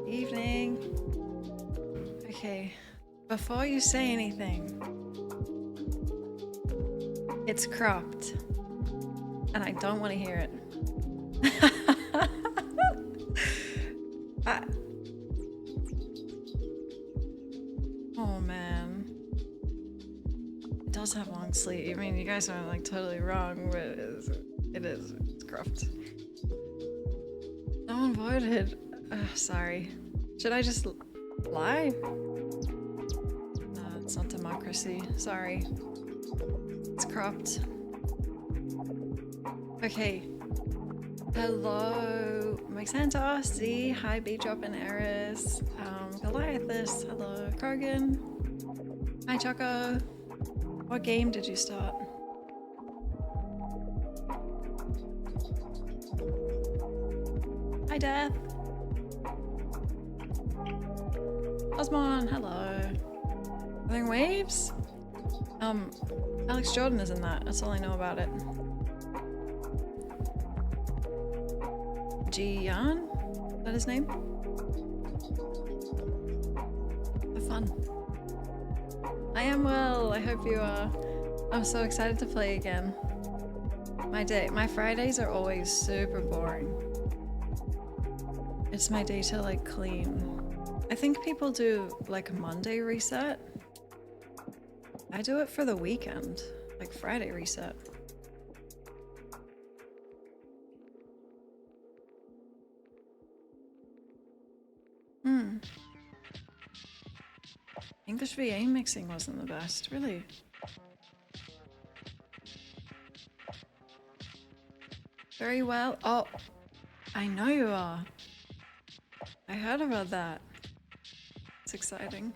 Evening. Okay, before you say anything, it's cropped, and I don't want to hear it. Oh man, it does have long sleeve. I mean, you guys are like totally wrong, but it's cropped. No one voted. Sorry. Should I just lie? No, it's not democracy. Sorry. It's cropped. Okay. Hello, Maxanta RC. Hi, B-Drop and Eris. Goliathus. Hello, Krogan. Hi, Choco. What game did you start? Hi, Death. Osmon, hello. Having waves? Alex Jordan is in that. That's all I know about it. Gian? Is that his name? Have fun. I am well. I hope you are. I'm so excited to play again. My Fridays are always super boring. It's my day to like clean. I think people do like a Monday reset. I do it for the weekend, like Friday reset. English VA mixing wasn't the best, really. Very well. Oh, I know you are. I heard about that. It's exciting.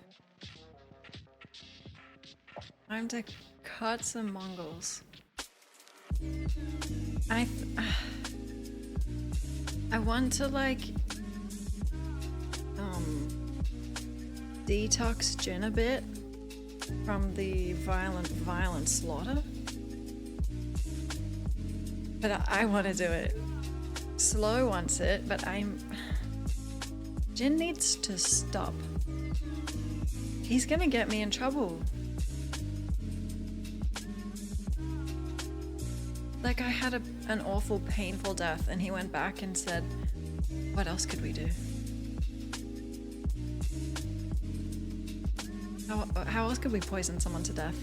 Time to cut some Mongols. I want to like detox Jin a bit from the violent slaughter. But I want to do it. Slow wants it, but Jin needs to stop. He's gonna get me in trouble. Like I had an awful, painful death and he went back and said, what else could we do? How else could we poison someone to death?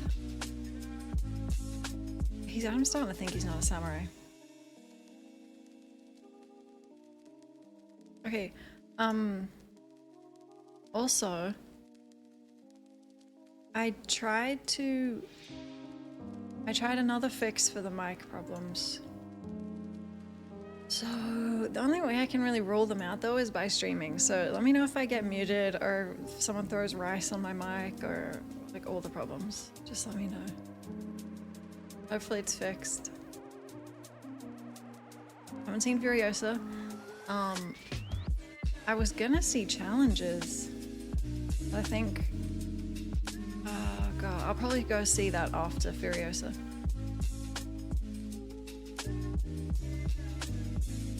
I'm starting to think he's not a samurai. Okay, also, I tried another fix for the mic problems. So the only way I can really rule them out though is by streaming. So let me know if I get muted or if someone throws rice on my mic or like all the problems. Just let me know. Hopefully it's fixed. Haven't seen Furiosa. I was gonna see challenges. I think, oh god, I'll probably go see that after Furiosa.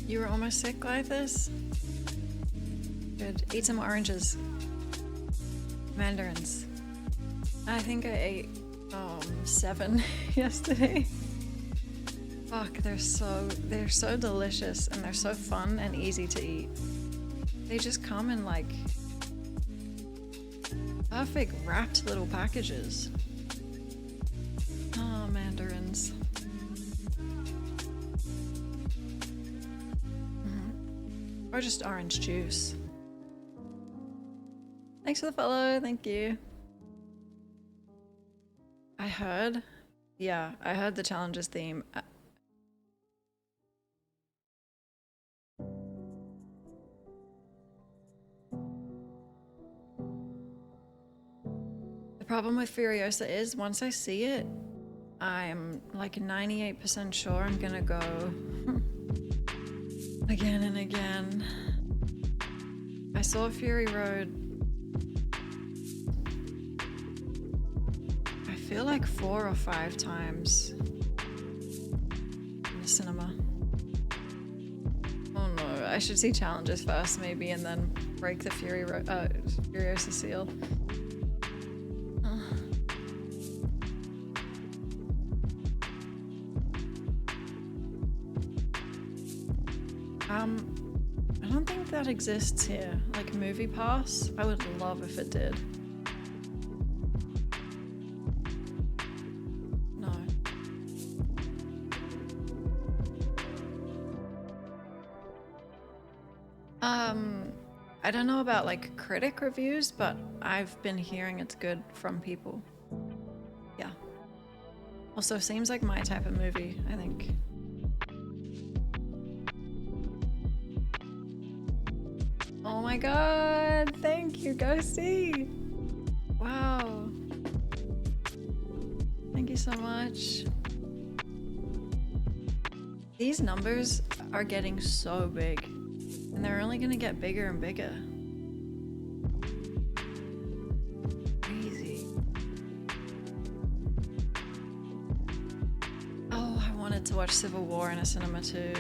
You were almost sick like this? Good. Eat some oranges. Mandarins. I think I ate 7 yesterday. Fuck, they're so delicious and they're so fun and easy to eat. They just come in like perfect wrapped little packages. Oh, mandarins. Or just orange juice. Thanks for the follow, thank you. I heard the challenges theme. The problem with Furiosa is once I see it, I'm like 98% sure I'm gonna go again and again. I saw Fury Road, I feel like 4 or 5 times in the cinema. Oh no, I should see challenges first, maybe, and then break the Furiosa seal. I don't think that exists here. Like Movie Pass, I would love if it did. No. I don't know about like critic reviews, but I've been hearing it's good from people. Yeah. Also seems like my type of movie, I think. Oh my god, thank you, Ghosty! Wow. Thank you so much. These numbers are getting so big, and they're only gonna get bigger and bigger. Crazy. Oh, I wanted to watch Civil War in a cinema too.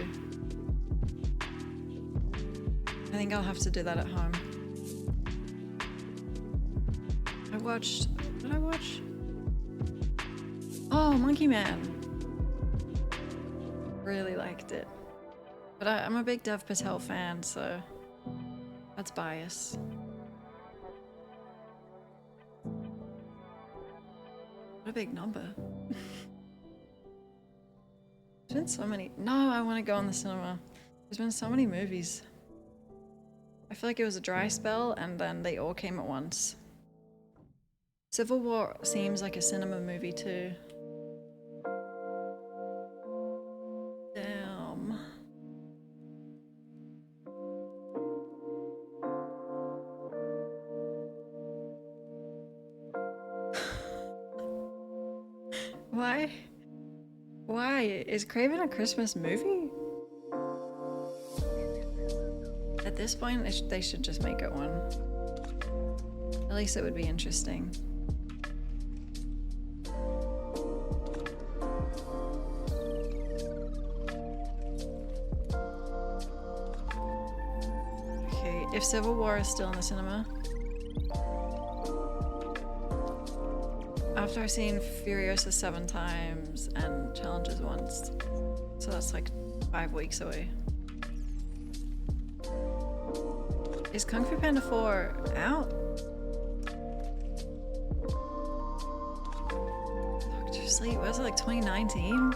I think I'll have to do that at home. What did I watch? Oh, Monkey Man. Really liked it. But I'm a big Dev Patel fan, so that's bias. What a big number. There's been so many. No, I want to go in the cinema. There's been so many movies. I feel like it was a dry spell and then they all came at once. Civil War seems like a cinema movie too. Damn. Why? Why? Is Craven a Christmas movie? At this point, they should just make it one. At least it would be interesting. Okay, if Civil War is still in the cinema. After I've seen Furiosa 7 times and challenges once. So that's like 5 weeks away. Is Kung Fu Panda 4 out? Doctor Sleep, was it like 2019?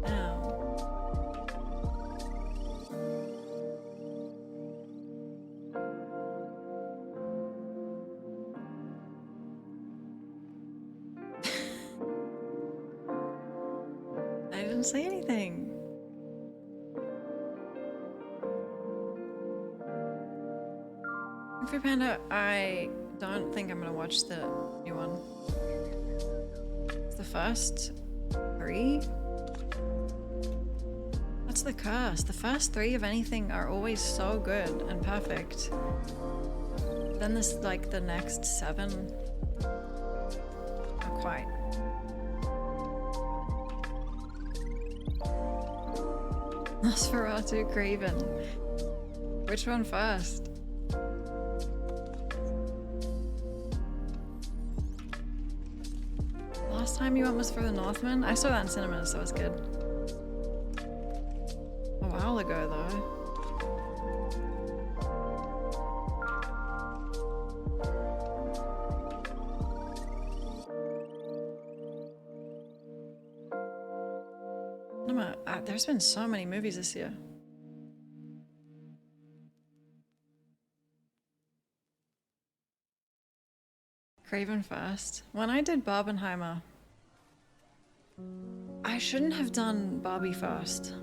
Damn. I didn't say anything. Kung Fu Panda, I don't think I'm gonna watch the new one. It's the first 3? That's the curse. The first 3 of anything are always so good and perfect. Then this, like, the next 7, not quite. Nosferatu, Craven. Which one first? Last time you went was for The Northman? I saw that in cinemas, so it was good. A while ago, though. There's been so many movies this year. Craven first. When I did Barbenheimer, I shouldn't have done Barbie first.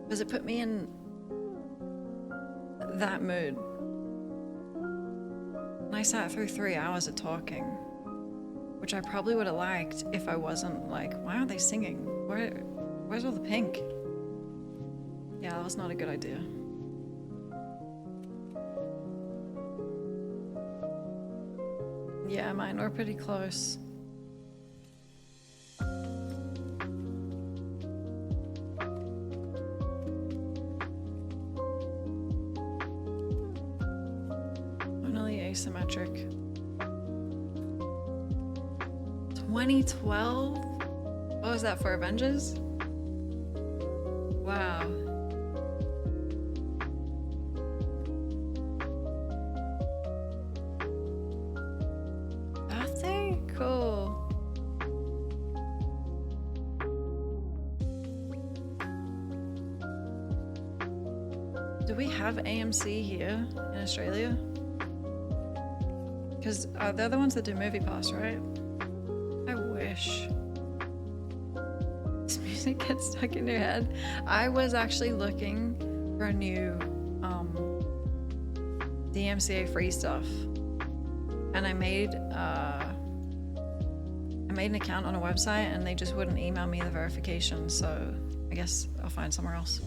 Because it put me in that mood. And I sat through 3 hours of talking, which I probably would have liked if I wasn't like, why aren't they singing? Where's all the pink? Yeah, that was not a good idea. Yeah, mine were pretty close. asymmetric. 2012? What was that, for Avengers? Wow. Birthday? Cool. Do we have AMC here in Australia? Because they're the ones that do Movie Pass, right? I wish. This music gets stuck in your head. I was actually looking for a new DMCA free stuff, and I made an account on a website, and they just wouldn't email me the verification. So I guess I'll find somewhere else.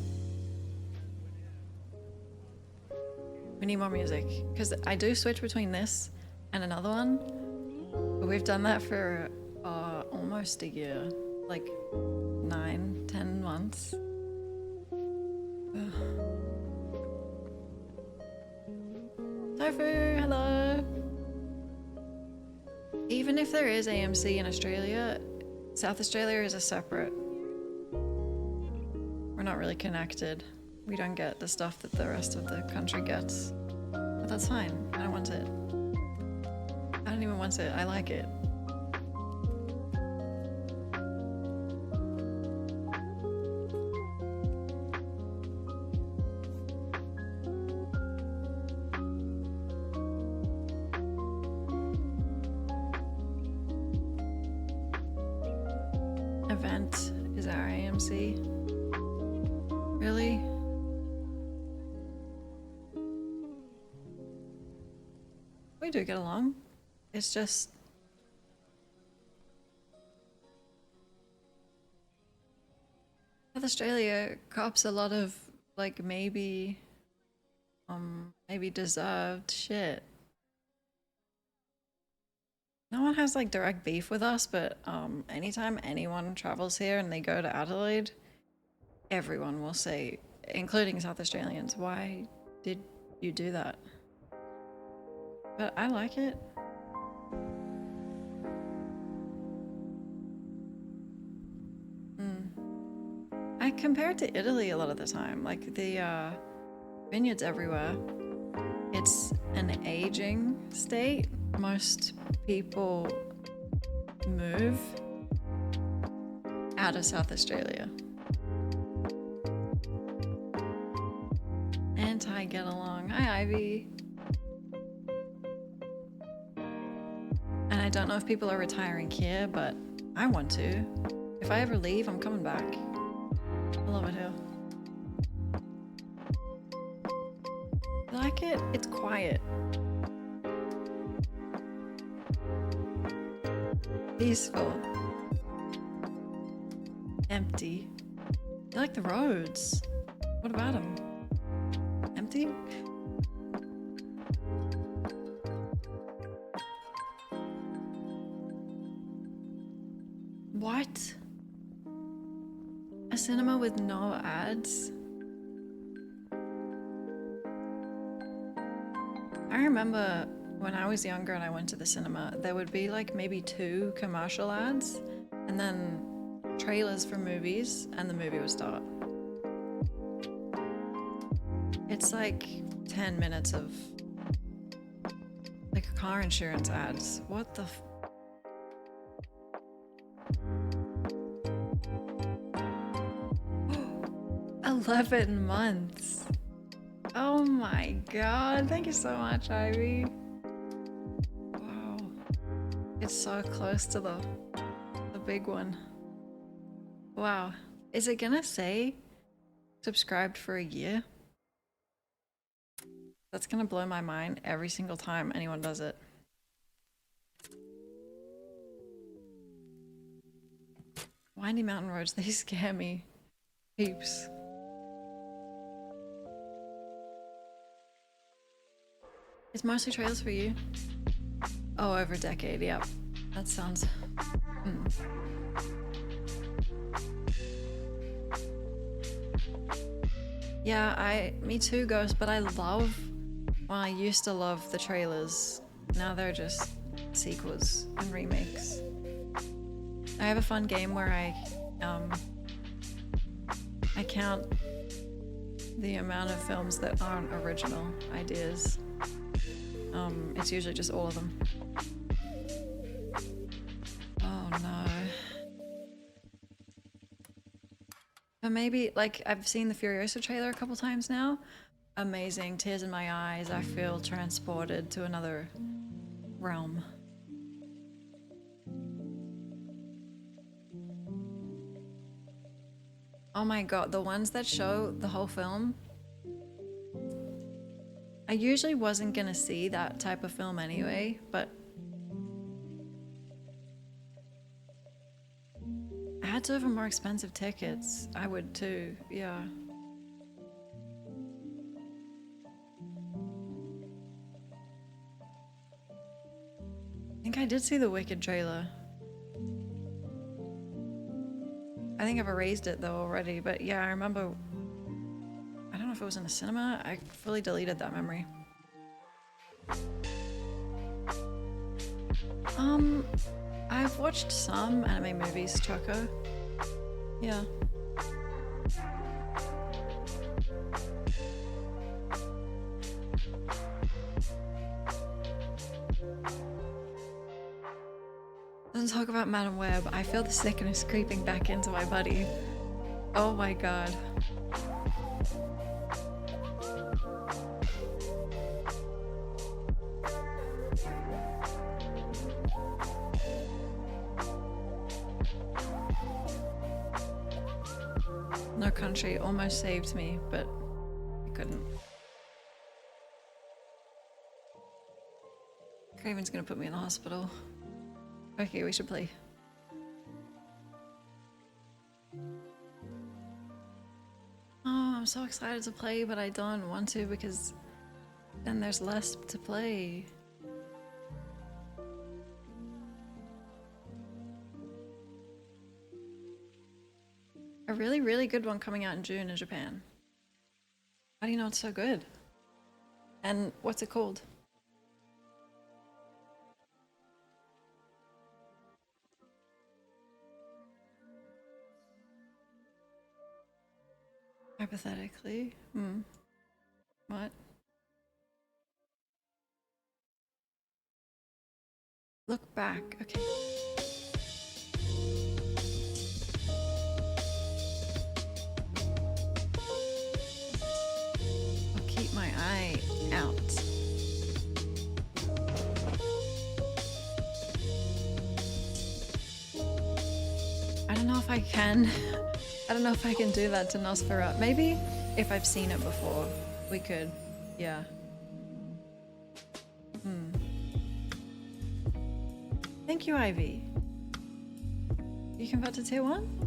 We need more music, because I do switch between this and another one, but we've done that for almost a year, like 9-10 months. Tofu, hello. Even if there is AMC in Australia, South Australia is a separate. We're not really connected. We don't get the stuff that the rest of the country gets. But that's fine. I don't want it. I don't even want it. I like it. Event is our AMC. Really? We do get along. It's just South Australia cops a lot of like maybe deserved shit. No one has like direct beef with us, but anytime anyone travels here and they go to Adelaide, everyone will say, including South Australians, why did you do that? But I like it. I compare it to Italy a lot of the time. Like the vineyards everywhere. It's an aging state. Most people move out of South Australia. Anti-get along. Hi, Ivy. And I don't know if people are retiring here, but I want to. If I ever leave, I'm coming back. I love it here. You like it? It's quiet. Peaceful. Empty. You like the roads? What about them? Empty? What? A cinema with no ads? I remember when I was younger and I went to the cinema, there would be like maybe 2 commercial ads and then trailers for movies, and the movie would start. It's like 10 minutes of like car insurance ads. What the 11 months. Oh my god. Thank you so much, Ivy. Wow. It's so close to the big one. Wow. Is it gonna say subscribed for a year? That's gonna blow my mind every single time anyone does it. Windy mountain roads, they scare me. Heaps. It's mostly trails for you. Oh, over a decade, yep. That sounds... Yeah, me too, Ghost, but I love Well, I used to love the trailers. Now they're just sequels and remakes. I have a fun game where I count the amount of films that aren't original ideas. It's usually just all of them. Oh no. But maybe, like, I've seen the Furiosa trailer a couple times now. Amazing, tears in my eyes. I feel transported to another realm. Oh my god, the ones that show the whole film. I usually wasn't gonna see that type of film anyway, but I had to have more expensive tickets. I would too, yeah. I think I did see the Wicked trailer. I think I've erased it though already, but yeah, I remember. I don't know if it was in a cinema. I fully deleted that memory. I've watched some anime movies, Choco. Yeah. Don't talk about Madam Web. I feel the sickness creeping back into my body. Oh my god. No Country almost saved me, but I couldn't. Craven's gonna put me in the hospital. Okay, we should play. Oh, I'm so excited to play, but I don't want to because then there's less to play. A really, really good one coming out in June in Japan. How do you know it's so good? And what's it called? Hypothetically? What? Look back. Okay. I'll keep my eye out. I don't know if I can. I don't know if I can do that to Nosferatu. Maybe if I've seen it before, we could. Yeah. Thank you, Ivy. You convert to tier 1?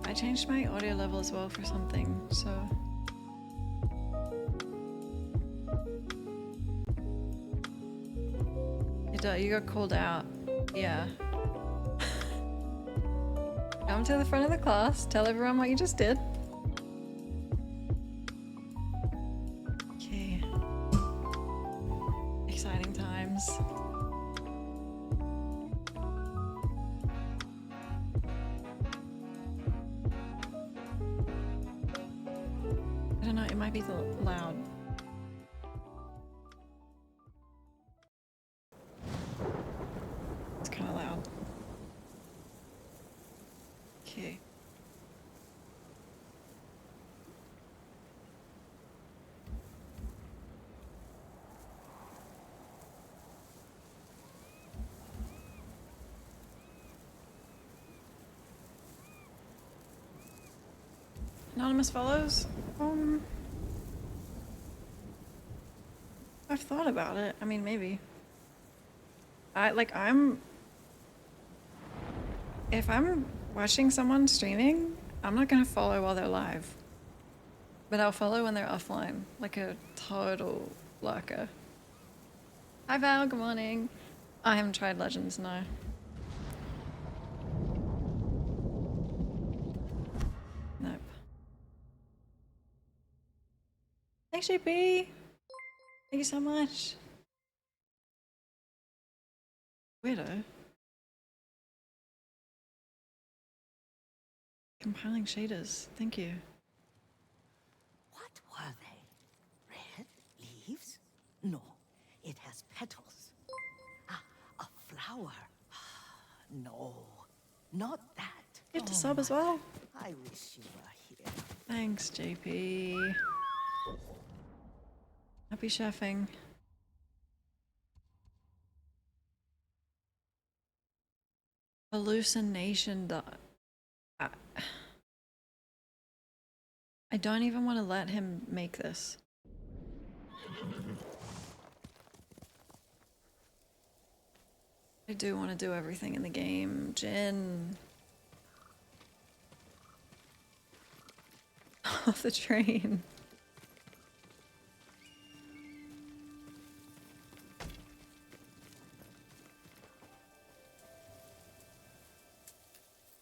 I changed my audio level as well for something, so... You got called out. Yeah. Come to the front of the class, tell everyone what you just did. Okay. Exciting times. I don't know, it might be loud. It's kind of loud. Okay. Anonymous follows? I've thought about it. I mean, maybe. If I'm watching someone streaming, I'm not gonna follow while they're live. But I'll follow when they're offline. Like a total lurker. Hi Val, good morning. I haven't tried Legends, no. Nope. Thanks, JP. Thank you so much. Weirdo. Compiling shaders. Thank you. What were they? Red leaves? No, it has petals. Ah, a flower. No, not that. You have to sub as well. I wish you were here. Thanks, JP. Happy chefing. Hallucination. I don't even want to let him make this. I do want to do everything in the game. Jin. Off the train.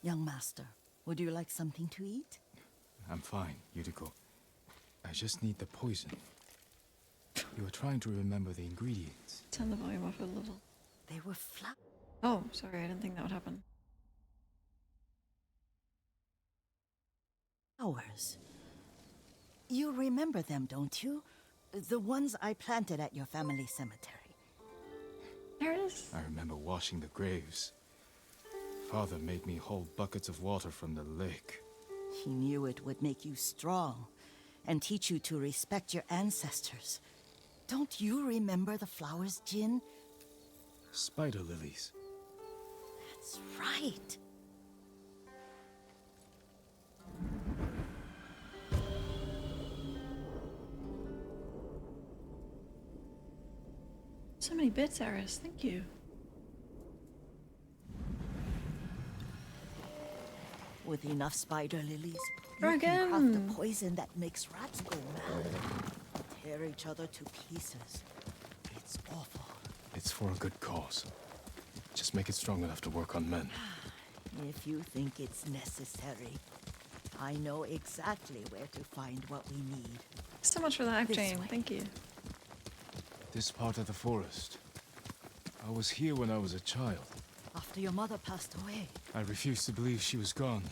Young master, would you like something to eat? I'm fine, Yuriko. I just need the poison. You were trying to remember the ingredients. Turn the volume off a little. They were flat. Oh, sorry, I didn't think that would happen. Flowers. You remember them, don't you? The ones I planted at your family cemetery. There it is. I remember washing the graves. Father made me hold buckets of water from the lake. He knew it would make you strong and teach you to respect your ancestors. Don't you remember the flowers, Jin? Spider lilies. That's right. So many bits, Eris. Thank you. With enough spider lilies, Try you can craft again. a poison that makes rats go mad. Tear each other to pieces. It's awful. It's for a good cause. Just make it strong enough to work on men. If you think it's necessary, I know exactly where to find what we need. Thanks so much for the hype This chain. way. Thank you. This part of the forest. I was here when I was a child. After your mother passed away, I refused to believe she was gone.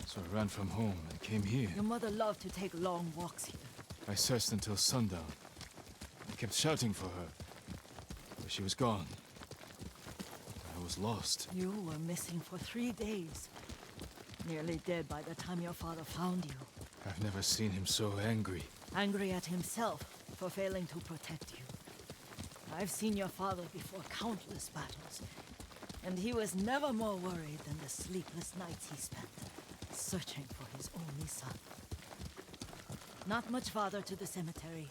So I ran from home and came here. your mother loved to take long walks here. I searched until sundown. I kept shouting for her. But she was gone. I was lost. You were missing for 3 days. Nearly dead by the time your father found you. I've never seen him so angry. Angry at himself for failing to protect you. I've seen your father before countless battles, and he was never more worried than the sleepless nights he spent searching for his only son. Not much farther to the cemetery.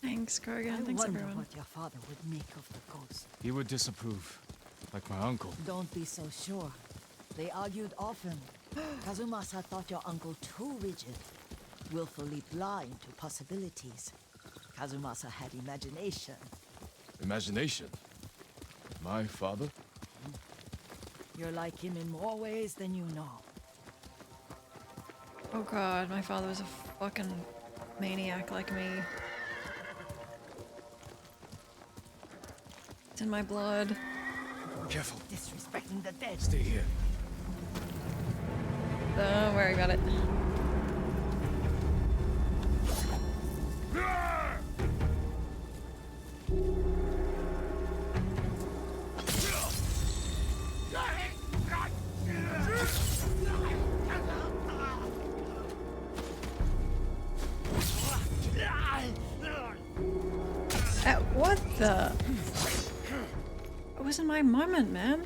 Thanks, Krogan. I Thanks, wonder everyone. what your father would make of the ghost. He would disapprove, like my uncle. Don't be so sure. They argued often. Kazumasa thought your uncle too rigid, willfully blind to possibilities. Kazumasa had imagination. Imagination? My father? You're like him in more ways than you know. Oh god, my father was a fucking maniac like me. It's in my blood. Careful. Disrespecting the dead. Stay here. Don't worry about it. What the? It wasn't my moment, man.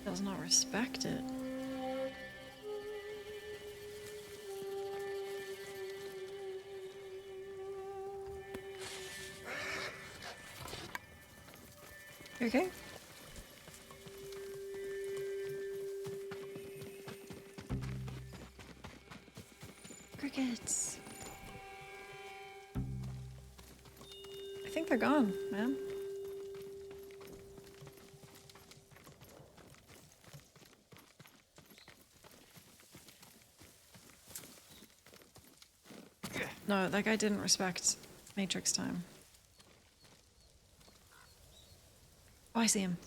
Does not respect it. You okay? it. I think they're gone, man. No, that guy didn't respect Matrix time. Oh, I see him.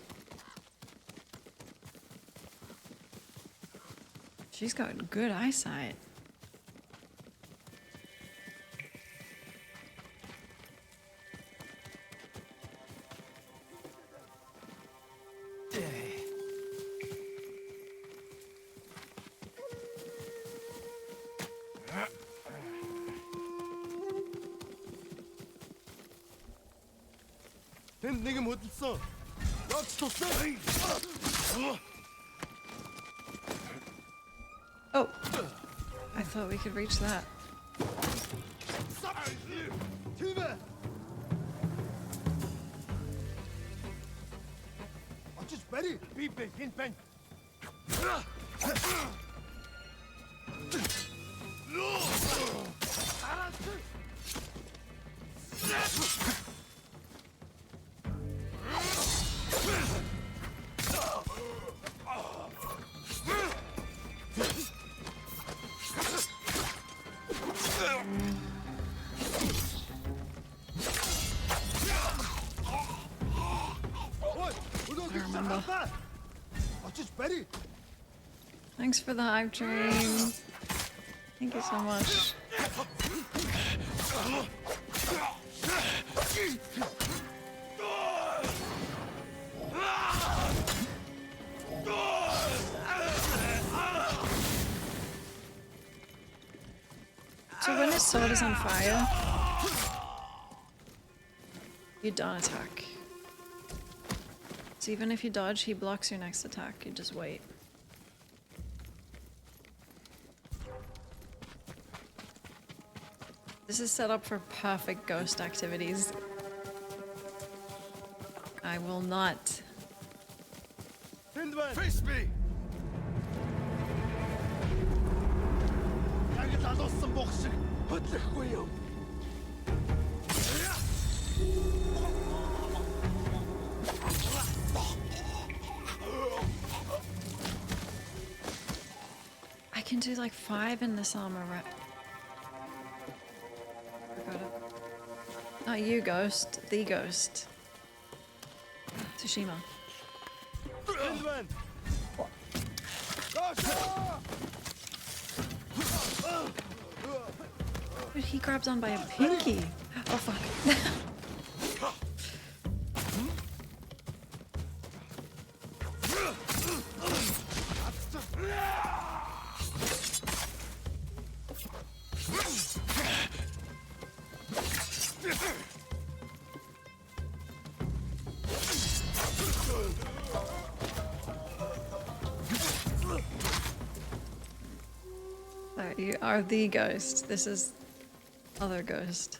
She's got good eyesight. Тэнд нэг юм хөдөлсөн. Логч тусаа. Oh, I thought we could reach that. Тийм ээ. Очиж бари. Би хинт байна. I remember. Очиж бари. Thanks for the hype train. Thank you so much. So when his sword is on fire, you don't attack. So even if you dodge, he blocks your next attack. You just wait. This is set up for perfect ghost activities. I will not. Тэнд байна. Face me! Яг л алуулсан бох шиг хөдлөхгүй юу? I can do like 5 in this armor, right? I got it. Not you, ghost. The ghost. Tsushima. Тэнд байна. Dude, he grabbed on by a pinky. Oh fuck. Alright, you are the ghost. This is other ghost.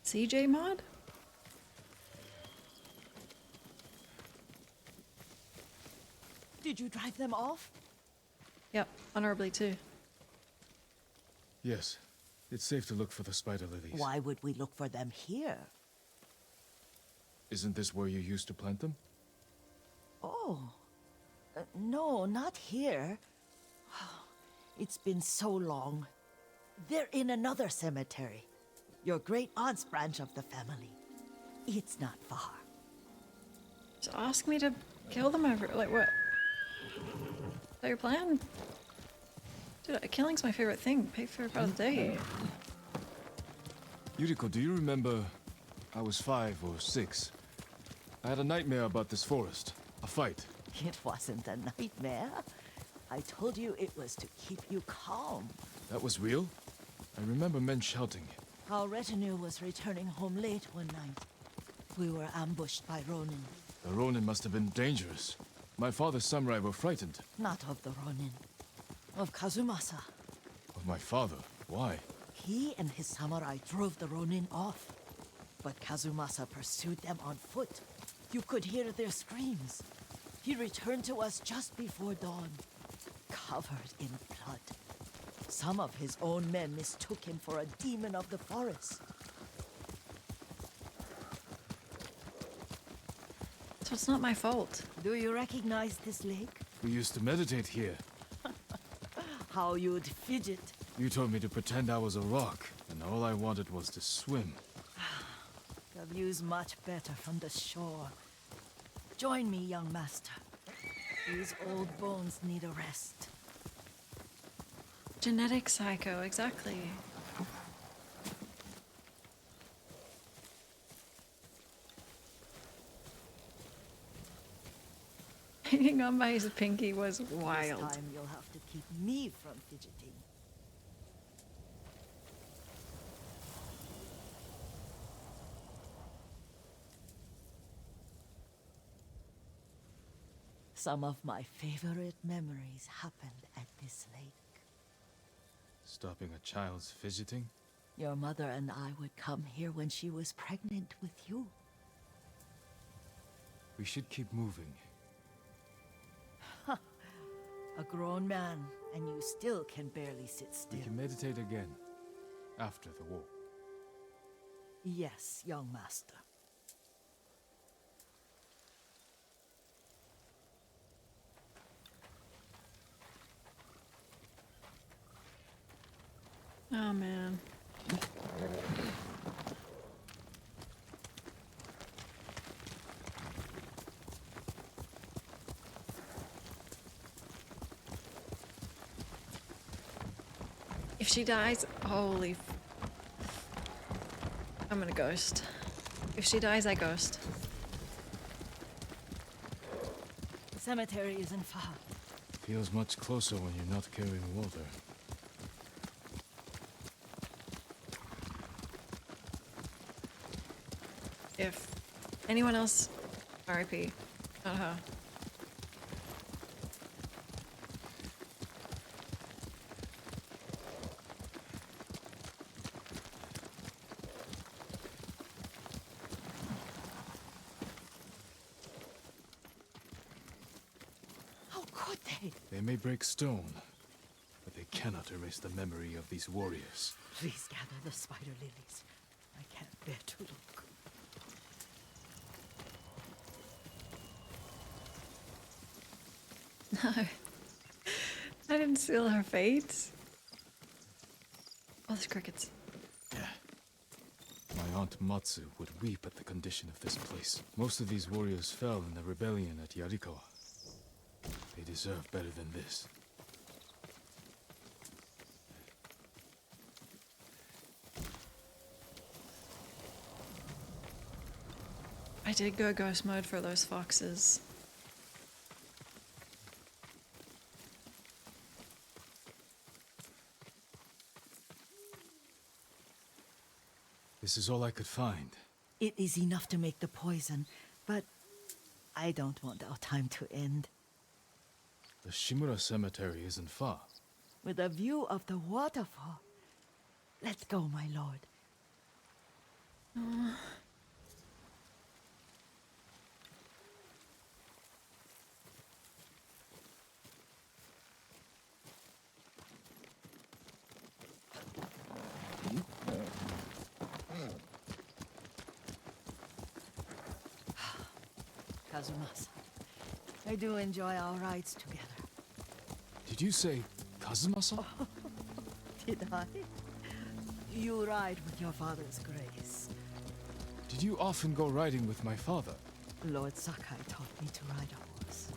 CJ mod? Did you drive them off? Yep, honorably too. Yes. It's safe to look for the spider lilies. Why would we look for them here? Isn't this where you used to plant them? Oh. No, not here. It's been so long. They're in another cemetery. Your great aunt's branch of the family. It's not far. Just ask me to kill them over. Like, what? Is that your plan? Dude, killing's my favorite thing. Pay for it by the day. Yuriko, do you remember? I was 5 or 6. I had a nightmare about this forest. A fight. It wasn't a nightmare. I told you it was to keep you calm. That was real? I remember men shouting. Our retinue was returning home late one night. We were ambushed by Ronin. The Ronin must have been dangerous. My father's samurai were frightened. Not of the Ronin. Of Kazumasa. Of my father. Why? He and his samurai drove the Ronin off. But Kazumasa pursued them on foot. You could hear their screams. He returned to us just before dawn. covered in blood. Some of his own men mistook him for a demon of the forest. So it's not my fault. Do you recognize this lake? We used to meditate here. How you'd fidget. You told me to pretend I was a rock, and all I wanted was to swim. The view's much better from the shore. Join me, young master. These old bones need a rest. Genetic psycho, exactly. Hanging on by his pinky was wild. This time you'll have to keep me from fidgeting. Some of my favorite memories happened at this lake. Stopping a child's fidgeting? Your mother and I would come here when she was pregnant with you. We should keep moving. A grown man, and you still can barely sit still. We can meditate again. After the war. Yes, young master. Oh man. If she dies, I'm gonna ghost. If she dies, I ghost. The cemetery isn't far. Feels much closer when you're not carrying water. If anyone else, RIP, not her. How could they? They may break stone, but they cannot erase the memory of these warriors. Please gather the spider lilies. I can't bear to look. No. I didn't seal her fate. Oh, there's crickets. My aunt Matsu would weep at the condition of this place. Most of these warriors fell in the rebellion at Yarikawa. They deserve better than this. I did go ghost mode for those foxes. This is all I could find. It is enough to make the poison, but I don't want our time to end. The Shimura cemetery isn't far. With a view of the waterfall. Let's go, my lord. Kazumasa, I do enjoy our rides together. Did you say Kazuma-san? Did I? You ride with your father's grace. Did you often go riding with my father? Lord Sakai taught me to ride a horse.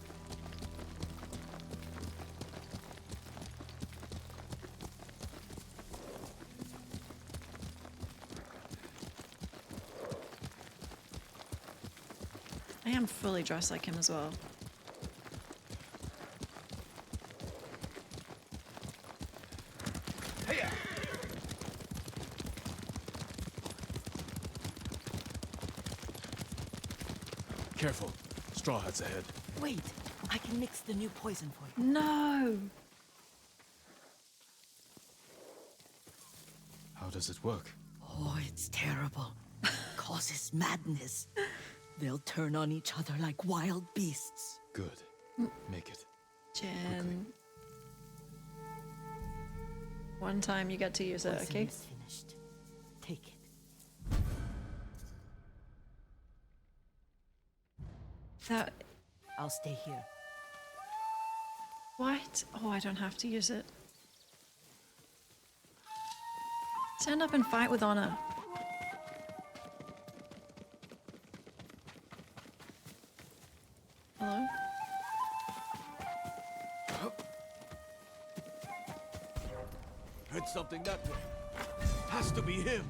I am fully dressed like him as well. Careful. Straw Hat's ahead. Wait, I can mix the new poison for you. No! How does it work? Oh, it's terrible. Causes madness. They'll turn on each other like wild beasts. Good. Make it. Jen. One time you get to use it, Poison okay? is finished. Take it. That... I'll stay here. What? Oh, I don't have to use it. Stand up and fight with honor. Hello? Heard something that way. Has to be him.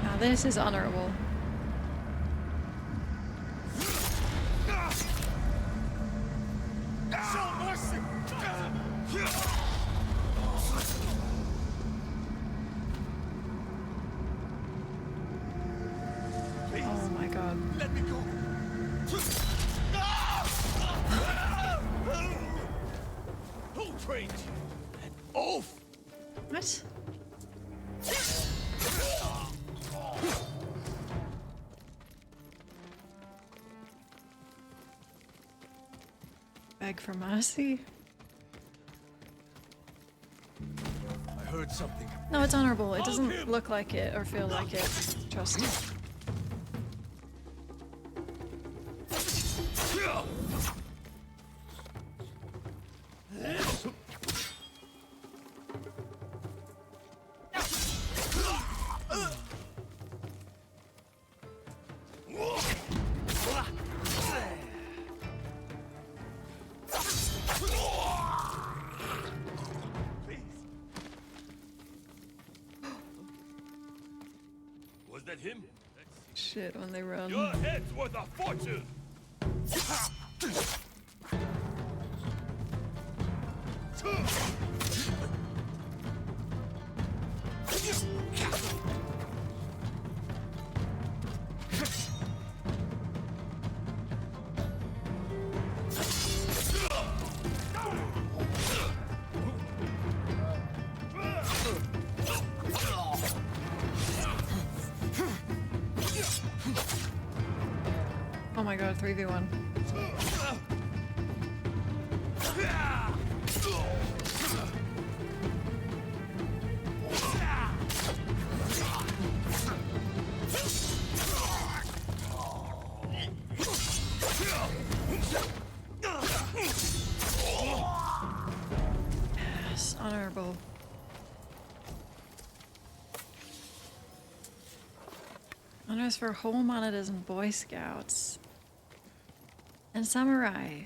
Now this is honorable. Show mercy. Oh my god. Let me go. Who trained you? An oath. What? Beg for mercy? I heard something. No, it's honorable. It doesn't look like it or feel like it. Trust me. Was that him? Shit, when they run. Your head's worth a fortune. Oh my god, 3v1. Yes, honorable. Honors for whole monitors and Boy Scouts. And Samurai.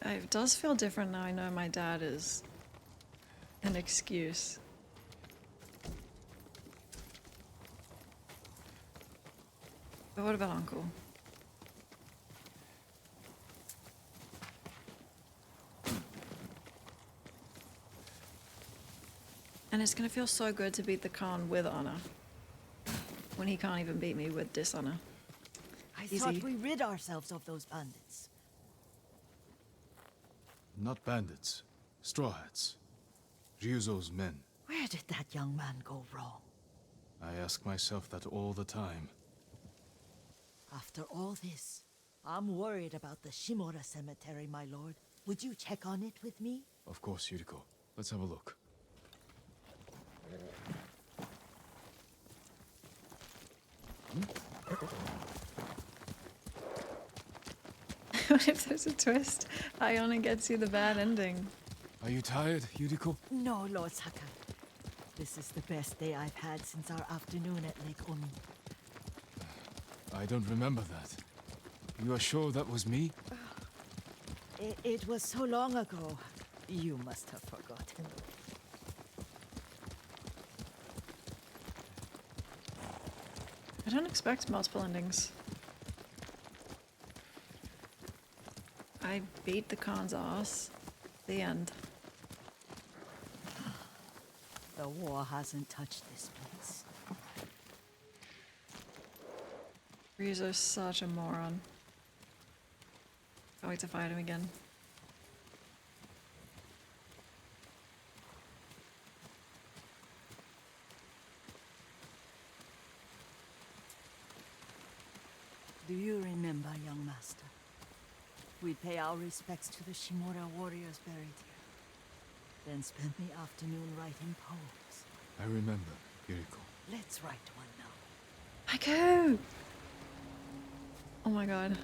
It does feel different now I know my dad is an excuse. But what about Uncle? And it's gonna feel so good to beat the Khan with honor. When he can't even beat me with dishonor. I Easy. thought we rid ourselves of those bandits. Not bandits. Straw Hats. Ryuzo's men. Where did that young man go wrong? I ask myself that all the time. After all this, I'm worried about the Shimura cemetery, my lord. Would you check on it with me? Of course, Yuriko. Let's have a look. What if there's a twist? Iona gets you the bad ending. Are you tired, Yuriko? No, Lord Saka. This is the best day I've had since our afternoon at Lake Omi. I don't remember that. You are sure that was me? It was so long ago. You must have forgotten. I don't expect multiple endings. I beat the Khan's ass. The end. The war hasn't touched this place. Ryuzo's such a moron. Can't wait to fight him again. you remember, young master? We'd pay our respects to the Shimura warriors buried here. Then spend the afternoon writing poems. I remember, Yuriko. Let's write one now. Haiku! Oh my god.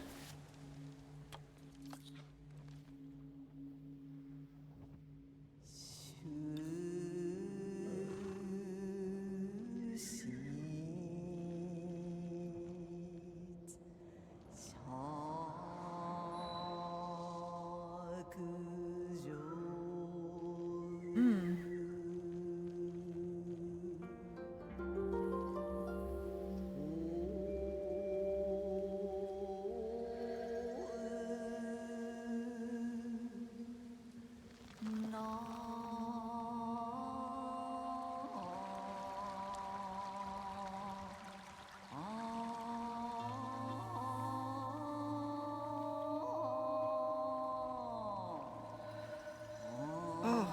Oh.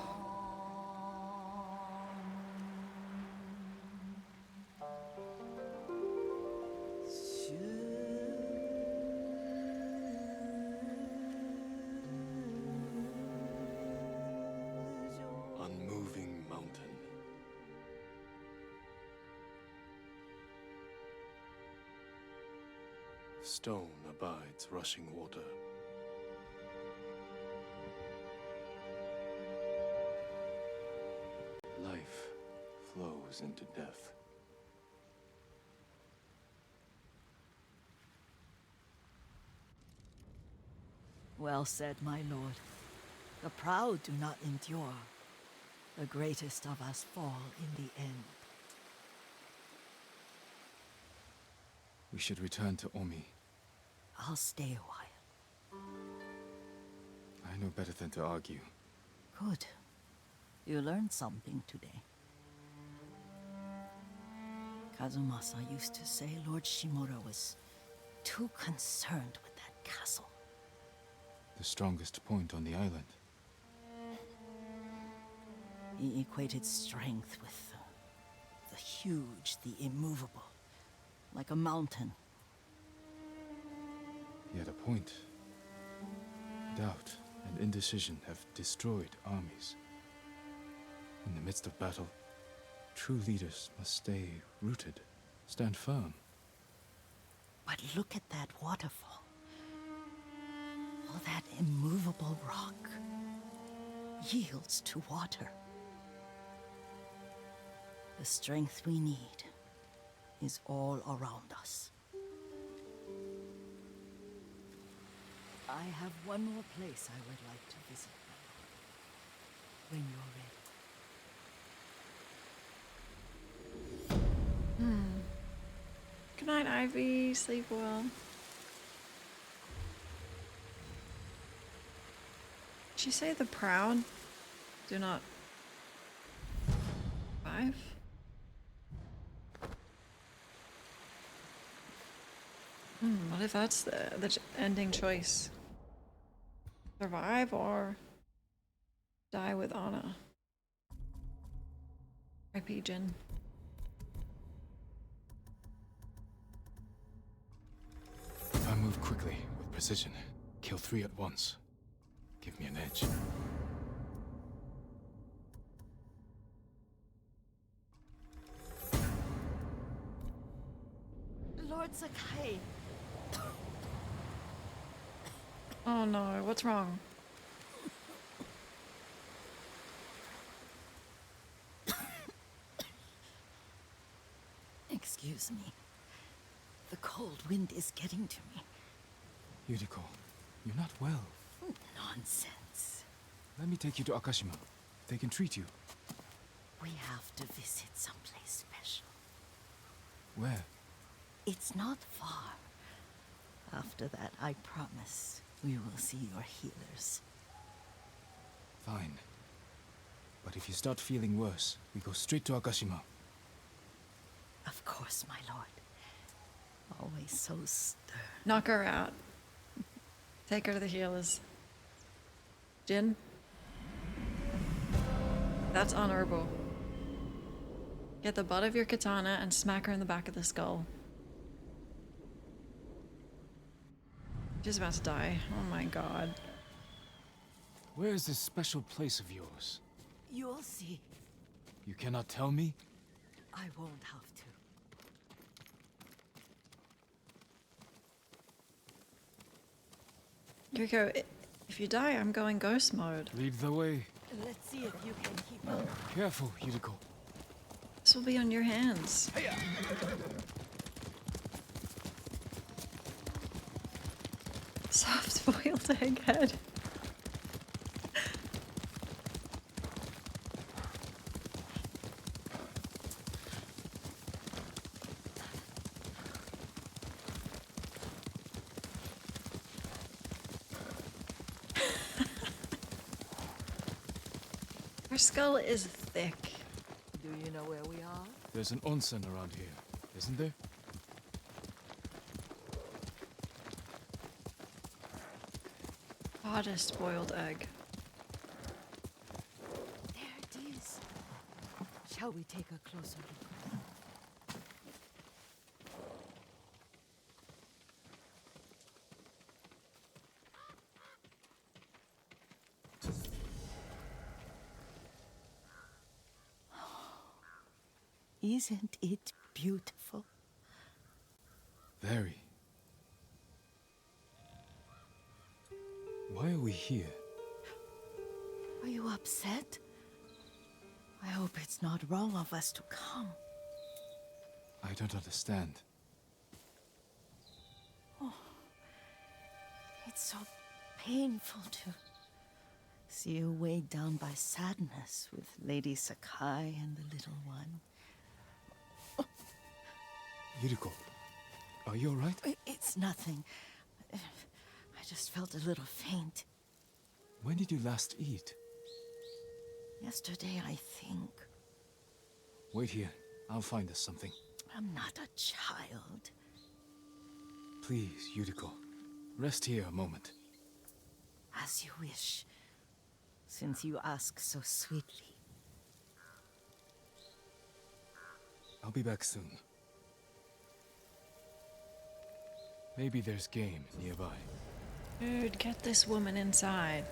Unmoving mountain. Stone abides rushing water. Life flows into death. Well said, my lord. The proud do not endure. The greatest of us fall in the end. We should return to Omi. I'll stay a while. I know better than to argue. Good. You learned something today. Kazumasa used to say Lord Shimura was too concerned with that castle. The strongest point on the island. He equated strength with the huge, the immovable, like a mountain. He had a point. Doubt and indecision have destroyed armies. In the midst of battle, true leaders must stay rooted, stand firm. But look at that waterfall. All that immovable rock yields to water. The strength we need is all around us. I have one more place I would like to visit, when you're ready. Good night, Ivy. Sleep well. Did she say the proud do not survive? What if that's the ending choice? Survive or die with honor? R.I.P. Jin. If I move quickly, with precision, kill 3 at once, give me an edge. Lord Sakai! Oh no, what's wrong? Excuse me. The cold wind is getting to me. Yuriko, you're not well. Nonsense. Let me take you to Akashima. They can treat you. We have to visit someplace special. Where? It's not far. After that, I promise we will see your healers. Fine. But if you start feeling worse, we go straight to Akashima. Of course, my lord. Always so stern. Knock her out. Take her to the healers. Jin? That's honorable. Get the butt of your katana and smack her in the back of the skull. She's about to die. Oh my god. Where is this special place of yours? You'll see. You cannot tell me? I won't have to. Yuriko, if you die, I'm going ghost mode. Lead the way. Let's see if you can keep up. Careful, Yuriko. This will be on your hands. Soft-boiled egghead. Her skull is thick. Do you know where we are? There's an onsen around here, isn't there? Hottest boiled egg. There it is. Shall we take a closer look? Isn't it beautiful? Very. Why are we here? Are you upset? I hope it's not wrong of us to come. I don't understand. It's so painful to see you weighed down by sadness with Lady Sakai and the little one. Yuriko, are you alright? It's nothing. I just felt a little faint. When did you last eat? Yesterday, I think. Wait here. I'll find us something. I'm not a child. Please, Yuriko. Rest here a moment. As you wish, since you ask so sweetly. I'll be back soon. Maybe there's game nearby. Dude, get this woman inside.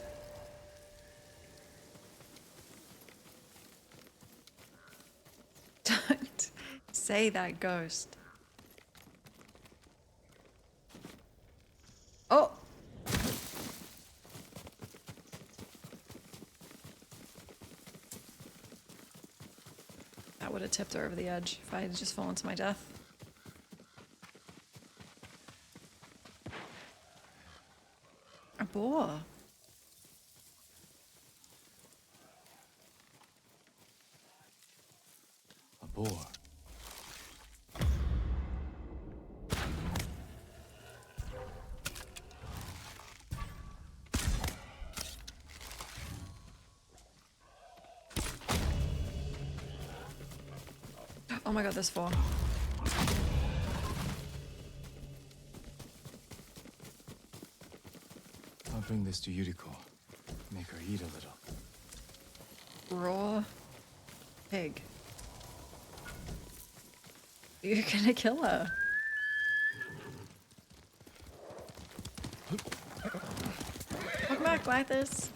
Don't say that, ghost. Oh! That would have tipped her over the edge if I had just fallen to my death. A boar. A boar. Oh my god, there's four. I'll bring this to Yuriko. Make her eat a little. Raw pig. You're gonna kill her. Welcome back, Glythis.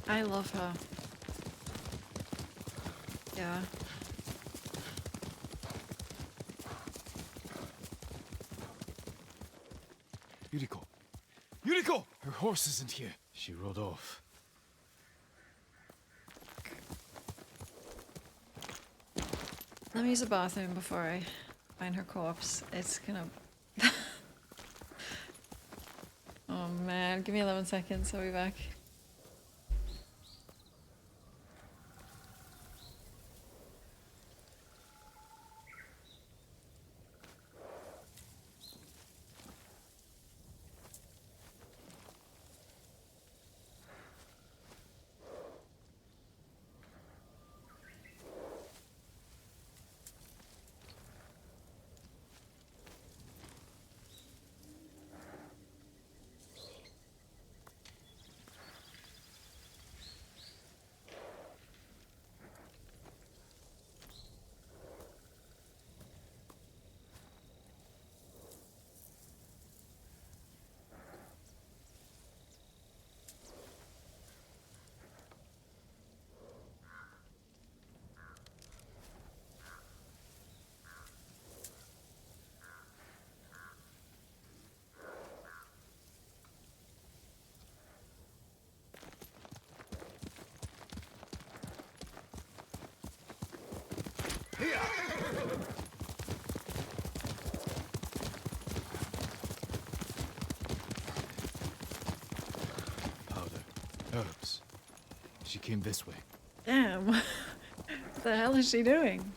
I love her. Yeah. Yuriko! Yuriko! Her horse isn't here. She rode off. Let me use the bathroom before I find her corpse. It's gonna... Oh man, give me 11 seconds, I'll be back. Here! Powder. Herbs. She came this way. Damn. What the hell is she doing?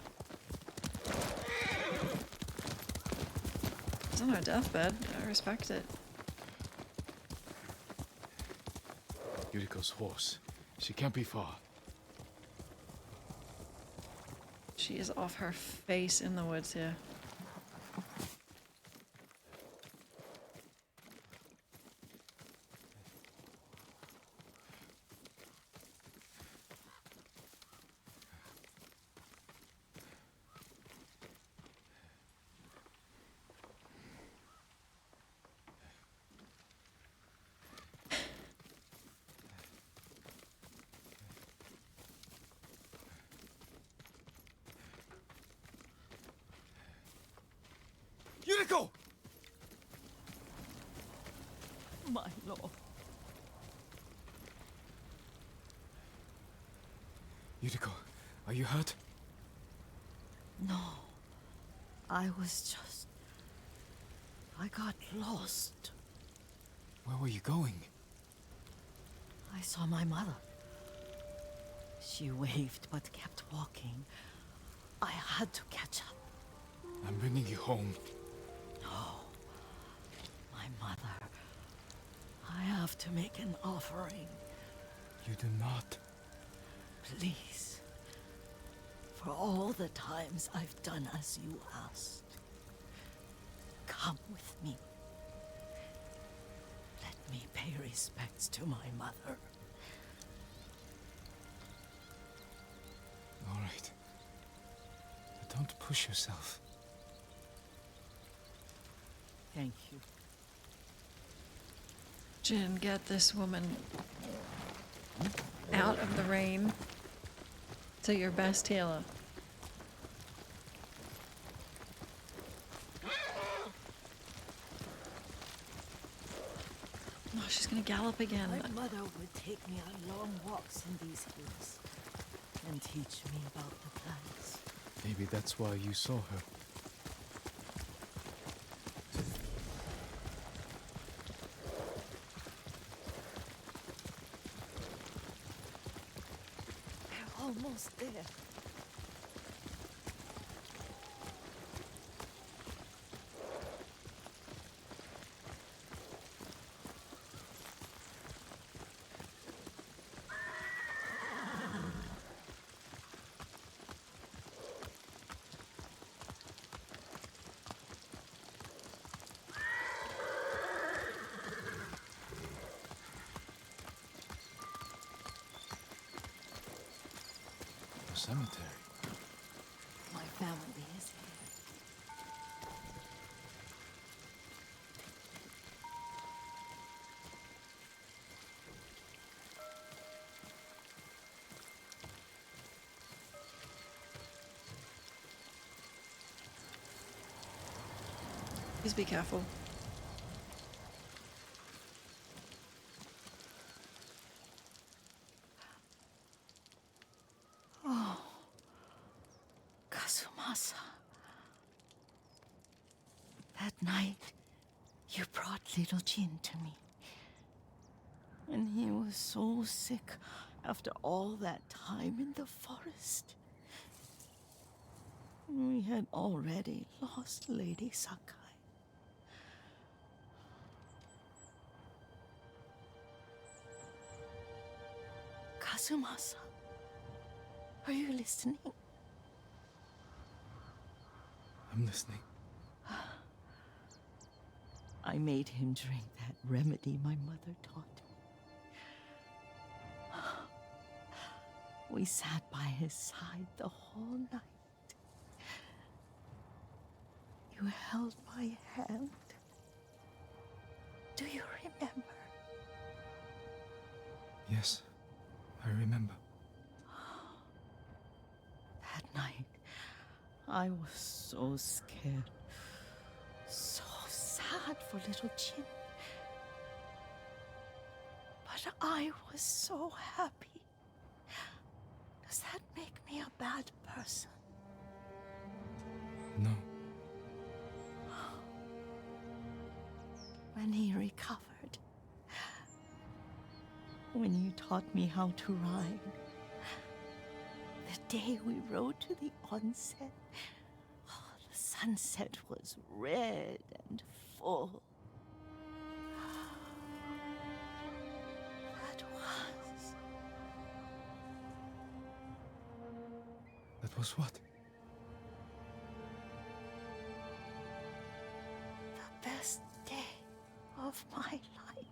She's on her deathbed. I respect it. Yuriko's horse. She can't be far. She is off her face in the woods here. Yuriko! My lord. Yuriko, are you hurt? No. I was just... I got lost. Where were you going? I saw my mother. She waved but kept walking. I had to catch up. I'm bringing you home. No. My mother. I have to make an offering. You do not. Please. For all the times I've done as you asked. Come with me. Let me pay respects to my mother. All right. But don't push yourself. Thank you. Jin, get this woman out of the rain to your best healer. Oh, she's gonna gallop again. My mother would take me on long walks in these hills and teach me about the plants. Maybe that's why you saw her. We're almost there. The cemetery. My family is here. Please be careful. Kazumasa. That night, you brought little Jin to me. And he was so sick after all that time in the forest. We had already lost Lady Sakai. Kazumasa, are you listening? I'm listening. I made him drink that remedy my mother taught me. We sat by his side the whole night. You held my hand. Do you remember? Yes, I remember. That night, I was so scared. So sad for little Jin. But I was so happy. Does that make me a bad person? when he recovered. When you taught me how to ride. The day we rode to the onset. Oh, the sunset was red and full. That was That was what? the best day of my life.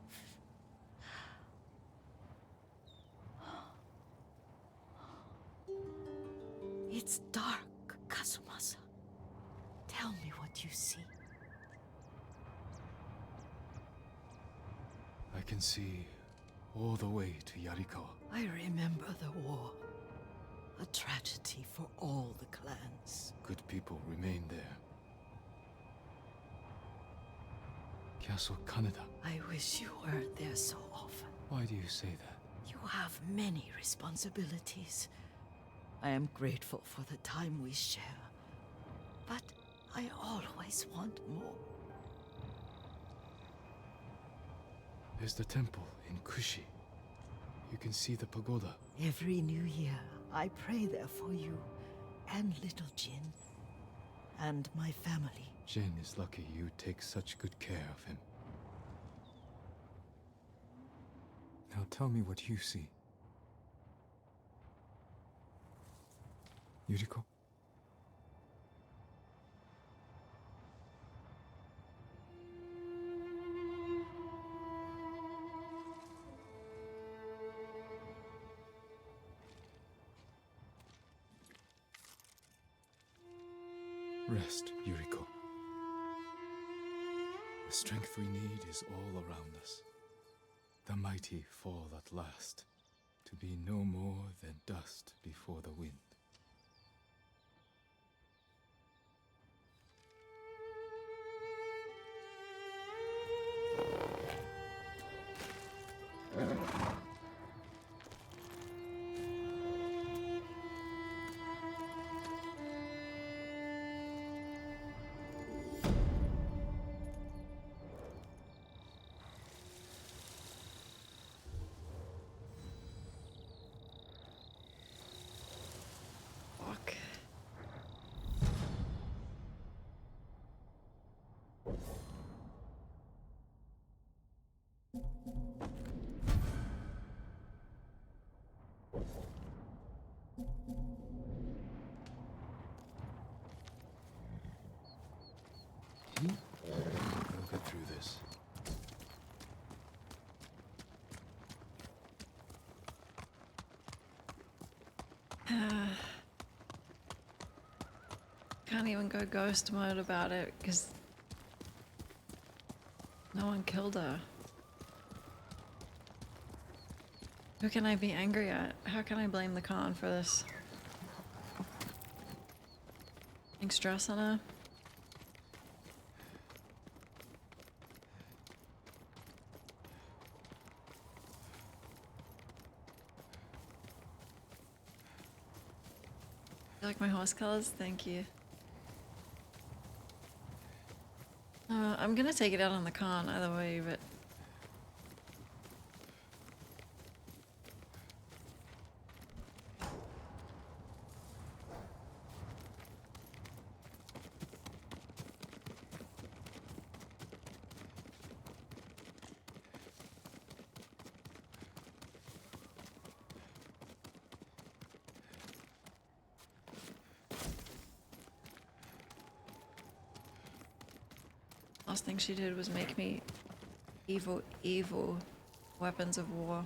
It's dark, Kazumasa. Tell me what you see. I can see all the way to Yarikawa. I remember the war. A tragedy for all the clans. Good people remain there. Castle Kaneda. I wish you weren't there so often. Why do you say that? You have many responsibilities. I am grateful for the time we share. But I always want more. There's the temple in Kushi. You can see the pagoda. Every new year, I pray there for you, and little Jin, and my family. Jin is lucky you take such good care of him. Now tell me what you see. Yuriko? Rest, Yuriko. The strength we need is all around us. The mighty fall at last, to be no more than dust before the wind. Fuck. We'll get through this. Can't even go ghost mode about it because no one killed her. Who can I be angry at? How can I blame the Khan for this? Putting stress on her? You like my horse colors? Thank you. I'm gonna take it out on the Khan either way, but last thing she did was make me evil, evil weapons of war.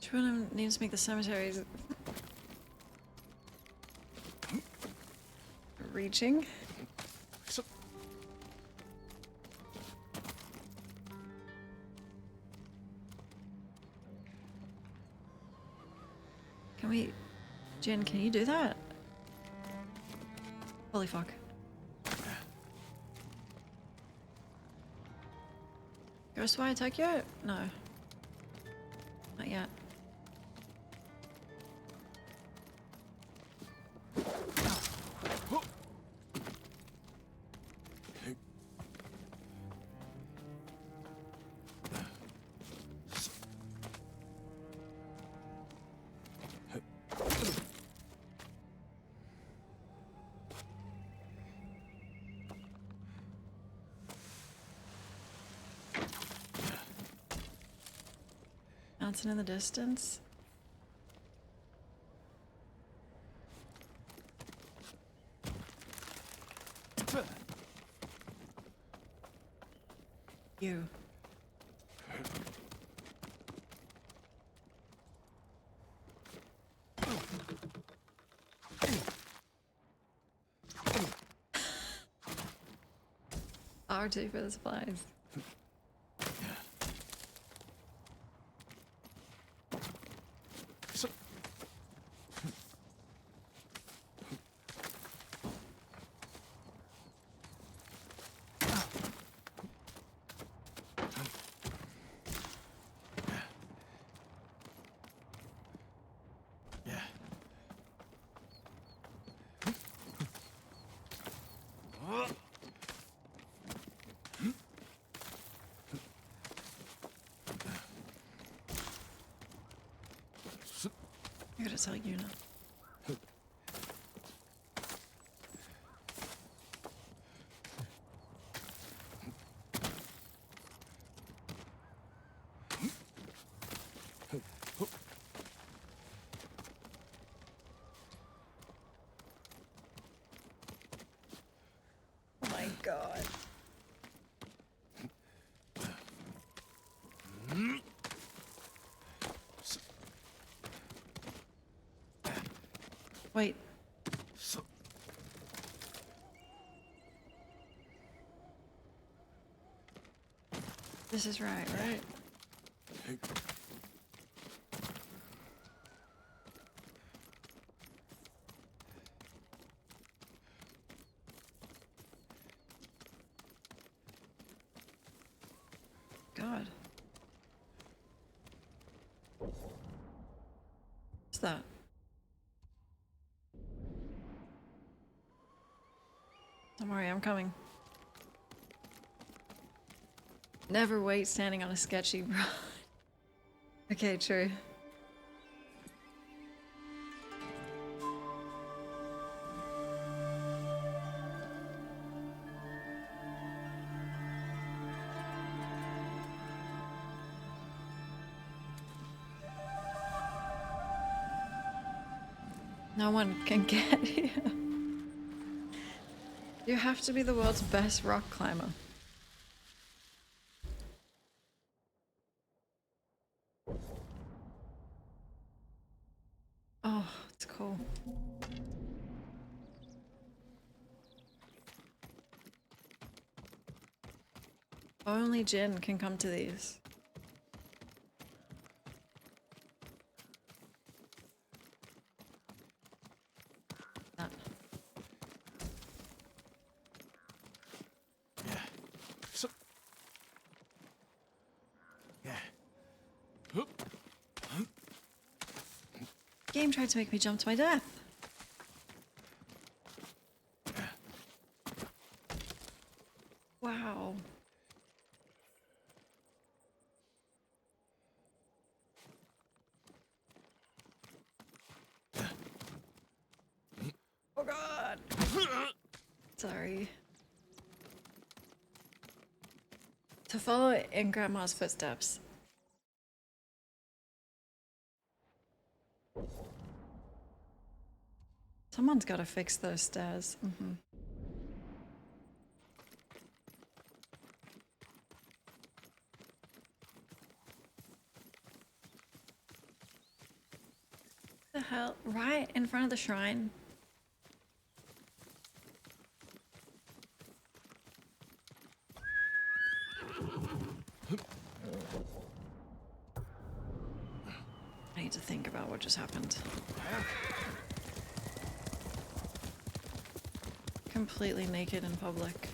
Which one of them needs to make the cemeteries reaching? Can we... Jin, can you do that? Holy fuck. Ghostwire Tokyo? No. Not yet. Mountain in the distance. You. R2 for the supplies. I gotta tell you now. Oh my god. Wait. This is right? God. What's that? Don't worry, I'm coming. Never wait standing on a sketchy road. Okay, true. No one can get here. You have to be the world's best rock climber. Oh, it's cool. Only Jin can come to these. That. Game tried to make me jump to my death. Wow. Oh god. Sorry. To follow in Grandma's footsteps. Someone's got to fix those stairs. The hell? Right in front of the shrine. I need to think about what just happened. completely naked in public.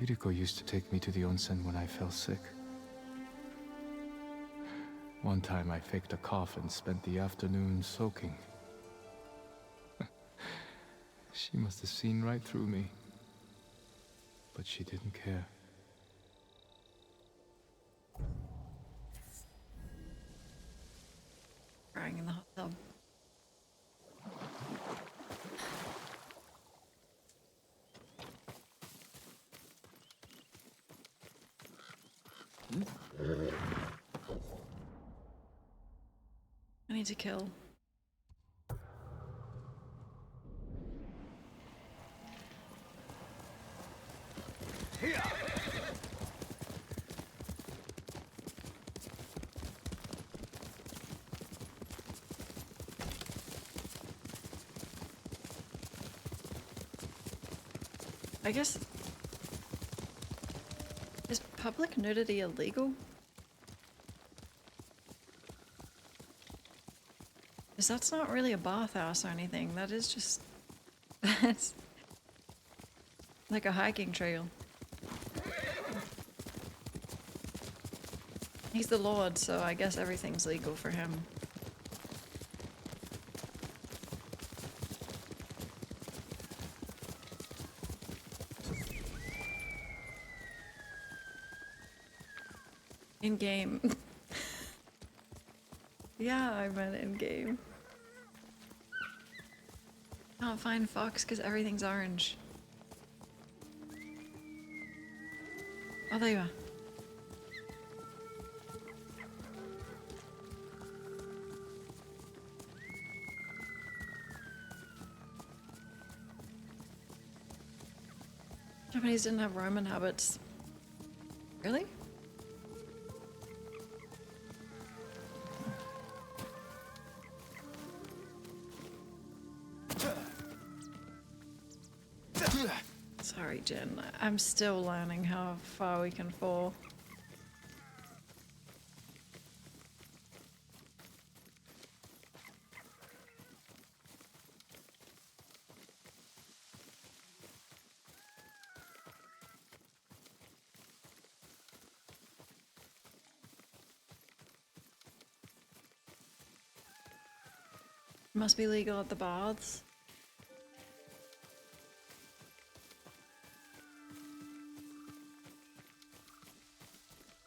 Yuriko used to take me to the onsen when I fell sick. One time I faked a cough and spent the afternoon soaking. She must have seen right through me. But she didn't care. Crying in the hot tub. I need to kill. I guess... Is public nudity illegal? Because that's not really a bathhouse or anything. That is just... That's... like a hiking trail. He's the Lord, so I guess everything's legal for him. In game. Yeah, I meant in game. Can't find Fox because everything's orange. Oh, there you are. Japanese didn't have Roman habits. Really? Sorry, Jen. I'm still learning how far we can fall. Must be legal at the baths.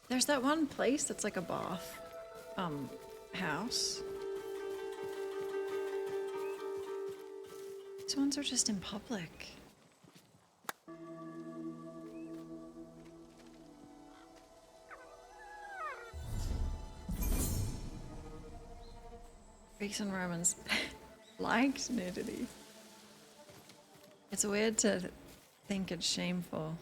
There's that one place that's like a bath, house. These ones are just in public. Greeks and Romans liked nudity. It's weird to think it's shameful.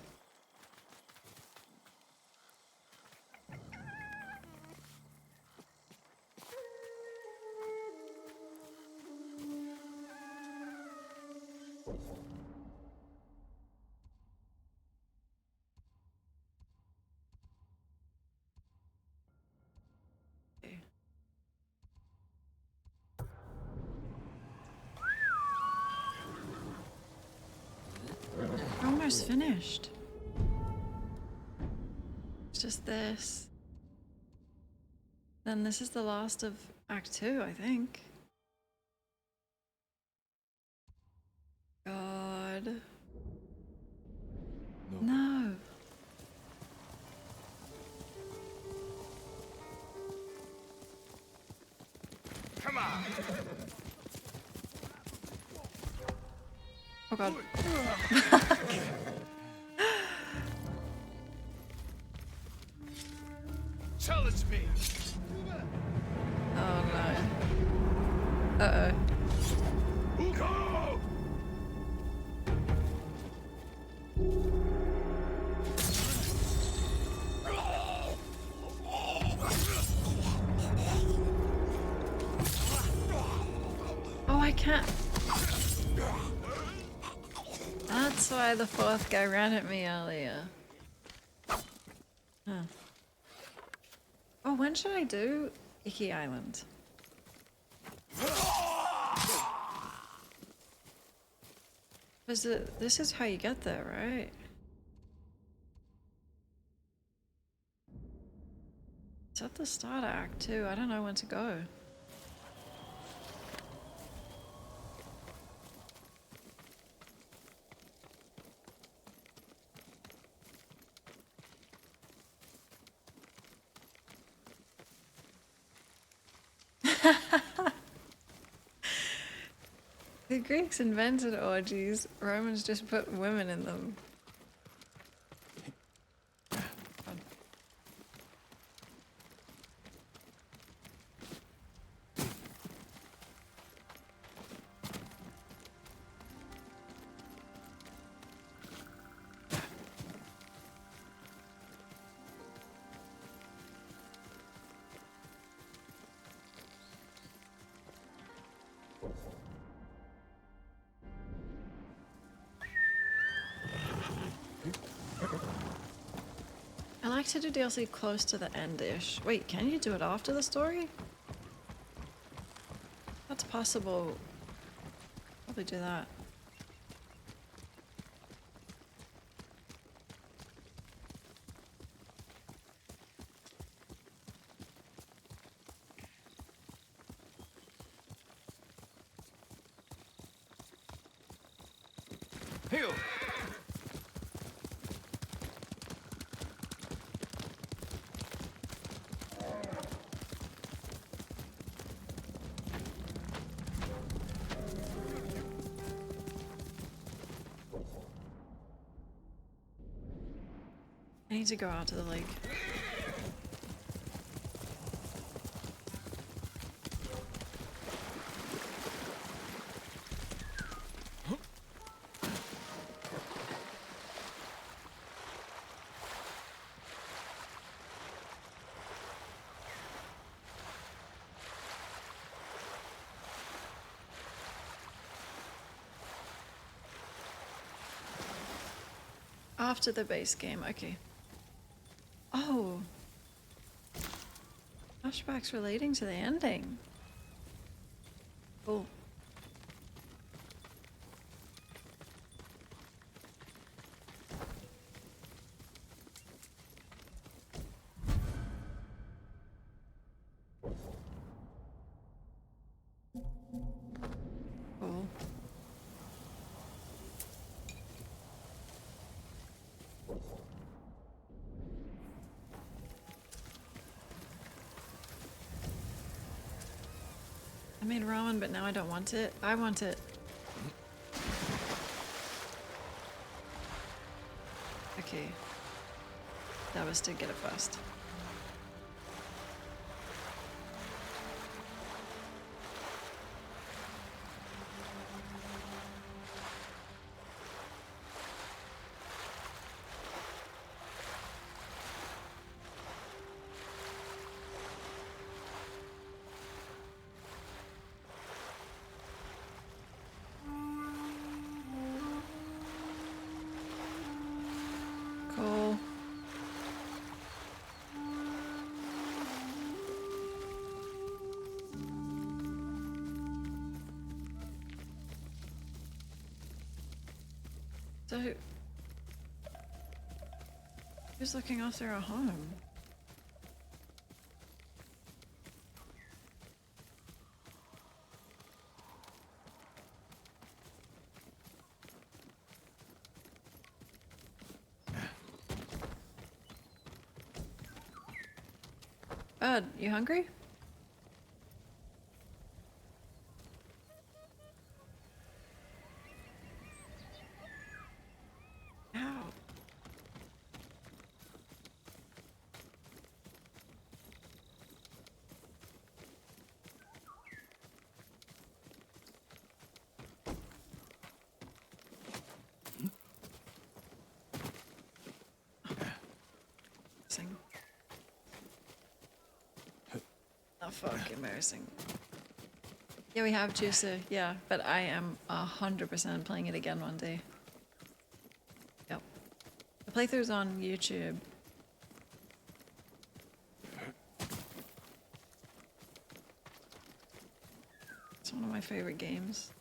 We're almost finished. It's just this. Then this is the last of Act 2, I think. God. No. Come on! Oh god. Challenge me! Oh no. can't. That's why the fourth guy ran at me earlier. Huh. Oh, when should I do Icky Island? This is how you get there, right? It's at the start of Act 2. I don't know when to go. The Greeks invented orgies. Romans just put women in them. I like to do DLC close to the end-ish. Wait, can you do it after the story? That's possible. Probably do that. Heal! I need to go out to the lake. After the base game, okay. Oh. Flashbacks relating to the ending. Cool. Cool. I made ramen, but now I don't want it. I want it. Okay. That was to get it first. Cool. So, who's looking after our home? Bud, you hungry? Ow. Sing. Oh fuck, embarrassing. Yeah, we have Juicer, yeah, but I am 100% playing it again one day. Yep. The playthrough's on YouTube. It's one of my favorite games.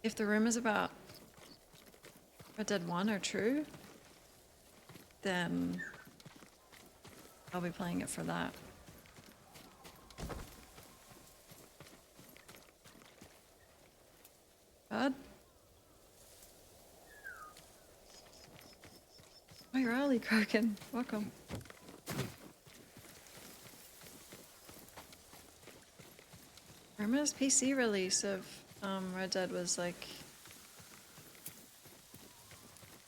If the rumors about Red Dead 1 are true, then I'll be playing it for that. Bud? Oh, you're early, Kraken. Welcome. Rumors PC release of Red Dead was like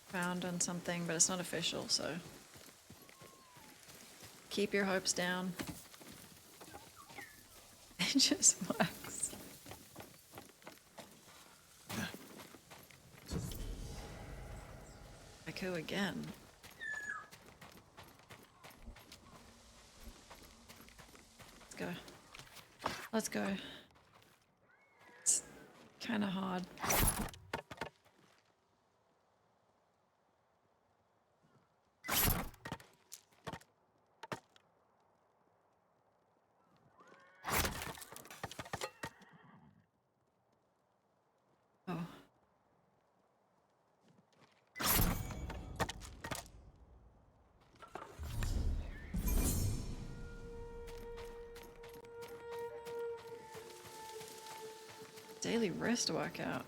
found on something, but it's not official, so keep your hopes down. It just works. Echo again. Let's go. Let's go. It's kind of hard. Oh. Daily wrist workout.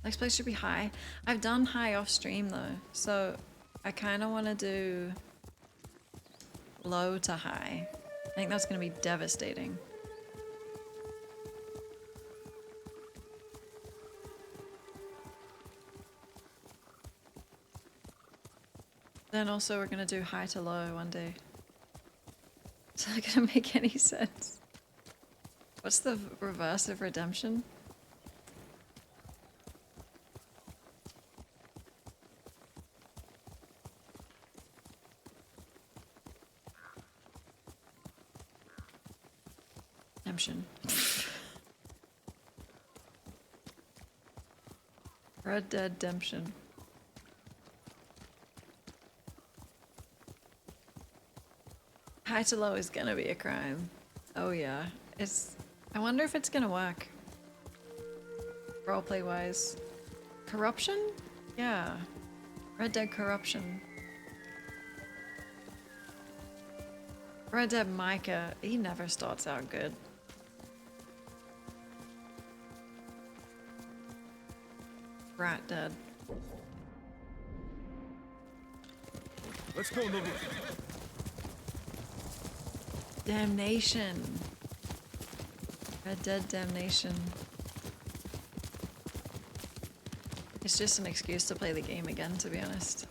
Next place should be high. I've done high off stream though, so I kind of want to do low to high. I think that's going to be devastating. Then also we're going to do high to low one day. Is that going to make any sense? What's the reverse of redemption? Redemption. Red Dead Redemption. High to low is gonna be a crime. Oh yeah. I wonder if it's gonna work. Roleplay wise. Corruption? Yeah. Red Dead Corruption. Red Dead Micah, he never starts out good. Rat Dead. Let's go, Nobu. Damnation. Red Dead Damnation. It's just an excuse to play the game again, to be honest.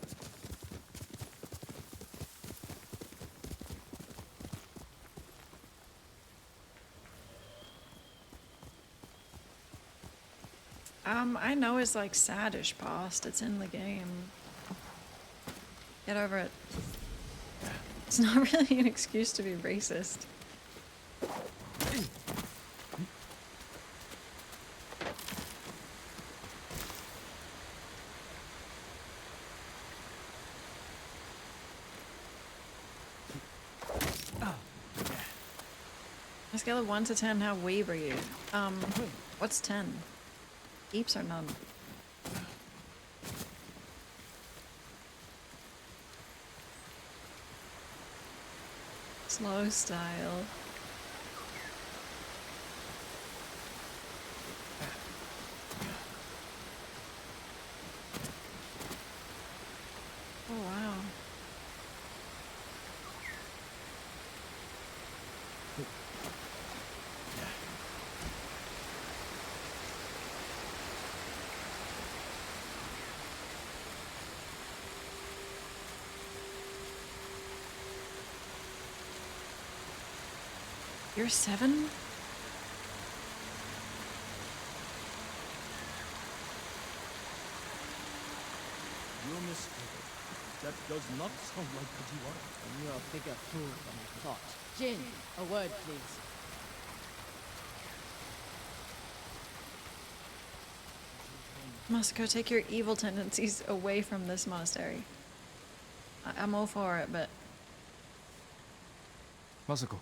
I know it's like saddish past. It's in the game. Get over it. It's not really an excuse to be racist. On a scale of 1 to 10, how weeb are you? What's 10? Heaps or none? Slow style. Oh wow. You're 7? You're mistaken. That does not sound like Kajiwara. You're a bigger fool than I thought. Jin, a word, please. Masako, take your evil tendencies away from this monastery. I'm all for it, but Masako,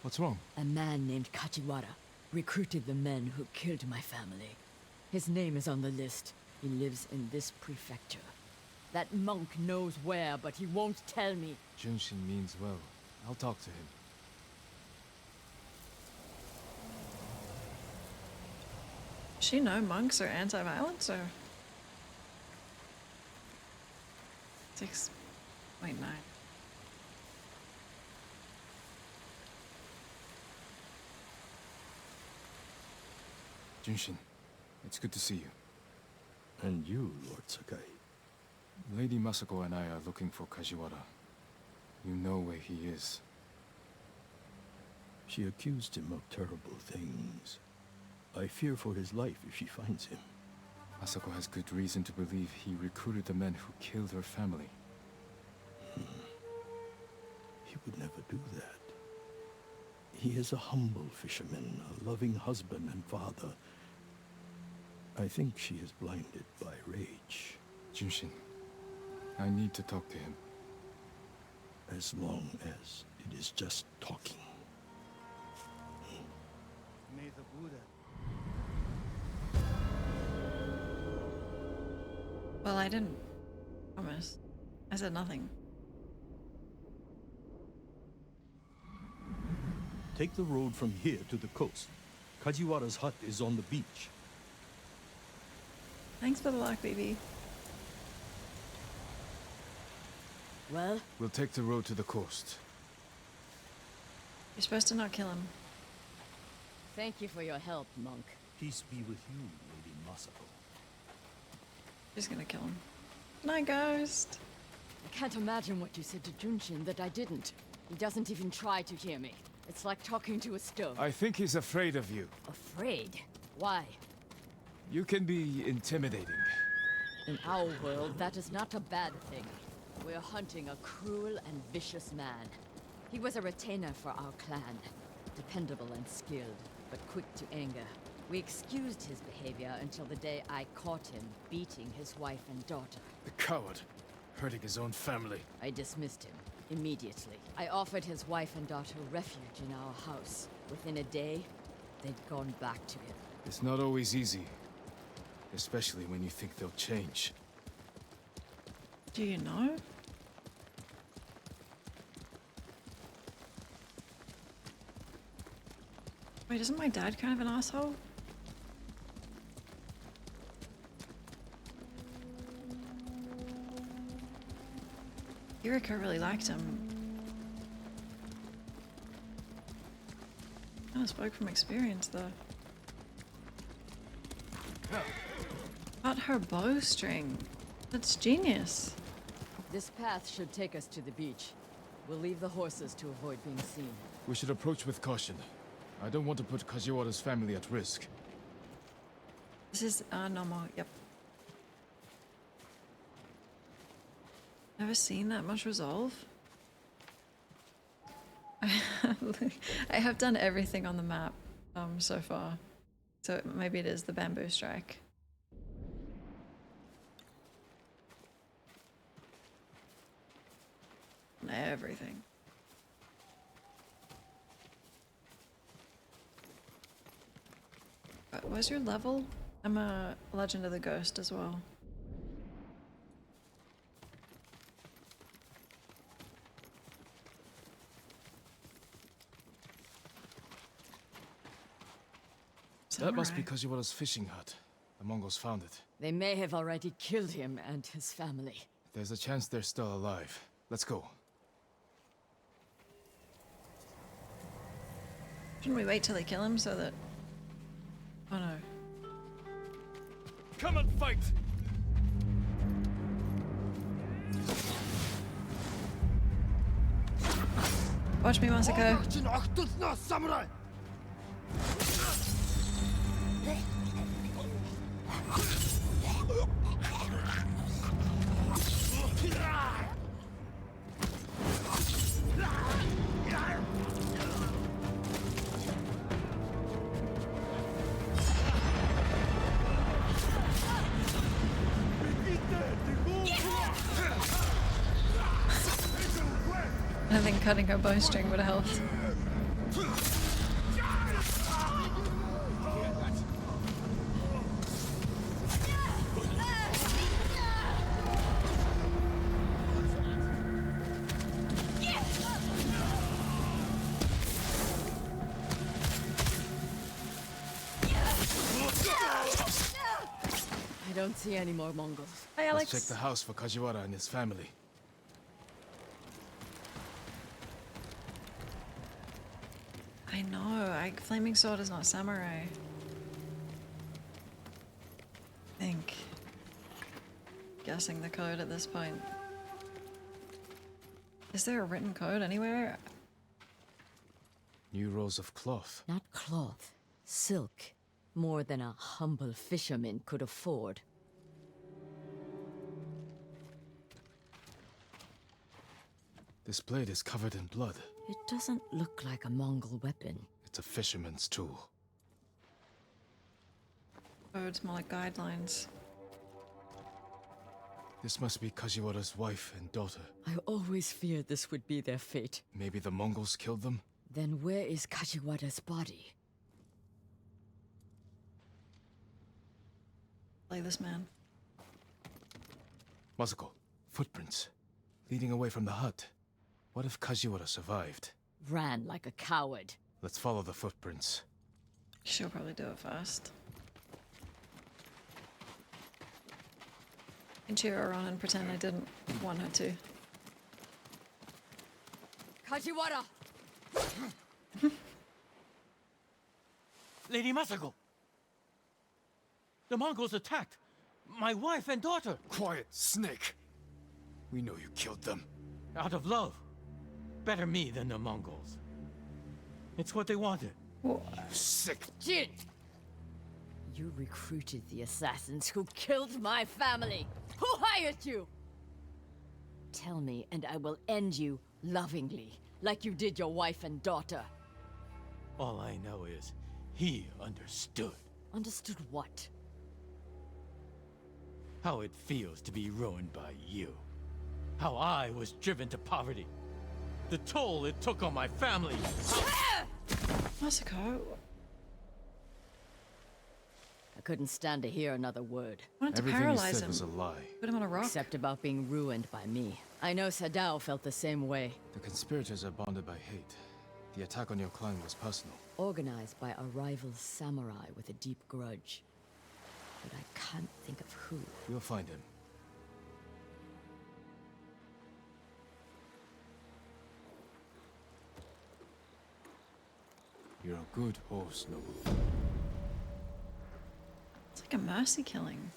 what's wrong? A man named Kajiwara recruited the men who killed my family. His name is on the list. He lives in this prefecture. That monk knows where, but he won't tell me. Junshin means well. I'll talk to him. does she know monks are anti-violence or 6.9? Junshin, it's good to see you. And you, Lord Sakai. Lady Masako and I are looking for Kajiwara. You know where he is. She accused him of terrible things. I fear for his life if she finds him. Masako has good reason to believe he recruited the men who killed her family. He would never do that. He is a humble fisherman, a loving husband and father. I think she is blinded by rage. Junshin, I need to talk to him. As long as it is just talking. May the Buddha. Well, I didn't promise. I said nothing. Take the road from here to the coast. Kajiwara's hut is on the beach. Thanks for the luck, baby. Well, We'll take the road to the coast. You're supposed to not kill him. thank you for your help, monk. Peace be with you, Lady Masako. She's gonna kill him. Night, ghost. I can't imagine what you said to Junshin that I didn't. He doesn't even try to hear me. It's like talking to a stone. I think he's afraid of you. Afraid? Why? You can be intimidating. In our world, that is not a bad thing. We're hunting a cruel and vicious man. He was a retainer for our clan. Dependable and skilled, but quick to anger. We excused his behavior until the day I caught him beating his wife and daughter. The coward, hurting his own family. I dismissed him immediately. I offered his wife and daughter refuge in our house. Within a day, they'd gone back to him. It's not always easy. Especially when you think they'll change. Do you know? Wait, isn't my dad kind of an asshole? Yuriko really liked him. I spoke from experience though. Got her bowstring. That's genius. This path should take us to the beach. We'll leave the horses to avoid being seen. We should approach with caution. I don't want to put Kajiwara's family at risk. This is normal, yep. Never seen that much resolve. I have done everything on the map so far. So maybe it is the bamboo strike. Everything. What's your level? I'm a Legend of the Ghost as well. That must be Samurai. Kajiwara's fishing hut. The Mongols found it. They may have already killed him and his family. There's a chance they're still alive. Let's go. Shouldn't we wait till they kill him so that... Oh no. Come and fight! Watch me, Masako. Samurai! cutting her bowstring would have helped. I don't see any more Mongols. Hi, Alex. Let's check the house for Kajiwara and his family. I know. Flaming sword is not samurai. I think. Guessing the code at this point. Is there a written code anywhere? New rolls of cloth. Not cloth, silk. More than a humble fisherman could afford. This blade is covered in blood. It doesn't look like a Mongol weapon. It's a fisherman's tool. Codes, more like guidelines. This must be Kajiwara's wife and daughter. I always feared this would be their fate. Maybe the Mongols killed them? Then where is Kajiwara's body? Play this man. Masako, footprints. Leading away from the hut. What if Kajiwara survived? Ran like a coward. Let's follow the footprints. She'll probably do it first. I can cheer her on and pretend I didn't want her to. Kajiwara! Lady Masako! The Mongols attacked my wife and daughter Quiet, snake! We know you killed them. out of love. Better me than the Mongols. It's what they wanted. You sick... Jin! You recruited the assassins who killed my family! Who hired you? Tell me, and I will end you lovingly, like you did your wife and daughter. All I know is he understood Understood what? how it feels to be ruined by you. How I was driven to poverty. The toll it took on my family. Masako, I couldn't stand to hear another word. I wanted to Everything you paralyze said him. was a lie. Put him on a rock. Except about being ruined by me. I know Sadao felt the same way. The conspirators are bonded by hate. The attack on your clan was personal. Organized by a rival samurai with a deep grudge. But I can't think of who. We'll find him. You're a good horse, Nobu. It's like a mercy killing.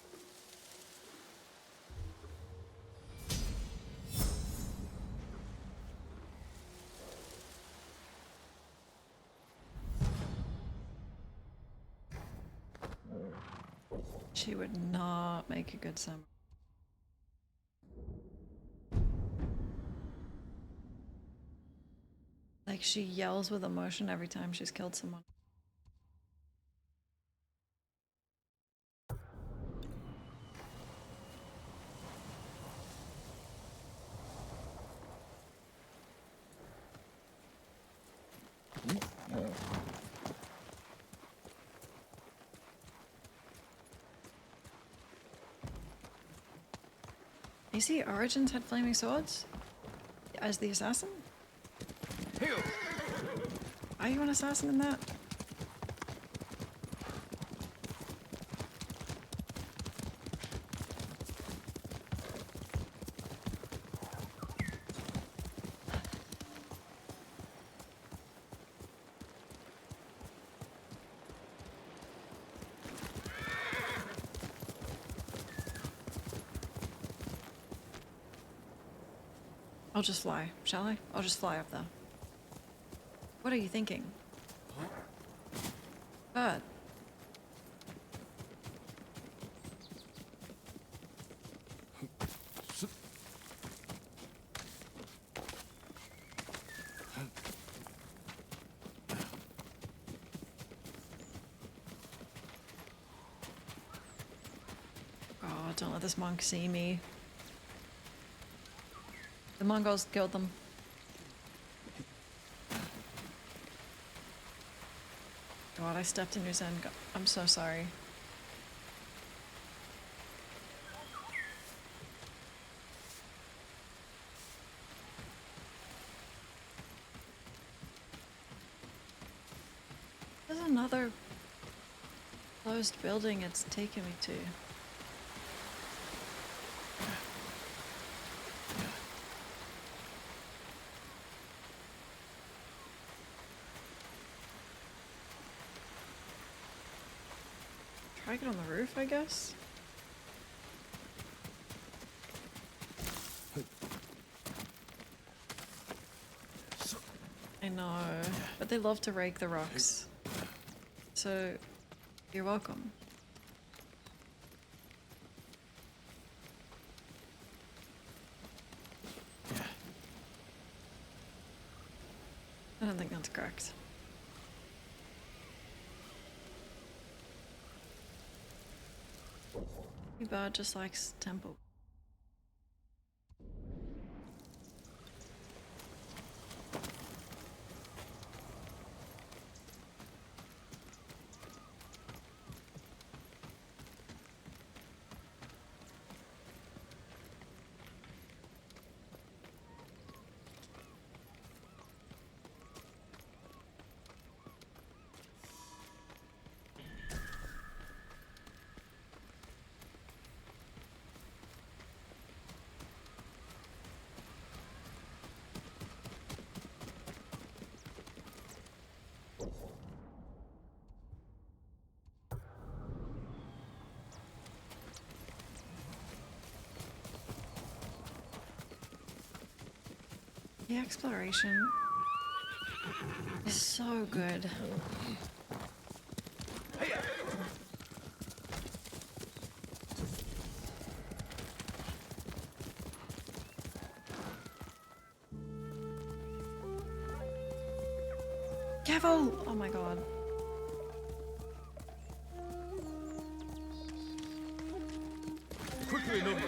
She would not make a good samurai. Like, she yells with emotion every time she's killed someone. You see, Origins had flaming swords as the assassin. Are you an assassin in that? I'll just fly, shall I? I'll just fly up there. What are you thinking? Bird. Oh, don't let this monk see me. The Mongols killed them. God, I stepped in your zen. I'm so sorry. There's another closed building it's taken me to. Try get on the roof, I guess. I know, but they love to rake the rocks. So, you're welcome. I don't think that's correct. Bird just likes temple. The exploration is so good. Careful! Oh my god. Quickly, Nova.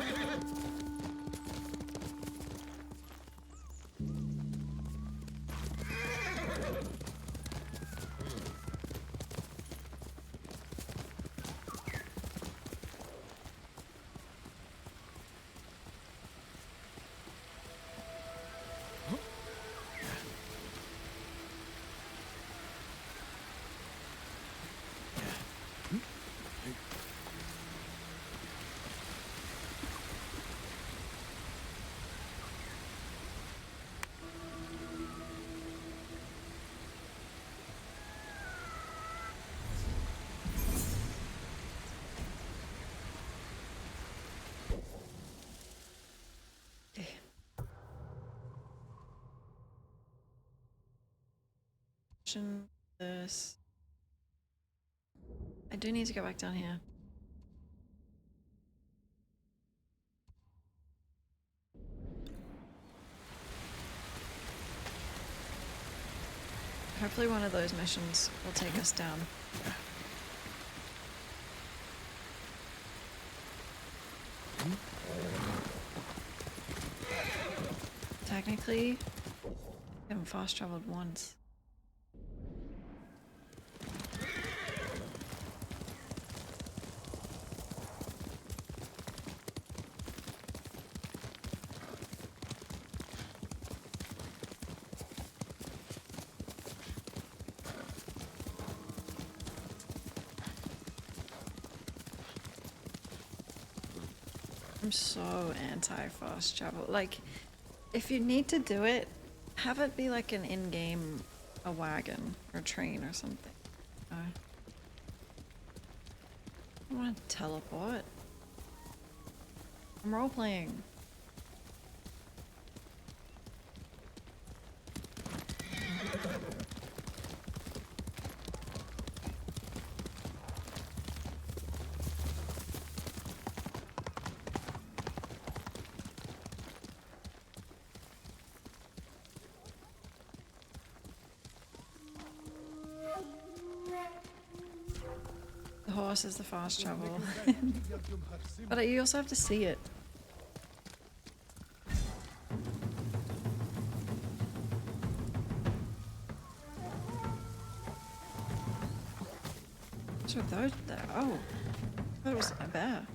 This. I do need to go back down here. Hopefully one of those missions will take us down. Technically, I haven't fast traveled once. I'm so anti-fast travel. Like, if you need to do it, have it be like an in-game, a wagon or a train or something. I want to teleport. I'm role-playing. The horse is the fast travel. But you also have to see it. What's with those there? Oh, that was a bear.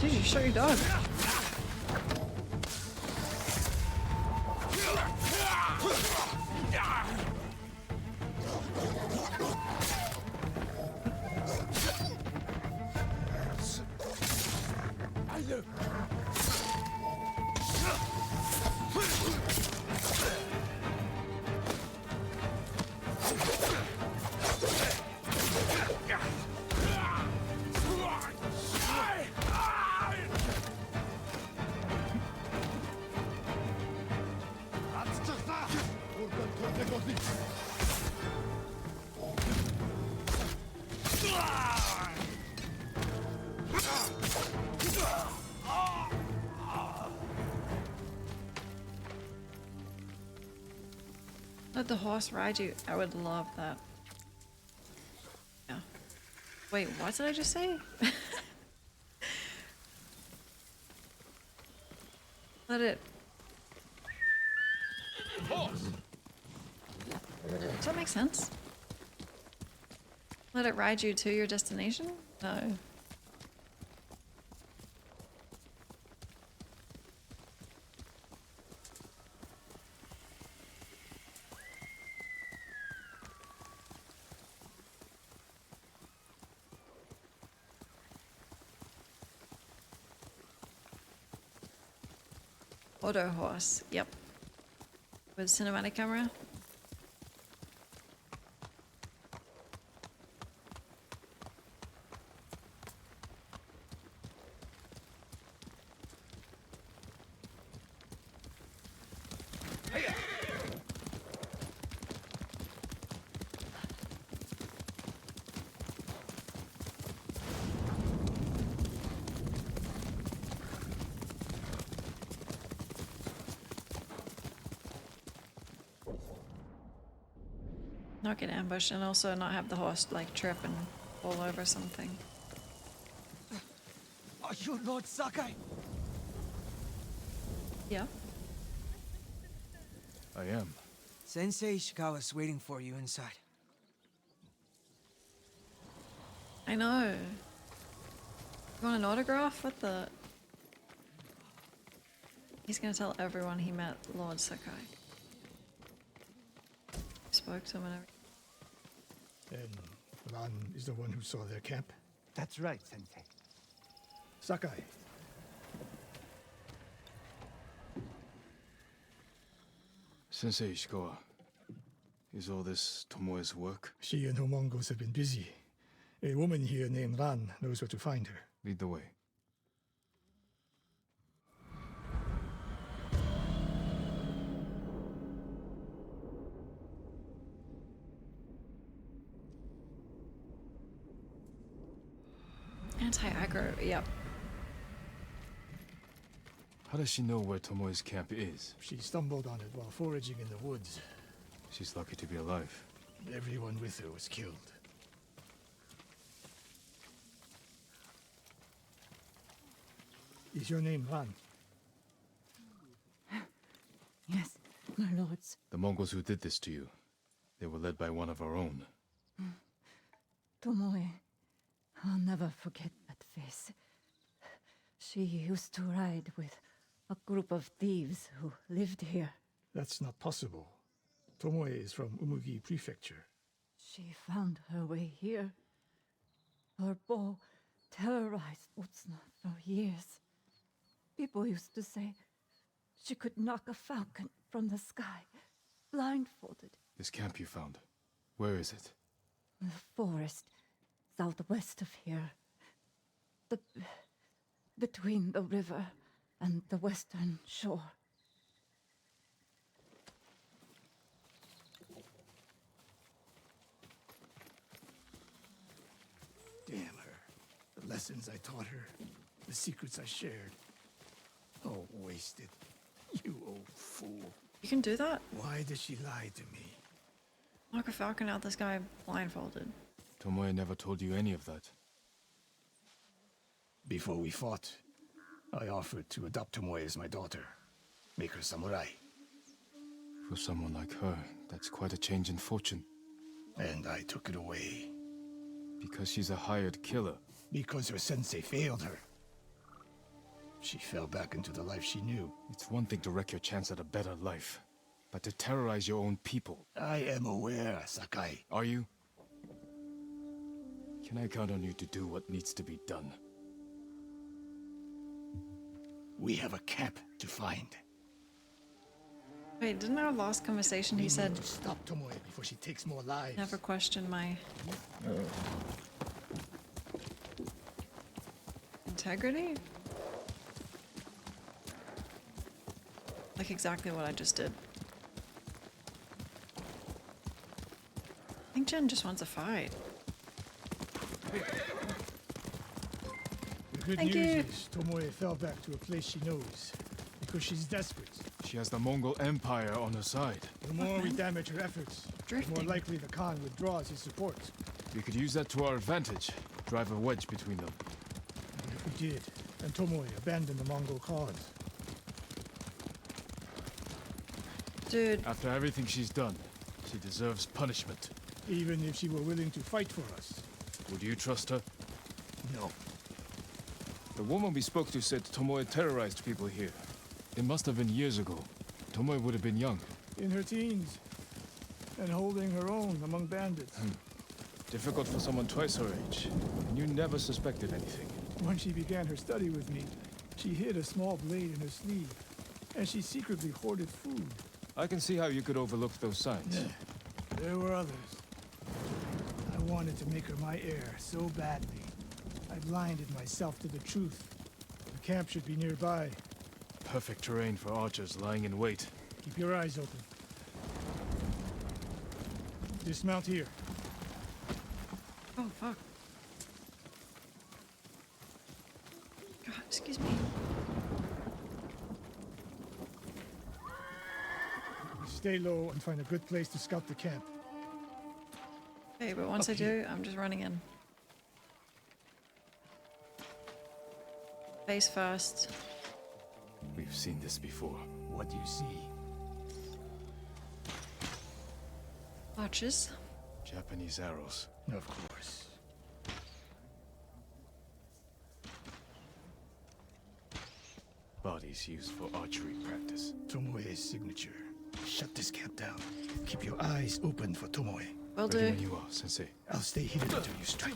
Dude, you shot your dog. Let the horse ride you. I would love that. Yeah. Wait, what did I just say? Let it. Horse! Does that make sense? Let it ride you to your destination? No. Auto horse, yep. With cinematic camera. Not get ambushed and also not have the horse like trip and fall over something. Are you Lord Sakai? Yeah. I am. Sensei Ishikawa's waiting for you inside. I know. You want an autograph? What the? He's gonna tell everyone he met Lord Sakai. Spoke to him and everything. And Ran is the one who saw their camp? That's right, Sensei. Sakai. Sensei Ishikawa, is all this Tomoe's work? She and her Mongols have been busy. A woman here named Ran knows where to find her. Lead the way. Anti-aggro, yep. How does she know where Tomoe's camp is? She stumbled on it while foraging in the woods. She's lucky to be alive. Everyone with her was killed. Is your name Ran? Yes, my lords. The Mongols who did this to you, they were led by one of our own. Tomoe. I'll never forget that face. She used to ride with a group of thieves who lived here. That's not possible. Tomoe is from Umugi Prefecture. She found her way here. Her bow terrorized Utsuna for years. People used to say she could knock a falcon from the sky, blindfolded. This camp you found, where is it? The forest southwest of here. Between the river and the western shore. Damn her. The lessons I taught her. The secrets I shared. Oh, wasted. You old fool. You can do that? Why did she lie to me? Knock a falcon out this guy blindfolded. Tomoe never told you any of that. Before we fought, I offered to adopt Tomoe as my daughter. Make her samurai. For someone like her, that's quite a change in fortune. And I took it away. Because she's a hired killer. Because her sensei failed her. She fell back into the life she knew. It's one thing to wreck your chance at a better life, but to terrorize your own people. I am aware, Sakai. Are you? Can I count on you to do what needs to be done? We have a camp to find. Wait, didn't our last conversation he We said need to stop Tomoe before she takes more lives. never question my integrity? Like exactly what I just did. I think Jen just wants a fight. The good Thank news you. is Tomoe fell back to a place she knows. Because she's desperate. She has the Mongol Empire on her side. The more we damage her efforts, the more Drifting. likely the Khan withdraws his support. We could use that to our advantage. Drive a wedge between them. What if we did, and Tomoe abandoned the Mongol cause? Dude, After everything she's done, she deserves punishment. Even if she were willing to fight for us. Would you trust her? No. The woman we spoke to said Tomoe terrorized people here. It must have been years ago. Tomoe would have been young. In her teens. And holding her own among bandits. Difficult for someone twice her age. And you never suspected anything. When she began her study with me, she hid a small blade in her sleeve. And she secretly hoarded food. I can see how you could overlook those signs. There were others. I wanted to make her my heir so badly. I blinded myself to the truth. The camp should be nearby. Perfect terrain for archers lying in wait. Keep your eyes open. Dismount here. oh fuck. God, excuse me. Stay low and find a good place to scout the camp. Okay, but once I do, I'm just running in. Face first. We've seen this before. What do you see? Archers. Japanese arrows. Of course. Bodies used for archery practice. Tomoe's signature. Shut this camp down. Keep your eyes open for Tomoe. Will Ready do. when you are, Sensei. I'll stay hidden until you strike.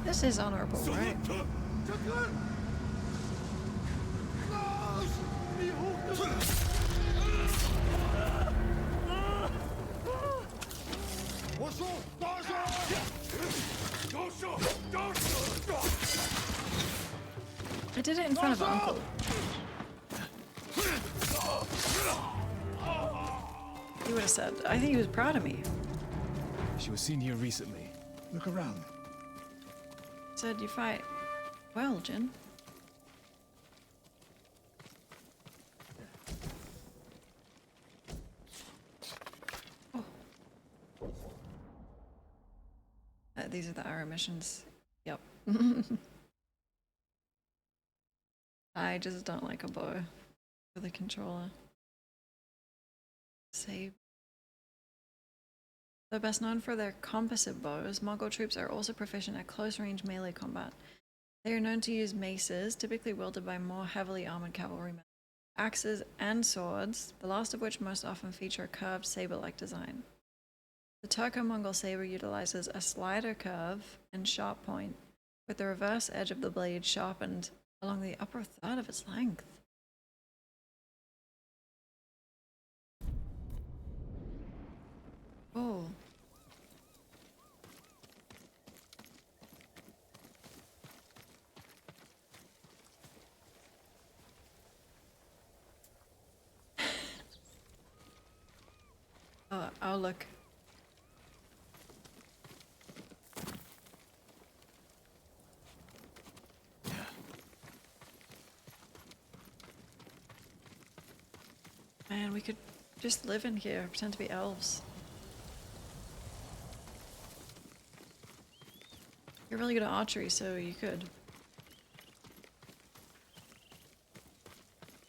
This is honorable, right? I did it in front of Uncle. He would have said, I think he was proud of me. She was seen here recently. Look around. Said you fight well, Jin. Oh. These are the arrow missions. Yep. I just don't like a bow for the controller. Save. Though best known for their composite bows, Mongol troops are also proficient at close-range melee combat. They are known to use maces, typically wielded by more heavily armored cavalrymen, axes, and swords, the last of which most often feature a curved saber-like design. The Turco-Mongol saber utilizes a slider curve and sharp point, with the reverse edge of the blade sharpened along the upper third of its length. Oh. Oh, look. Man, we could just live in here, pretend to be elves. You're really good at archery, so you could.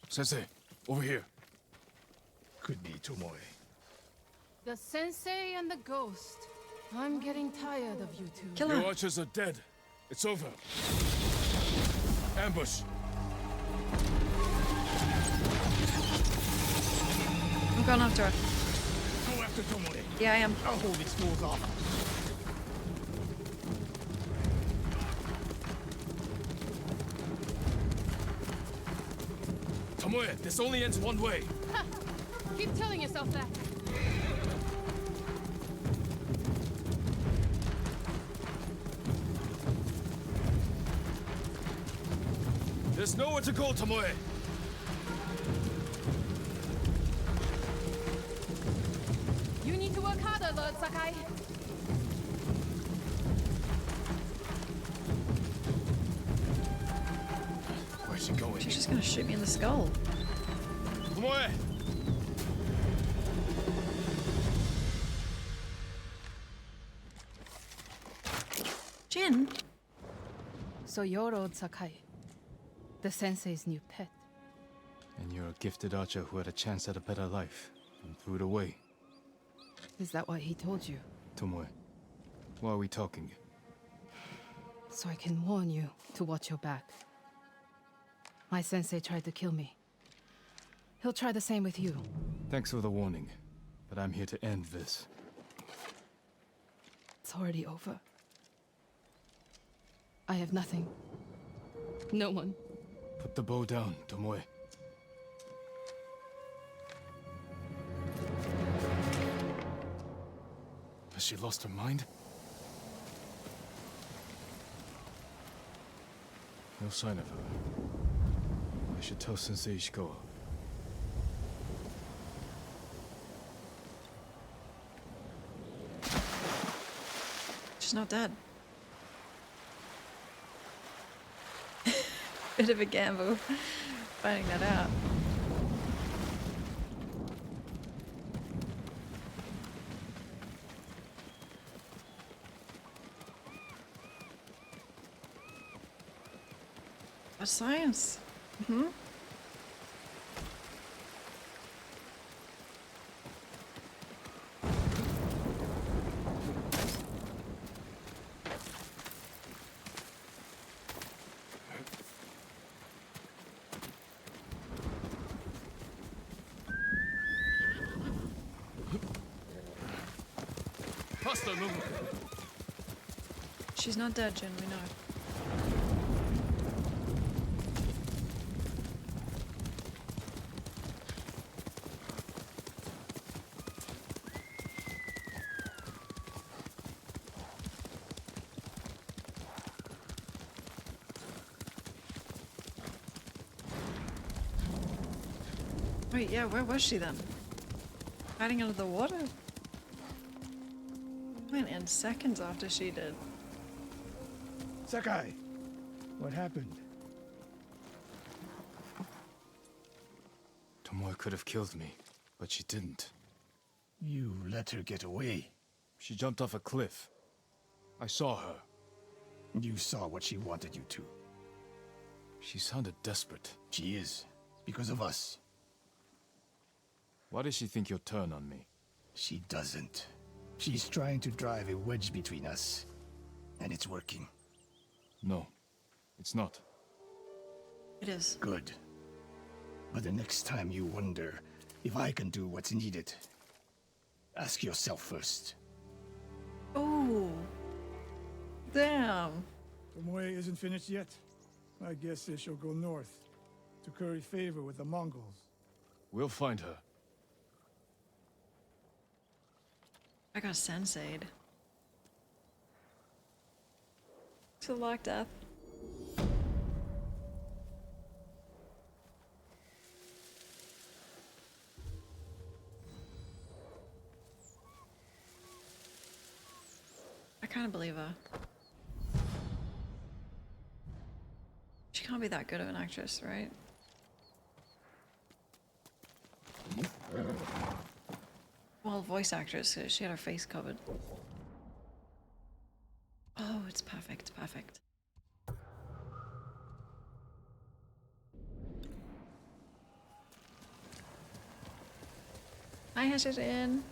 Sensei, over here. Could be Tomoe. The sensei and the ghost. I'm getting tired of you two. Kill her. Your archers are dead. It's over. Ambush. I'm going after her. Go after Tomoe. Yeah, I am. I'll hold these fools off. Tomoe, this only ends one way. Ha! Keep telling yourself that. There's nowhere to go, Tomoe. You need to work harder, Lord Sakai. Where's she going? She's just gonna shoot me in the skull. Tomoe! Jin? So you're Lord Sakai, the sensei's new pet. And you're a gifted archer who had a chance at a better life and threw it away. Is that what he told you? Tomoe, why are we talking? So I can warn you to watch your back. My sensei tried to kill me. He'll try the same with you. Thanks for the warning, but I'm here to end this. It's already over. I have nothing. No one. Put the bow down, Tomoe. Has she lost her mind? No sign of her. I should tell Sensei Ishikawa. She's not dead. Bit of a gamble finding that out. That's science. Mm-hmm. Faster, move! She's not dead, Jin, we know. Wait, yeah, where was she then? Hiding under the water? Went in seconds after she did. Sakai, what happened? Tomoe could have killed me, but she didn't. You let her get away. She jumped off a cliff. I saw her. You saw what she wanted you to. She sounded desperate. She is, because of us. Why does she think you'll turn on me? She doesn't. She's trying to drive a wedge between us. And it's working. No, it's not. It is. Good. But the next time you wonder if I can do what's needed, ask yourself first. Oh. Damn. Tomoe isn't finished yet. I guess she'll go north to curry favor with the Mongols. We'll find her. I got sensei'd. To like death. I kind of believe her. She can't be that good of an actress, right? Well, voice actress, so she had her face covered. Oh, it's perfect, perfect. Hi, Hashirin.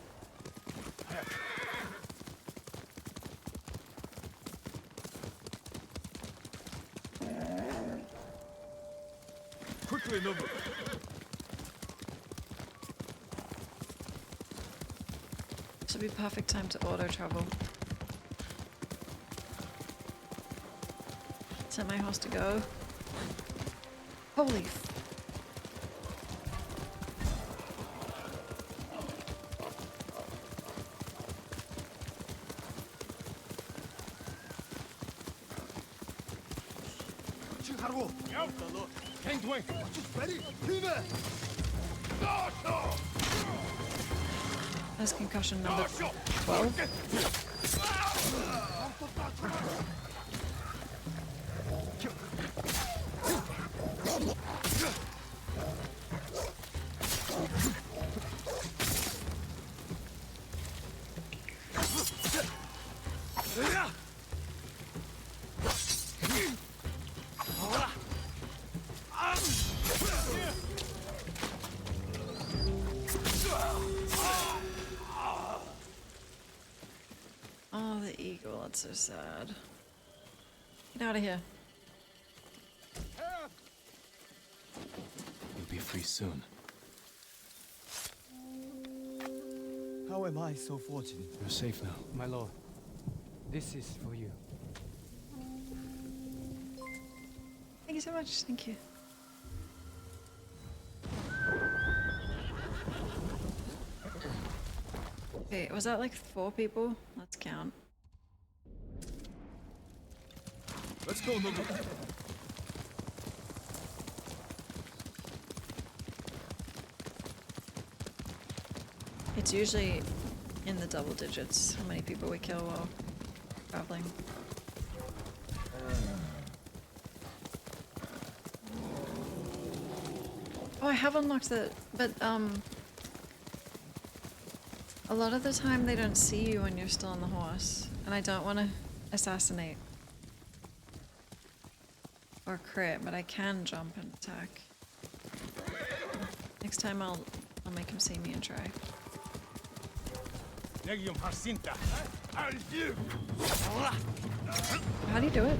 Quickly, Nobu. This would be perfect time to auto travel. Send my horse to go. Holy That's concussion number 12. Oh, the eagle, that's so sad. Get out of here. You'll be free soon. How am I so fortunate? You're safe now. My lord, this is for you. Thank you so much, thank you. Okay, was that like 4 people? Let's count. Let's go, Nobu. It's usually in the double digits how many people we kill while traveling. Oh, I have unlocked the, but a lot of the time they don't see you when you're still on the horse, and I don't want to assassinate or crit, but I can jump and attack. Next time I'll make him see me and try. How do you do it?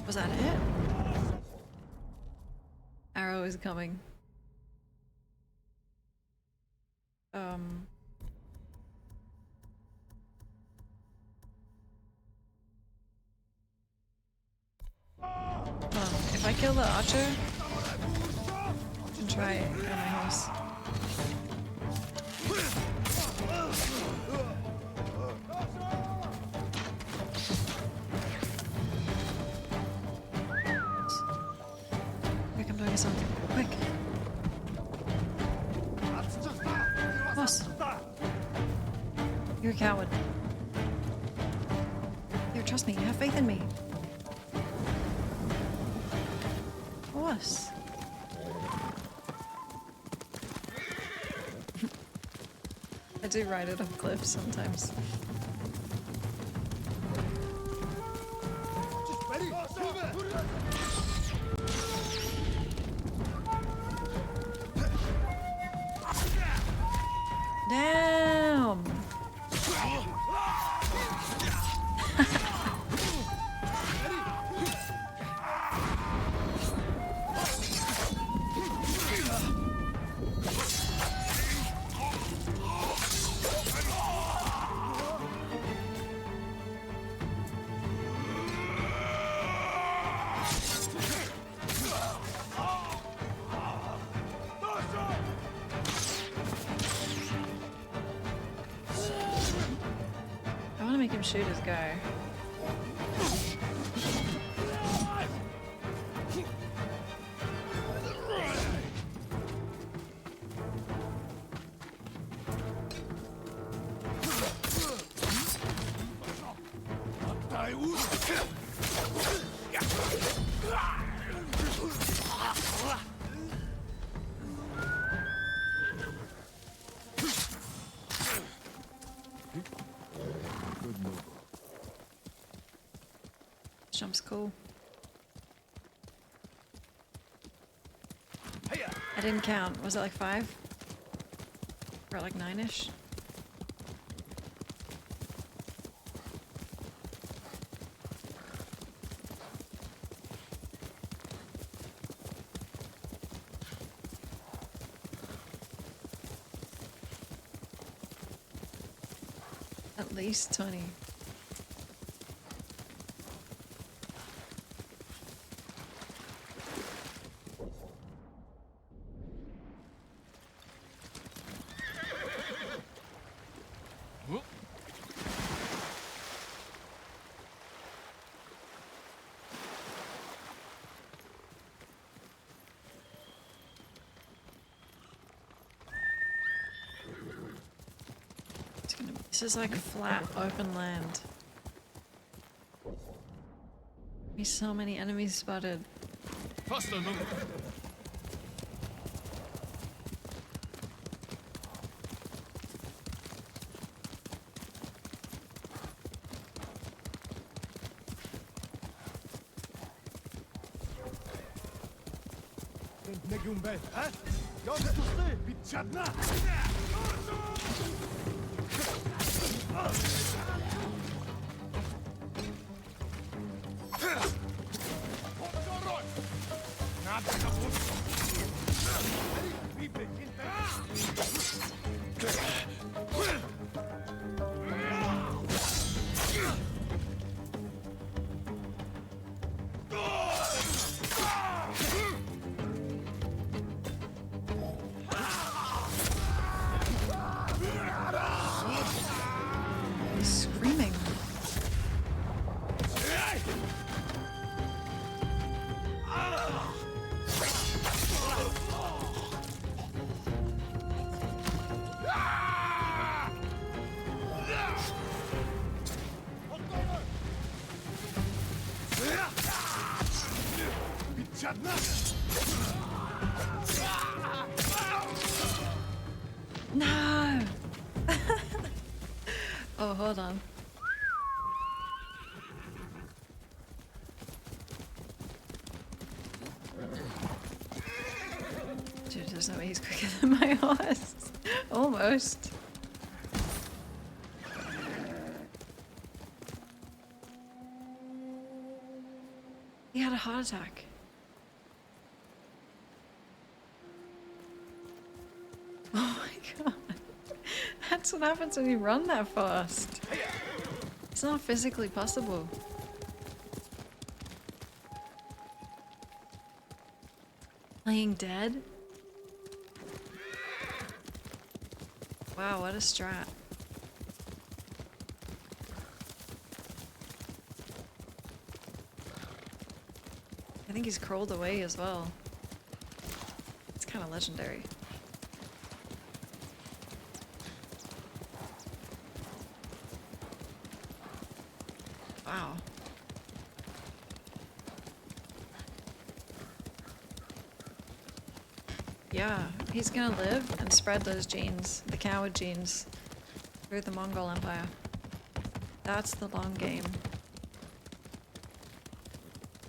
Was that it? Arrow is coming. If I kill the archer, I can try it on my horse. Quick, I'm doing something. Quick! Horse! You're a coward. Here, trust me. Have faith in me. Horse. I do ride it off cliffs sometimes. Damn! I want to make him shoot his guy. Good move. Jump's cool. I didn't count. Was it like 5? Or like 9-ish? At least 20. Whoop. This is like flat, open land. Be so many enemies spotted. Faster, no. He's screaming. No! Oh, hold on. Dude, there's no way he's quicker than my horse. Almost. He had a heart attack. Oh my god. That's what happens when you run that fast. It's not physically possible. Playing dead? Wow, what a strat. I think he's crawled away as well. It's kind of legendary. Wow. Yeah, he's gonna live and spread those genes, the coward genes, through the Mongol Empire. That's the long game.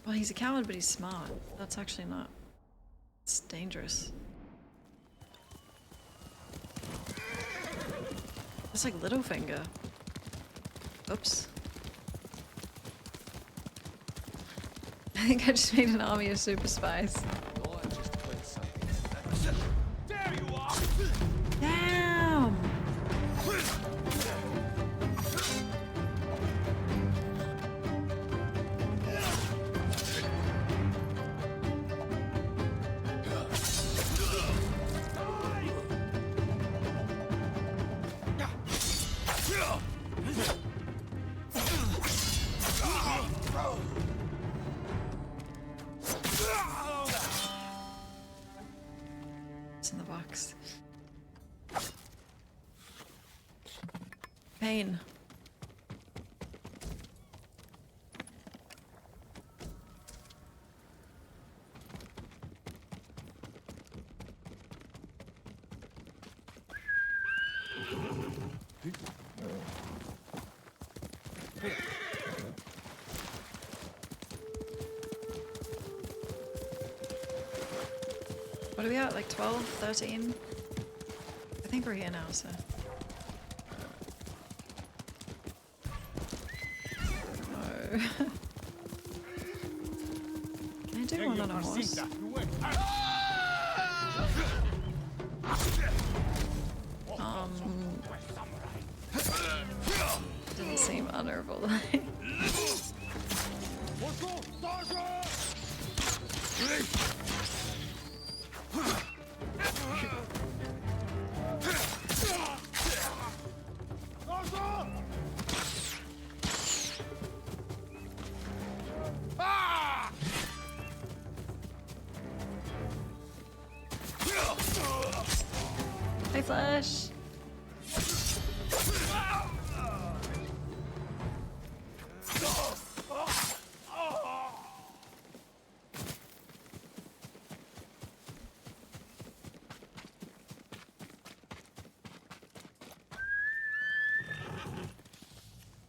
Well, he's a coward, but he's smart. That's actually not... It's dangerous. It's like Littlefinger. Oops. I think I just made an army of super spies. Damn! It's in the box. Pain. What are we at? Like 12, 13? I think we're here now, so. No. Can I do one on a horse? Didn't seem honorable. Hey, Flash.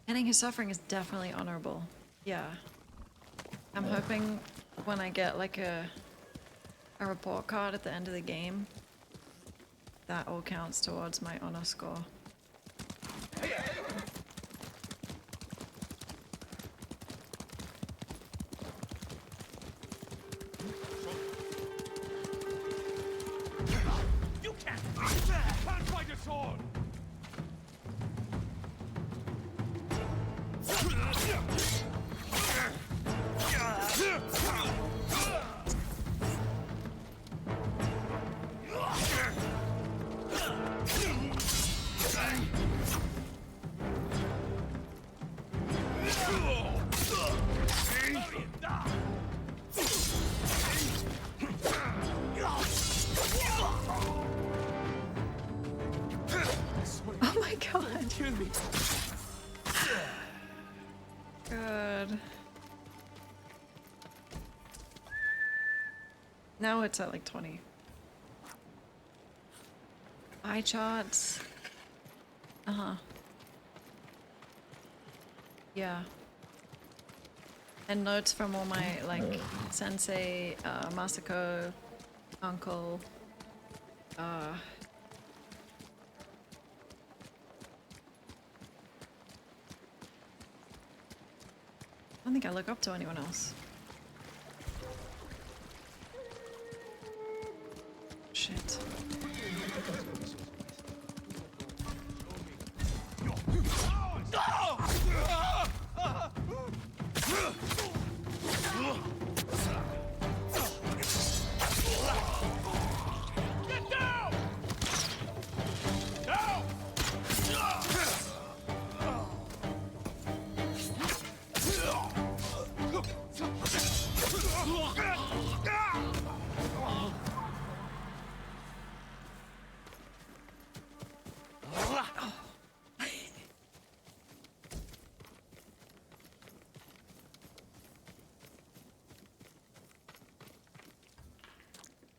Ending his suffering is definitely honorable. Yeah. I'm hoping when I get like a report card at the end of the game, that all counts towards my honor score. You can't fight a sword! Oh my god. Kill me. Good. Now it's at like 20. Eye charts. Uh-huh. Yeah. And notes from all my, like, sensei, Masako, uncle, I don't think I look up to anyone else. Shit. Get down! Down!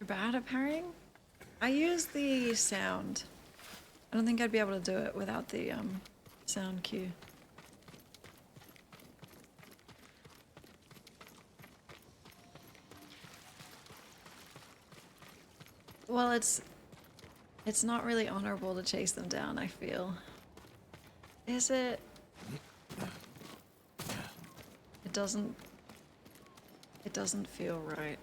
You're bad at parrying? I use the sound. I don't think I'd be able to do it without the sound cue. Well, it's not really honorable to chase them down, I feel. Is it? It doesn't feel right.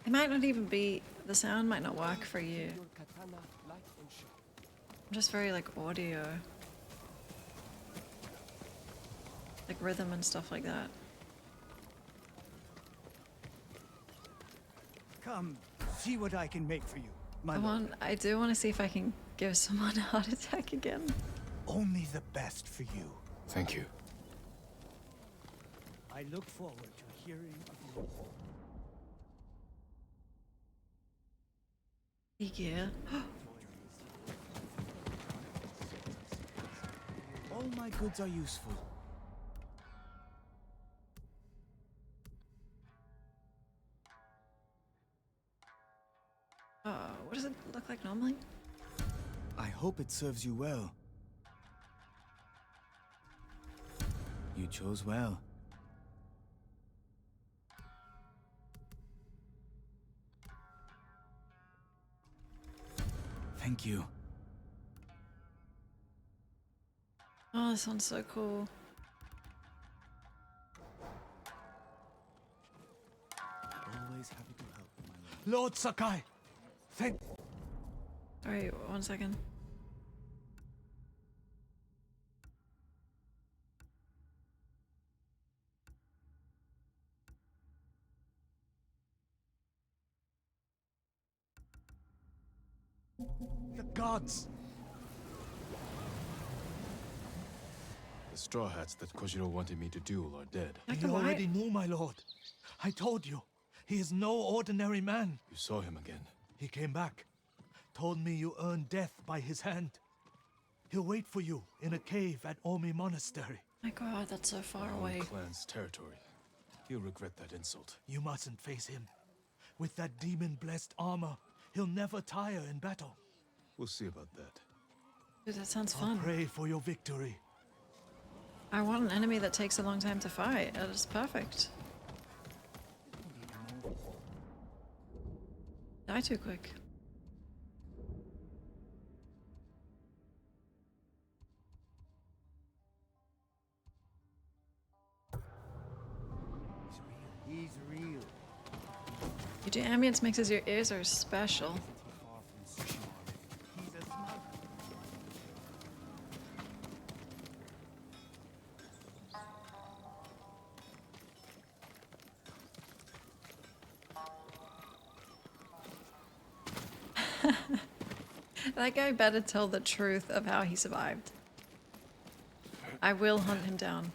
It might not even be, the sound might not work for you. I'm just very like audio. Like rhythm and stuff like that. Come, see what I can make for you, my lord. I do want to see if I can give someone a heart attack again. Only the best for you. Thank you. I look forward to hearing of you. Yeah. All my goods are useful. Uh-oh. what does it look like normally? I hope it serves you well. You chose well. Thank you. Oh, this one's so cool. Always happy to help, my lord. Lord Sakai! Thank... Sorry, 1 second. The gods! The Straw Hats that Kojiro wanted me to duel are dead. Like You the already white? knew, my lord. I told you. He is no ordinary man. You saw him again. He came back. Told me you earned death by his hand. He'll wait for you in a cave at Omi Monastery. My god, that's so far Our own away. clan's territory. He'll regret that insult. You mustn't face him. With that demon-blessed armor, he'll never tire in battle. We'll see about that. Dude, that sounds I'll fun. pray for your victory. I want an enemy that takes a long time to fight. That is perfect. Die too quick. He's real. You do ambience mixes, your ears are special. Far from Tsushima. He's a smuggler. That guy better tell the truth of how he survived. I will hunt him down.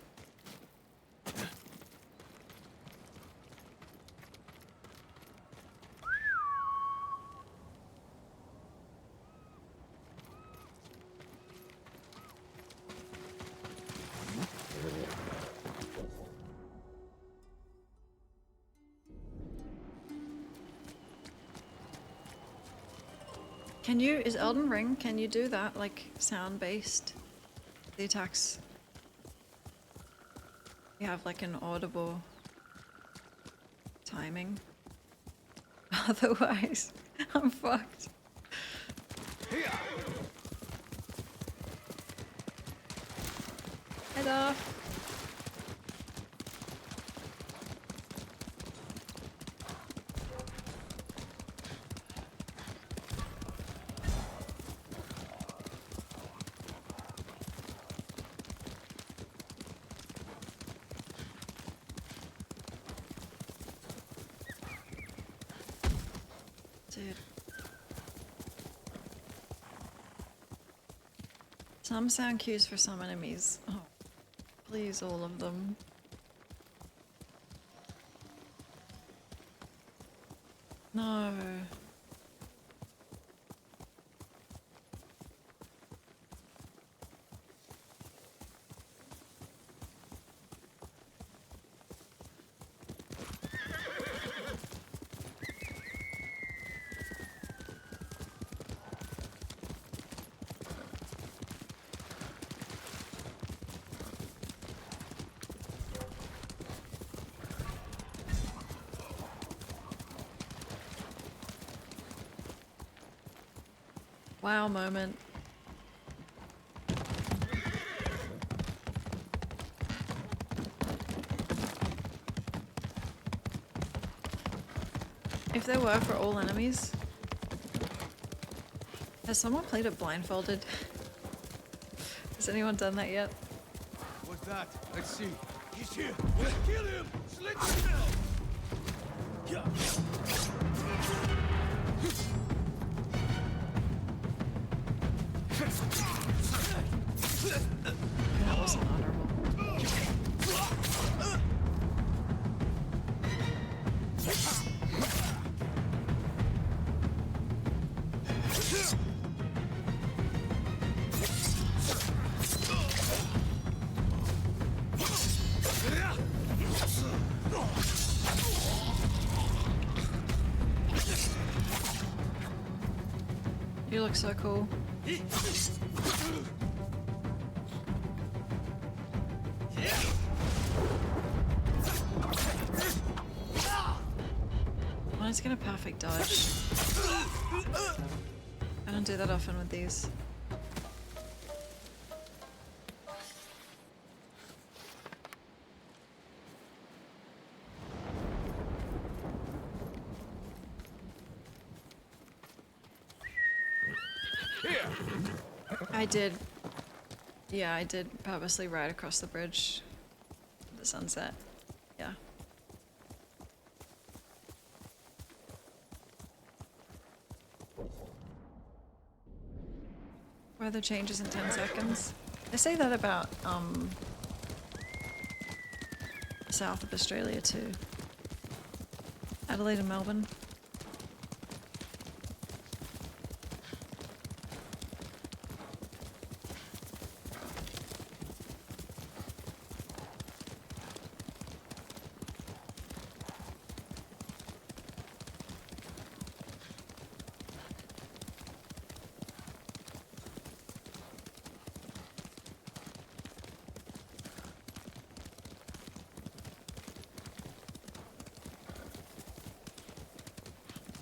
Can you, is Elden Ring, can you do that, like, sound-based? The attacks. You have, like, an audible timing. Otherwise, I'm fucked. Head off. Dude. Some sound cues for some enemies. Oh, please, all of them. No. Wow moment. If there were for all enemies. Has someone played it blindfolded? Has anyone done that yet? What's that? Let's see. He's here. Kill him! Slit him now! That wasn't honorable. You look so cool. Well, let's get a perfect dodge. I don't do that often with these. I did. Yeah, I did purposely ride across the bridge. The sunset. Yeah. Weather changes in 10 seconds. They say that about, south of Australia too. Adelaide and Melbourne.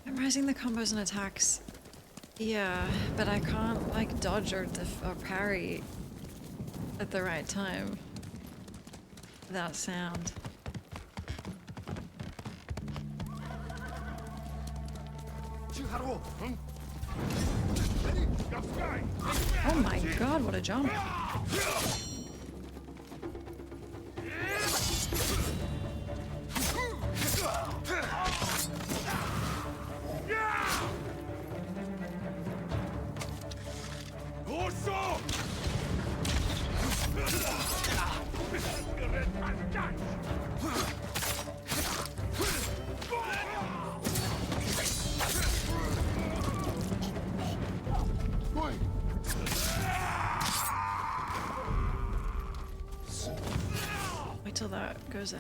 Memorizing the combos and attacks. Yeah, but I can't like dodge or parry at the right time. That sound. Oh my god, what a jump. Wait till that goes out.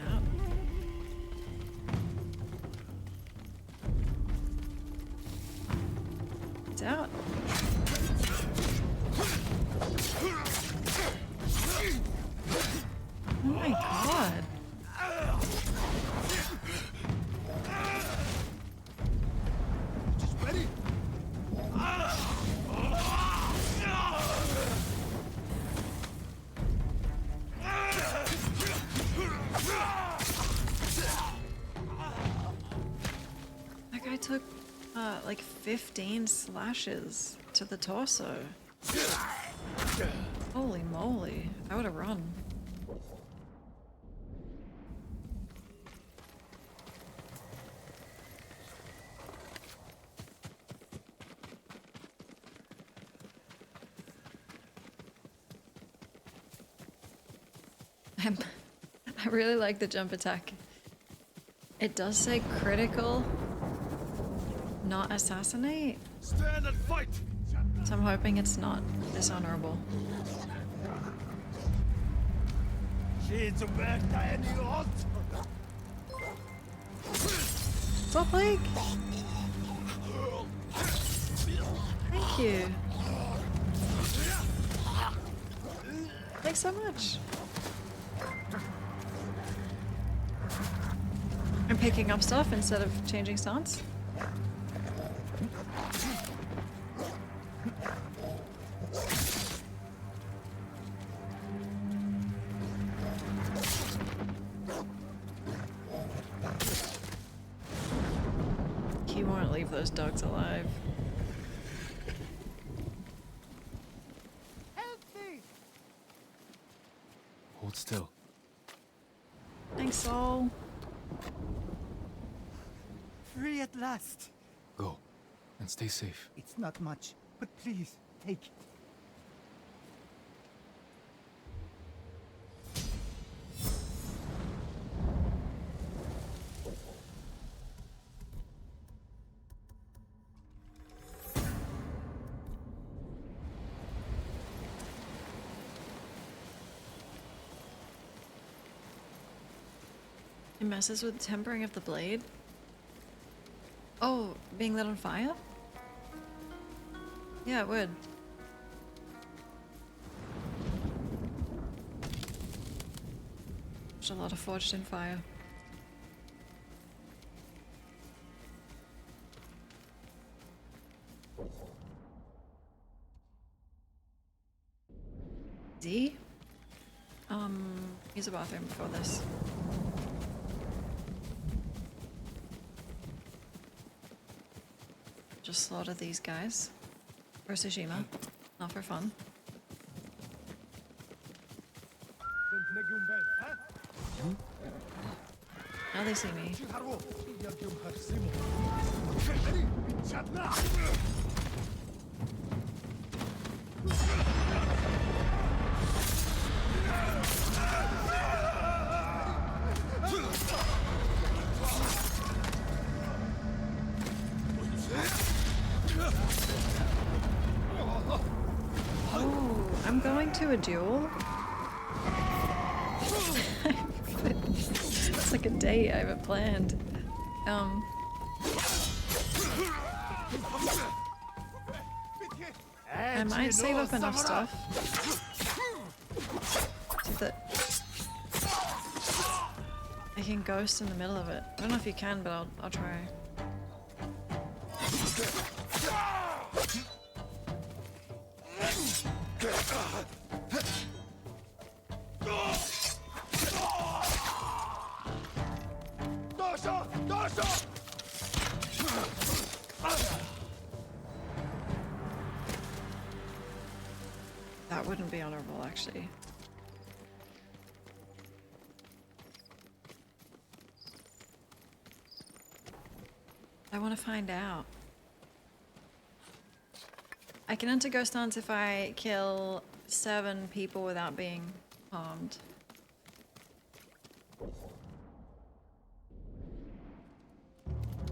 It's out. Oh my god. That guy took like 15 slashes to the torso. Holy moly, I would have run. I really like the jump attack. It does say critical, not assassinate. Stand and fight! So I'm hoping it's not dishonorable. Stop, Blake! Thank you. Thanks so much. I'm picking up stuff instead of changing stance. He won't leave those dogs alive. Help me! Hold still. Thanks, Saul. Free at last. Go. And stay safe. It's not much, but please, take it. It messes with tempering of the blade. Oh, being lit on fire? Yeah, it would. There's a lot of forged in fire. Z? Use a bathroom before this. Just slaughter these guys. For Tsushima. Not for fun. Now they see me. Oh, I'm going to a duel? It's like a date I have it planned. I might save up enough stuff so that I can ghost in the middle of it. I don't know if you can, but I'll try. That wouldn't be honorable, actually. I want to find out. I can enter ghost dance if I kill 7 people without being harmed.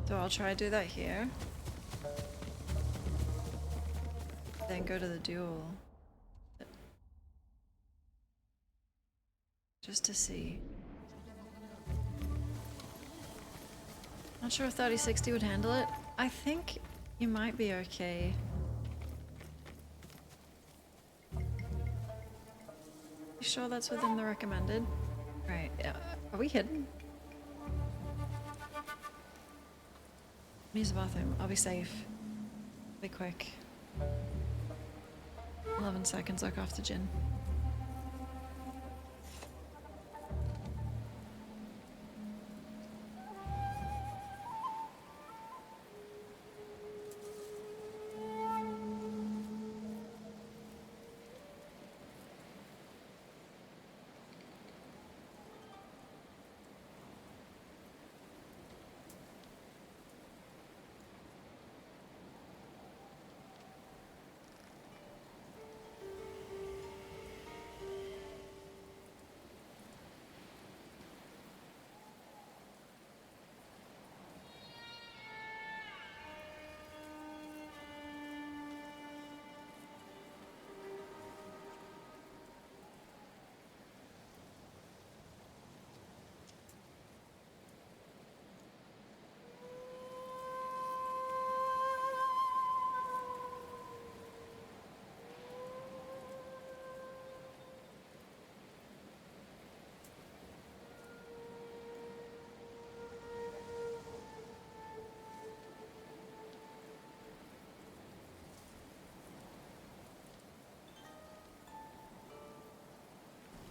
So I'll try to do that here. Then go to the duel. Just to see. Not sure if 3060 would handle it. I think you might be okay. You sure that's within the recommended? Right, yeah. Are we hidden? Use the bathroom. I'll be safe. Be quick. 11 seconds, look after Jin.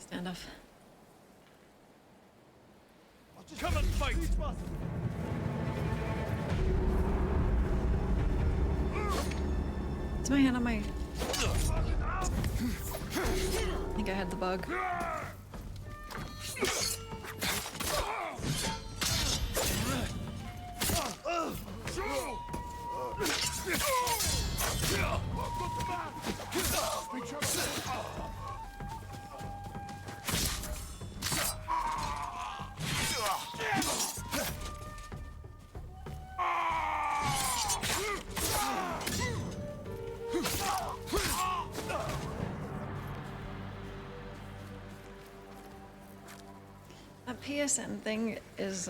Stand off. Come and fight! Is my hand on my... I think I had the bug. That PSN thing is,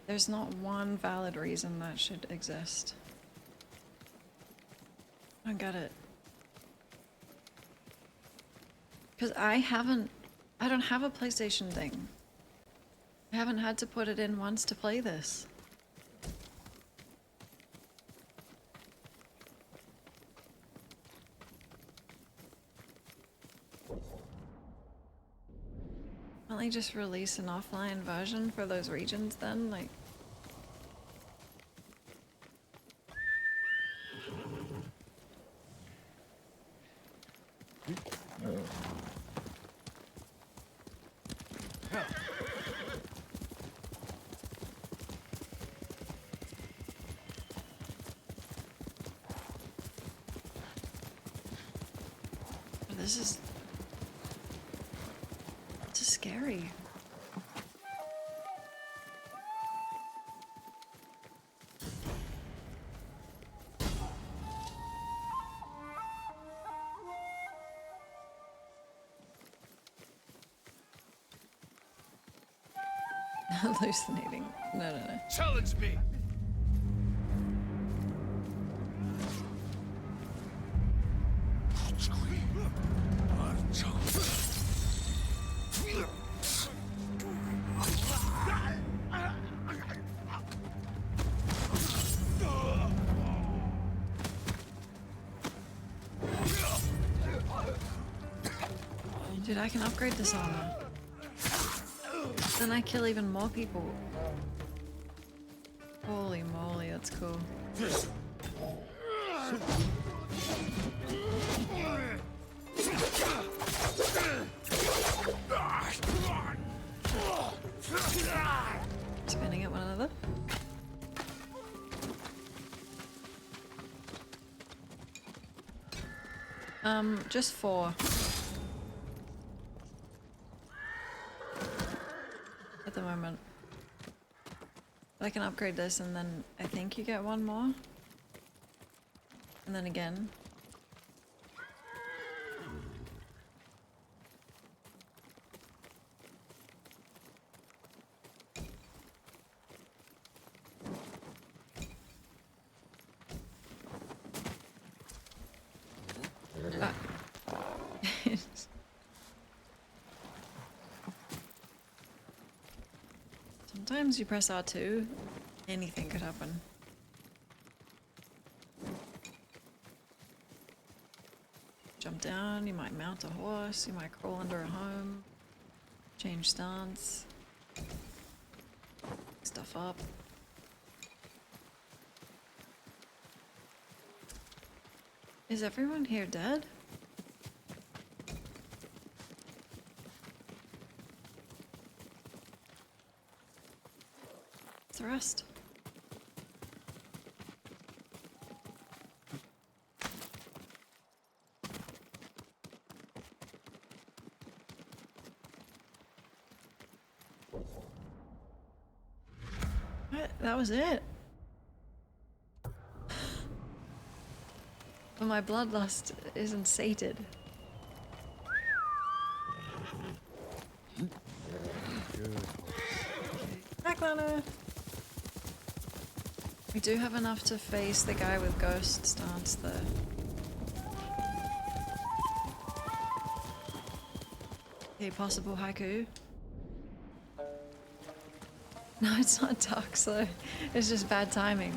There's not one valid reason that should exist. I don't get it. Because I don't have a PlayStation thing. I haven't had to put it in once to play this. Can't they just release an offline version for those regions then? Like... This is scary. Hallucinating. No. Challenge me! Dude, I can upgrade this armor. Then I kill even more people. Holy moly, that's cool. Spinning at one another. Just 4. At the moment. But I can upgrade this and then I think you get 1 more. And then again. Sometimes you press R2, anything could happen. Jump down, you might mount a horse, you might crawl under a home, change stance, stuff up. Is everyone here dead? The rest. What? That was it. But my bloodlust isn't sated. Backliner! We do have enough to face the guy with ghost stance though. Okay, possible haiku. No, it's not ducks though. It's just bad timing.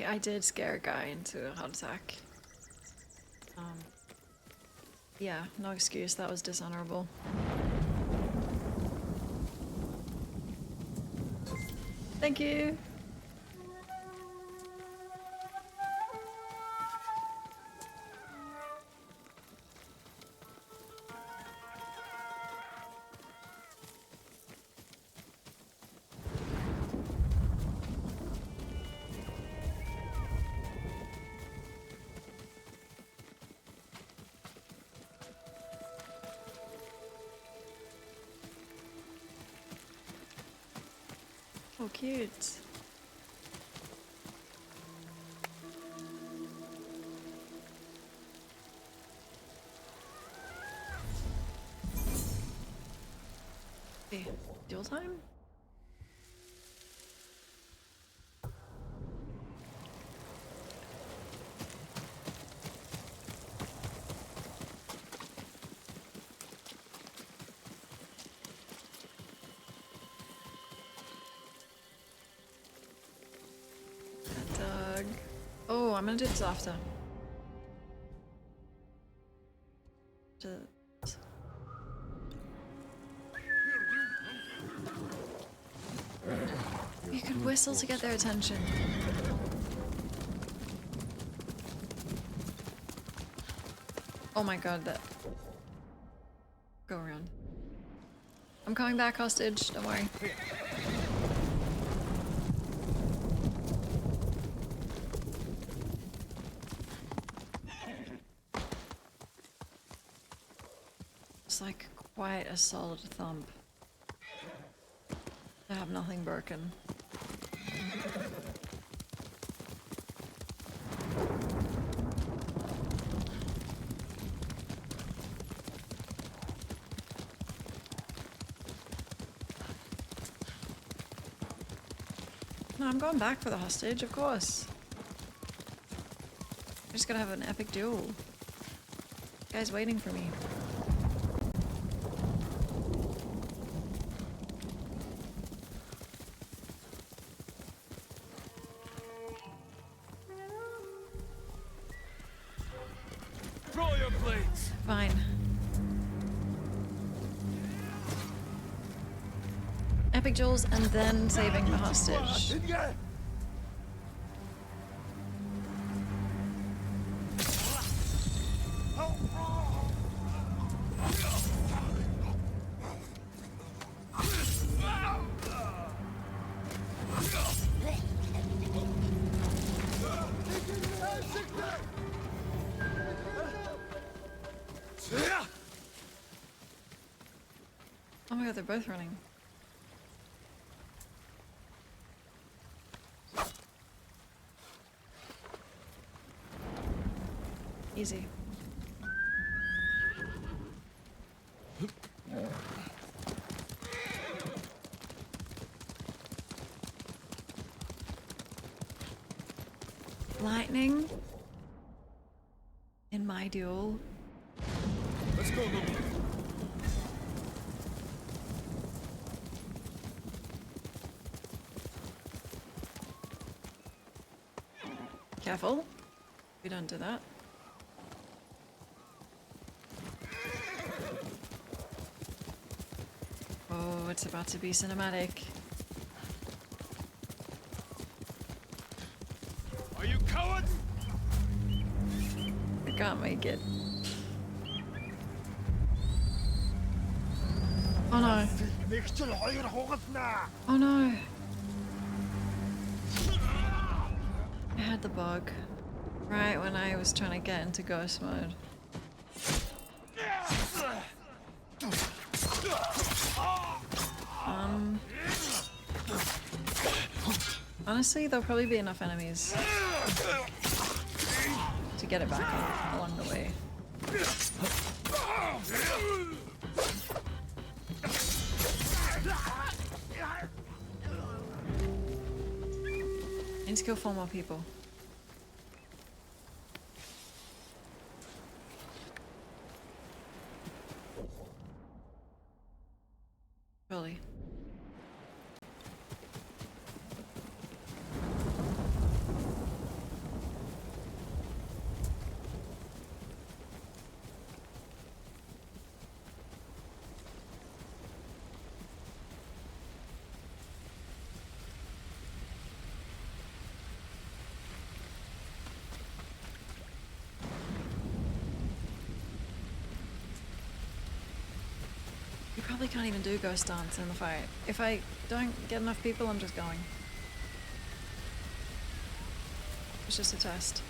I did scare a guy into a heart attack. Yeah, no excuse. That was dishonorable. Thank you. Oh, cute. Okay, dual time? Doug. Oh, I'm gonna do this after. You could whistle to get their attention. Oh my god, that... Go around. I'm coming back, hostage, don't worry. It's like quite a solid thump. I have nothing broken. No, I'm going back for the hostage, of course. I just gotta have an epic duel. Guy's waiting for me. Throw your blades. Fine. Epic duels and then saving the hostage. Oh my god, they're both running. Easy. Lightning in my duel. Let's go, Lumi. Careful. We don't do that. Oh, it's about to be cinematic. Are you cowards? I can't make it. Oh no. Oh no. I had the bug. Right when I was trying to get into ghost mode. Honestly, there'll probably be enough enemies to get it back along the way. Need to kill 4 more people. Surely. probably can't even do ghost dance in the fight. If I don't get enough people, I'm just going. It's just a test.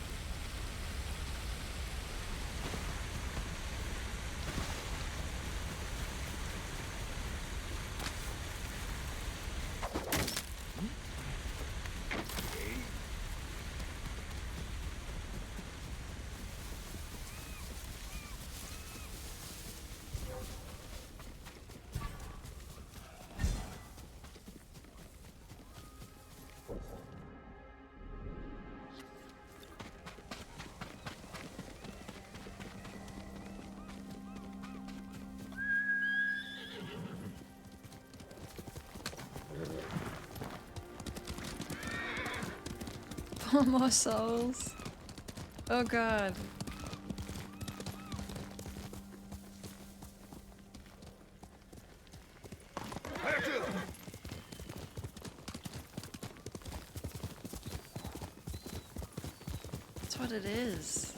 Four more souls. Oh god. That's what it is.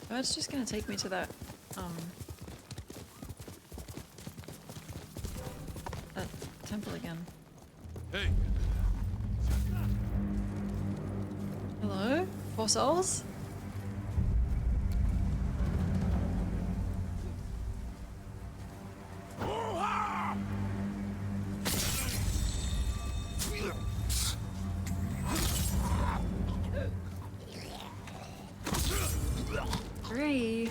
Oh, it's just gonna take me to that that temple again. Hey! Hello? 4 souls? Three.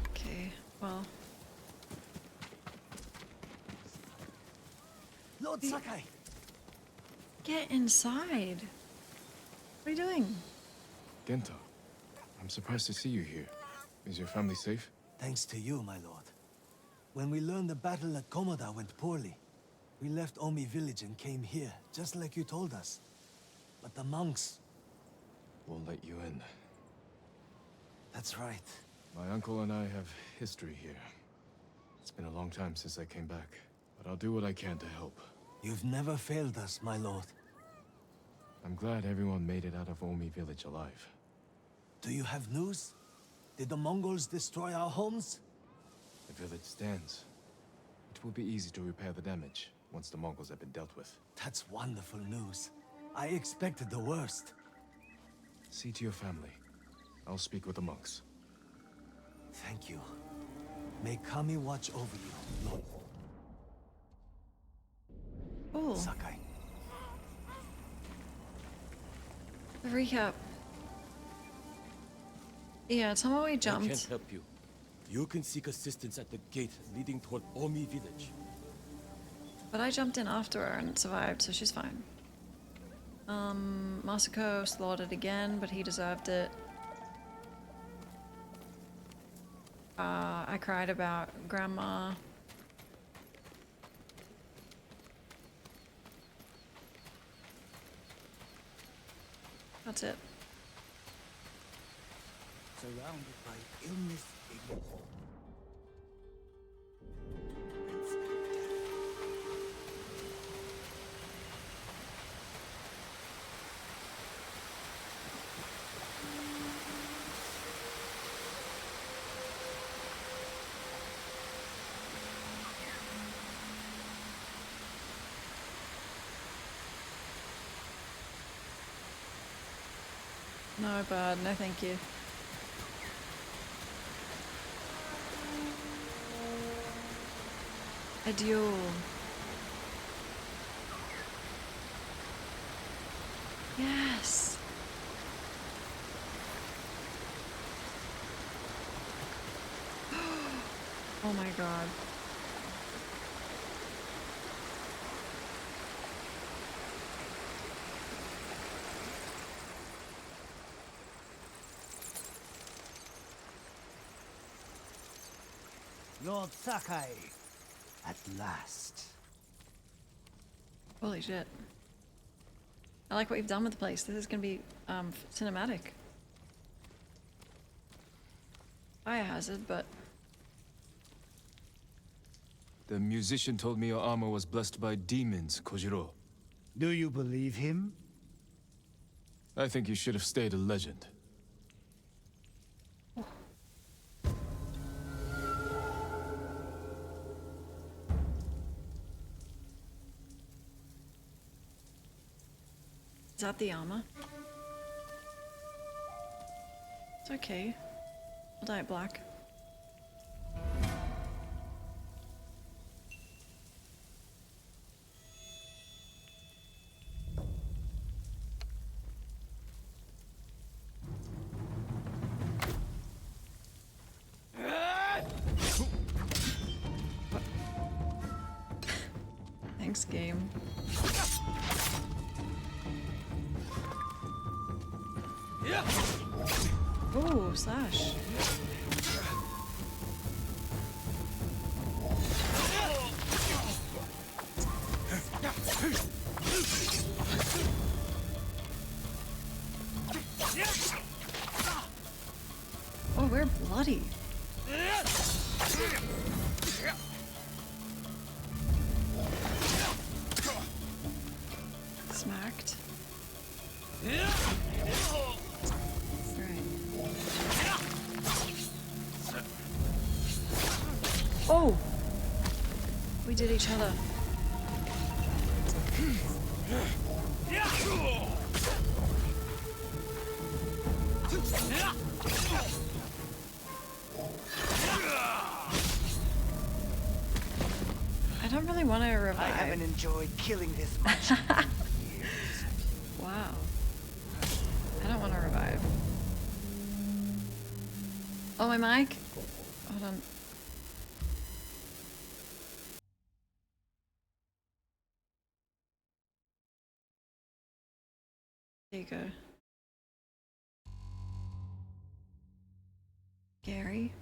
Okay, well. Lord Sakai! Get inside. What are you doing? Genta, I'm surprised to see you here. Is your family safe? Thanks to you, my lord. When we learned the battle at Komoda went poorly, we left Omi village and came here, just like you told us. But the monks... Won't let you in. That's right. My uncle and I have history here. It's been a long time since I came back, but I'll do what I can to help. You've never failed us, my lord. I'm glad everyone made it out of Omi village alive. Do you have news? Did the Mongols destroy our homes? The village stands. It will be easy to repair the damage once the Mongols have been dealt with. That's wonderful news. I expected the worst. See to your family. I'll speak with the monks. Thank you. May Kami watch over you, Lord. Oh, Sakai. the recap. Yeah, somehow we I can't jumped. help you. You can seek assistance at the gate leading toward Omi village. But I jumped in after her and survived, so she's fine. Masako slaughtered again, but he deserved it. I cried about Grandma. That's it. Surrounded by illness, ignorance. No, bud. No, thank you. A duel. Yes. Oh my god. Lord Sakai, At last. Holy shit. I like what you've done with the place. This is gonna be cinematic. Fire hazard, but The musician told me your armor was blessed by demons, Kojiro. Do you believe him? I think you should have stayed a legend. is that the armor? It's okay. I'll dye it black. Thanks, game. Ooh, slash. Oh, we're bloody. Smacked. Right. Oh! We did each other. I don't really want to revive. I haven't enjoyed killing this much. Wow. I don't want to revive. Oh, my mic? Hold on. There you go. Gary?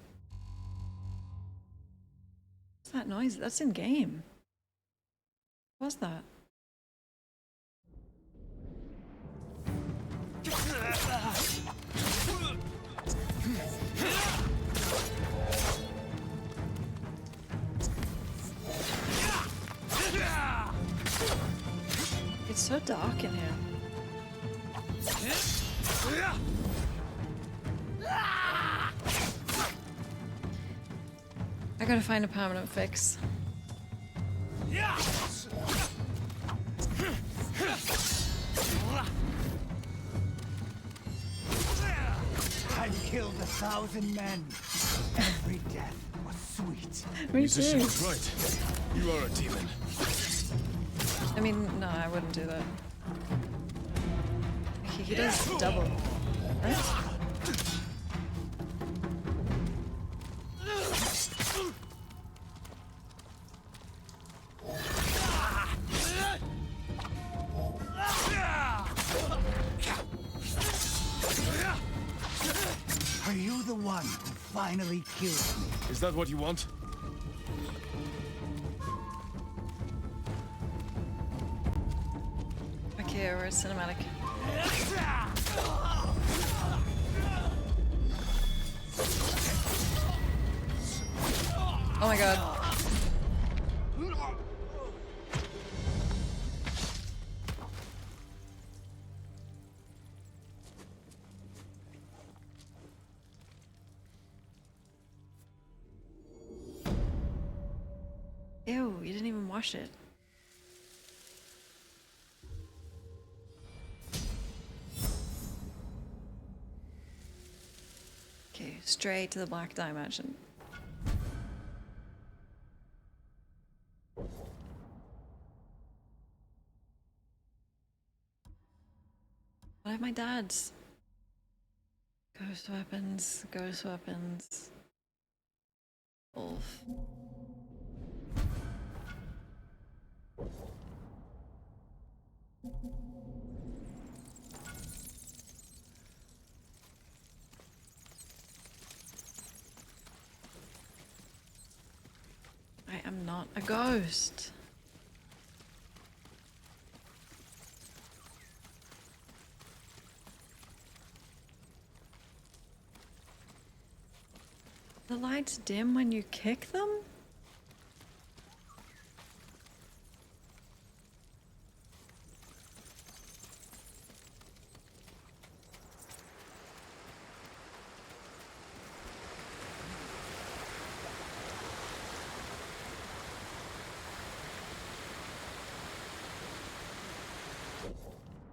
What's that noise? That's in game. What's that? It's so dark in here. I gotta find a permanent fix. I've killed 1,000 men. Every death was sweet. Me Musician too. was right. You are a demon. I mean, no, I wouldn't do that. He does double. Right? Are you the one who finally killed me? Is that what you want? Okay, we're at cinematic. Oh my god. Ew, you didn't even wash it. Okay, straight to the black dimension. I have my dad's. Ghost weapons, ghost weapons. Wolf. I am not not a ghost. The lights dim when you kick them?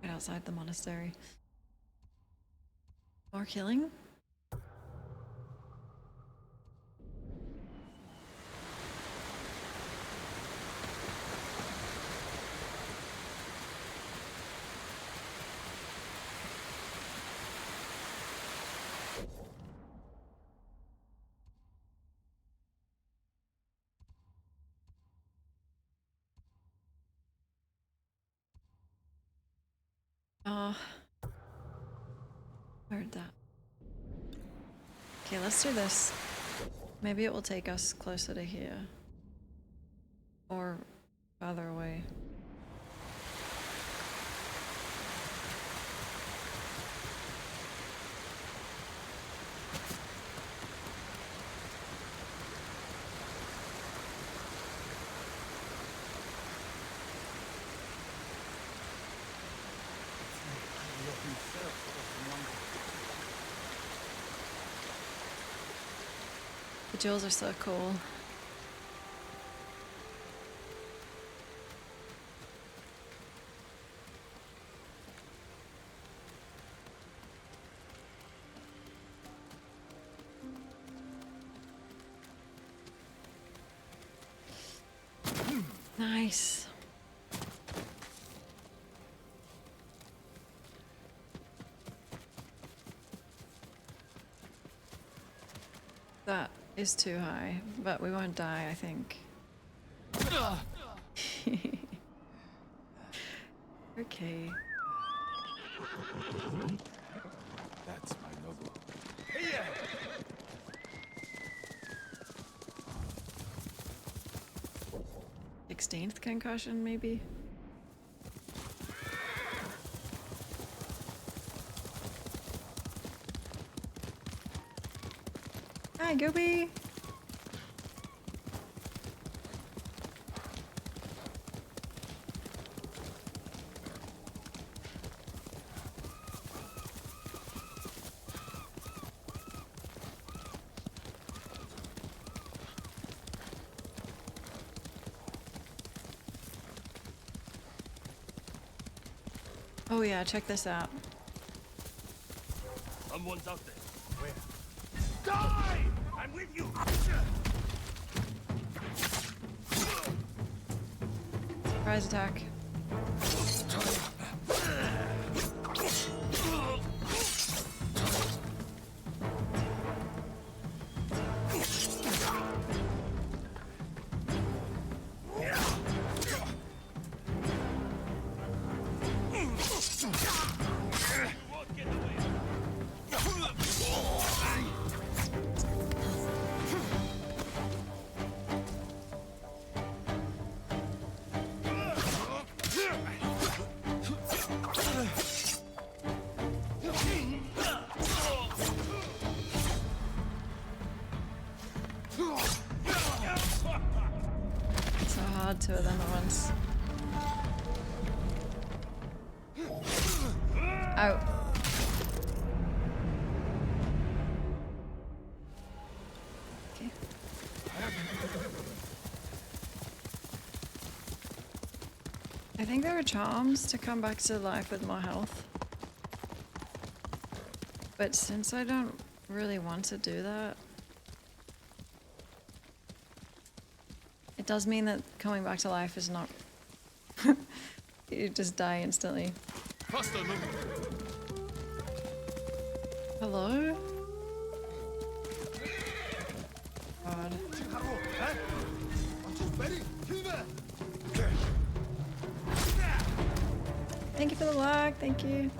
Right outside the monastery. More killing? Heard that. Okay, let's do this. Maybe it will take us closer to here. Or farther away. The jewels are so cool. Nice. That is too high, but we won't die, I think. Okay. That's my noble. 16th concussion, maybe? Hi, Goopy! Oh yeah, check this out. Someone's out there. Where? Die! I'm with you! Surprise attack. So hard, two of them at once. Ow. Okay. I think there are charms to come back to life with more health. But since I don't really want to do that, it does mean that coming back to life is not... You just die instantly. Hello? God. Thank you for the lag, thank you.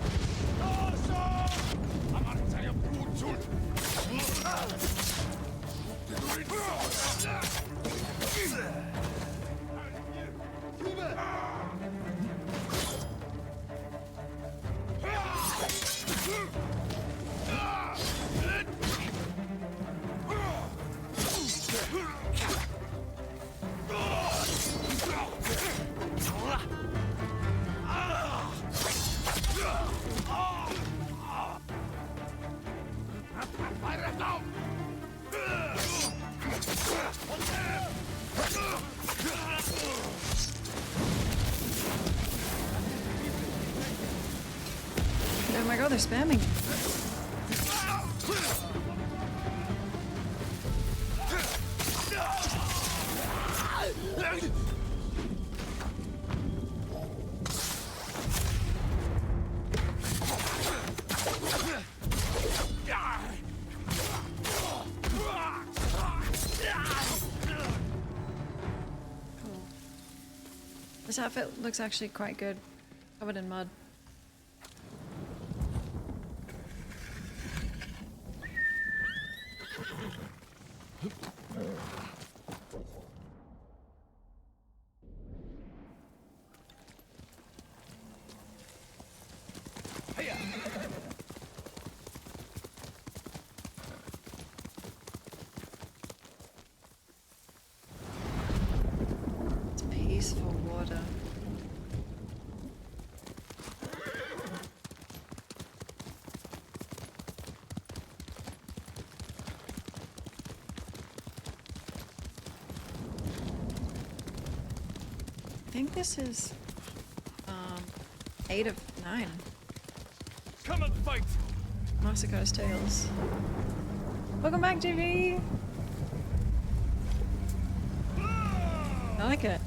my god, they're spamming. Cool. This outfit looks actually quite good. Covered in mud. It's peaceful water. I think this is 8 of 9. Come and fight! Masiko's Tales. Welcome back, JV! I like it.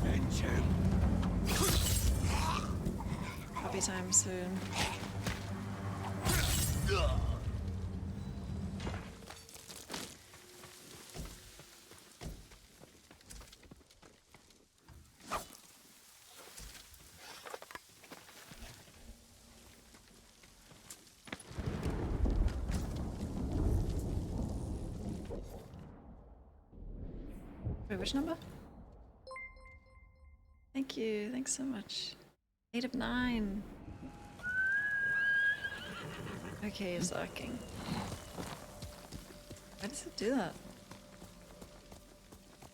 Avenge him! Puppy time soon. Wait, which number? Thank you, thanks so much. 8 of 9. Okay, it's lurking. Why does it do that?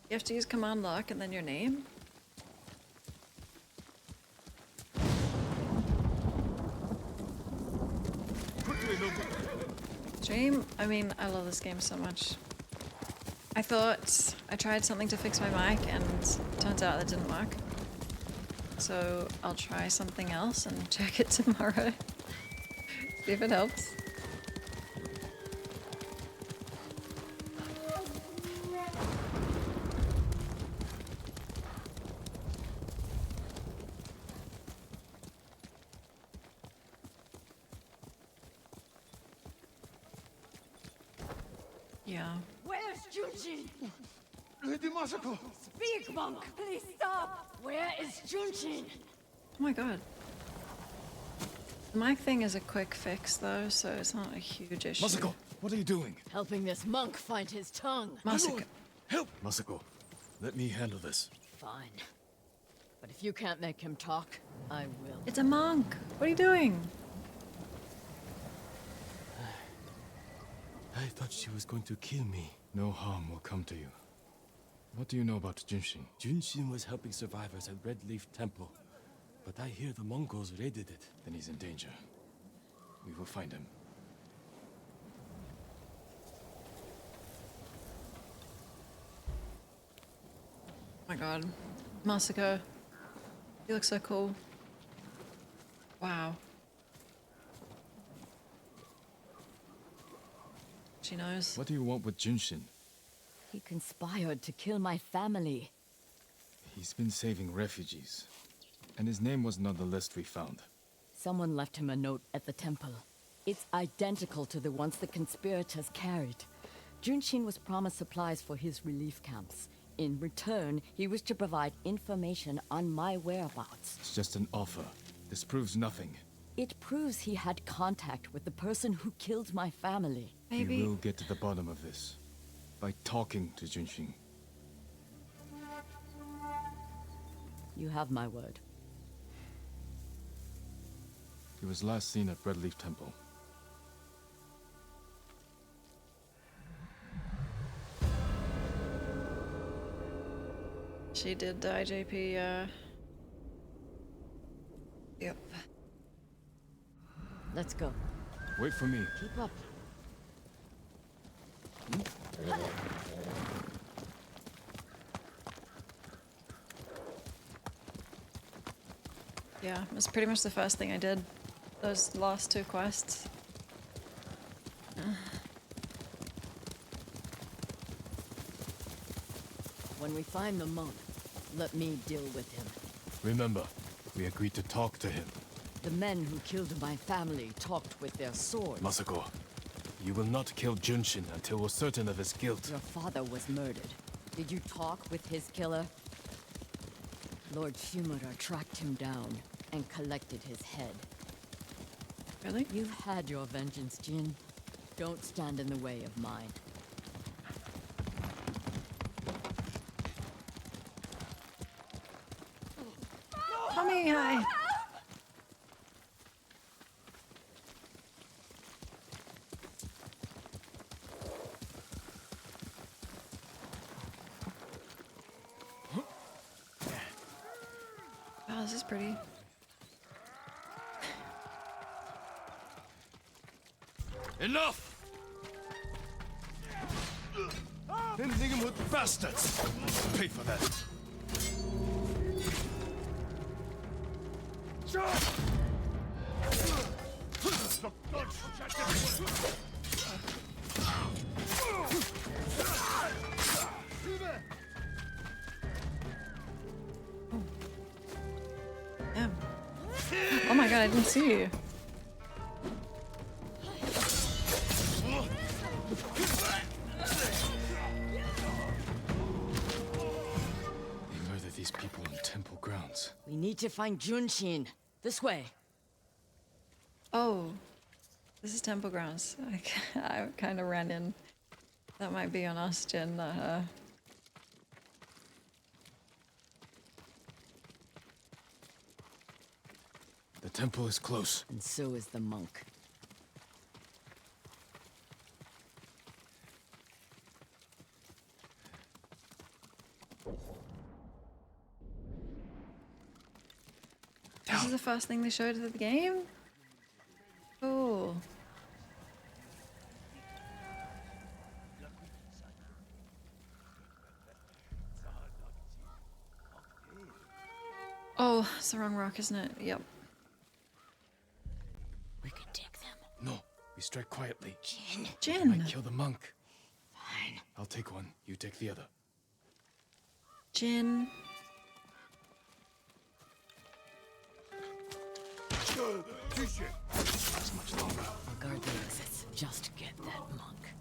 You have to use command lock and then your name? Stream? I mean, I love this game so much. I thought I tried something to fix my mic and turns out that didn't work. So I'll try something else and check it tomorrow. See if it helps. Yeah. Where's Junshin? Lady Masako! Speak, monk! Please stop! Where is Junshin? Oh my god. The mic thing is a quick fix though, so it's not a huge issue. Masako, what are you doing? Helping this monk find his tongue. Masako. Help! Masako, let me handle this. Fine. But if you can't make him talk, I will. It's a monk! What are you doing? I thought she was going to kill me. No harm will come to you. What do you know about Junshin? Junshin was helping survivors at Red Leaf Temple. But I hear the Mongols raided it. Then he's in danger. We will find him. Oh my god. Masako. You look so cool. Wow. She knows. What do you want with Junshin? He conspired to kill my family. He's been saving refugees. And his name wasn't on the list we found. Someone left him a note at the temple. It's identical to the ones the conspirators carried. Junshin was promised supplies for his relief camps. In return, he was to provide information on my whereabouts. It's just an offer. This proves nothing. It proves he had contact with the person who killed my family. Maybe. We will get to the bottom of this. By talking to Junshin. You have my word. He was last seen at Red Leaf Temple. She did die, JP, Yep. Let's go. Wait for me. Keep up. Yeah, it was pretty much the first thing I did. Those last 2 quests. When we find the monk, let me deal with him. Remember, we agreed to talk to him. The men who killed my family talked with their swords. Masako, you will not kill Junshin until we're certain of his guilt. Your father was murdered. Did you talk with his killer? Lord Shimura tracked him down and collected his head. Really? You've had your vengeance, Jin. Don't stand in the way of mine. Tommy, hi. Wow, this is pretty. Enough! Ending with bastards! Pay for that. Damn. Oh my god, I didn't see you. They murder these people in temple grounds. We need to find Junshin. This way. Oh, this is temple grounds. I kind of ran in. That might be on us, Jin, not her. The temple is close. And so is the monk. This is the first thing they showed at the game? Cool. Oh, it's the wrong rock, isn't it? Yep. We could take them. No, we strike quietly. Jin. Jin! Might kill the monk. Fine. I'll take one, you take the other. Jin. That's much longer. I'll guard the exits. Just get that monk.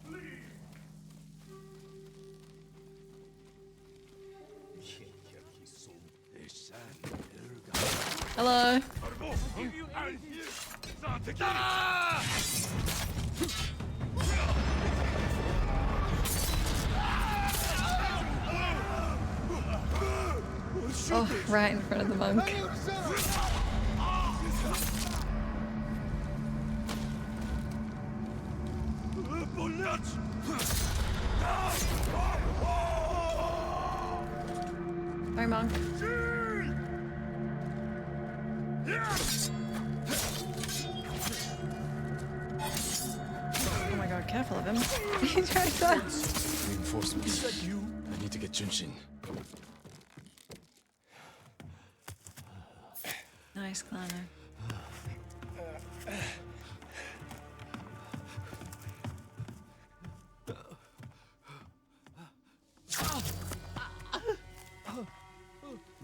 Hello. Oh, right in front of the monk. Sorry, monk. Oh my god, careful of him. He tried that. Reinforcements. Is that you? I need to get Junshin. Nice climber.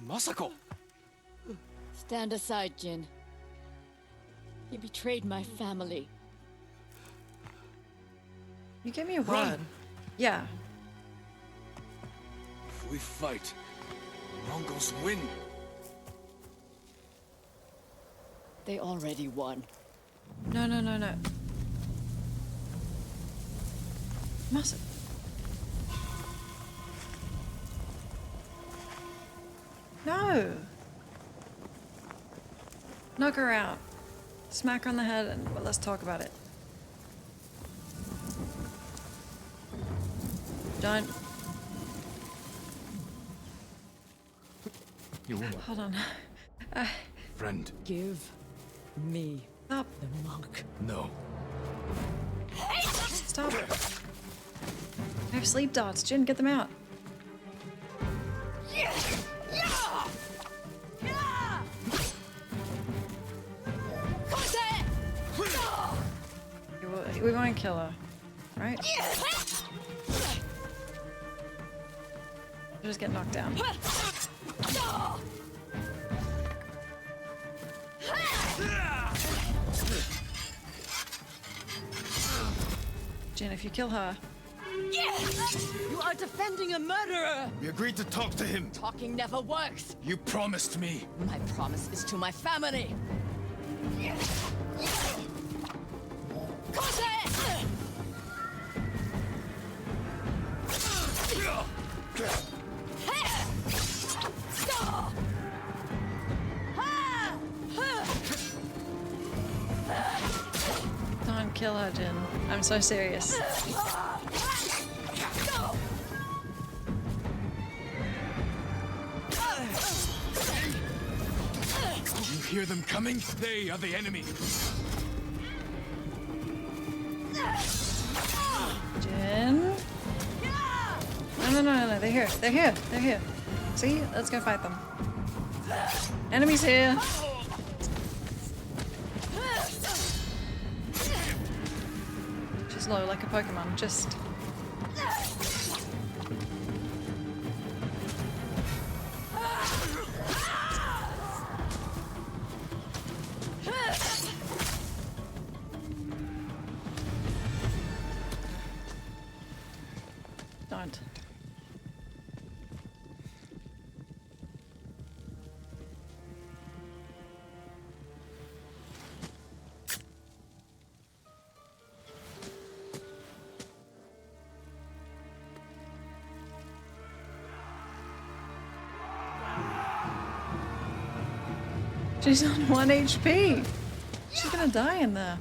Masako! Stand aside, Jin. You betrayed my family. You gave me a Run. word. Yeah. If we fight, Mongols win. They already won. No, no, no, no. Must. No. Knock her out. Smack her on the head and well, let's talk about it. Don't. You woman. Hold on. Friend. Give me Stop. the monk. No. Stop. I have sleep darts. Jin, get them out. kill her, right? Just get knocked down. Jin, if you kill her... You are defending a murderer! We agreed to talk to him. Talking never works! You promised me. My promise is to my family! Don't kill her, Jin. I'm so serious. You hear them coming? They are the enemy. Jin? No, they're here. They're here. They're here. See? Let's go fight them. Enemies here. She's low like a Pokemon. Just... Don't. She's on 1 HP. She's gonna die in there.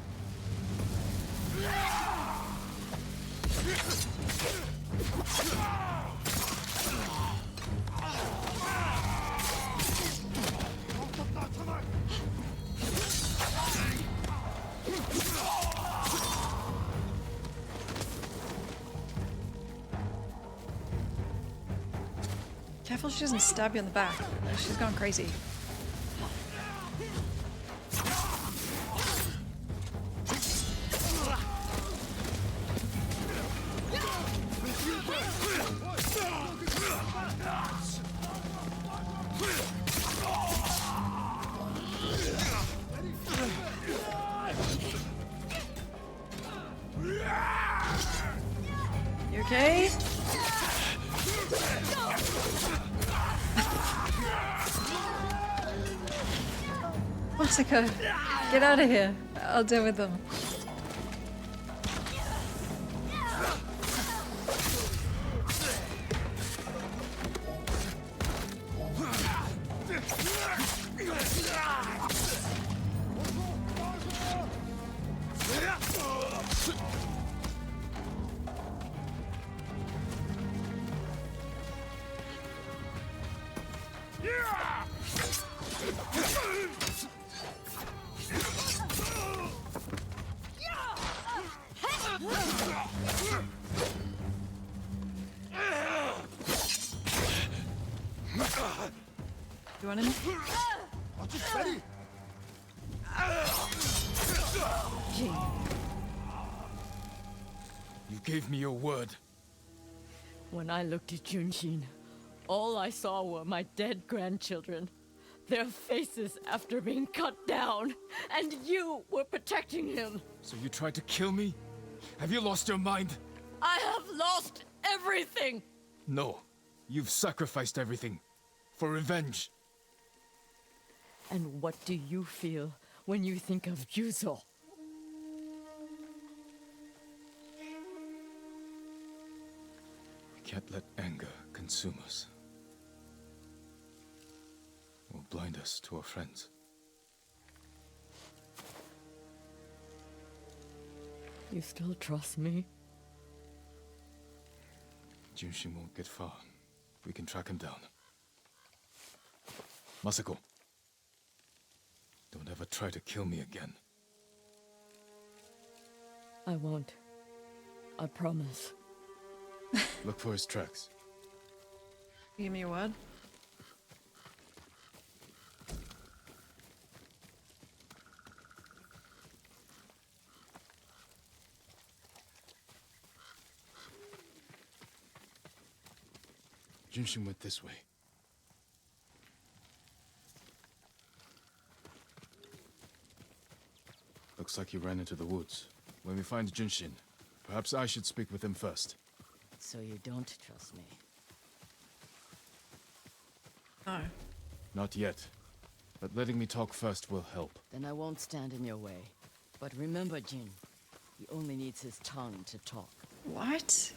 Careful she doesn't stab you in the back. She's gone crazy. You okay? Masako, get out of here. I'll deal with them. You want him? You gave me your word. When I looked at Junshin, all I saw were my dead grandchildren. Their faces after being cut down. And you were protecting him. So you tried to kill me? Have you lost your mind? I have lost everything! No. You've sacrificed everything. For revenge. And what do you feel when you think of Yuzo? We can't let anger consume us. Or blind us to our friends. You still trust me? Junshin won't get far. We can track him down. Masako. Don't ever try to kill me again. I won't. I promise. Look for his tracks. Give me your word. Junshin went this way. Looks like he ran into the woods. When we find Junshin, perhaps I should speak with him first. So you don't trust me? No. Not yet. But letting me talk first will help. Then I won't stand in your way. But remember, Jin, he only needs his tongue to talk. What?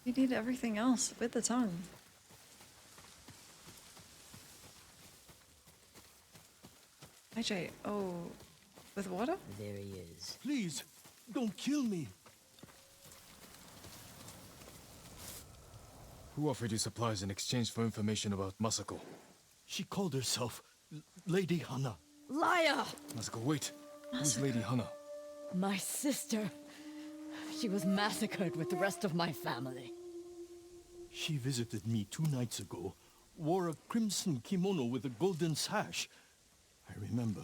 You need everything else with the tongue. AJ, oh, with water? There he is. Please, don't kill me. Who offered you supplies in exchange for information about Masako? She called herself Lady Hana. Liar! Masako, wait. Who's Lady Hana? My sister. She was massacred with the rest of my family. She visited me 2 nights ago, wore a crimson kimono with a golden sash. I remember.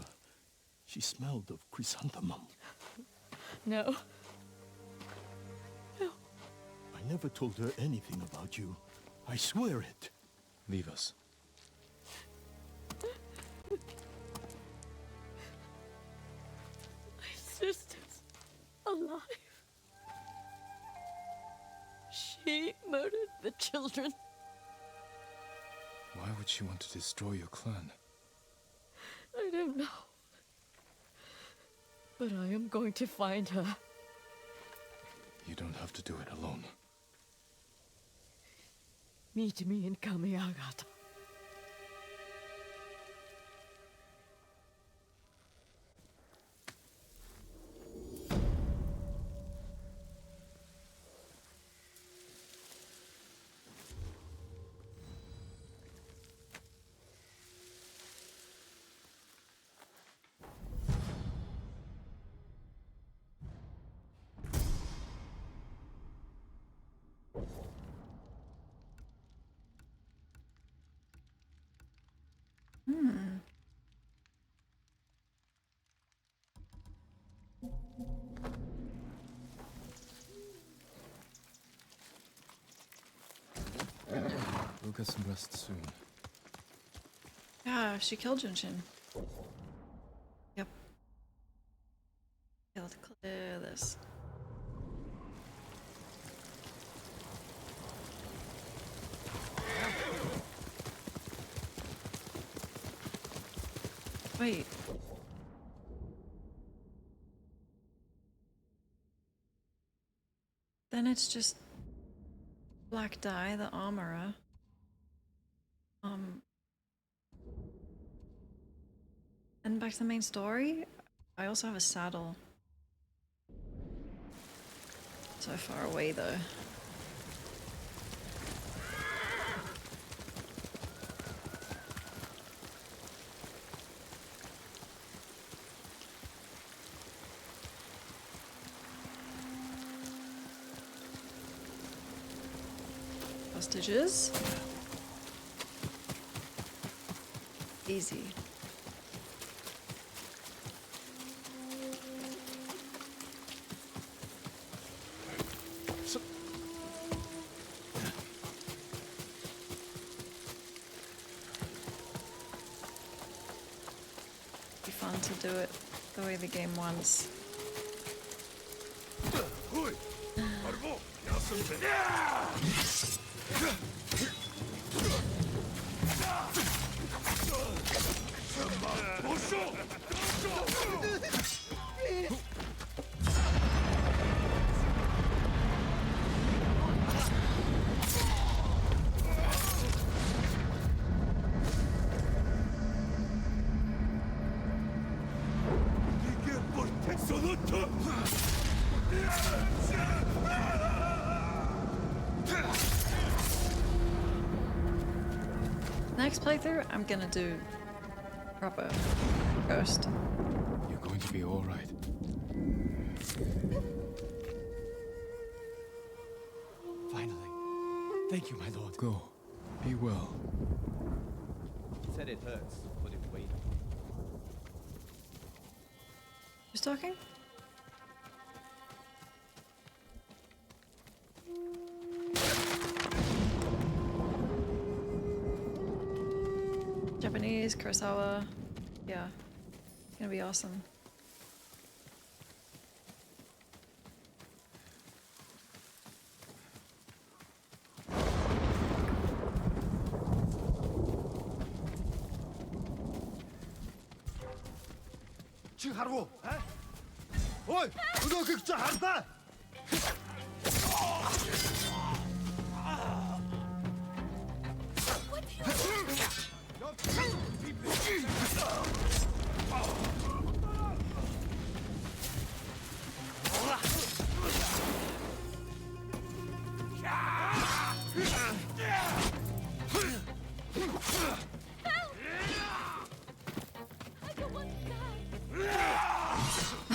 She smelled of chrysanthemum. No. No. I never told her anything about you. I swear it. Leave us. My sister's alive. She murdered the children. Why would she want to destroy your clan? I don't know. But I am going to find her. You don't have to do it alone. Meet me in Kamiagata. We'll get some rest soon. Yeah, she killed Junshin. Yep. Okay, let's clear this. Wait. Then it's just Black Dye, the armorer. And back to the main story, I also have a saddle. So far away though. Hostages. Easy. Be fun to do it the way the game wants. Next playthrough, I'm gonna do proper ghost. You're going to be all right. Finally. Thank you, my lord. Go. Be well. Said it hurts, but it waited. Who's talking? Japanese, Kurosawa. Yeah. It's gonna be awesome. Чи харгу? Ой, өнөөхийг чи хардаа.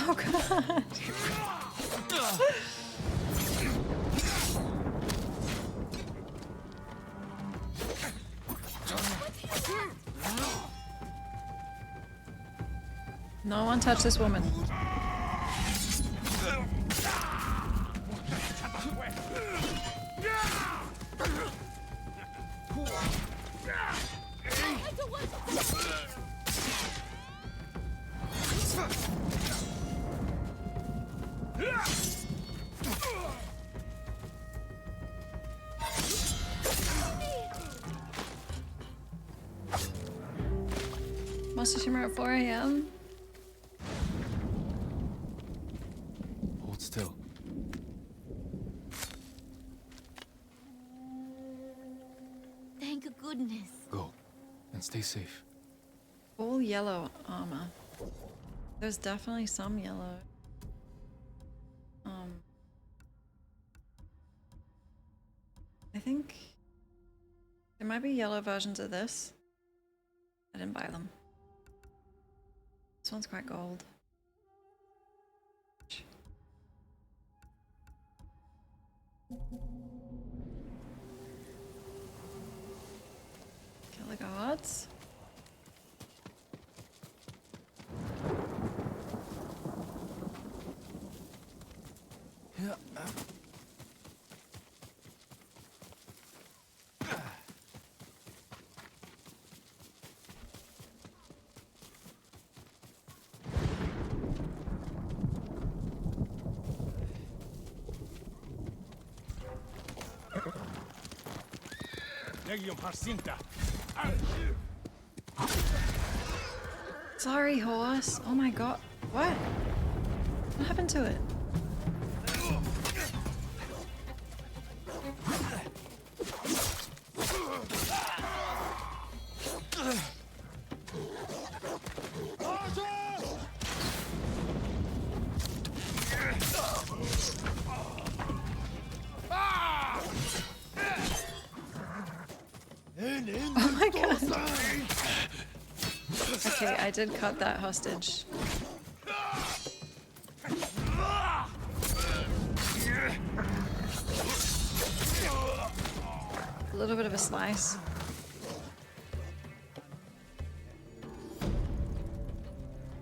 Oh god. No one touch this woman. Tsushima at 4 a.m. Hold still. Thank goodness. Go. And stay safe. All yellow armor. There's definitely some yellow. I think there might be yellow versions of this. I didn't buy them. This one's quite gold. Kill the guards. Yeah. Sorry, horse. Oh my god. What? What happened to it? Oh my god. Okay, I did cut that hostage. A little bit of a slice.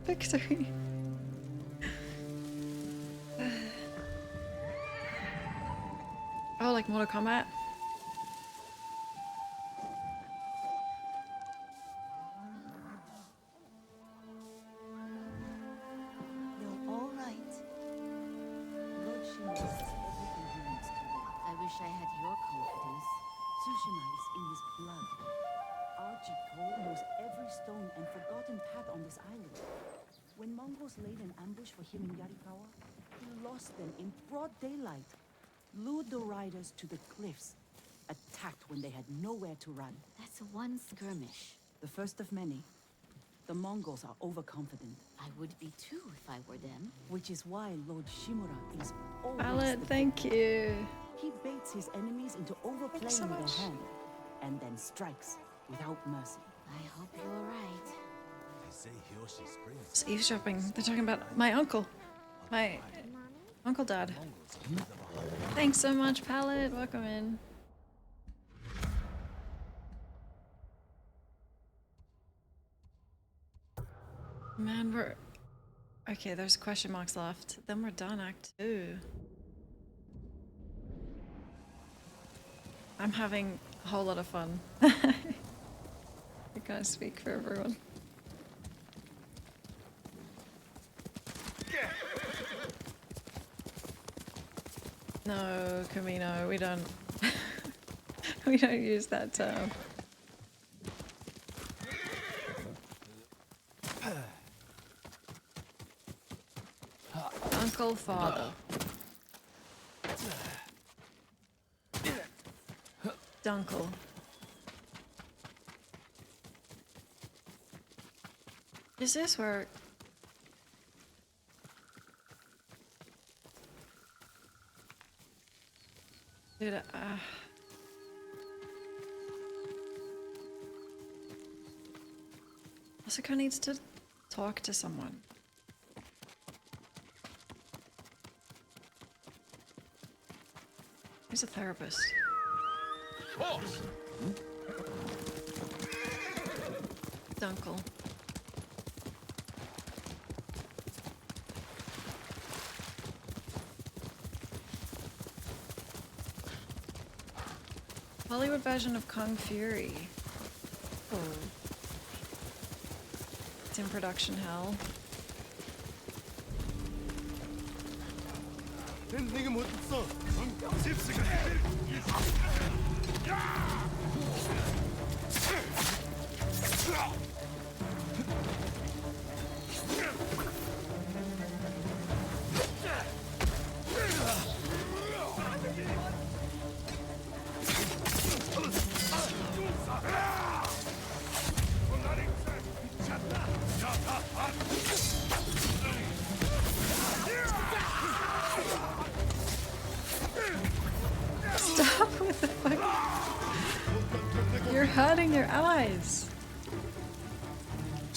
Victory. Oh, like Mortal Kombat. You're all right. Lord Shimura is everything he needs to be. I wish I had your confidence. Tsushima is in his blood. Archiko knows every stone and forgotten path on this island. When Mongols laid an ambush for him in Yarikawa, he lost them in broad daylight, lured the riders to the cliffs, attacked when they had nowhere to run. That's one skirmish. The first of many. The Mongols are overconfident. I would be too if I were them. Which is why Lord Shimura is always Ballad, thank you. He baits his enemies into overplaying so their much. hand, and then strikes without mercy. I hope you're right. It's eavesdropping. They're talking about my uncle. My uncle dad. Thanks so much, Palette. Welcome in. Man, Okay, there's question marks left. Then we're done, Act 2. I'm having a whole lot of fun. I can't speak for everyone. No, Camino, we don't. We don't use that term. Uncle, father. Dunkle. Does this work? Dude, Asuka needs to talk to someone. Who's a therapist? Boss! Dunkle. Hollywood version of Kung Fury. Oh. It's in production hell. Stop with the fuck. You're hurting your eyes.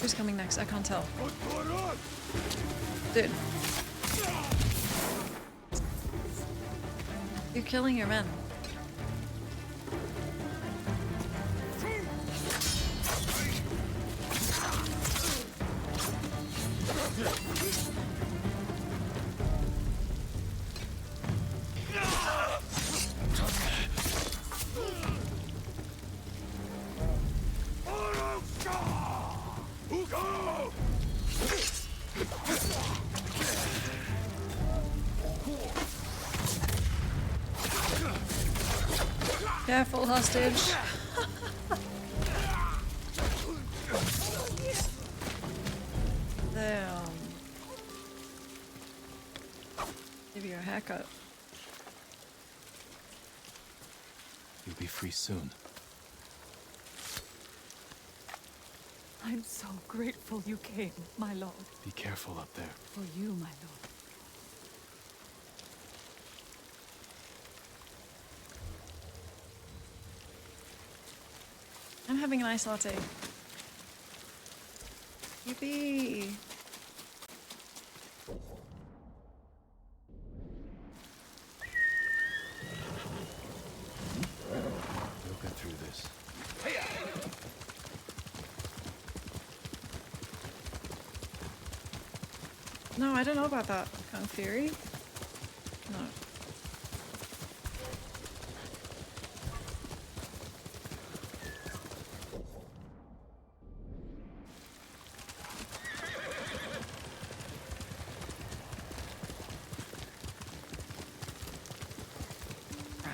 Who's coming next? I can't tell. Dude. You're killing your men. Careful, hostage. Damn. Give you a haircut. You'll be free soon. I'm so grateful you came, my lord. Be careful up there. For you, my lord. I'm having an ice latte. Yippee! We'll get through this. No, I don't know about that. Kung Fury? No.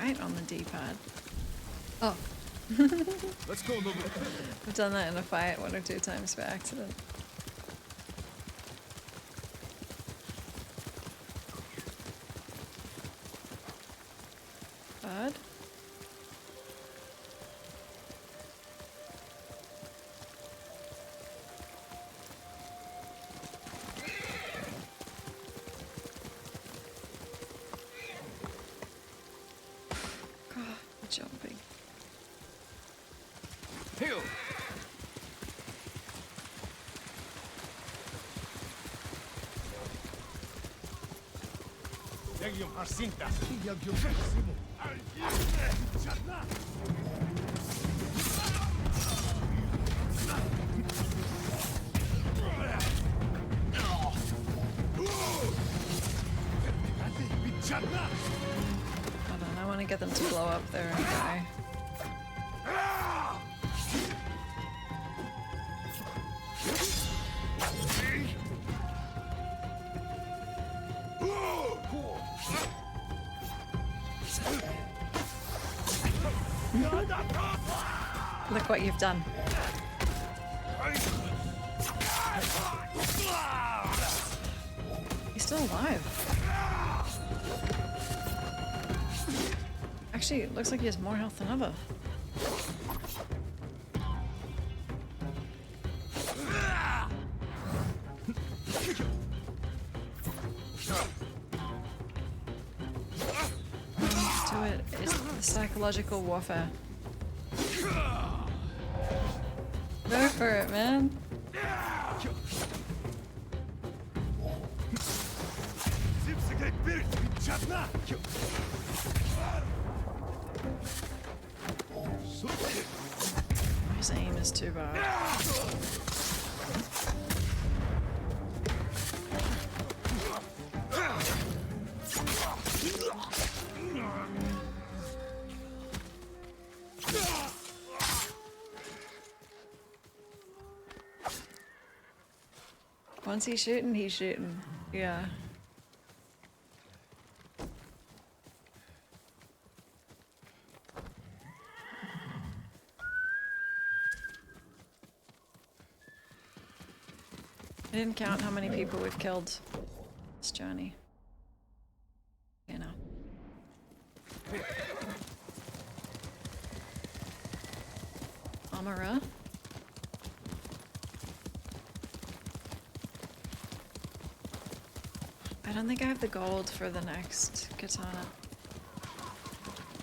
Right on the D-pad. Oh. Let's go, Nobu. I've done that in a fight 1 or 2 times by accident. Bud? God, we're jumping. Heal. Legium Harsinta. Hold on, I want to get them to blow up their guy. Look what you've done. He's still alive. Actually, it looks like he has more health than ever. Do it. It's the psychological warfare. Go for it, man. His aim is too bad. Once he's shooting, he's shooting. Yeah. I didn't count how many people we've killed this journey. You know. Amara. I don't think I have the gold for the next katana.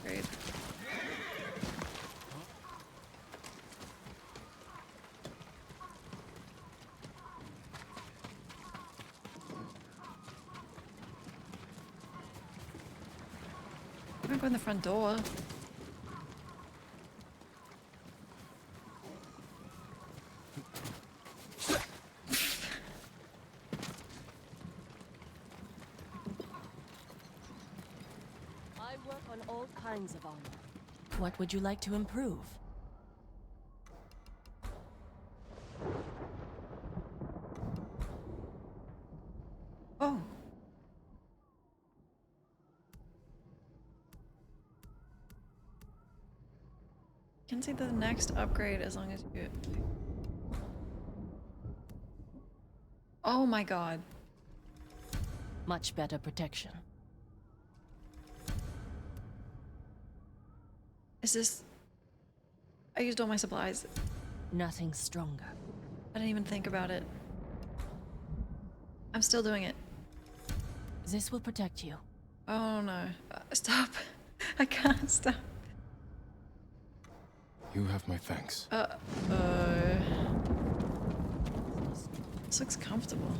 Great. I'm gonna go in the front door. All kinds of armor. What would you like to improve? Oh. You can see the next upgrade as long as you... Oh my god. Much better protection. Is this... I used all my supplies. Nothing stronger. I didn't even think about it. I'm still doing it. This will protect you. Oh no. Stop. I can't stop. You have my thanks. This looks comfortable.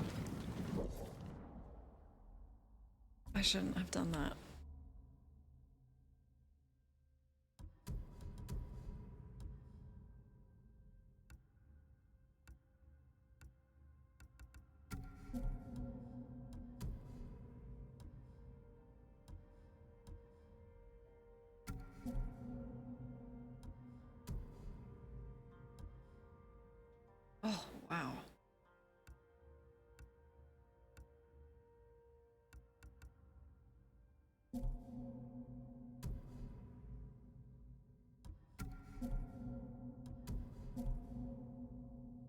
I shouldn't have done that. Oh, wow.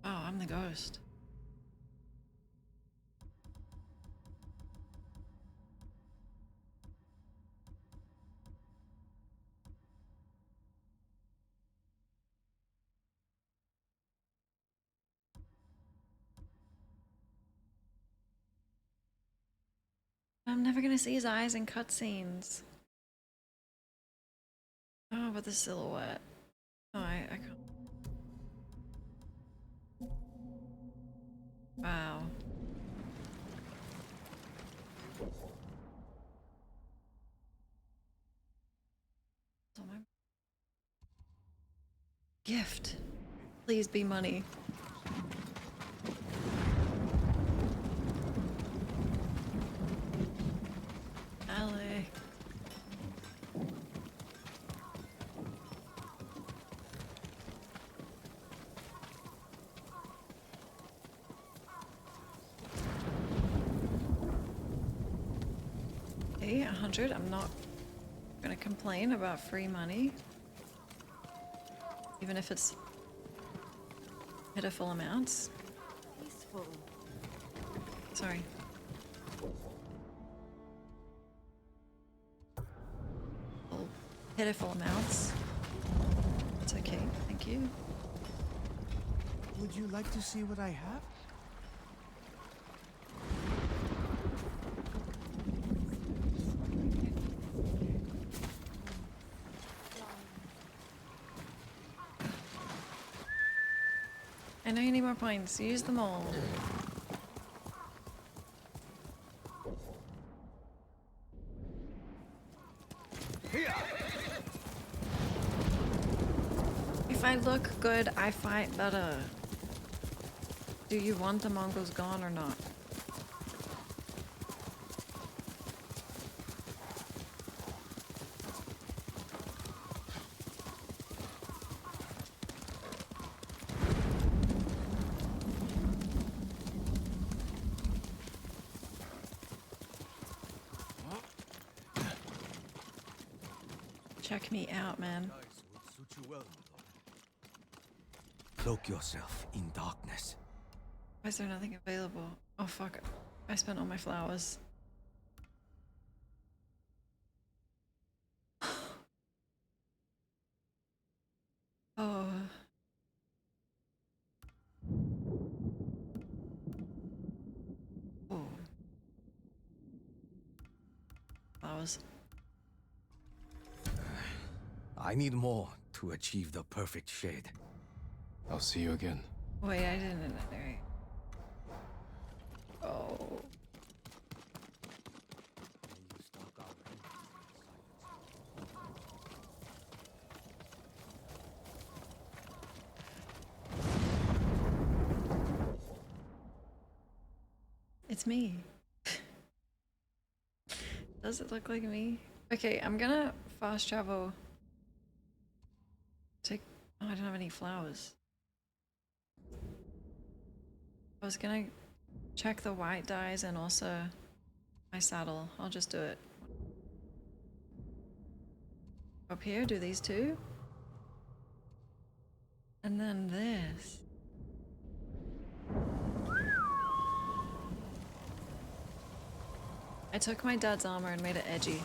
Oh, I'm the ghost. I'm never gonna see his eyes in cutscenes. Oh, but the silhouette. Oh, I can't. Wow. Gift. Please be money. Alex. Okay, 100. I'm not gonna complain about free money. Even if it's pitiful amounts. Peaceful. Sorry. Oh, pitiful amounts. It's okay, thank you. Would you like to see what I have? I know you need more points. Use them all. If I look good, I fight better. Do you want the Mongols gone or not? Check me out, man. Cloak yourself in darkness. Why is there nothing available? Oh fuck. I spent all my flowers. Oh. Oh. Flowers. I need more to achieve the perfect shade. I'll see you again. Wait, I didn't. Alright. Oh. It's me. Does it look like me? Okay, I'm gonna fast travel. Take. Oh, I don't have any flowers. I was gonna check the white dyes and also my saddle. I'll just do it. Up here, do these two. And then this. I took my dad's armor and made it edgy.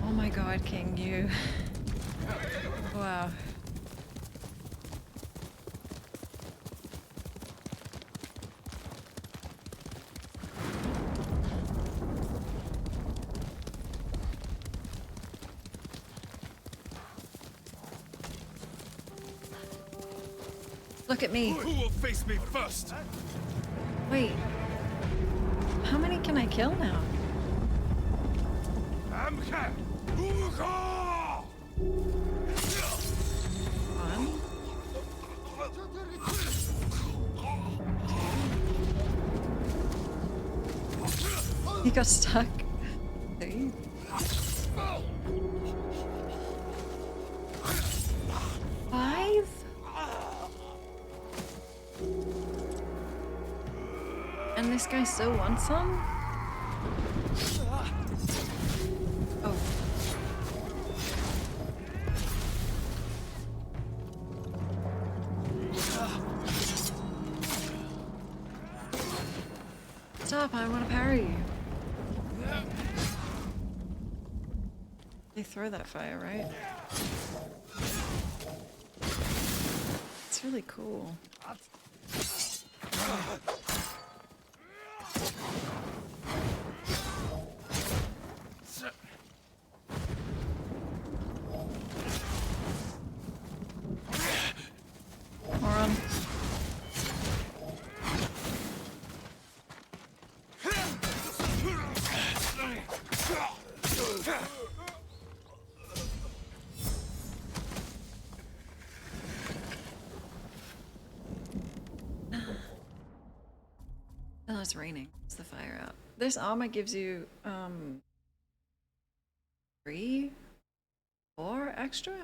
Oh my god, King, you. Wow. Look at me. Who will face me first? Wait. How many can I kill now? One. He got stuck. Three. Five? And this guy still wants some? Oh. Stop, I want to parry you. They throw that fire, right? It's really cool. Moron. Oh, it's raining. It's the fire out. This armor gives you 3, 4 extra?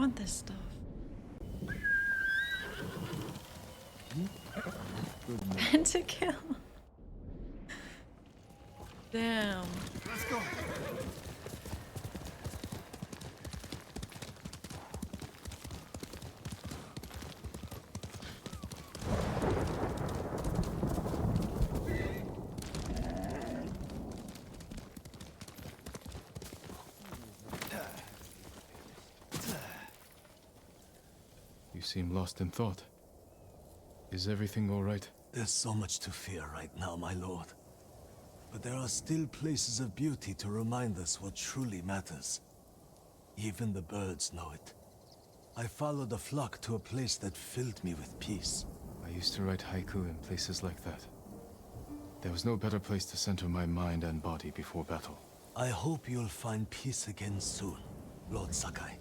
want this stuff. And to kill. Damn. Let's go. You seem lost in thought. Is everything all right? There's so much to fear right now, my lord. But there are still places of beauty to remind us what truly matters. Even the birds know it. I followed a flock to a place that filled me with peace. I used to write haiku in places like that. There was no better place to center my mind and body before battle. I hope you'll find peace again soon, Lord Sakai.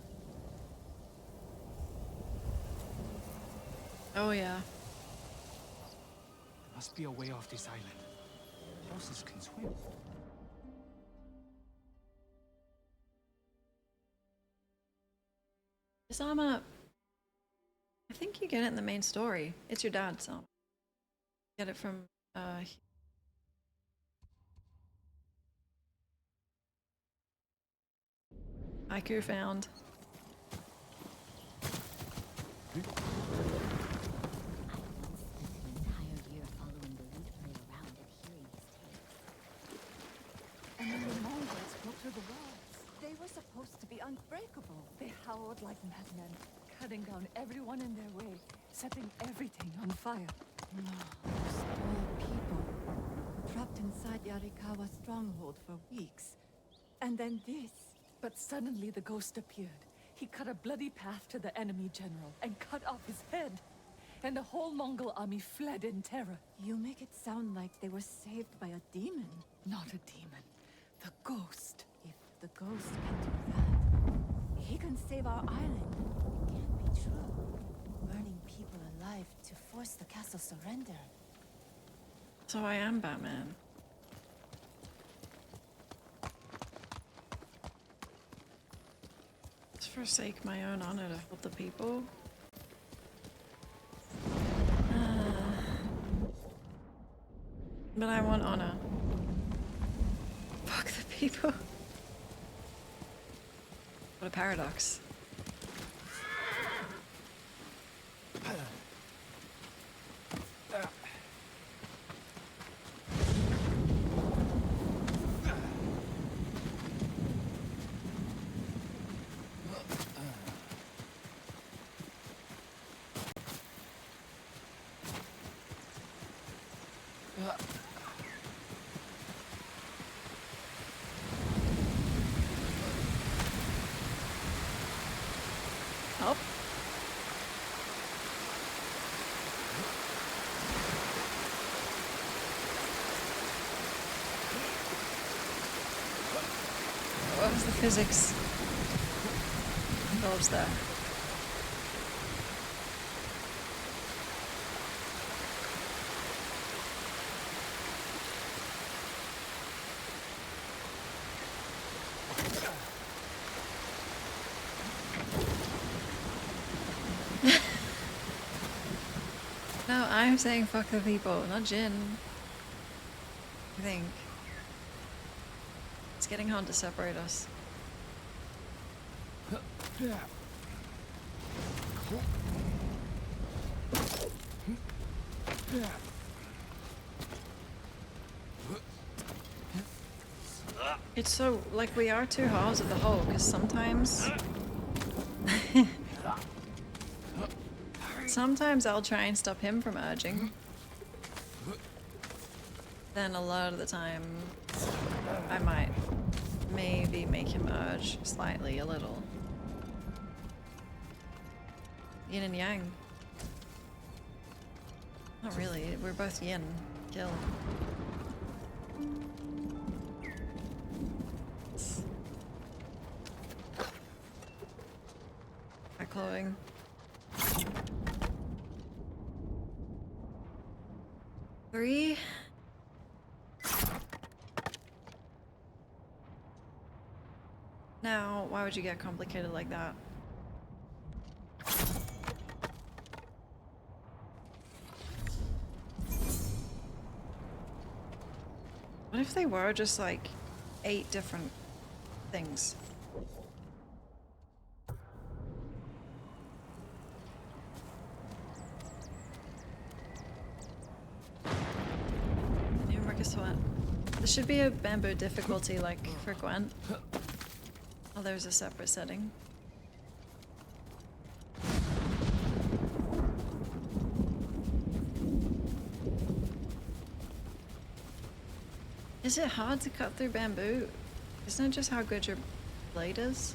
Oh yeah. There must be a way off this island. Horses can swim. Isama, I think you get it in the main story. It's your dad's song. Get it from haiku found. And then the Mongols broke through the walls. They were supposed to be unbreakable. They howled like madmen, cutting down everyone in their way, setting everything on fire. No, those poor people. Trapped inside Yarikawa stronghold for weeks. And then this. But suddenly the ghost appeared. He cut a bloody path to the enemy general and cut off his head. And the whole Mongol army fled in terror. You make it sound like they were saved by a demon. Not a demon. The ghost. If the ghost can do that, he can save our island. It can't be true. Burning people alive to force the castle surrender. So I am Batman. Let's forsake my own honor to help the people. But I want honor. Fuck the people. What a paradox. Help. What was the physics involved there? No, I'm saying fuck the people, not Jin. I think. It's getting hard to separate us. It's so, like, we are two halves of the whole, because sometimes... Sometimes I'll try and stop him from urging. Then a lot of the time, I might maybe make him urge slightly, a little. Yin and yang. Not really, we're both yin. Kill. My clothing. Three. Now, why would you get complicated like that? if they were just like 8 different things? Yeah, Marcus what? There should be a bamboo difficulty like for Gwent. Oh, there's a separate setting. Is it hard to cut through bamboo? Isn't it just how good your blade is?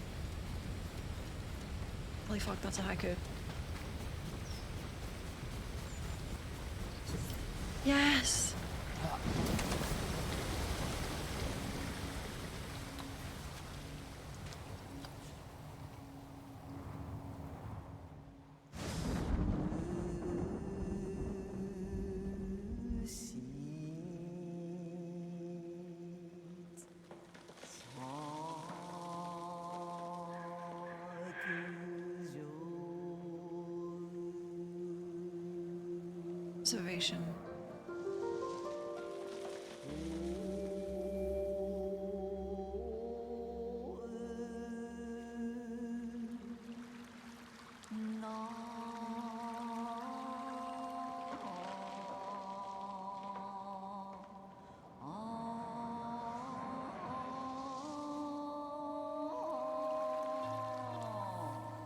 Holy fuck, that's a haiku. Yes! Observation.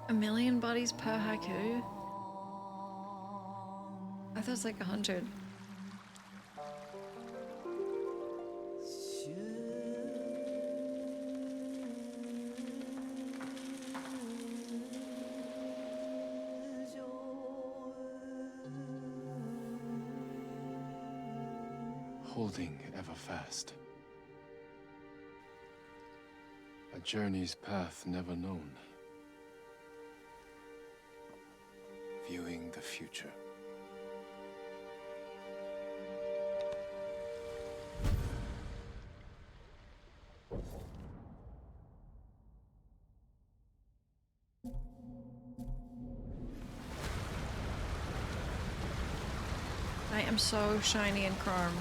A million bodies per haiku? I thought it was like 100. Holding ever fast. A journey's path never known. Viewing the future. I am so shiny and chrome.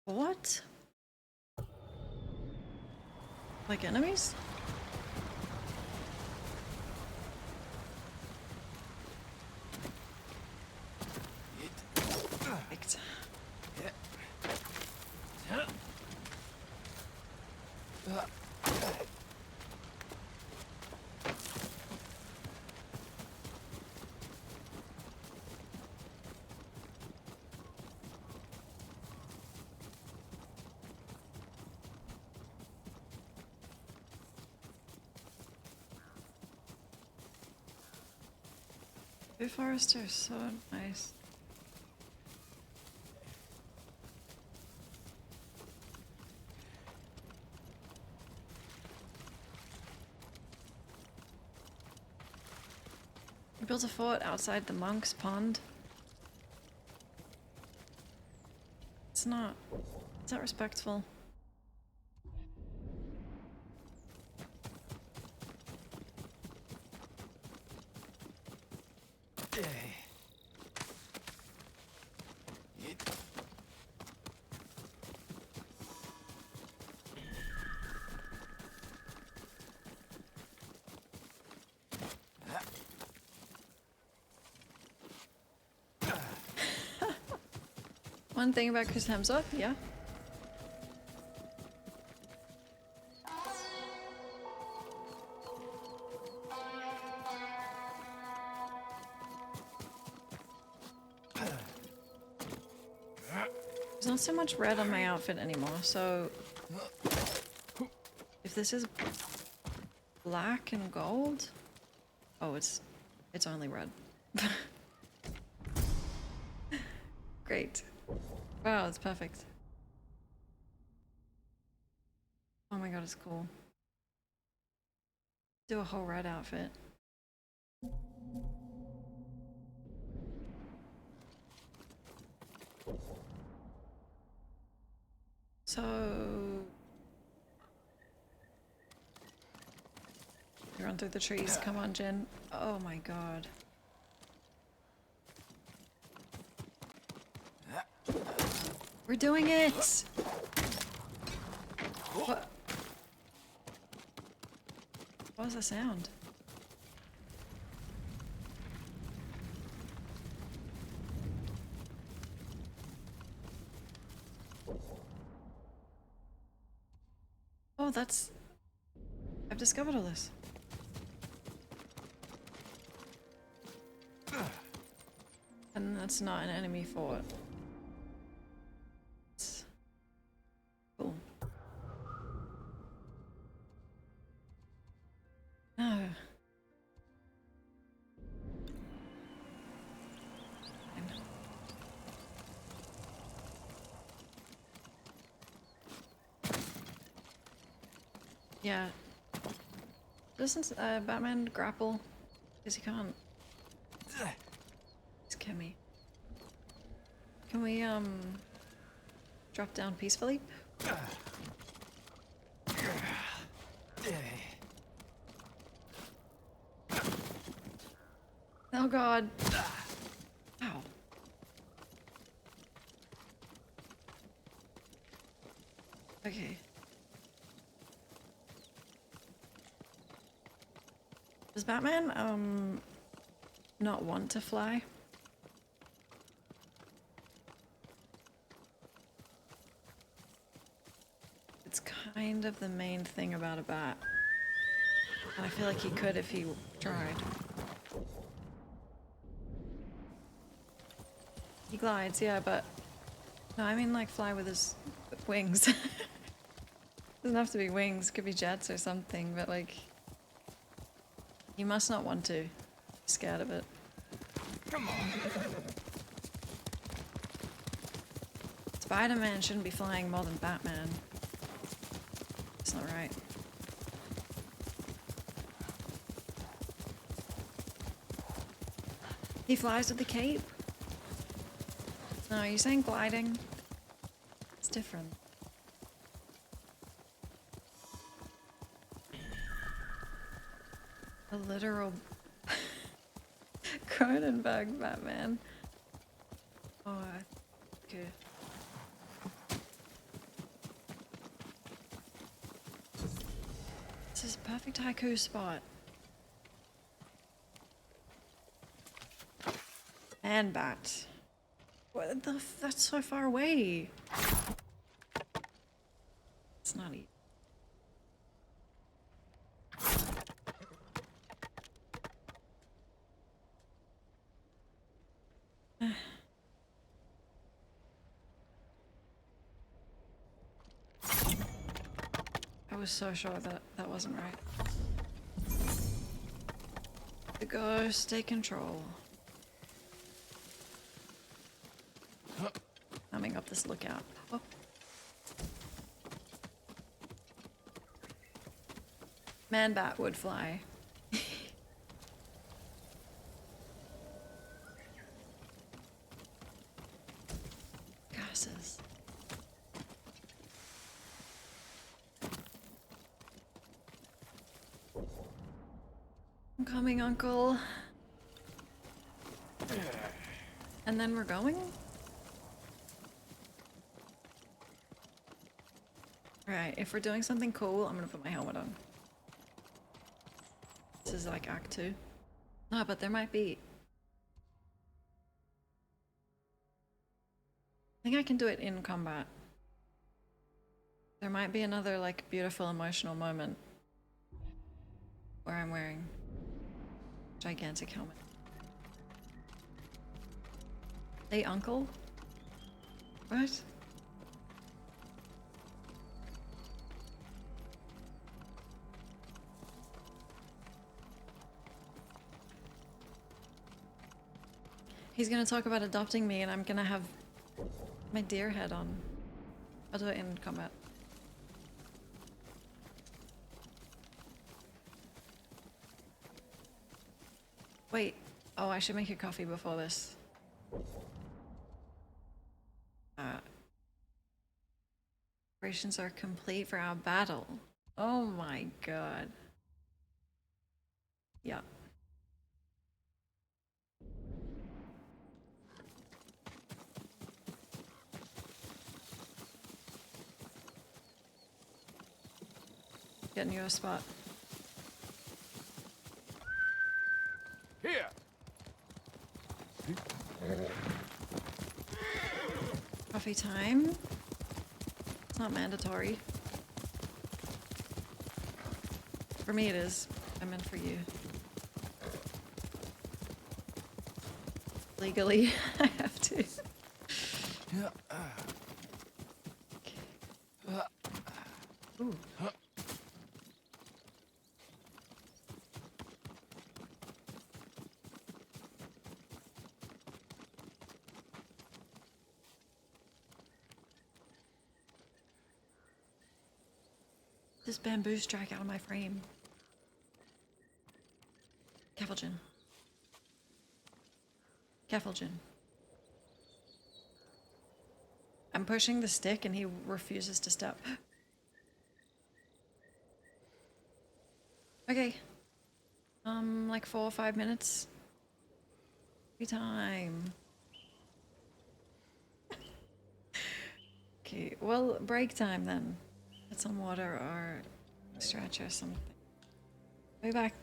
What? Like enemies? Perfect. Blue forests are so nice. You built a fort outside the monk's pond. It's not respectful. One thing about Chris Hemsworth, yeah. There's not so much red on my outfit anymore, so if this is black and gold, oh, it's only red. Great. Wow, it's perfect. Oh my god, it's cool. Do a whole red outfit. So run through the trees. Come on, Jin. Oh my god. We're doing it! What? What was the sound? Oh, that's... I've discovered all this. And that's not an enemy fort. It's cool. No. Yeah. Doesn't Batman grapple? Because he can't. It's Kimmy. Can we drop down peacefully? Oh god. Ow. Okay. Does Batman not want to fly? It's kind of the main thing about a bat. And I feel like he could if he tried. He glides, yeah, but... No, I mean like fly with his wings. Doesn't have to be wings, could be jets or something, but like... You must not want to. Be scared of it. Come on. Spider-Man shouldn't be flying more than Batman. It's not right. He flies with the cape? No, you're saying gliding? It's different. A literal Cronenberg Batman. Oh, okay. This is a perfect haiku spot. And bat. What the f— that's so far away. It's not easy. I was so sure that that wasn't right. The ghost, take control. Coming up this lookout. Oh. Man-bat would fly. Gases. I'm coming, Uncle. And then we're going? Right, if we're doing something cool, I'm gonna put my helmet on. This is like Act 2. No, but there might be... I think I can do it in combat. There might be another, like, beautiful emotional moment where I'm wearing a gigantic helmet. Hey, Uncle? What? He's gonna talk about adopting me and I'm gonna have my deer head on. I'll do it in combat. Wait. Oh, I should make a coffee before this. Preparations are complete for our battle. Oh my god. Yeah. Getting you a spot. Here. Coffee time. It's not mandatory. For me it is. I meant for you. Legally, I have to. Yeah. Ooh. This bamboo strike out of my frame. Careful, Jin. Careful, Jin. I'm pushing the stick and he refuses to stop. Okay. Like 4 or 5 minutes. Free time. Okay, well, break time then. Get some water or stretch or something. Be back.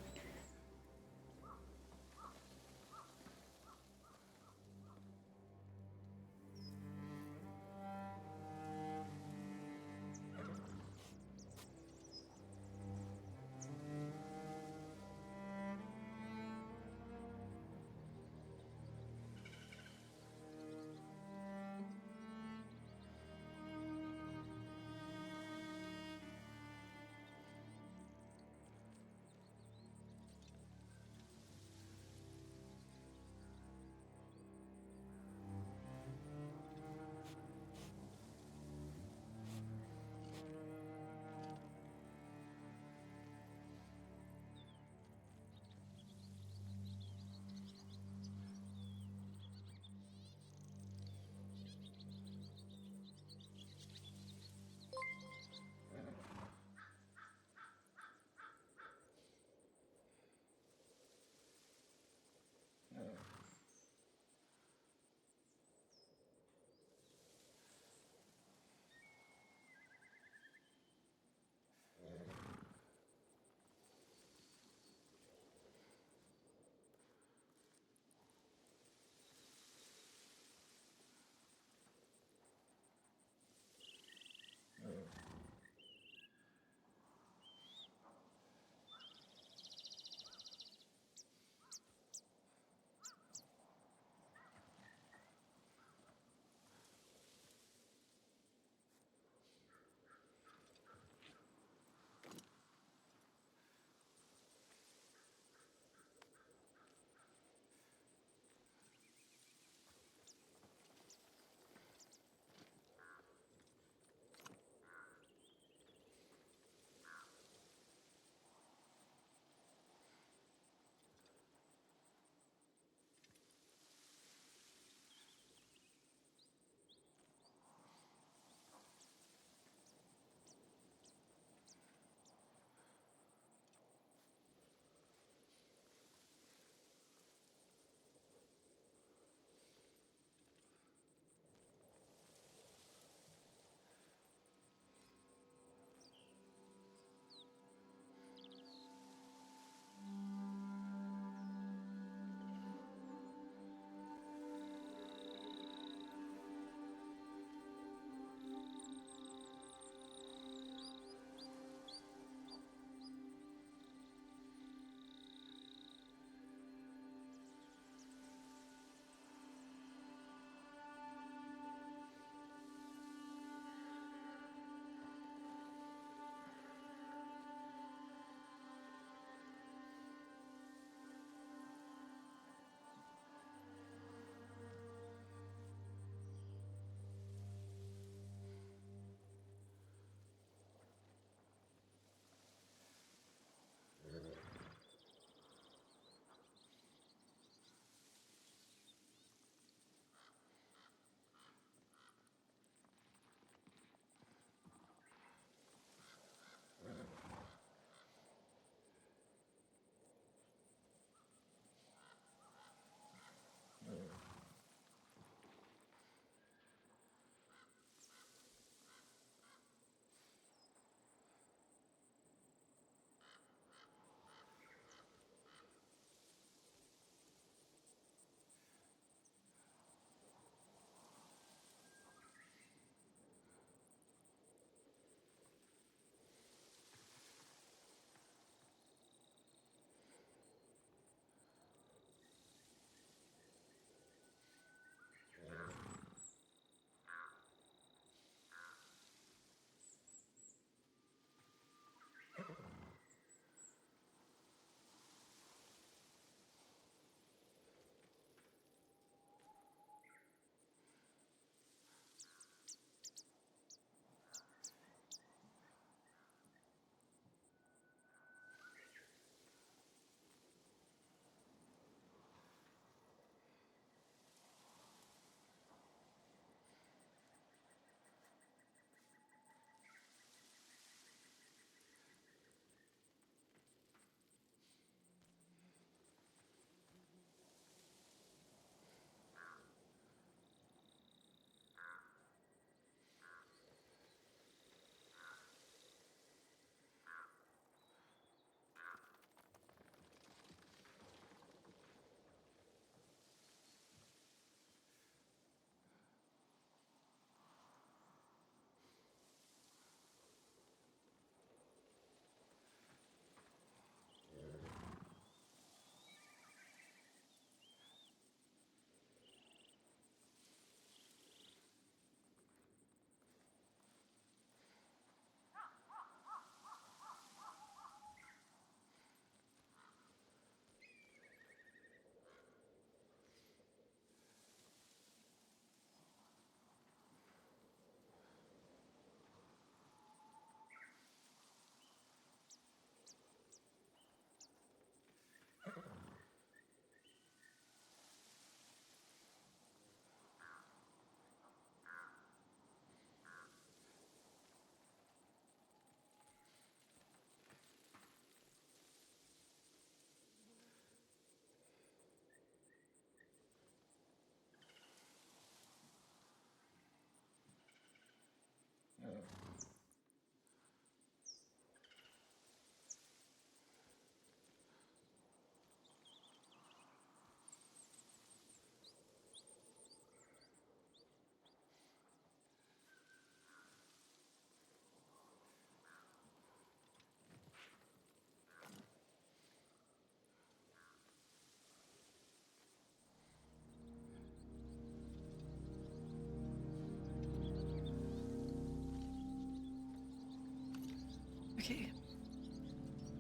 Okay.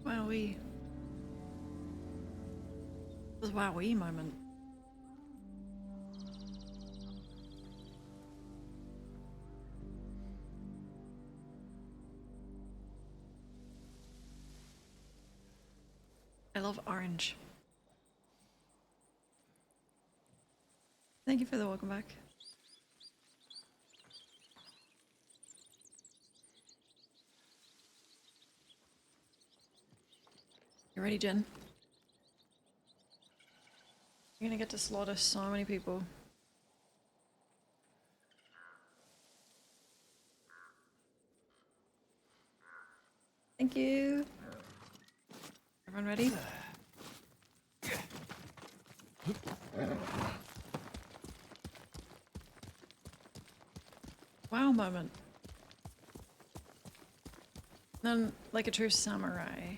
Wowee. It was a wowee moment. I love orange. Thank you for the welcome back. You ready, Jen? You're gonna get to slaughter so many people. Thank you. Everyone ready? Wow moment. Then, like a true samurai.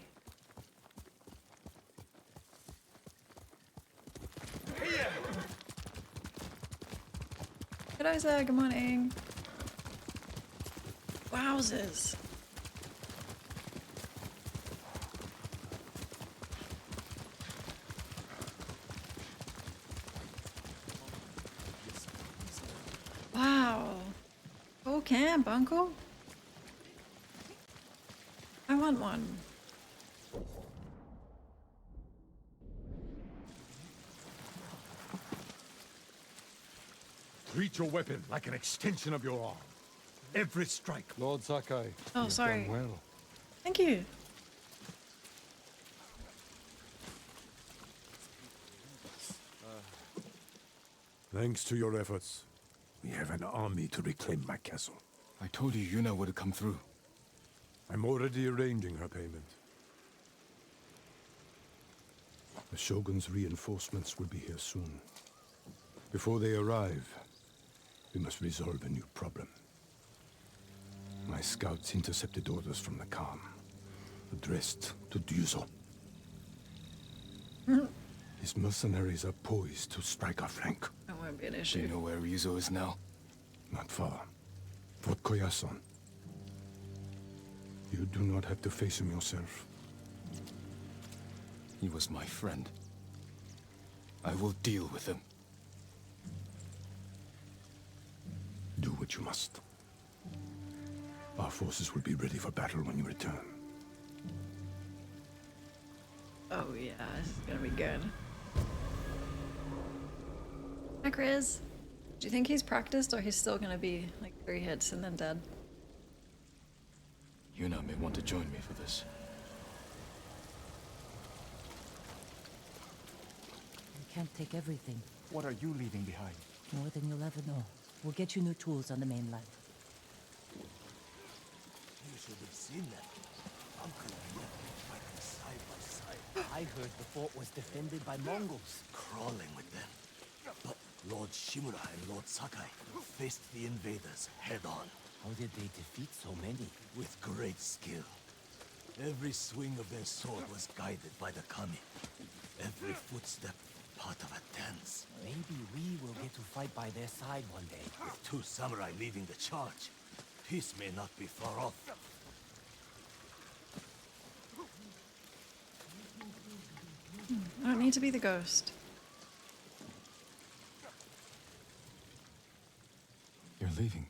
Good Isaac, good morning. Wowzers. Wow. Full camp, uncle. I want one. Treat your weapon like an extension of your arm. Every strike. Lord Sakai. Oh, sorry. Done well. Thank you. Thanks to your efforts, we have an army to reclaim my castle. I told you Yuna would come through. I'm already arranging her payment. The Shogun's reinforcements will be here soon. Before they arrive, we must resolve a new problem. My scouts intercepted orders from the Khan, addressed to Ryuzo. His mercenaries are poised to strike our flank. That won't be an Do issue. you know where Ryuzo is now? Not far. Fort Koyasan. You do not have to face him yourself. He was my friend. I will deal with him. Do what you must. Our forces will be ready for battle when you return. Oh yeah, this is gonna be good. Hi, Chris. Do you think he's practiced or he's still gonna be like 3 hits and then dead? Yuna may want to join me for this. You can't take everything. What are you leaving behind? More than you'll ever know. We'll get you new tools on the mainland. You should have seen that. Uncle and nephew fighting side by side. I heard the fort was defended by Mongols. Crawling with them. But Lord Shimura and Lord Sakai faced the invaders head on. How did they defeat so many? With great skill. Every swing of their sword was guided by the kami. Every footstep part of a dance. Maybe we will get to fight by their side one day. With 2 samurai leading the charge, peace may not be far off. I don't need to be the ghost. You're leaving.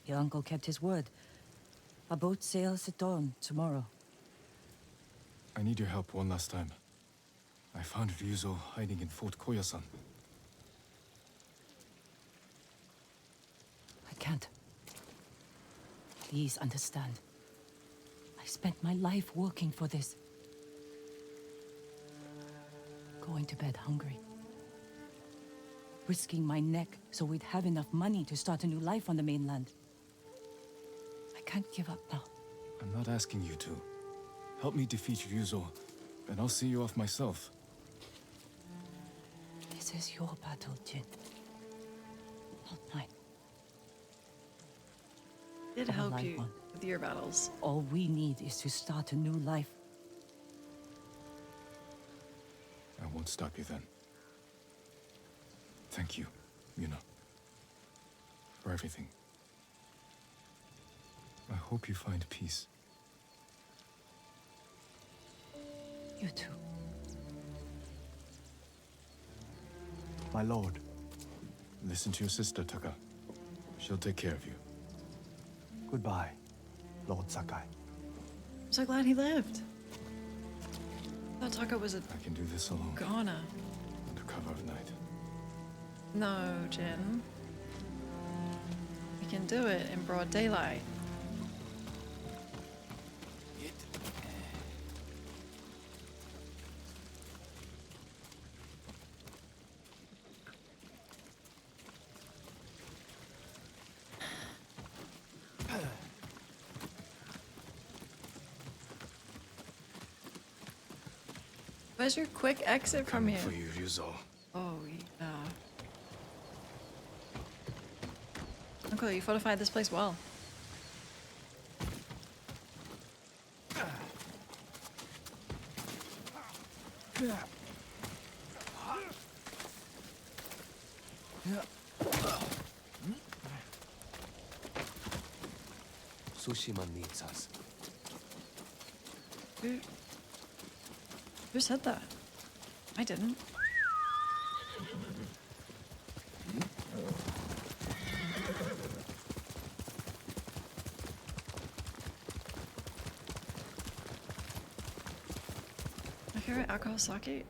Your uncle kept his word. Our boat sails at dawn tomorrow. I need your help one last time. I found Ryuzo hiding in Fort Koyasan. I can't. Please understand. I spent my life working for this. Going to bed hungry. Risking my neck so we'd have enough money to start a new life on the mainland. I can't give up now. I'm not asking you to. Help me defeat Ryuzo, and I'll see you off myself. This is your battle, Jin. Not mine. Did All help I you want. with your battles. All we need is to start a new life. I won't stop you then. Thank you, Yuna. For everything. I hope you find peace. You too. My lord. Listen to your sister, Taka. She'll take care of you. Goodbye, Lord Sakai. I'm so glad he lived. I thought Taka was a I can do this alone. goner. Under cover of night. No, Jin. We can do it in broad daylight. Where's your quick exit from here? For you, Ryuzo. Oh, yeah. Uncle, you fortified this place well. Tsushima needs us. Who said that? I didn't. My favorite alcohol sake?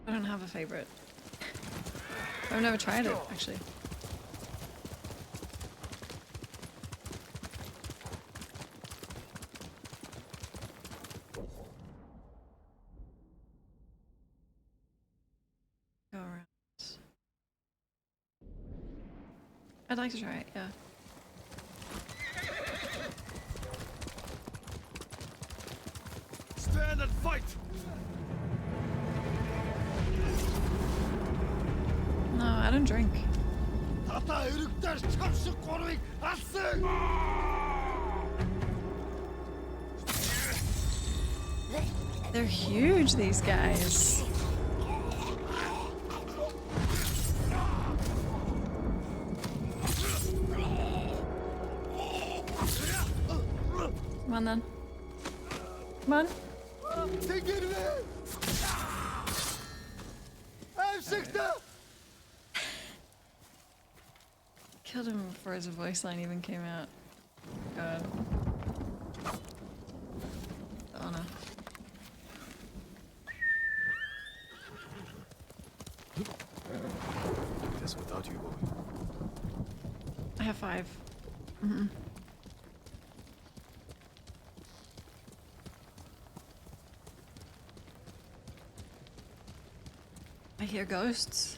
I don't have a favorite. I've never tried it, actually. Go around. I'd like to try it, yeah. Stand and fight! No, I don't drink. They're huge, these guys. Come on then. Come on. Killed him before his voice line even came out. God. The honor. Guess without you, boy. I have 5. Mm-hmm. I hear ghosts.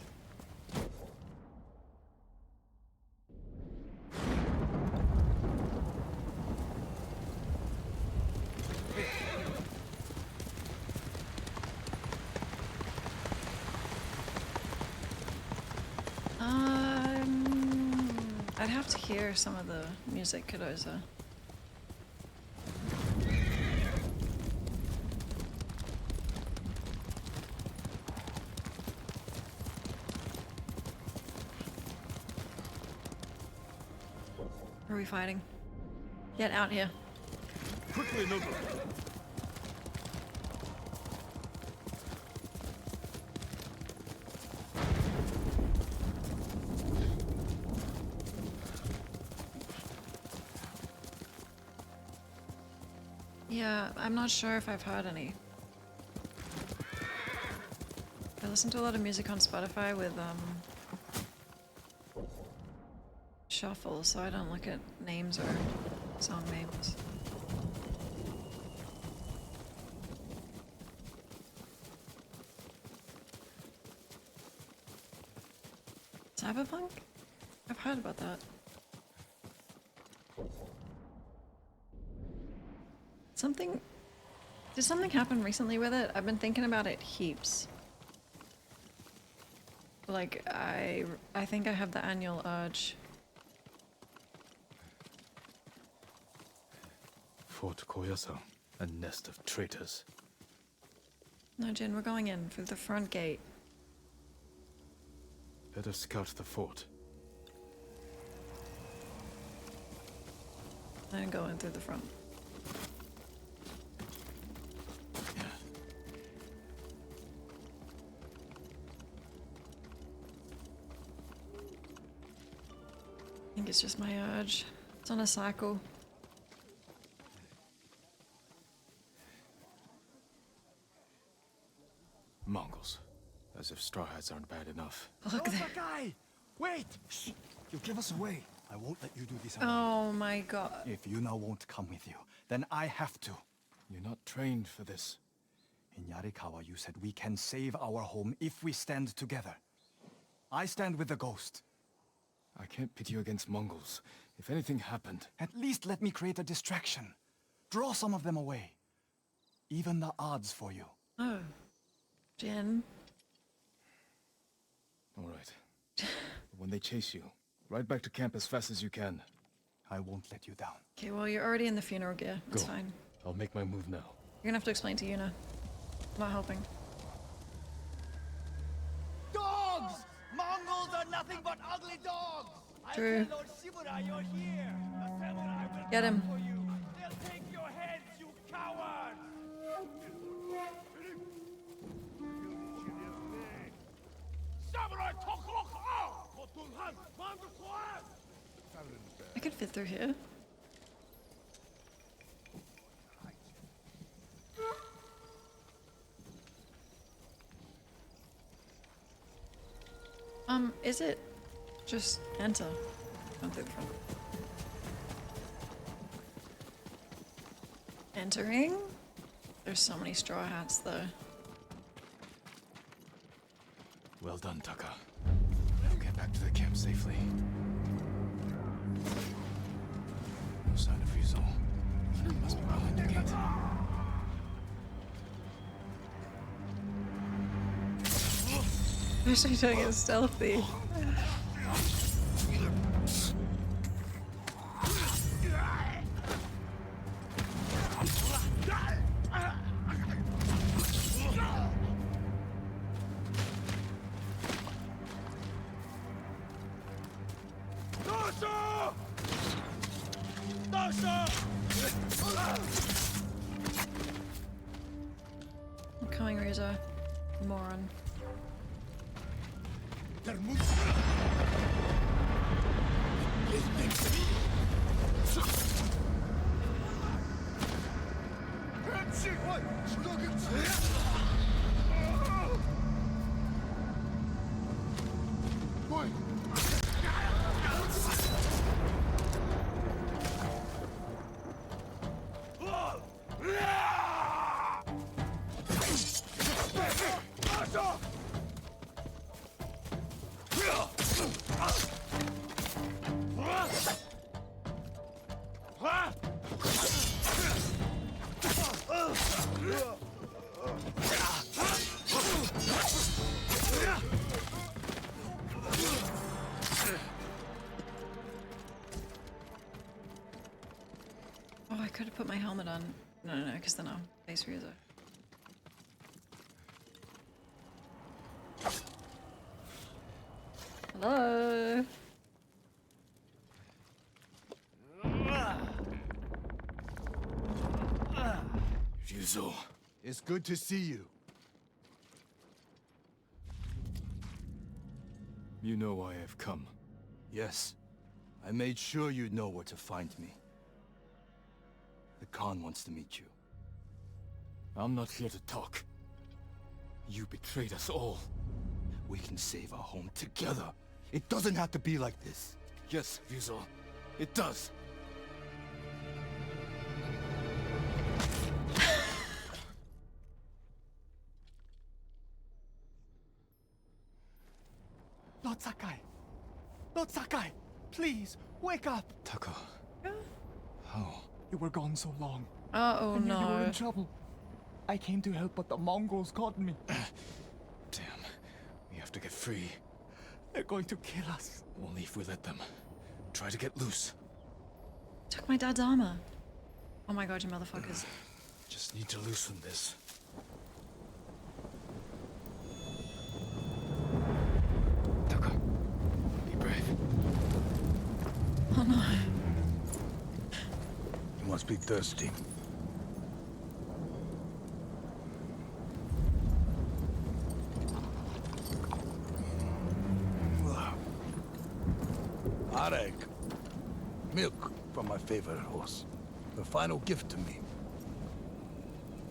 I'd have to hear some of the music, Kadoza. Are we fighting? Get out here. Quickly, Nobu. Yeah, I'm not sure if I've heard any. I listen to a lot of music on Spotify with shuffle, so I don't look at names or song names. Cyberpunk? I've heard about that. Did something happen recently with it? I've been thinking about it heaps. Like, I think I have the annual urge. Fort Koyasan, a nest of traitors. No, Jin, we're going in through the front gate. Better scout the fort. And go in through the front. think it's just my urge. It's on a cycle. Mongols. As if straw hats aren't bad enough. Look there. Sakai! Wait! Shh! You give us away. I won't let you do this alone. Oh my god. If Yuna won't come with you, then I have to. You're not trained for this. In Yarikawa, you said we can save our home if we stand together. I stand with the ghost. I can't pit you against Mongols. If anything happened... At least let me create a distraction. Draw some of them away. Even the odds for you. Oh. Jin. Alright. When they chase you, ride back to camp as fast as you can. I won't let you down. Okay, well, you're already in the funeral gear. It's Go. fine. I'll make my move now. You're gonna have to explain to Yuna. I'm not helping. Dogs! Mongols are nothing but ugly dogs! True. I tell Lord Shimura you're here. The samurai will Get him. come for you. They'll take your heads, you cowards! I could fit through here. Is it just enter? Come through the front. Entering? There's so many straw hats though. Well done, Taka. I'll get back to the camp safely. No sign of Rizal. He must be behind the gate. Wish I doing it stealthy. I'm coming, Reza. Moron. Oh, I could have put my helmet on. No, because then I'll face Reza. Hello. Ryuzo. It's good to see you. You know why I've come. Yes. I made sure you'd know where to find me. The Khan wants to meet you. I'm not here to talk. You betrayed us all. We can save our home together. It doesn't have to be like this. Yes, Ryuzo. It does. Lord Sakai! Lord Sakai! Please, wake up! Taka. How? You were gone so long. Oh I knew you were no. in trouble. I came to help, but the Mongols caught me. Damn. We have to get free. They're going to kill us. Only if we let them. Try to get loose. Took my dad's armor. Oh my god, you motherfuckers. Just need to loosen this. Taka. Be brave. Oh no. You must be thirsty. Arek, Milk from my favorite horse. The final gift to me.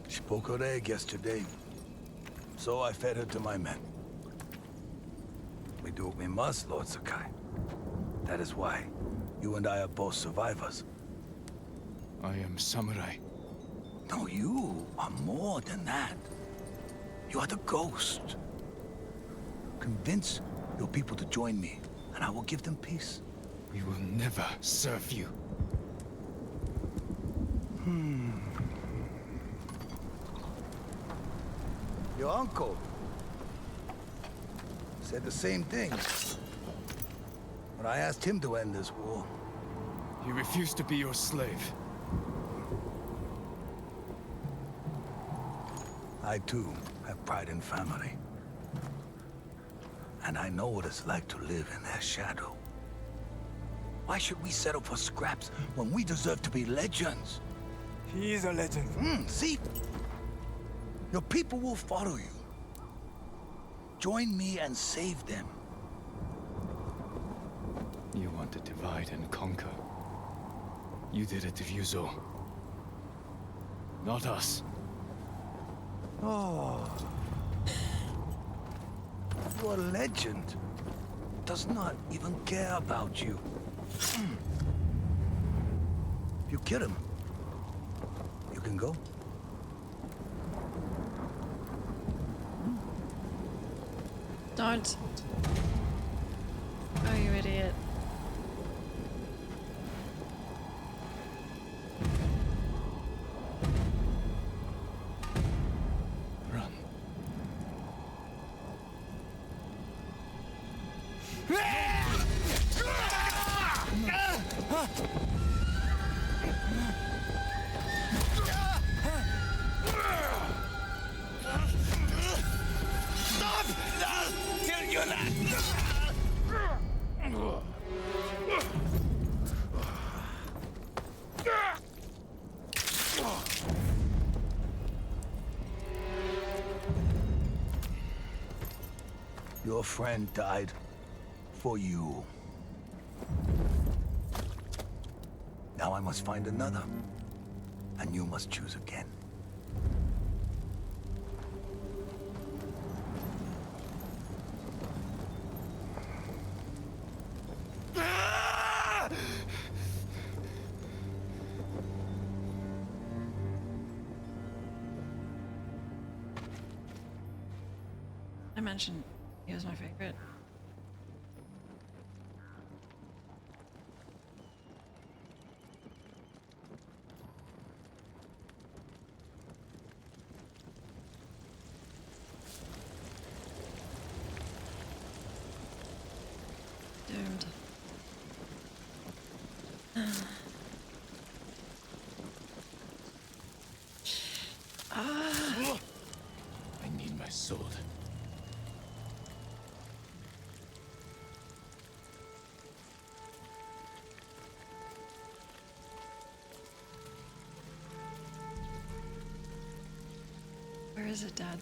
She broke her egg yesterday, so I fed her to my men. We do what we must, Lord Sakai. That is why you and I are both survivors. I am samurai. No, you are more than that. You are the ghost. Convince your people to join me, and I will give them peace. We will never serve you. Your uncle said the same thing when I asked him to end this war. He refused to be your slave. I too have pride in family. And I know what it's like to live in their shadow. Why should we settle for scraps when we deserve to be legends? He is a legend. See? Your people will follow you. Join me and save them. You want to divide and conquer. You did it to Ryuzo. Not us. Oh. Your legend does not even care about you. If you kill him, you can go. Don't. Oh, you idiot. Run. Stop! Kill you not! Your friend died for you. Now I must find another, and you must choose again. I mentioned he was my favorite. Doomed. I need my sword. Where is it, Dad?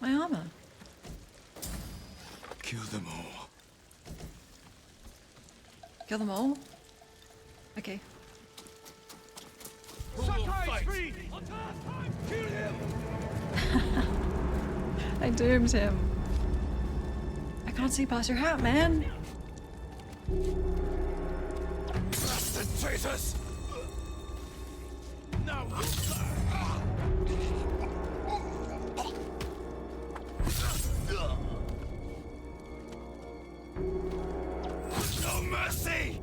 My armor. Kill them all. Kill them all? Okay. Sakai's free! Kill him! I doomed him. I can't see past your hat, man. Bastard traitors! No! No mercy!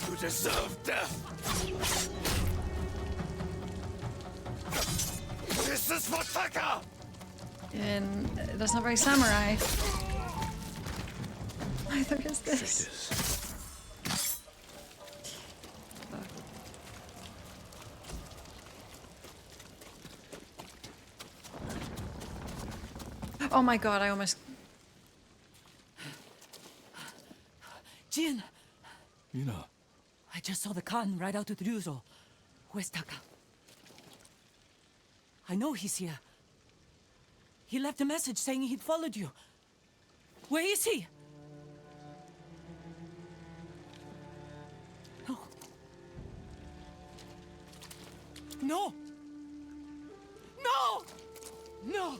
You deserve death! This is for Taka! And that's not very samurai. Neither is this. Oh my god, I almost... Jin! Mina. I just saw the Khan ride out with Ryuzo. Where's Taka? I know he's here. He left a message saying he'd followed you. Where is he? No. No! No! No!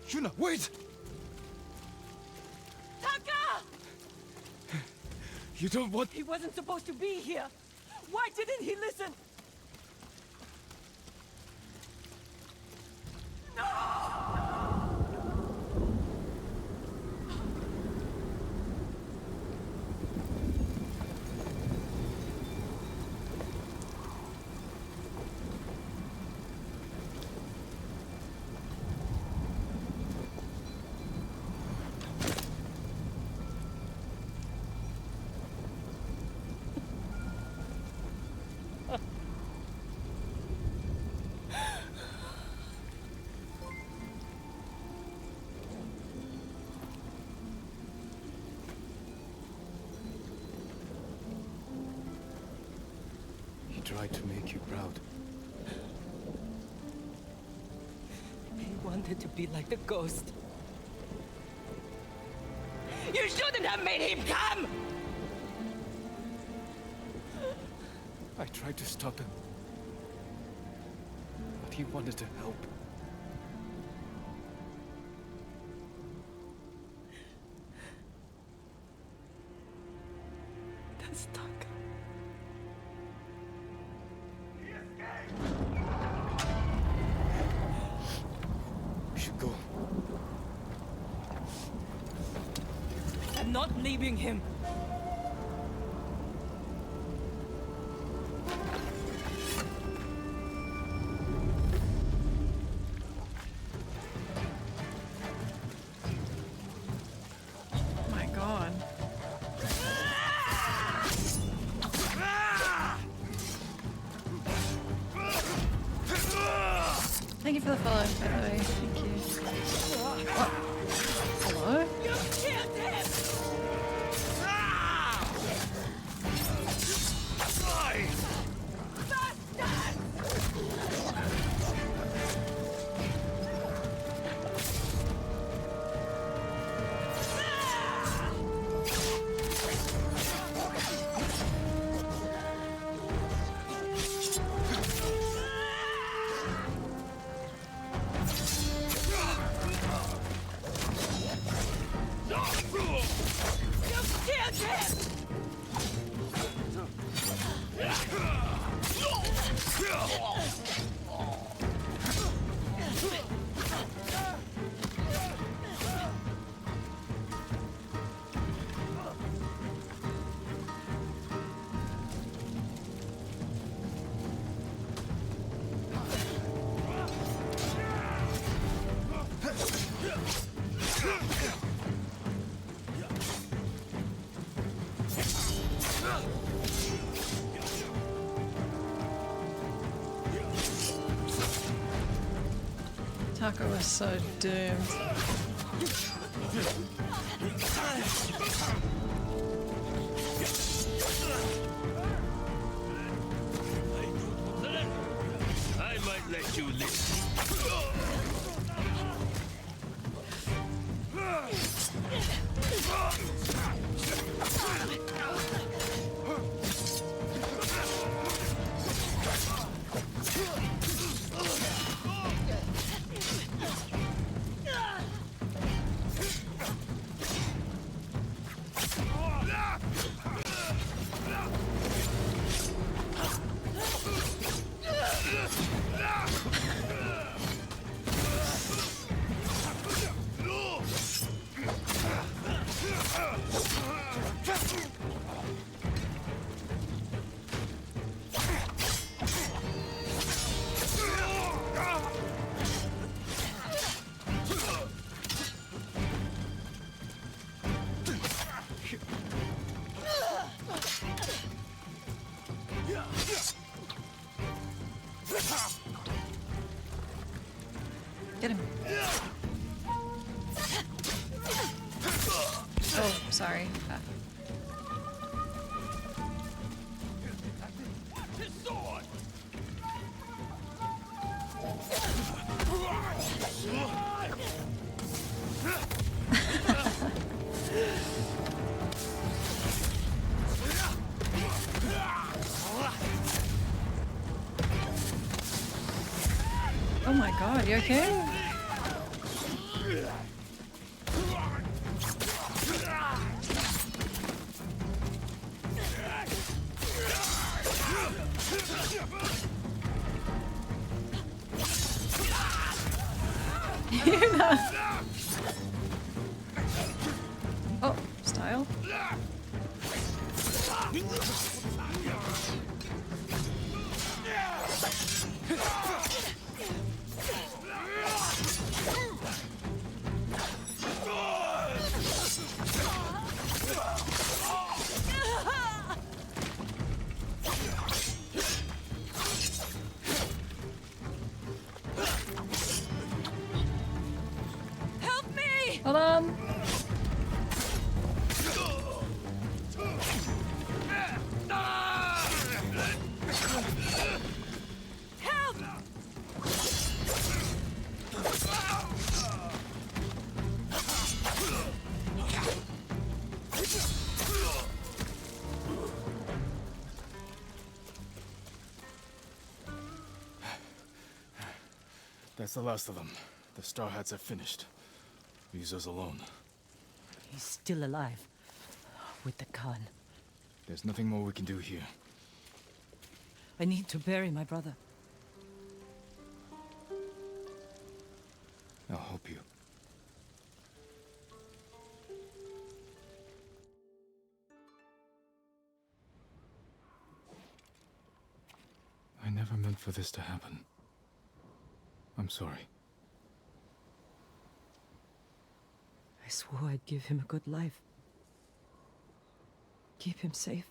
Yuna, wait! Taka! You don't want... He wasn't supposed to be here. Why didn't he listen? He tried to make you proud. He wanted to be like the ghost. You shouldn't have made him come! I tried to stop him. But he wanted to help. That's Taka. We should go. I'm not leaving him. My god. Thank you for the follow, by the way. Thank you. What? Hello? You killed him! Taka was so doomed. I might let you live. Get him. sorry. His sword! Oh my god, you okay? Oh, style. Help me! Hold on. Help! That's the last of them. The Star Hats have finished. Leaves us alone. He's still alive. With the Khan. There's nothing more we can do here. I need to bury my brother. I'll help you. I never meant for this to happen. I'm sorry. I swore I'd give him a good life. Keep him safe.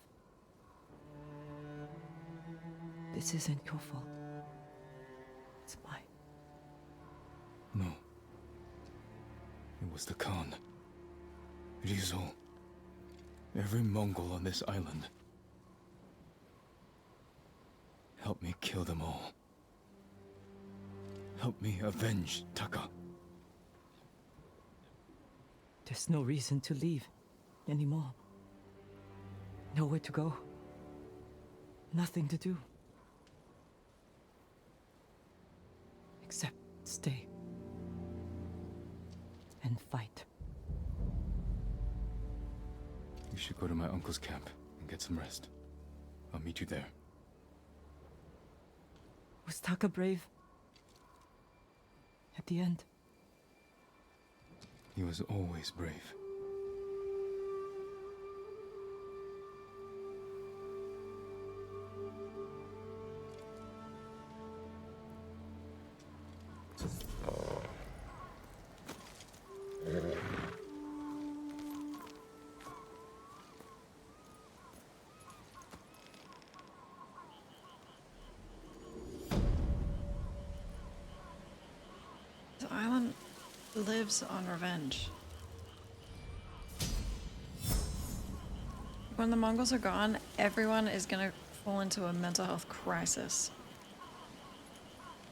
This isn't your fault. It's mine. No. It was the Khan. Rizzo. Every Mongol on this island. Help me kill them all. Help me avenge Taka. There's no reason to leave anymore. Nowhere to go. Nothing to do. Except stay. And fight. You should go to my uncle's camp and get some rest. I'll meet you there. Was Taka brave? At the end? He was always brave. The island lives on revenge. When the Mongols are gone, everyone is gonna fall into a mental health crisis.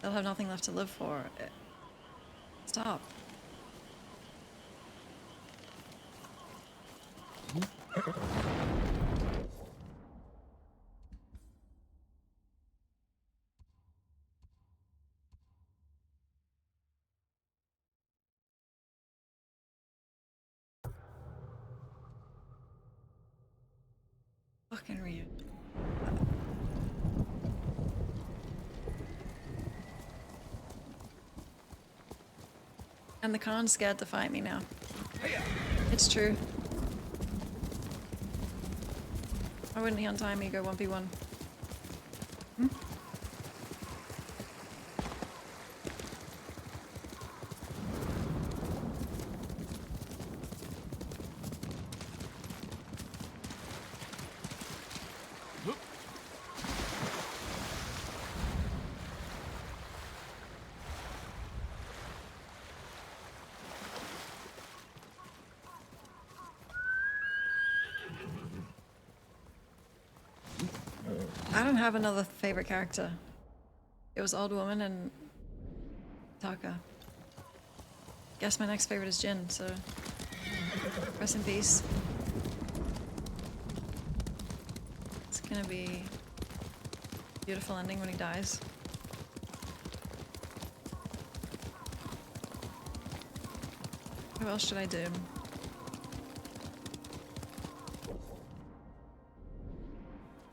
They'll have nothing left to live for. Stop. Fucking Ryu. And the Khan's scared to fight me now. It's true. Why wouldn't he untie me, go 1v1? Hmm? I don't have another favorite character. It was Old Woman and Taka. Guess my next favorite is Jin, so rest in peace. It's gonna be a beautiful ending when he dies. Who else should I do?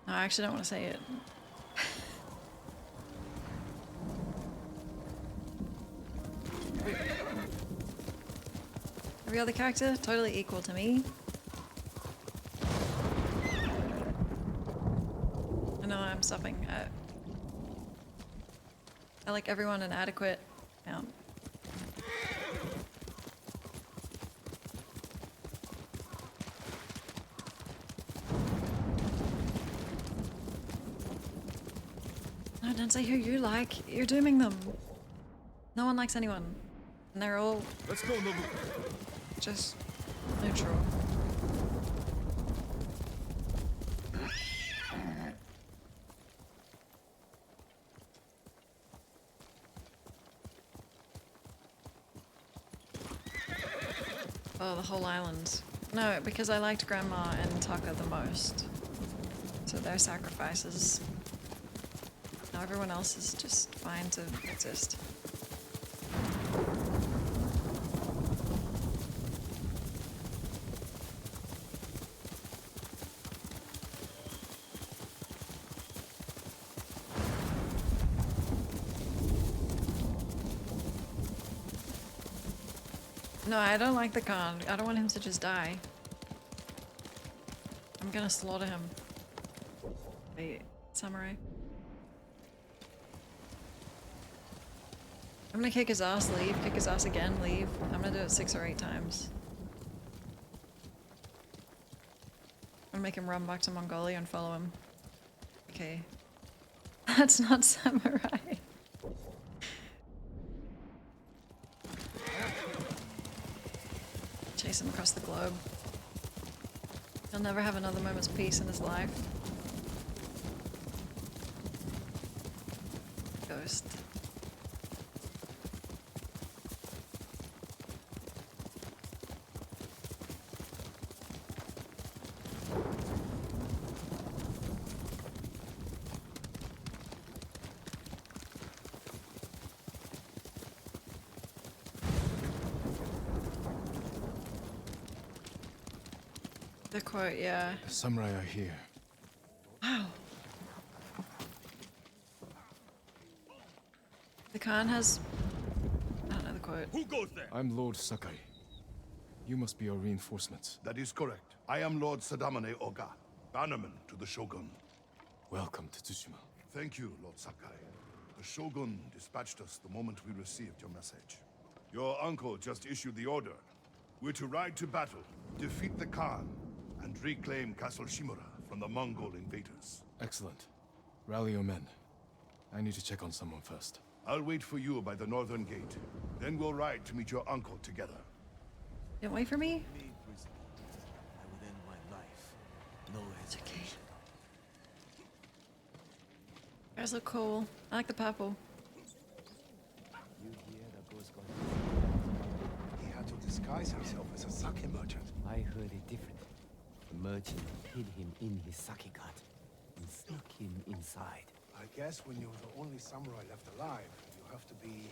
No, I actually don't want to say it. Every other character, totally equal to me. I know I'm stopping. I like everyone an adequate amount. No, don't say who you like. You're dooming them. No one likes anyone. And they're all... Let's go, Nobu. Just neutral. Oh, the whole island. No, because I liked Grandma and Taka the most. So their sacrifices. Now everyone else is just fine to exist. No, I don't like the Khan. I don't want him to just die. I'm gonna slaughter him. Wait, samurai. I'm gonna kick his ass, leave, kick his ass again, leave. I'm gonna do it 6 or 8 times. I'm gonna make him run back to Mongolia and follow him. Okay. That's not samurai. Chase him across the globe. He'll never have another moment's peace in his life. Ghost. The quote, yeah. The samurai are here. Wow. The Khan has... I don't know the quote. Who goes there? I'm Lord Sakai. You must be our reinforcements. That is correct. I am Lord Sadamane Oga, bannerman to the Shogun. Welcome to Tsushima. Thank you, Lord Sakai. The Shogun dispatched us the moment we received your message. Your uncle just issued the order. We're to ride to battle, defeat the Khan, and reclaim Castle Shimura from the Mongol invaders. Excellent. Rally your men. I need to check on someone first. I'll wait for you by the northern gate. Then we'll ride to meet your uncle together. Don't wait for me? I would end my life. No hesitation. You guys look cool. I like the purple. You hear the ghost going? He had to disguise himself as a sake merchant. I heard it different. The merchant hid him in his sake cart and snuck him inside. I guess when you're the only samurai left alive, you have to be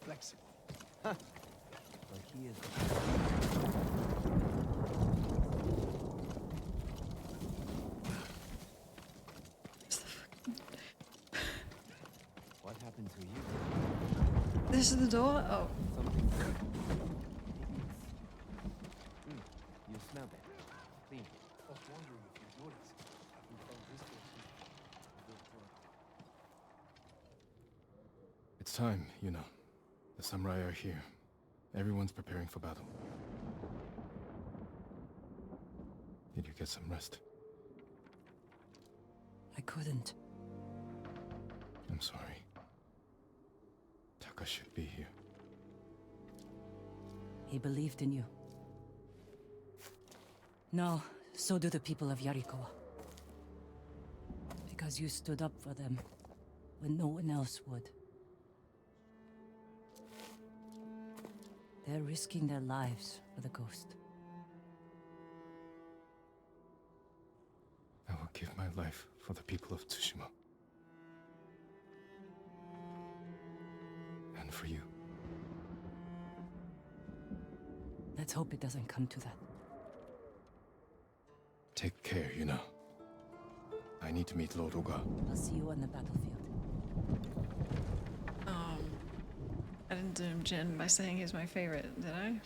flexible. But here's what happened to you? This is the door? Oh. Something. You smell that? Clean. I was wondering if you noticed. Haven't found this It's time, you know. The samurai are here. Everyone's preparing for battle. Did you get some rest? I couldn't. I'm sorry. Taka should be here. He believed in you. No, so do the people of Yarikawa. Because you stood up for them when no one else would. They're risking their lives for the Ghost. I will give my life for the people of Tsushima. And for you. Let's hope it doesn't come to that. Take care, Yuna. I need to meet Lord Oga. I'll see you on the battlefield. I didn't doom Jin by saying he's my favorite, did I?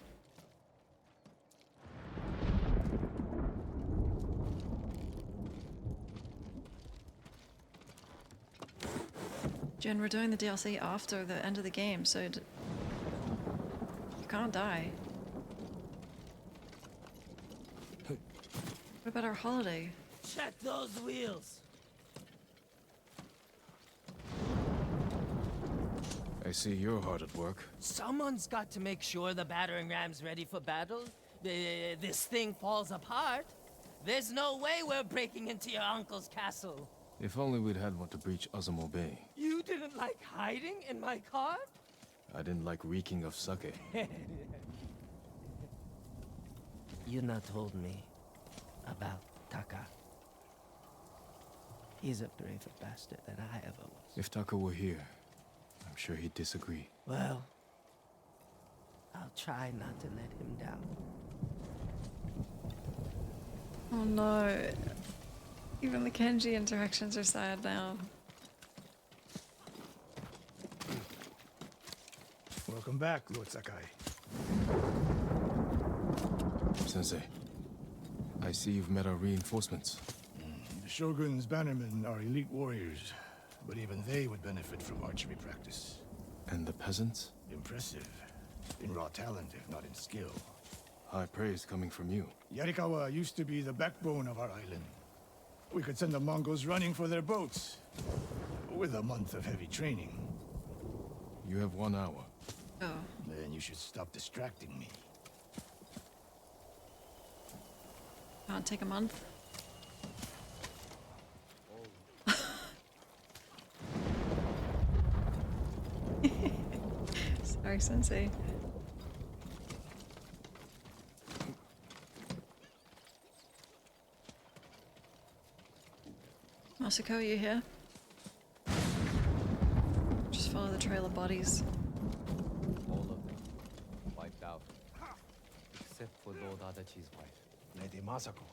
Jin, we're doing the DLC after the end of the game, so you can't die. What about our holiday? Check those wheels! I see you're hard at work. Someone's got to make sure the battering ram's ready for battle. This thing falls apart. There's no way we're breaking into your uncle's castle. If only we'd had one to breach Azamo Bay. You didn't like hiding in my car? I didn't like reeking of sake. Yuna told me about Taka. He's a braver bastard than I ever was. If Taka were here, I'm sure he'd disagree. Well, I'll try not to let him down. Oh no. Even the Kenji interactions are sad now. Welcome back, Lord Sakai. Sensei, I see you've met our reinforcements. The Shogun's bannermen are elite warriors, but even they would benefit from archery practice. And the peasants? Impressive. In raw talent, if not in skill. High praise coming from you. Yarikawa used to be the backbone of our island. We could send the Mongols running for their boats. With a month of heavy training. You have 1 hour. Oh. Then you should stop distracting me. Can't take a month. Sorry, Sensei. Masako, you here? Just follow the trail of bodies. All of them wiped out. Except for Lord Adachi's wife. Lady Masako.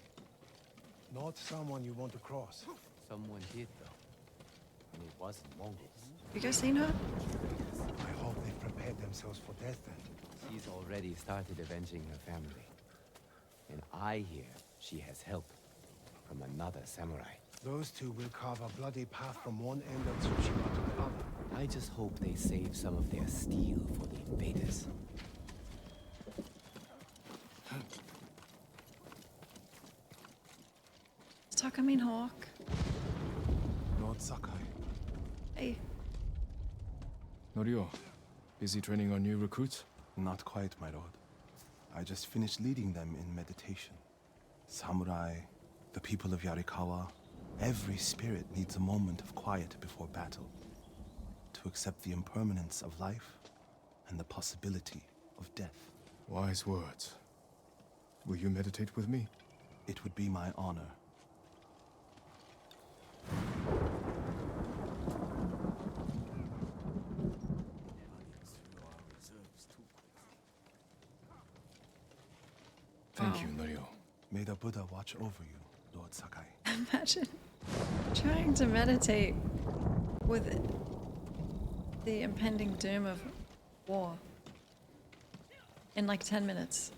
Not someone you want to cross. Someone did, though. And it wasn't Mongols. You guys seen her? I hope they prepared themselves for death then. She's already started avenging her family. And I hear she has help from another samurai. Those two will carve a bloody path from one end of Tsushima to the other. I just hope they save some of their steel for the invaders. Takamine Hawk. Lord Sakai. Hey. Norio, busy training our new recruits? Not quite, my lord. I just finished leading them in meditation. Samurai, the people of Yarikawa, every spirit needs a moment of quiet before battle. To accept the impermanence of life and the possibility of death. Wise words. Will you meditate with me? It would be my honor. Thank you, Norio. May the Buddha watch over you, Lord Sakai. Imagine trying to meditate with the impending doom of war in like 10 minutes.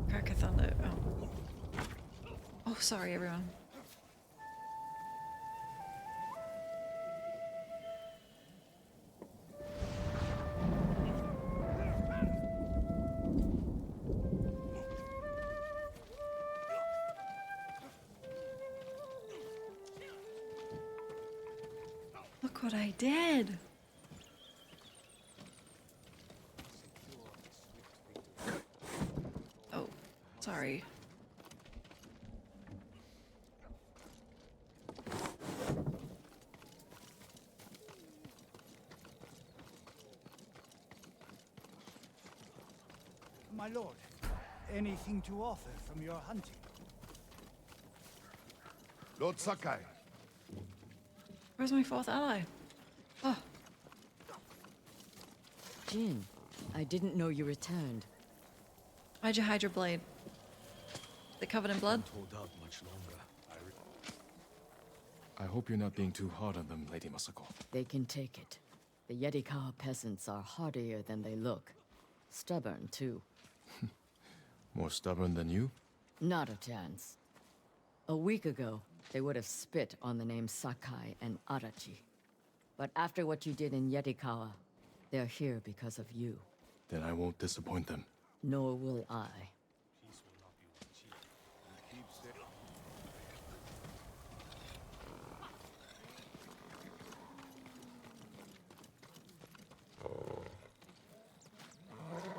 Crack a thunder. Oh. Oh, sorry, everyone. Look what I did. Oh, sorry. My lord, anything to offer from your hunting? Lord Sakai. Where's my fourth ally? Oh. Jin, I didn't know you returned. Why'd you hide your blade? They covered in blood? Hold out much longer. I hope you're not being too hard on them, Lady Masako. They can take it. The Yetikawa peasants are hardier than they look. Stubborn, too. More stubborn than you? Not a chance. A week ago, they would have spit on the names Sakai and Arachi. But after what you did in Yetikawa, they're here because of you. Then I won't disappoint them. Nor will I.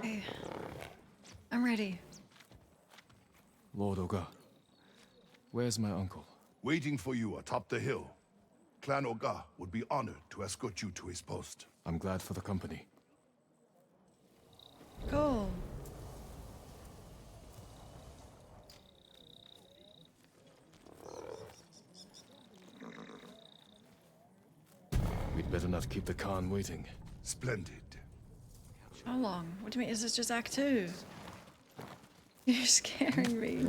Hey, I'm ready. Lord Oga, where's my uncle? Waiting for you atop the hill. Clan Oga would be honored to escort you to his post. I'm glad for the company. Cool. We'd better not keep the Khan waiting. Splendid. How long? What do you mean? Is this just Act 2? You're scaring me.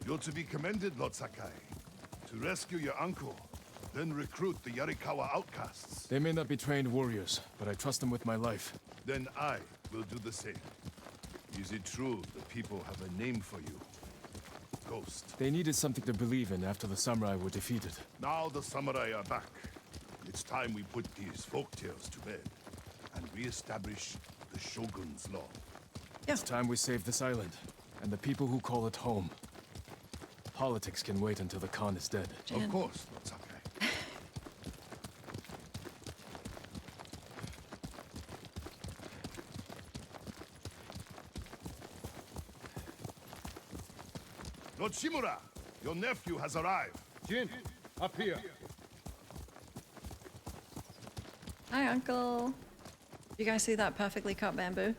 You're to be commended, Lord Sakai. To rescue your uncle, then recruit the Yarikawa outcasts. They may not be trained warriors, but I trust them with my life. Then I will do the same. Is it true the people have a name for you? Ghost. They needed something to believe in after the samurai were defeated. Now the samurai are back. It's time we put these folktales to bed and re-establish the Shogun's law. It's time we save this island, and the people who call it home. Politics can wait until the Khan is dead. Of course, Lord Sakai. Lord Shimura, your nephew has arrived. Jin, up here. Hi, Uncle. You guys see that perfectly cut bamboo?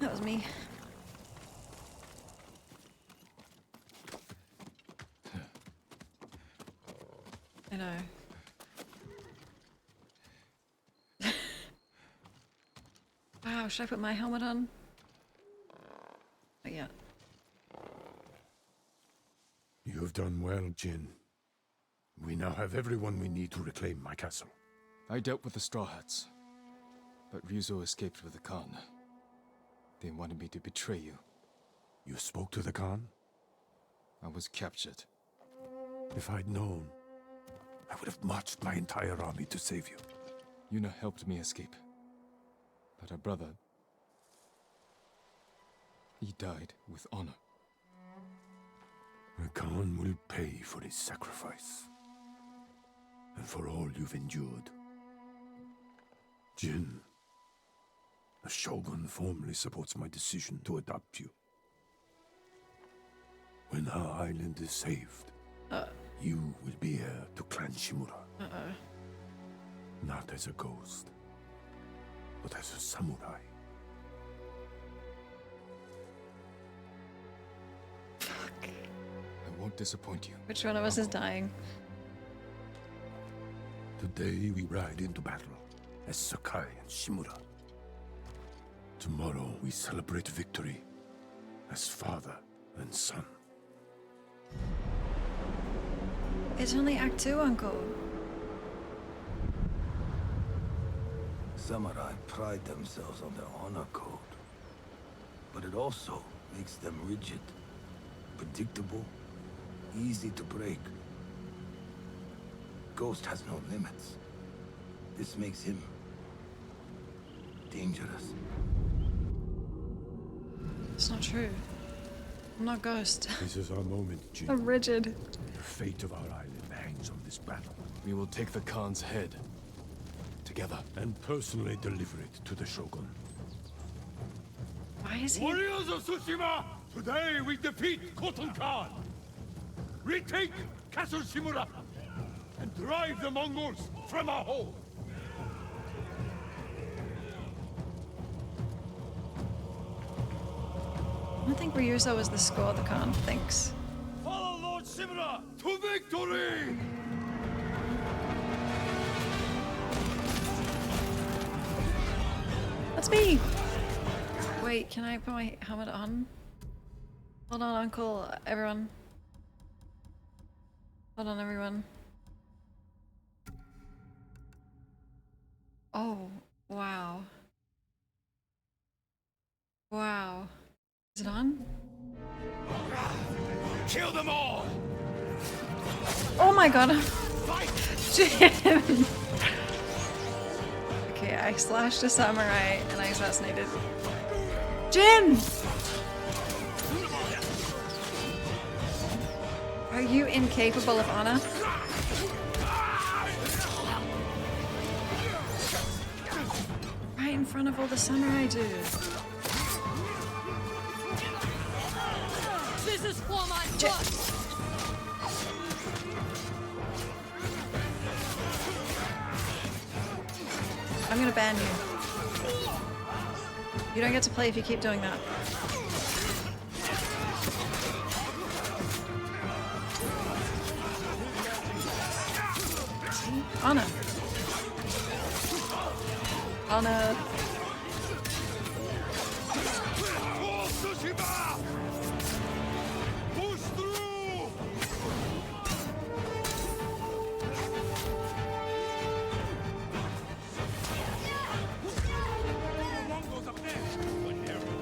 That was me. I know. Wow, should I put my helmet on? Not yet. You have done well, Jin. We now have everyone we need to reclaim my castle. I dealt with the Straw Hats, but Ryuzo escaped with the Khan. They wanted me to betray you. You spoke to the Khan? I was captured. If I'd known, I would have marched my entire army to save you. Yuna helped me escape. But her brother... he died with honor. The Khan will pay for his sacrifice. And for all you've endured. Jin, the Shogun formally supports my decision to adopt you. When our island is saved, you will be heir to Clan Shimura. Not as a ghost, but as a samurai. I won't disappoint you. Which one of us is dying? Today we ride into battle as Sakai and Shimura. Tomorrow we celebrate victory as father and son. It's only Act 2, Uncle. Samurai pride themselves on their honor code. But it also makes them rigid, predictable, easy to break. Ghost has no limits. This makes him dangerous. It's not true. I'm not Ghost. This is our moment, Jin. I'm rigid. The fate of our island hangs on this battle. We will take the Khan's head. Together. And personally deliver it to the Shogun. Why is he... Warriors of Tsushima! Today we defeat Khotun Khan! Retake Castle Shimura! And drive the Mongols from our home! don't think Ryuzo was the score the Khan thinks. Follow Lord Shimura to victory! That's me! Wait, can I put my helmet on? Hold on, Uncle, everyone. Hold on, everyone. Oh, wow. Wow. Is it on? Kill them all! Oh my god! Jim! Okay, I slashed a samurai and I assassinated Jin! Are you incapable of honor? Right in front of all the samurai dudes. This is for my blood! I'm gonna ban you. You don't get to play if you keep doing that. Honor. Honor. Tsushima! Push through!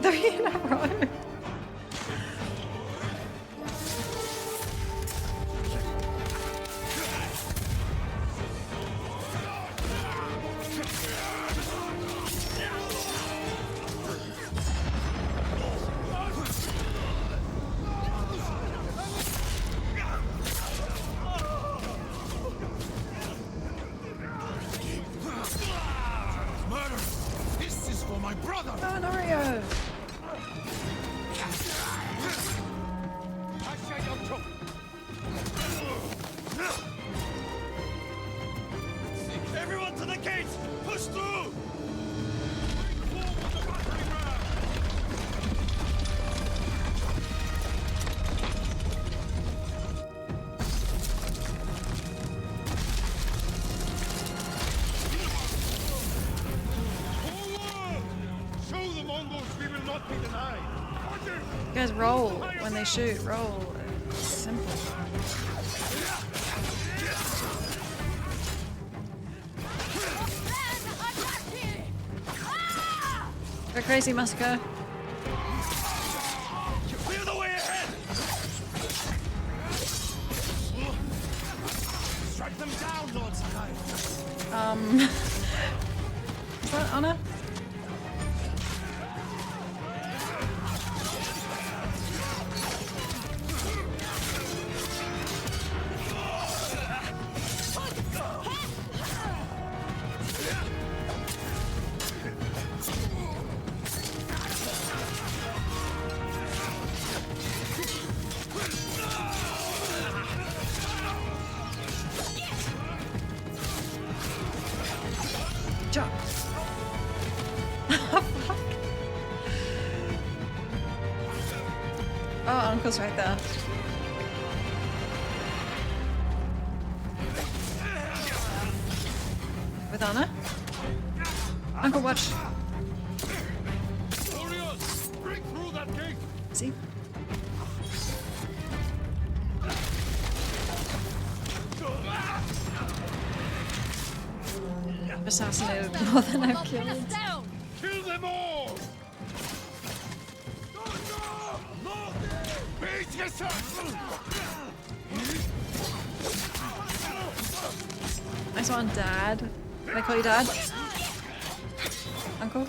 Three in a row. Murder! This is for my brother! Oh, Norio! Everyone to the gates! Push through! Forward! Show the Mongols we will not be denied! You guys roll when they shoot. Roll. It's simple. Go crazy, Massacre. Clear the way ahead! Strike them down, Lord Sakai! Is that Honor? Jump. Oh, Uncle's right there. With Anna? Uncle, watch. Warriors, break through that gate! See? I've assassinated more than I've killed. Kill them all! Beat yourself! Nice one, Dad. Can I call you Dad? Uncle?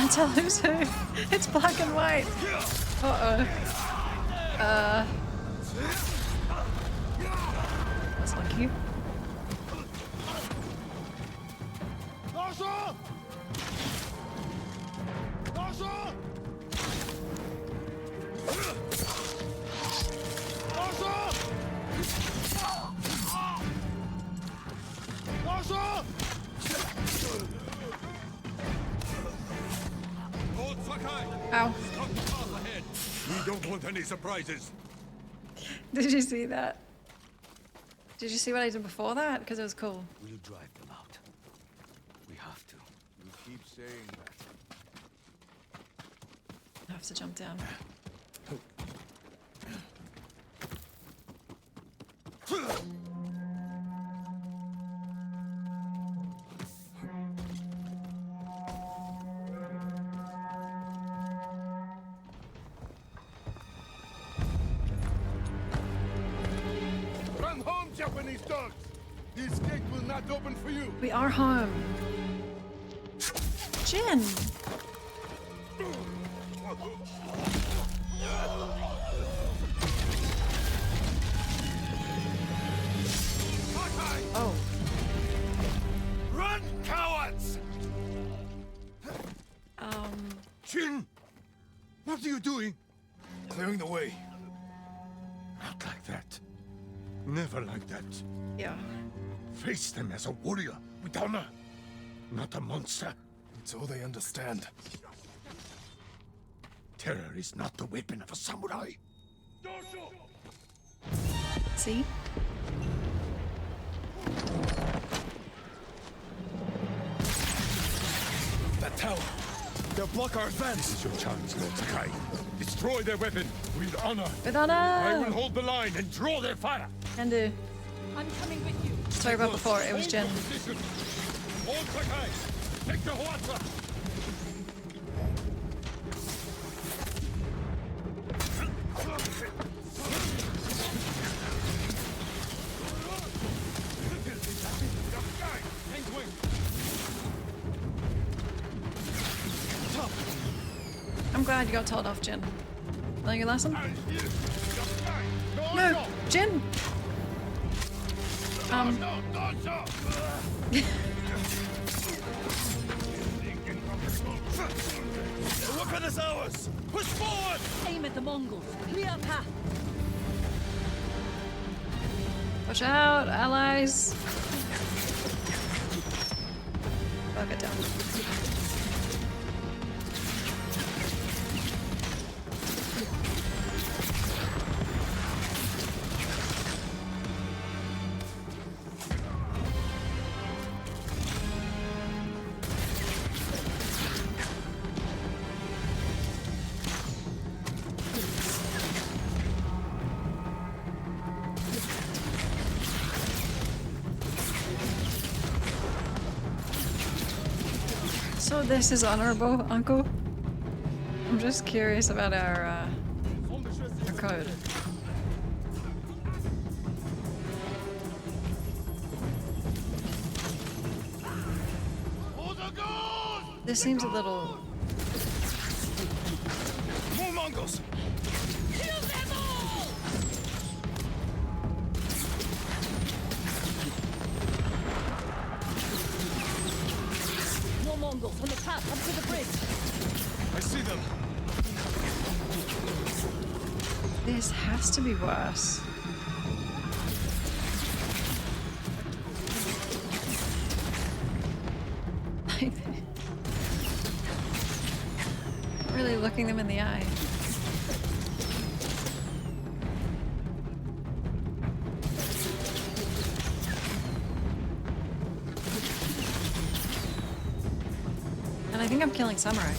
can't tell who's who. It's black and white. Uh-oh. That's lucky. Ow. We don't want any surprises. Did you see that? Did you see what I did before that? Because it was cool. We'll drive them out. We have to. You keep saying that. I have to jump down. Run home, Japanese dogs! This gate will not open for you! We are home. Jin! Oh. Run, cowards! Jin! What are you doing? Clearing the way. Not like that. Never like that. Yeah. Face them as a warrior with honor, not a monster. It's all they understand. Terror is not the weapon of a samurai. See? That tower! They'll block our advance! This is your chance, Lord Sakai. Destroy their weapon with honor. With honor! I will hold the line and draw their fire. Can do. I'm coming with you. Sorry about before, it was Jin. Lord Sakai, take the Huatra! I'm glad you got told off, Jin. Learn your lesson? No! Jin! The weapon is ours! Push forward! Aim at the Mongols. Clear path. Watch out, allies! Bug it down. So this is honorable, Uncle? I'm just curious about our code. This seems a little... More Mongols! Kill them all! More Mongols on the path up to the bridge. I see them. This has to be worse. Really looking them in the eye. And I think I'm killing samurai.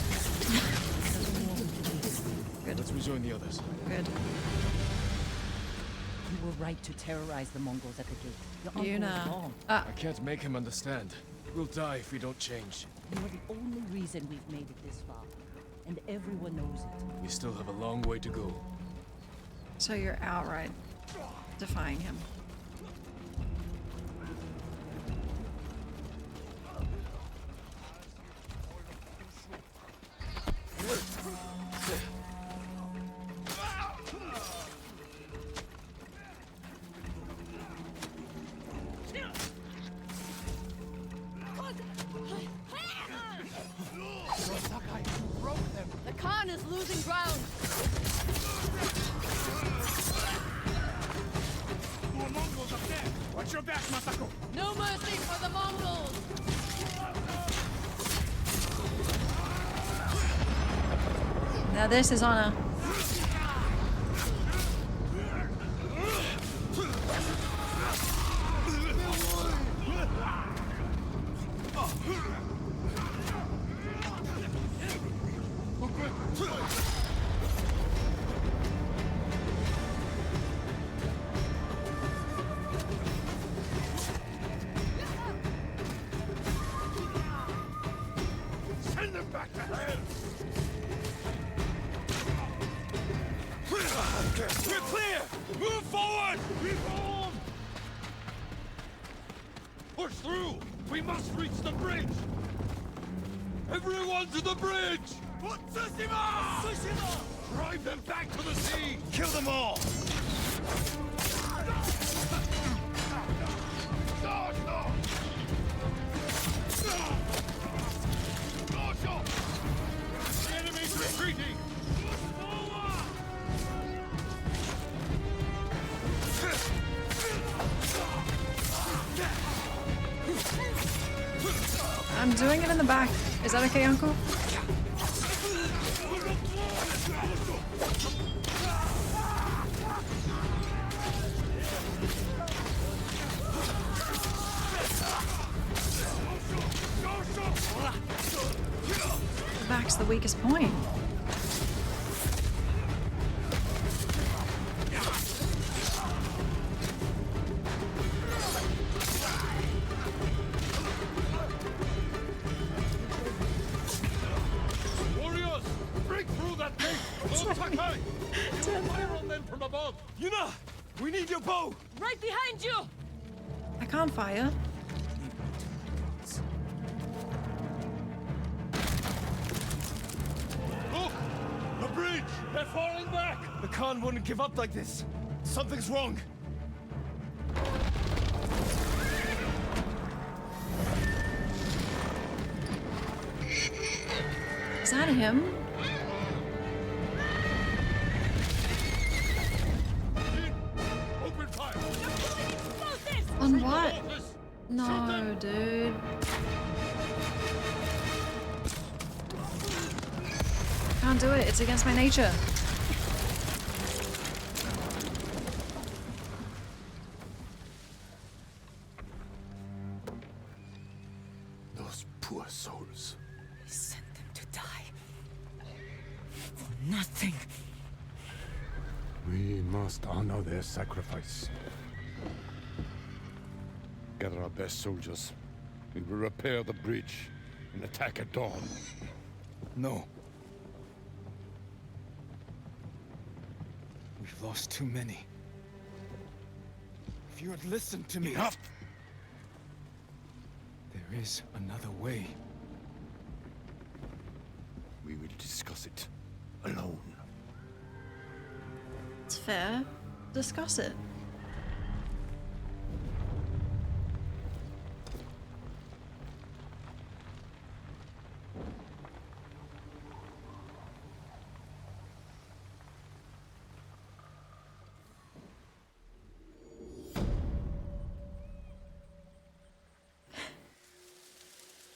Good. Let's rejoin the others. Good. You were right to terrorize the Mongols at the gate. Your uncle was Yuna. wrong. I can't make him understand. We'll die if we don't change. You are the only reason we've made it this far. And everyone knows it. We still have a long way to go. So you're outright defying him. losing ground. More Mongols up there! Watch your back, Masako! No mercy for the Mongols! Now this is honor. Send them back to hell! We're clear! Move forward! Reform! Push through! We must reach the bridge! Everyone to the bridge! Tsushima! Tsushima! Drive them back to the sea! Kill them all! The enemy's retreating! I'm doing it in the back. Is that okay, Uncle? The back's the weakest point. Warriors! Break through that gate! Go Sakai! You fire on them from above! Yuna! We need your bow! Right behind you! I can't fire. Look! The bridge! They're falling back! The Khan wouldn't give up like this. Something's wrong. Is that him? Open fire! On what? No, dude. Can't do it. It's against my nature. Those poor souls. We sent them to die. For nothing. We must honor their sacrifice. Gather our best soldiers. We will repair the bridge and attack at dawn. No. We've lost too many. If you had listened to me... Enough! There is another way. We will discuss it alone. It's fair. Discuss it.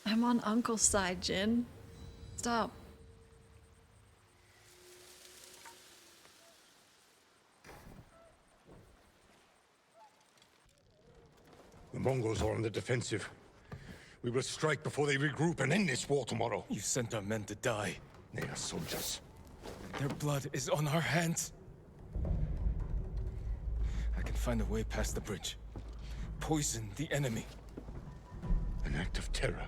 I'm on Uncle's side, Jin. Stop. The Mongols are on the defensive. We will strike before they regroup and end this war tomorrow. You sent our men to die. They are soldiers. Their blood is on our hands. I can find a way past the bridge. Poison the enemy. An act of terror.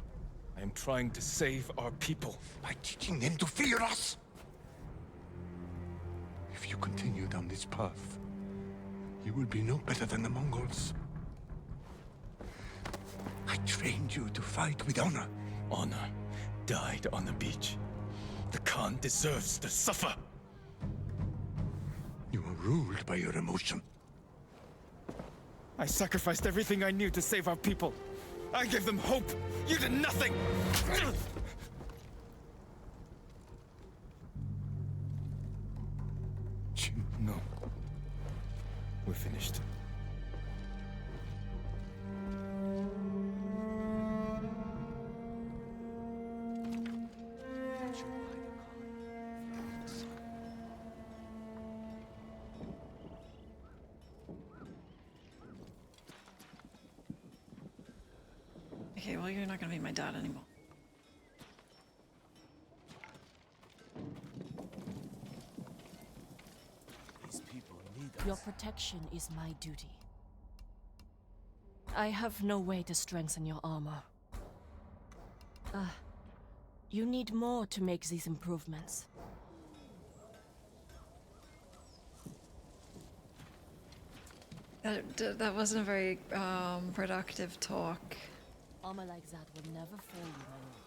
I am trying to save our people. By teaching them to fear us! If you continue down this path, you will be no better than the Mongols. I trained you to fight with honor. Honor died on the beach. The Khan deserves to suffer. You are ruled by your emotion. I sacrificed everything I knew to save our people. I gave them hope. You did nothing. No. We're finished. Okay, well, you're not gonna be my dad anymore. These people need us. Your protection is my duty. I have no way to strengthen your armor. You need more to make these improvements. That wasn't a very productive talk. Armor like that will never fail you, my lord.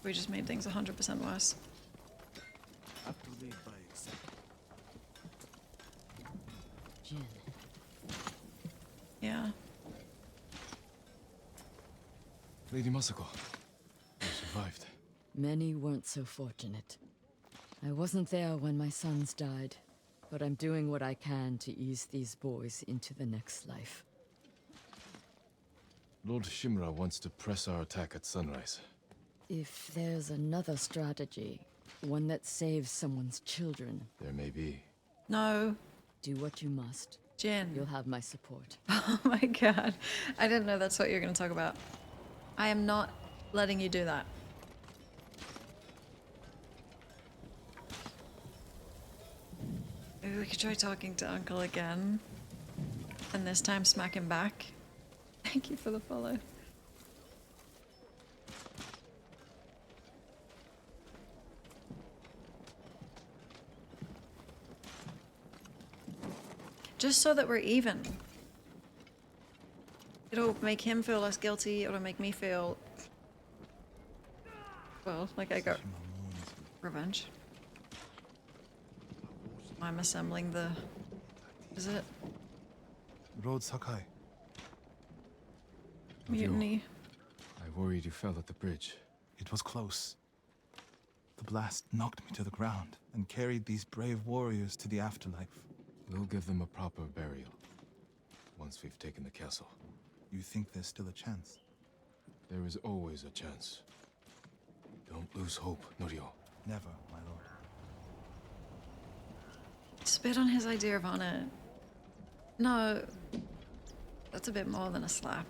We just made things 100% worse. Have to lead by example. Jin. Yeah. Lady Masako, you survived. Many weren't so fortunate. I wasn't there when my sons died, but I'm doing what I can to ease these boys into the next life. Lord Shimura wants to press our attack at sunrise. If there's another strategy, one that saves someone's children... There may be. No. Do what you must. Jin. You'll have my support. Oh my god. I didn't know that's what you were going to talk about. I am not letting you do that. Maybe we could try talking to Uncle again. And this time smack him back. Thank you for the follow. Just so that we're even. It'll make him feel less guilty, it'll make me feel... well, like I got revenge. I'm assembling the... is it? Road Sakai. Mutiny. I worried you fell at the bridge. It was close. The blast knocked me to the ground and carried these brave warriors to the afterlife. We'll give them a proper burial once we've taken the castle. You think there's still a chance? There is always a chance. Don't lose hope, Norio. Never, my lord. Spit on his idea of honor. No. That's a bit more than a slap.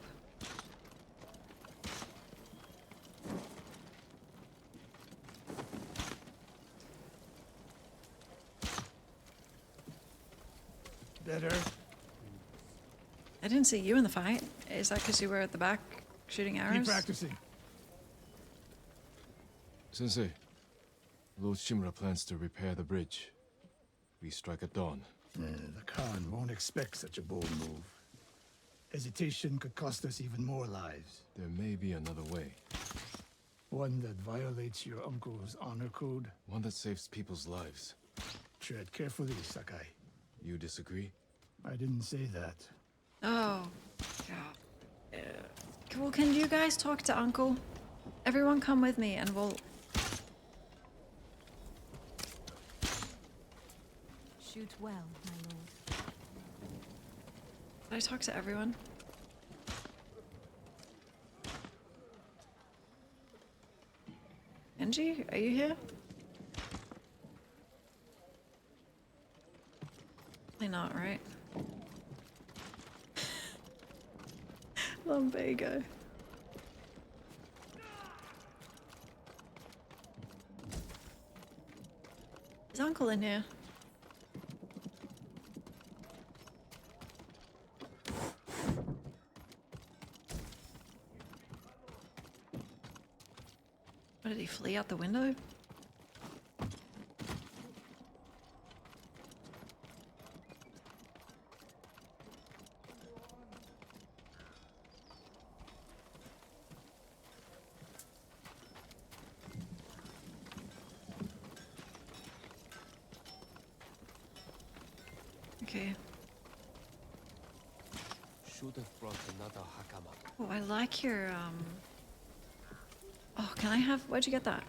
Better. I didn't see you in the fight. Is that because you were at the back shooting arrows? Keep practicing. Sensei, Lord Shimura plans to repair the bridge. We strike at dawn. The Khan won't expect such a bold move. Hesitation could cost us even more lives. There may be another way. One that violates your uncle's honor code. One that saves people's lives. Tread carefully, Sakai. You disagree? I didn't say that. Oh. God. Well, can you guys talk to Uncle? Everyone come with me and we'll... Shoot well, my lord. Did I talk to everyone? Angie, are you here? Probably not, right? Lumbago. Is Uncle in here? What, did he flee out the window? Okay. Should have brought another hakama. Oh, I like your, Oh, can I have... where'd you get that?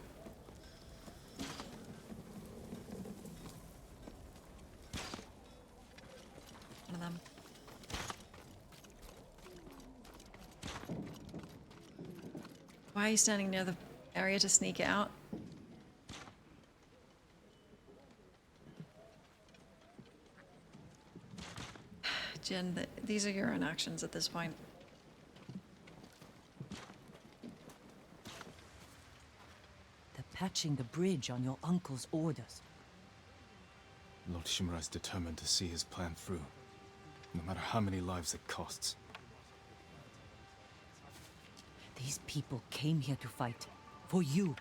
Why are you standing near the area to sneak out? Jen, these are your own actions at this point. They're patching the bridge on your uncle's orders. Lord Shimura is determined to see his plan through, no matter how many lives it costs. These people came here to fight. For you.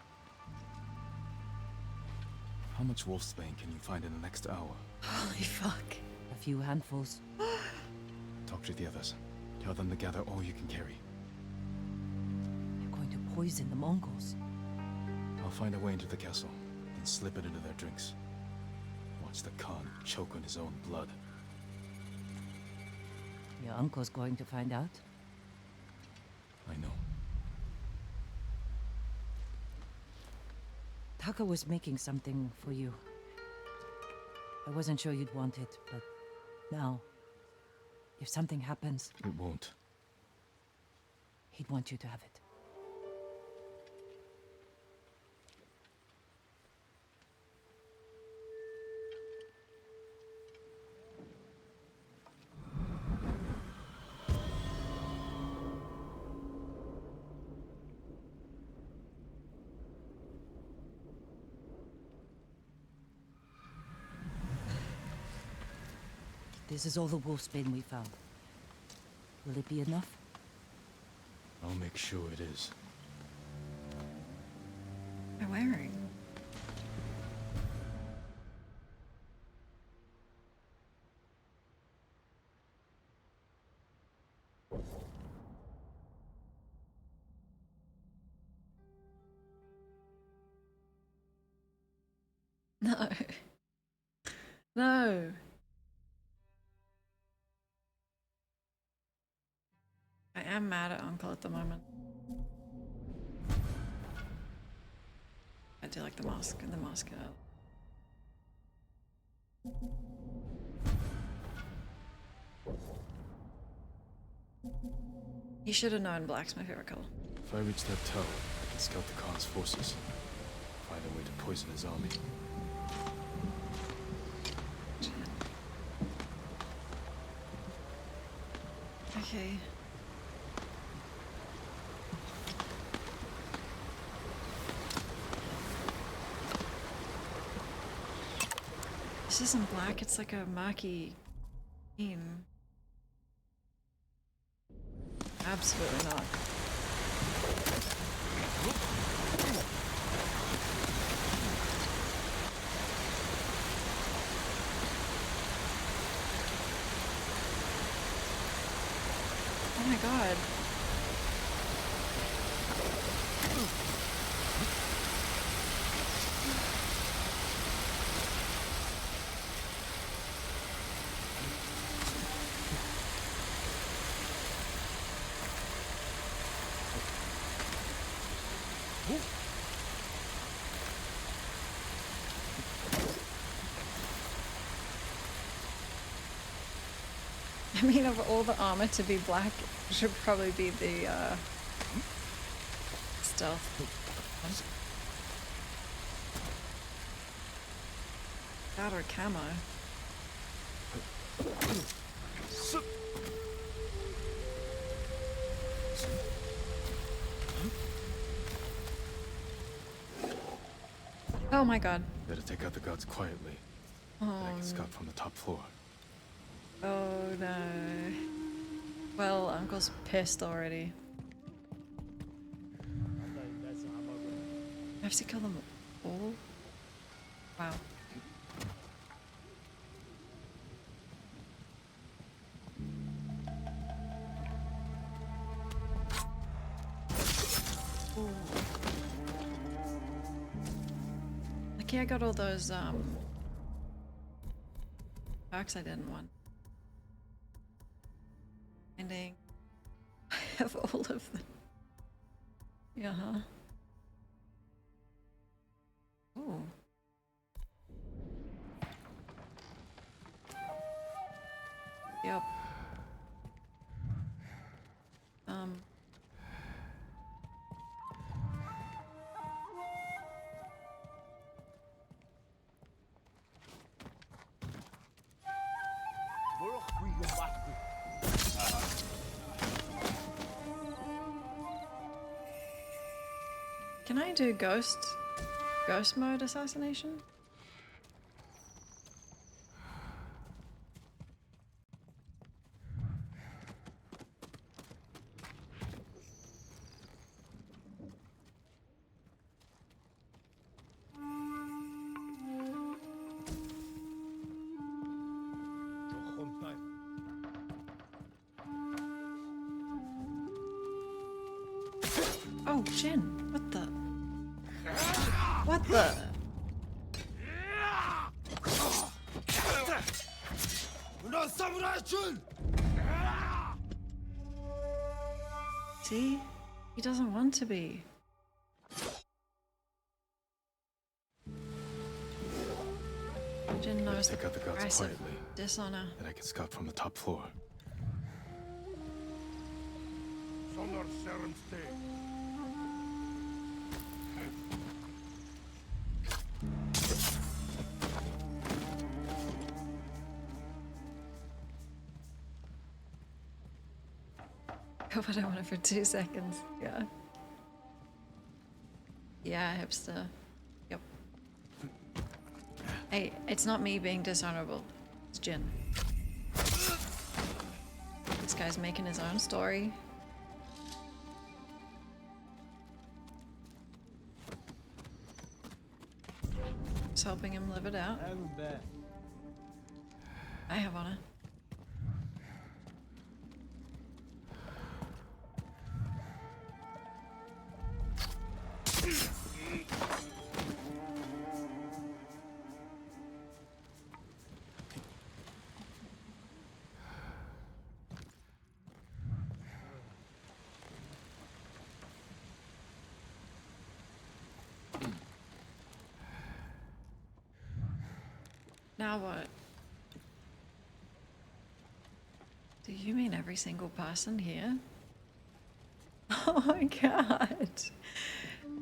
How much wolfsbane can you find in the next hour? Holy fuck. A few handfuls. Talk to the others. Tell them to gather all you can carry. They're going to poison the Mongols. I'll find a way into the castle, and slip it into their drinks. Watch the Khan choke on his own blood. Your uncle's going to find out? I know. Taka was making something for you. I wasn't sure you'd want it, but now, if something happens... It won't. He'd want you to have it. This is all the wolfsbane we found. Will it be enough? I'll make sure it is. They're wearing. No. No. I am mad at Uncle at the moment. I do like the mask and the mask out. He should have known black's my favorite color. If I reach that tower, I can scout the Khan's forces. Find a way to poison his army. Okay. This isn't black, it's like a murky green. Absolutely not. Oh my god. I mean, of all the armor to be black, it should probably be the stealth. That or camo. Oh my god. Better take out the guards quietly. Oh, Then I can scout from the top floor. Oh no. Well, Uncle's pissed already. I have to kill them all? Wow. Ooh. Lucky I got all those perks I didn't want. Ending. I have all of them. Yeah, huh? Ooh. Yep. Can I do ghost mode assassination? Oh, Jin, what the? What the? See? He doesn't want to be. Jin knows the Take out the gods price of quietly, dishonor. and I can scout from the top floor. Sonor Serenste. But I want it for 2 seconds. Yeah. Yeah, hipster. Yep. Hey, it's not me being dishonorable. It's Jin. This guy's making his own story. Just helping him live it out. I have honor. Now what? Do you mean every single person here? Oh my god.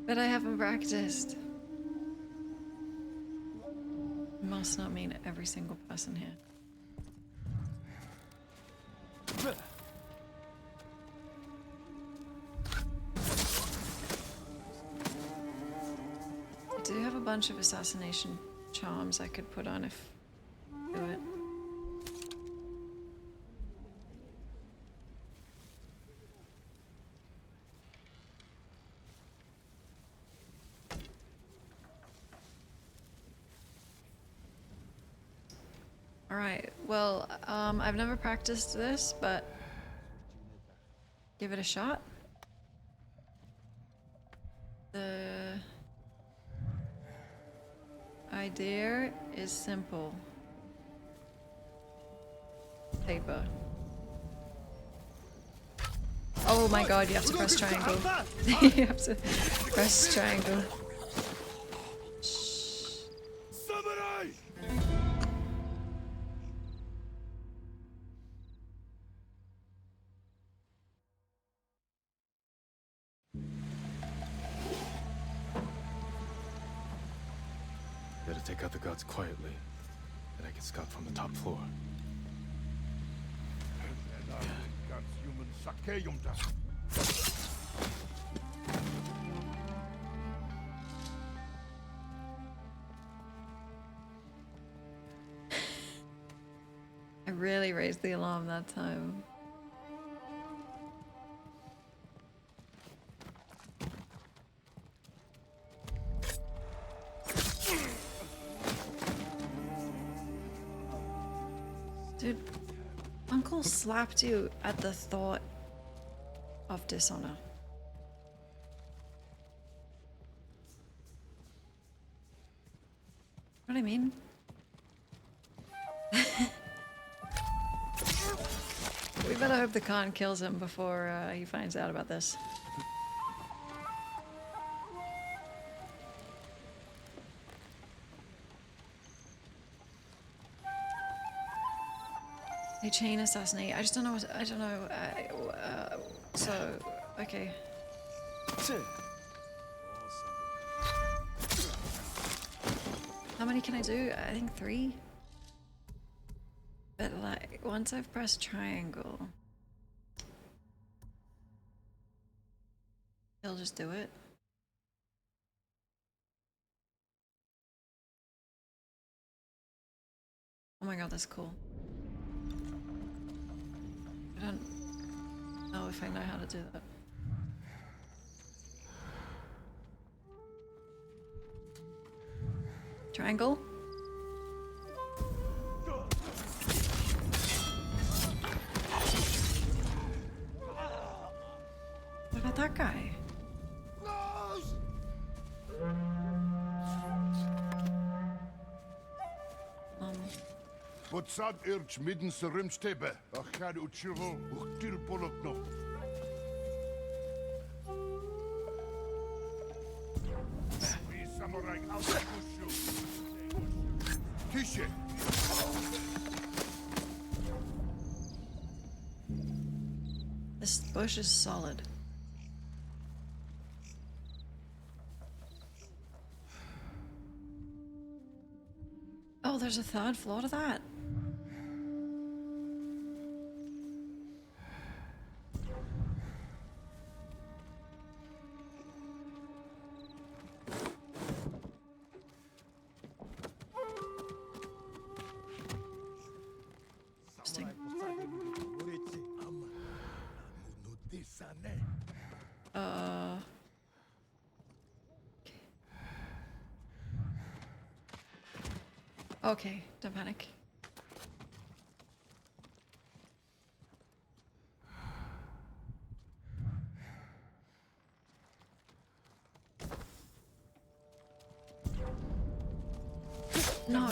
But I haven't practiced. Must not mean every single person here. I do have a bunch of assassination charms I could put on if do it. Alright, well, I've never practiced this, but give it a shot. The idea is simple. Paper. Oh my god, you have to press triangle. You have to press triangle. Better take out the gods quietly, and I can scout from the top floor. I really raised the alarm that time. Dude, Uncle slapped you at the thought of dishonor. What I mean? We better hope the Khan kills him before he finds out about this. They chain assassinate. I just don't know what. I don't know. So, okay. How many can I do? I think 3. But like, once I've pressed triangle, he'll just do it. Oh my god, that's cool. I don't know if I know how to do that. Triangle? What about that guy? But sad urge midden se rimstebe, a chad uchivo, uchtil bolok no. We samurai out pushu. Tishe. This bush is solid. Oh, there's a third floor to that. Interesting. Okay, don't panic. No.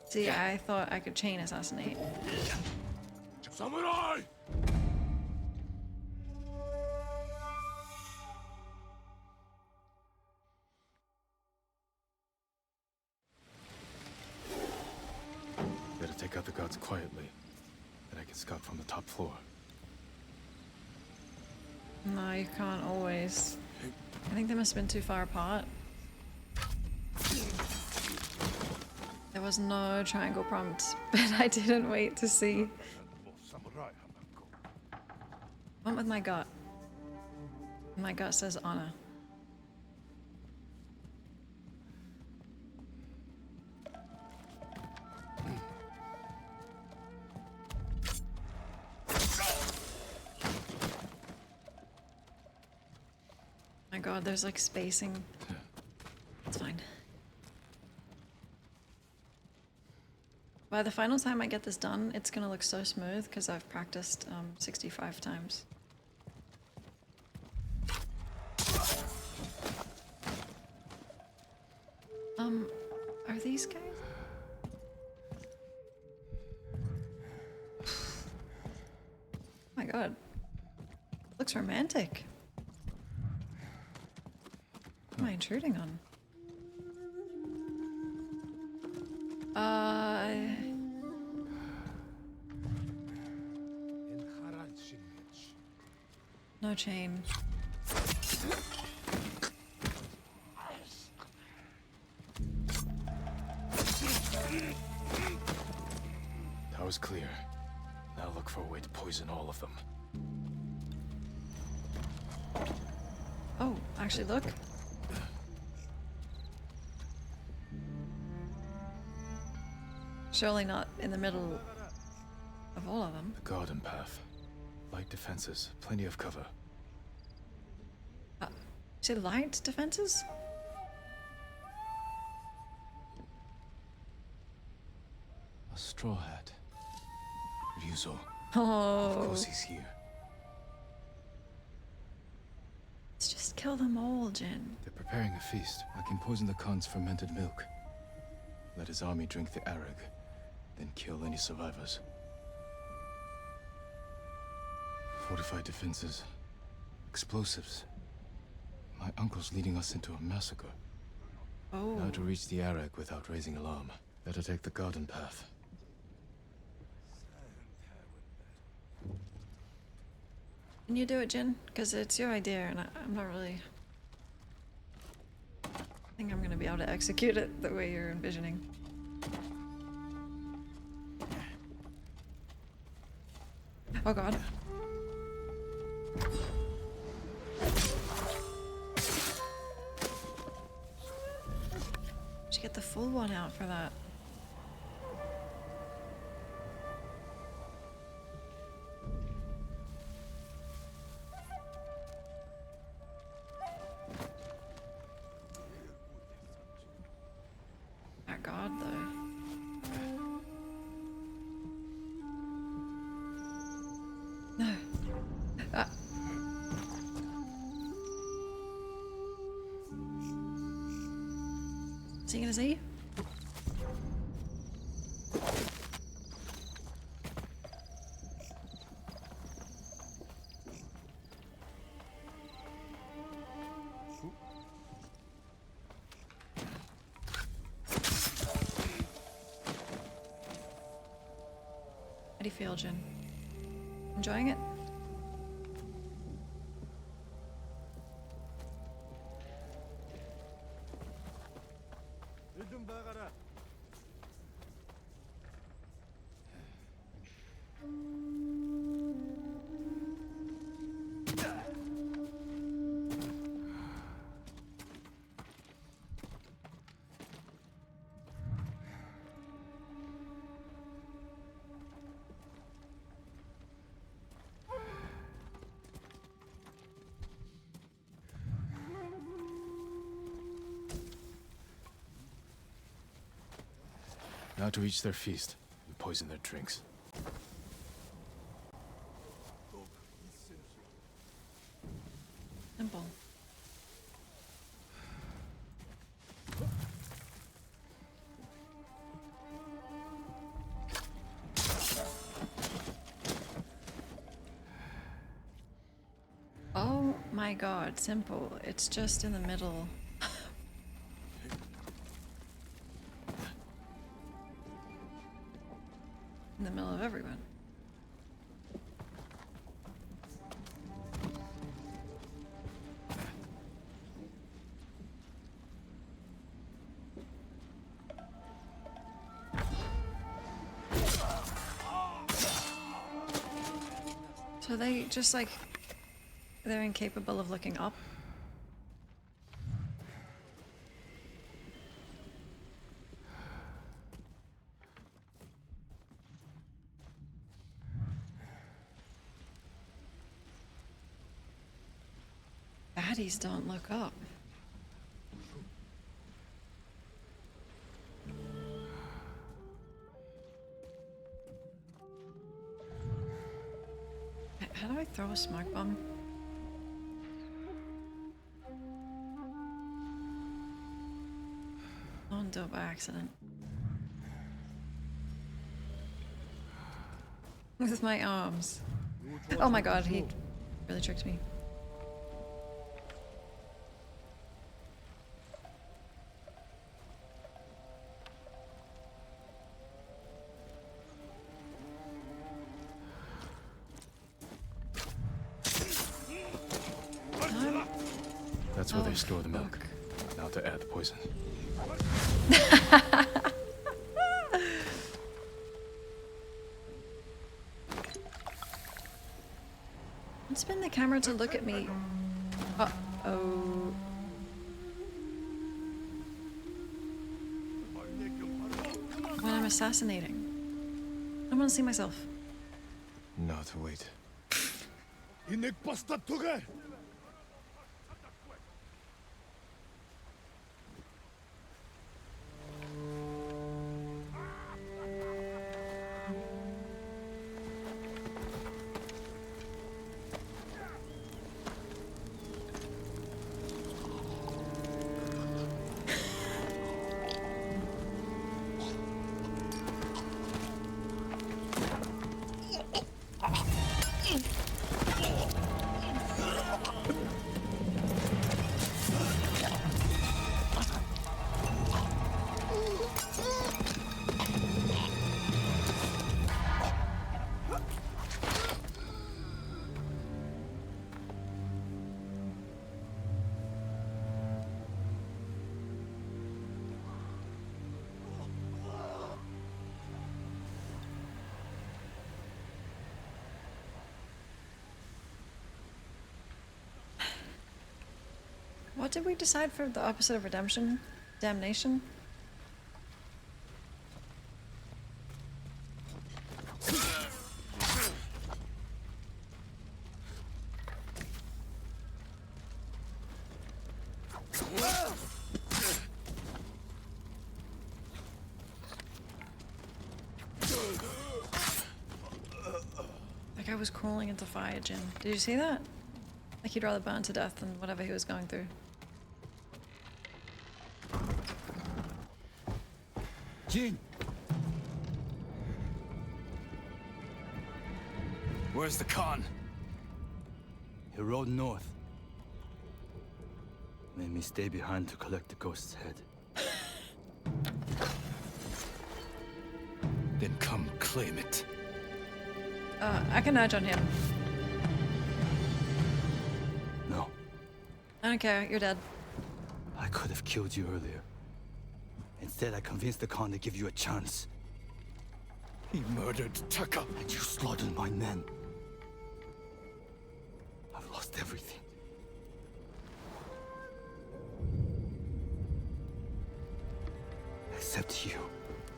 See, I thought I could chain assassinate. Samurai! Better take out the guards quietly. Then I can scout from the top floor. No, you can't always. I think they must have been too far apart. There was no triangle prompt, but I didn't wait to see. Went with my gut. My gut says honor. My god, there's like spacing. It's fine. By the final time I get this done, it's gonna look so smooth because I've practiced 65 times. Are these guys? Oh my god. Looks romantic. What am I intruding on? No chain. Tower's clear. Now look for a way to poison all of them. Oh, actually look. Surely not in the middle of all of them. The garden path. Light defenses, plenty of cover. Is it light defenses? A straw hat. Ryuzo. Oh. Of course he's here. Let's just kill them all, Jin. They're preparing a feast. I can poison the Khan's fermented milk. Let his army drink the arag, then kill any survivors. Fortified defenses. Explosives. My uncle's leading us into a massacre. Oh. Now to reach the arag without raising alarm. Better take the garden path. Can you do it, Jin? Because it's your idea and I'm not really... I think I'm gonna be able to execute it the way you're envisioning. Oh god. you get the full one out for that? My God, though. No. Is he gonna see you? How do you feel, Jin? Enjoying it? Now to each their feast and poison their drinks. Simple. Oh my God, simple. It's just in the middle. In the middle of everyone. So they just like, they're incapable of looking up? Baddies don't look up. How do I throw a smoke bomb? Don't do it by accident. With my arms. Oh my God, he really tricked me. That's where they store the milk. Now to add the poison. Spin the camera to look at me. Uh-oh. When I'm assassinating. I want to see myself. Now to wait. What did we decide for the opposite of redemption? Damnation? was crawling into fire, Jin. Did you see that? Like he'd rather burn to death than whatever he was going through. Jin! Where's the Khan? He rode north. Made me stay behind to collect the ghost's head. Then come claim it. I can nudge on him. No. I don't care, you're dead. I could have killed you earlier. Instead, I convinced the Khan to give you a chance. He murdered Taka. And you slaughtered my men. I've lost everything. Except you.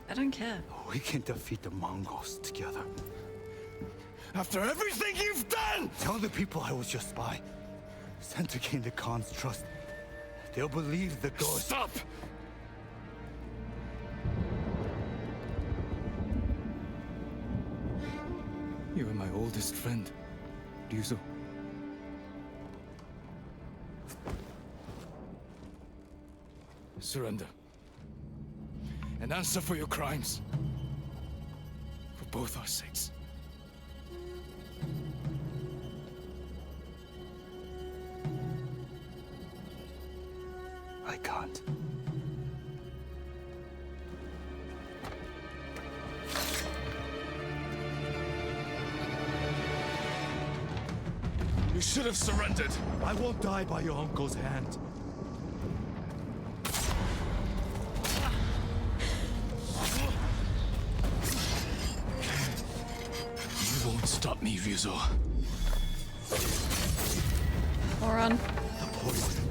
I don't care. We can defeat the Mongols together. After everything you've done! Tell the people I was your spy. Sent to gain the Khan's trust. They'll believe the ghost. Stop! You are my oldest friend, Ryuzo. Surrender. And answer for your crimes. For both our sakes. I can't. You should have surrendered. I won't die by your uncle's hand. You won't stop me, Ryuzo. Moron. The poison.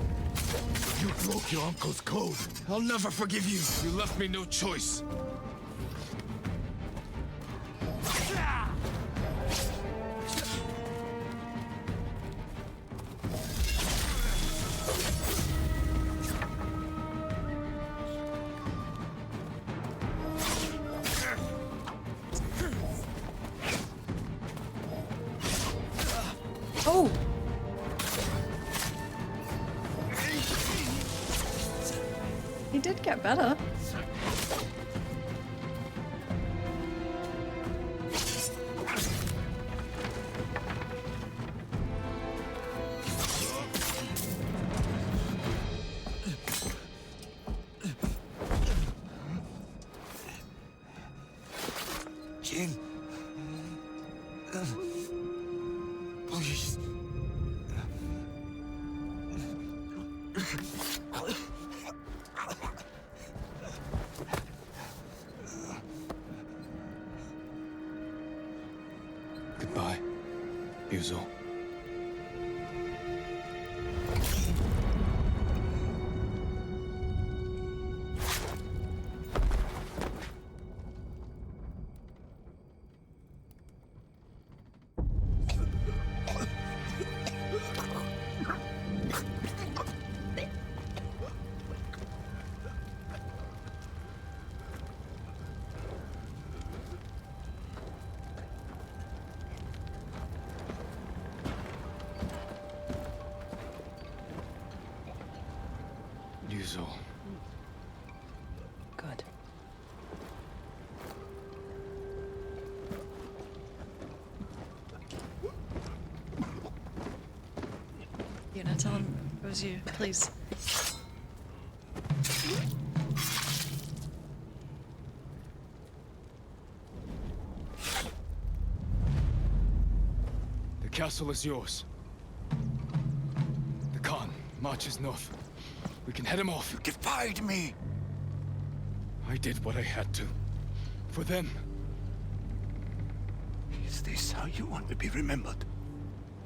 You broke your uncle's code. I'll never forgive you. You left me no choice. Oh! He did get better. Jin. Please. Goodbye, Ryuzo. Ryuzo. Good. You know, tell him it was you, please. The castle is yours. The Khan marches north. We can head him off. You defied me! I did what I had to. For them. Is this how you want to be remembered?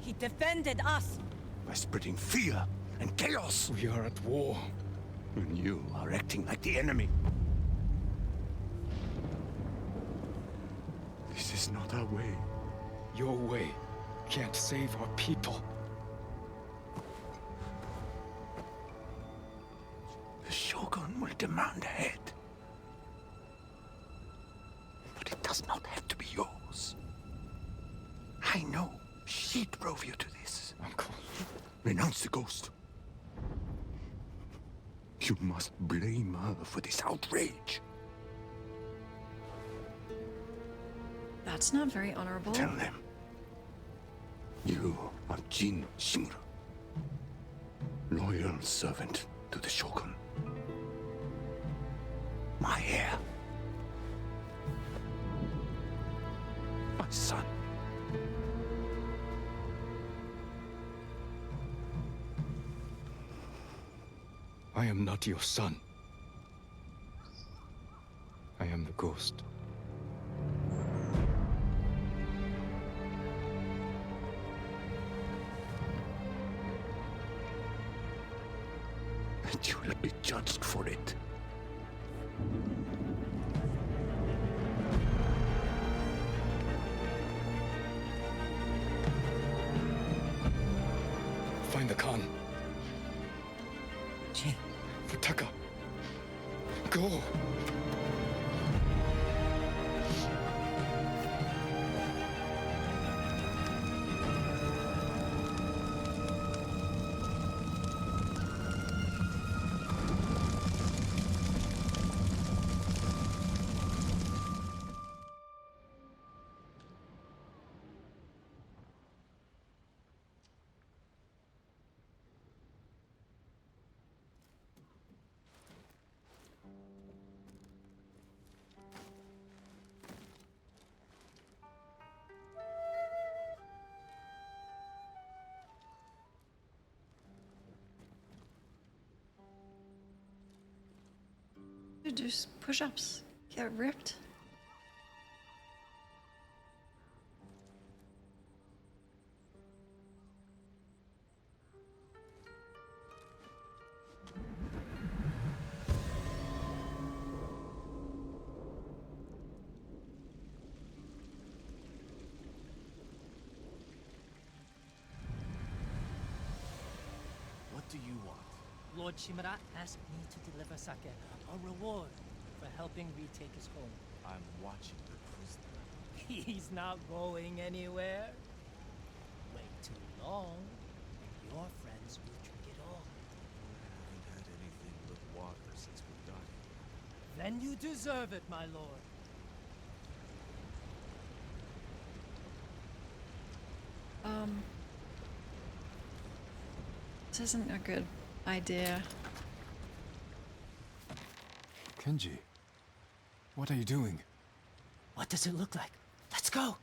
He defended us! By spreading fear and chaos! We are at war. And you are acting like the enemy. This is not our way. Your way can't save our people. The Shogun will demand a head. But it does not have to be yours. I know drove you to this? Uncle. Renounce the ghost. You must blame her for this outrage. That's not very honorable. Tell them. You are Jin Shimura. Loyal servant to the Shogun. My heir. My son. I am not your son. I am the ghost. And you will be judged for it. Find the Khan. Jin. Futaka. Go. Dude, just push-ups. Get ripped. What do you want? Lord Shimura asked me to deliver Sake, a reward for helping retake his home. I'm watching the prisoner. He's not going anywhere. Wait too long, and your friends will drink it all. We haven't had anything but water since we got here. Then you deserve it, my lord. This isn't a good idea. Kenji, what are you doing? What does it look like? Let's go!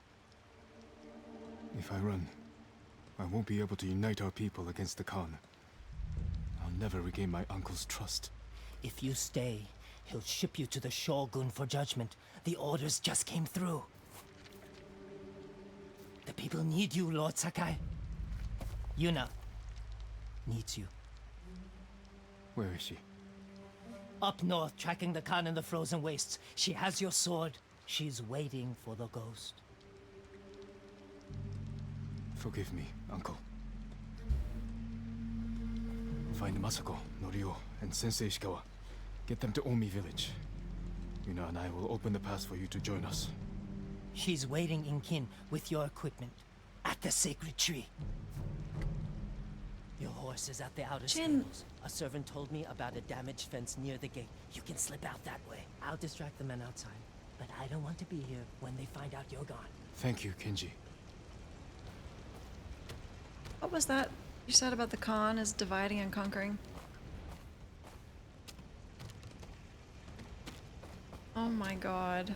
If I run, I won't be able to unite our people against the Khan. I'll never regain my uncle's trust. If you stay, he'll ship you to the Shogun for judgment. The orders just came through. The people need you, Lord Sakai. Yuna needs you. Where is she? Up north, tracking the Khan in the frozen wastes. She has your sword. She's waiting for the ghost. Forgive me, uncle. Find Masako, Norio, and Sensei Ishikawa. Get them to Omi village. Yuna and I will open the pass for you to join us. She's waiting in Kin with your equipment at the sacred tree. Your horse is at the outer stables. A servant told me about a damaged fence near the gate. You can slip out that way. I'll distract the men outside, but I don't want to be here when they find out you're gone. Thank you, Kenji. What was that you said about the Khan is dividing and conquering? Oh my god.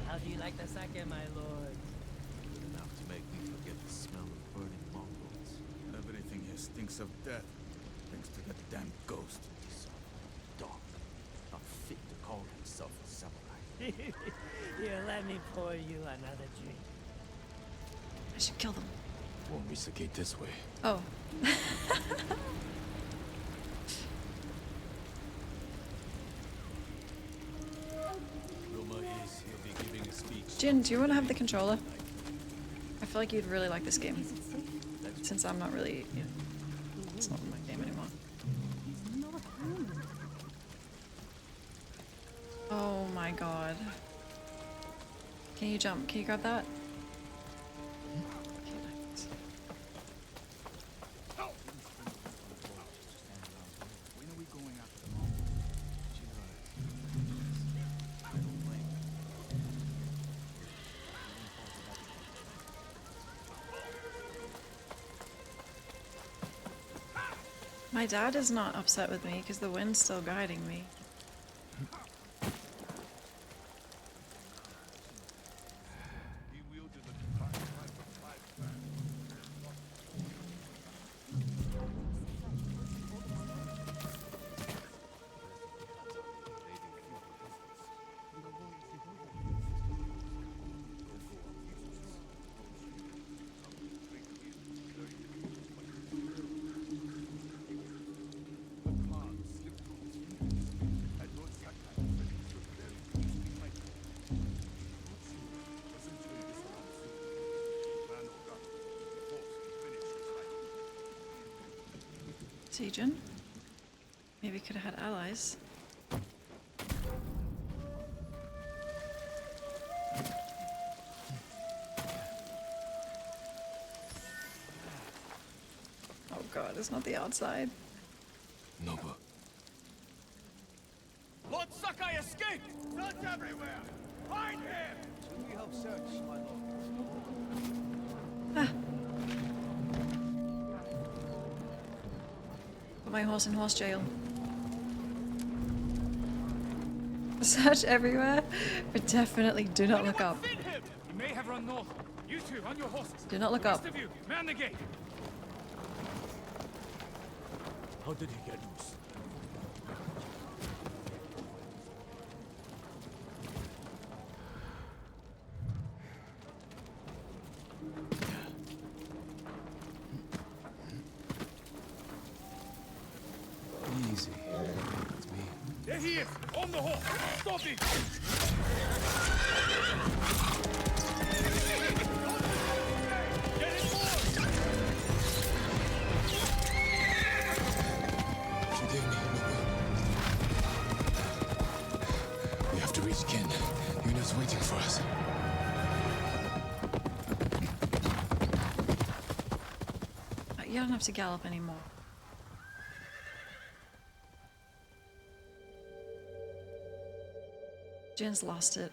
How do you like the sake, my lord? Enough to make me forget the smell of burning Mongols. Everything here stinks of death, thanks to that damn ghost. Son of a dog. Not fit to call himself a samurai. Here, let me pour you another drink. I should kill them. Won't reach the gate this way. Oh. Rumor is he'll be giving a speech. Jin, do you want to have the controller? I feel like you'd really like this game. Since I'm not really, it's not my game anymore. He's not human. Oh my god. Can you jump? Can you grab that? Okay, nice. When are we going after the mall? I don't blame My dad is not upset with me because the wind's still guiding me. Sejun? Maybe we could have had allies. Oh god, it's not the outside. Nobu. Lord Sakai escaped! Not everywhere! Find him! Should we help search, my lord? Put my horse in horse jail. Search everywhere, but definitely do not look up. He may have run north. You two, on your horses. Do not look The up. rest of you, man the gate. How did he get loose? Easy. It's me. There he is! On the horse! Stop him! Get him forward! Forgive me, Nobu. We have to reach Ken. Yuna's waiting for us. You don't have to gallop anymore. Jin's lost it.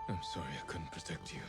I'm sorry I couldn't protect you.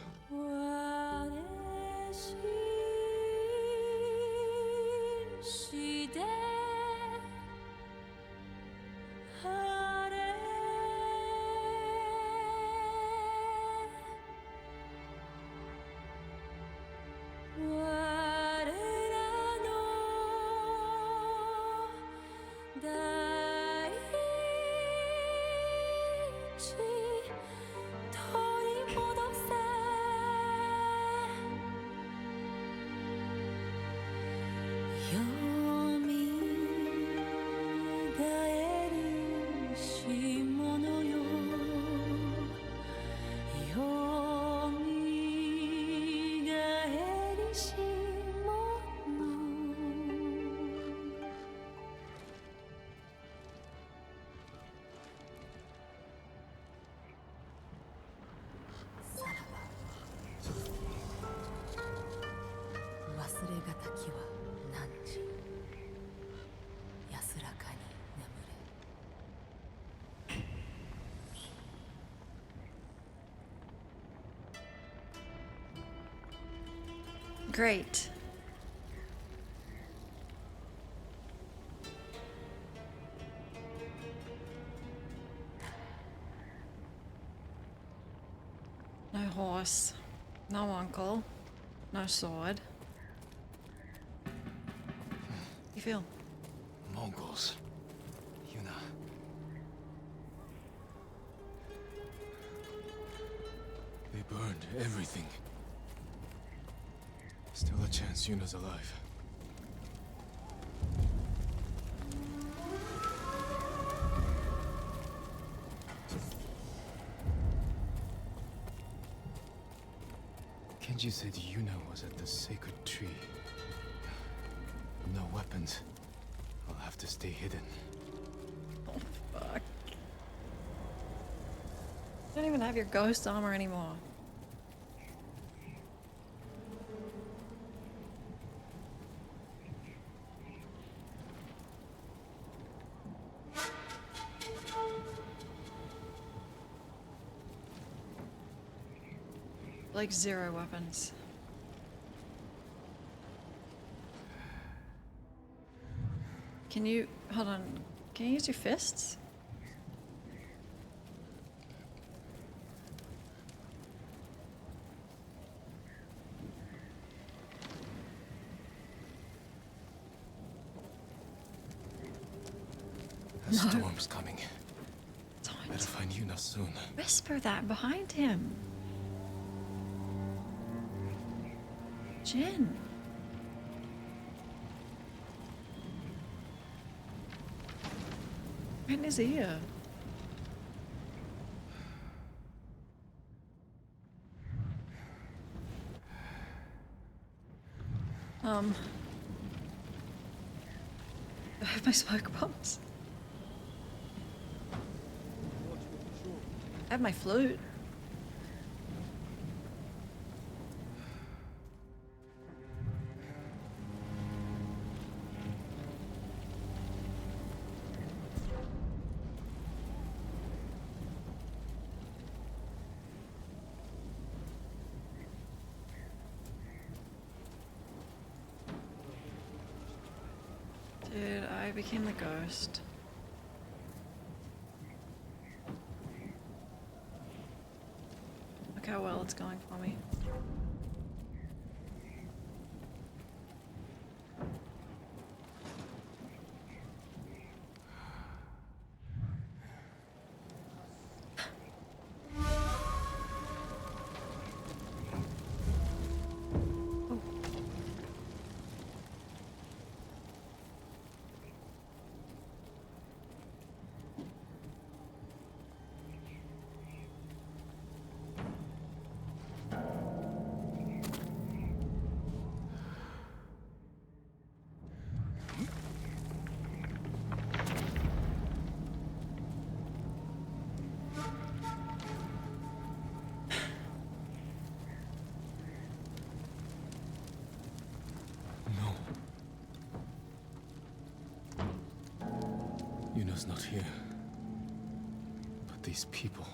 Great. No horse. No uncle. No sword. You feel? Mongols. Yuna. They burned everything. Still a chance Yuna's alive. Kenji said Yuna was at the sacred tree. No weapons. I'll have to stay hidden. Oh, fuck. You don't even have your ghost armor anymore. Like 0 weapons. Can you, hold on, can you use your fists? A storm's coming. Don't. Better find Yuna soon. Whisper that behind him. Jin. Right in his ear. I have my smoke bombs. I have my flute. Dude, I became the ghost. Look how well it's going for me. Yuna's not here. But these people...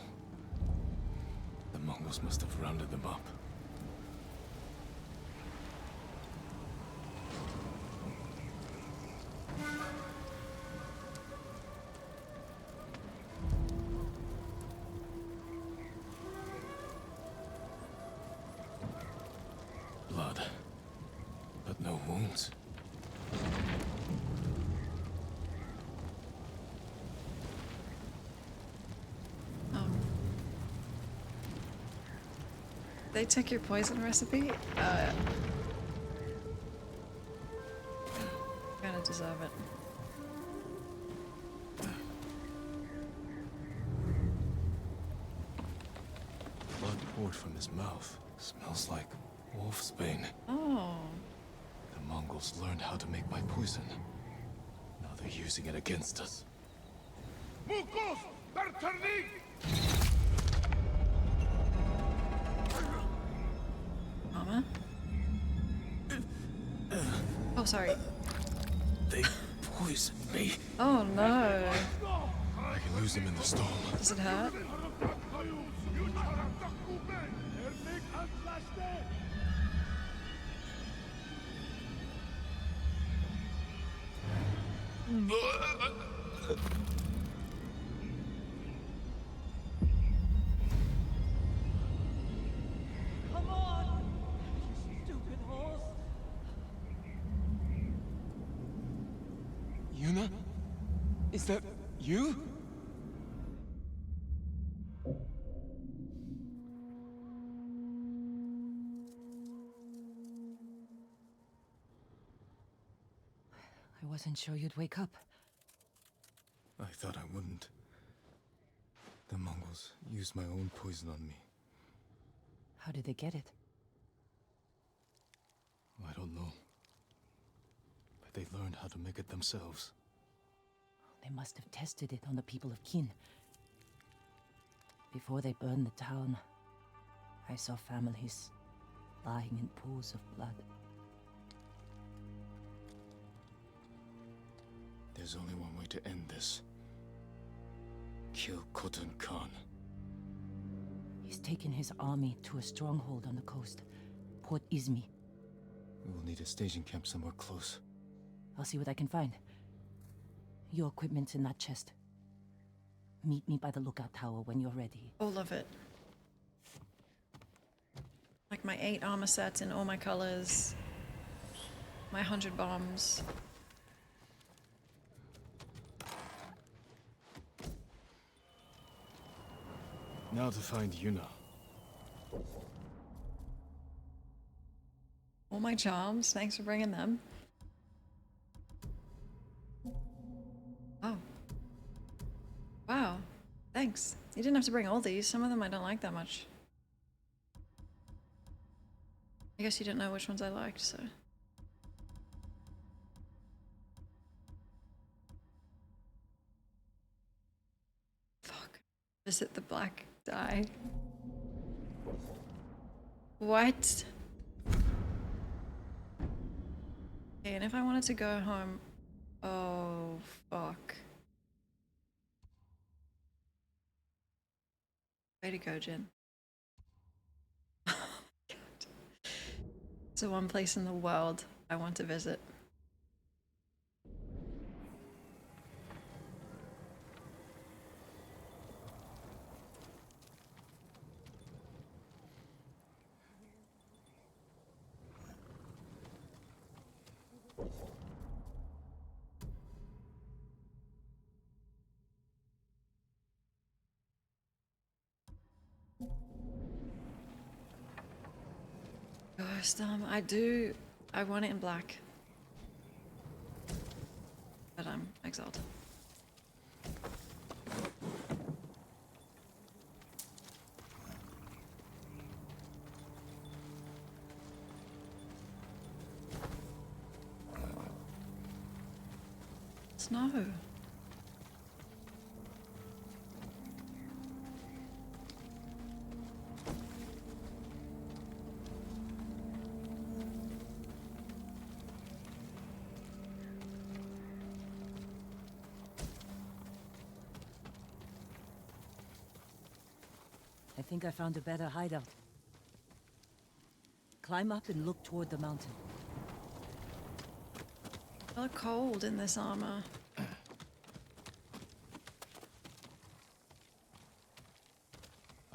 The Mongols must have rounded them up. Blood. But no wounds. They took your poison recipe? Gonna deserve it. Blood poured from his mouth. Smells like wolfsbane. Oh. The Mongols learned how to make my poison. Now they're using it against us. Mongols! They're turning! Mama? Oh, sorry. They poisoned me. Oh no. I can lose them in the storm. Does it hurt? Come on! You stupid horse! Yuna? Is that you? I wasn't sure you'd wake up. I thought I wouldn't. The Mongols used my own poison on me. How did they get it? I don't know. But they learned how to make it themselves. They must have tested it on the people of Qin. Before they burned the town, I saw families lying in pools of blood. There's only one way to end this. Kill Khotun Khan. He's taken his army to a stronghold on the coast, Port Izmi. We will need a staging camp somewhere close. I'll see what I can find. Your equipment's in that chest. Meet me by the lookout tower when you're ready. All of it. Like my 8 armor sets in all my colors. My 100 bombs. Now to find Yuna. All my charms. Thanks for bringing them. Oh. Wow. Thanks. You didn't have to bring all these. Some of them I don't like that much. I guess you didn't know which ones I liked, so. Fuck. Visit the black dye. What? Okay, and if I wanted to go home... Oh, fuck. Way to go, Jin. Oh my god. It's the one place in the world I want to visit. Ghost, I want it in black. But I'm exiled. Snow. I think I found a better hideout. Climb up and look toward the mountain. I look cold in this armor. A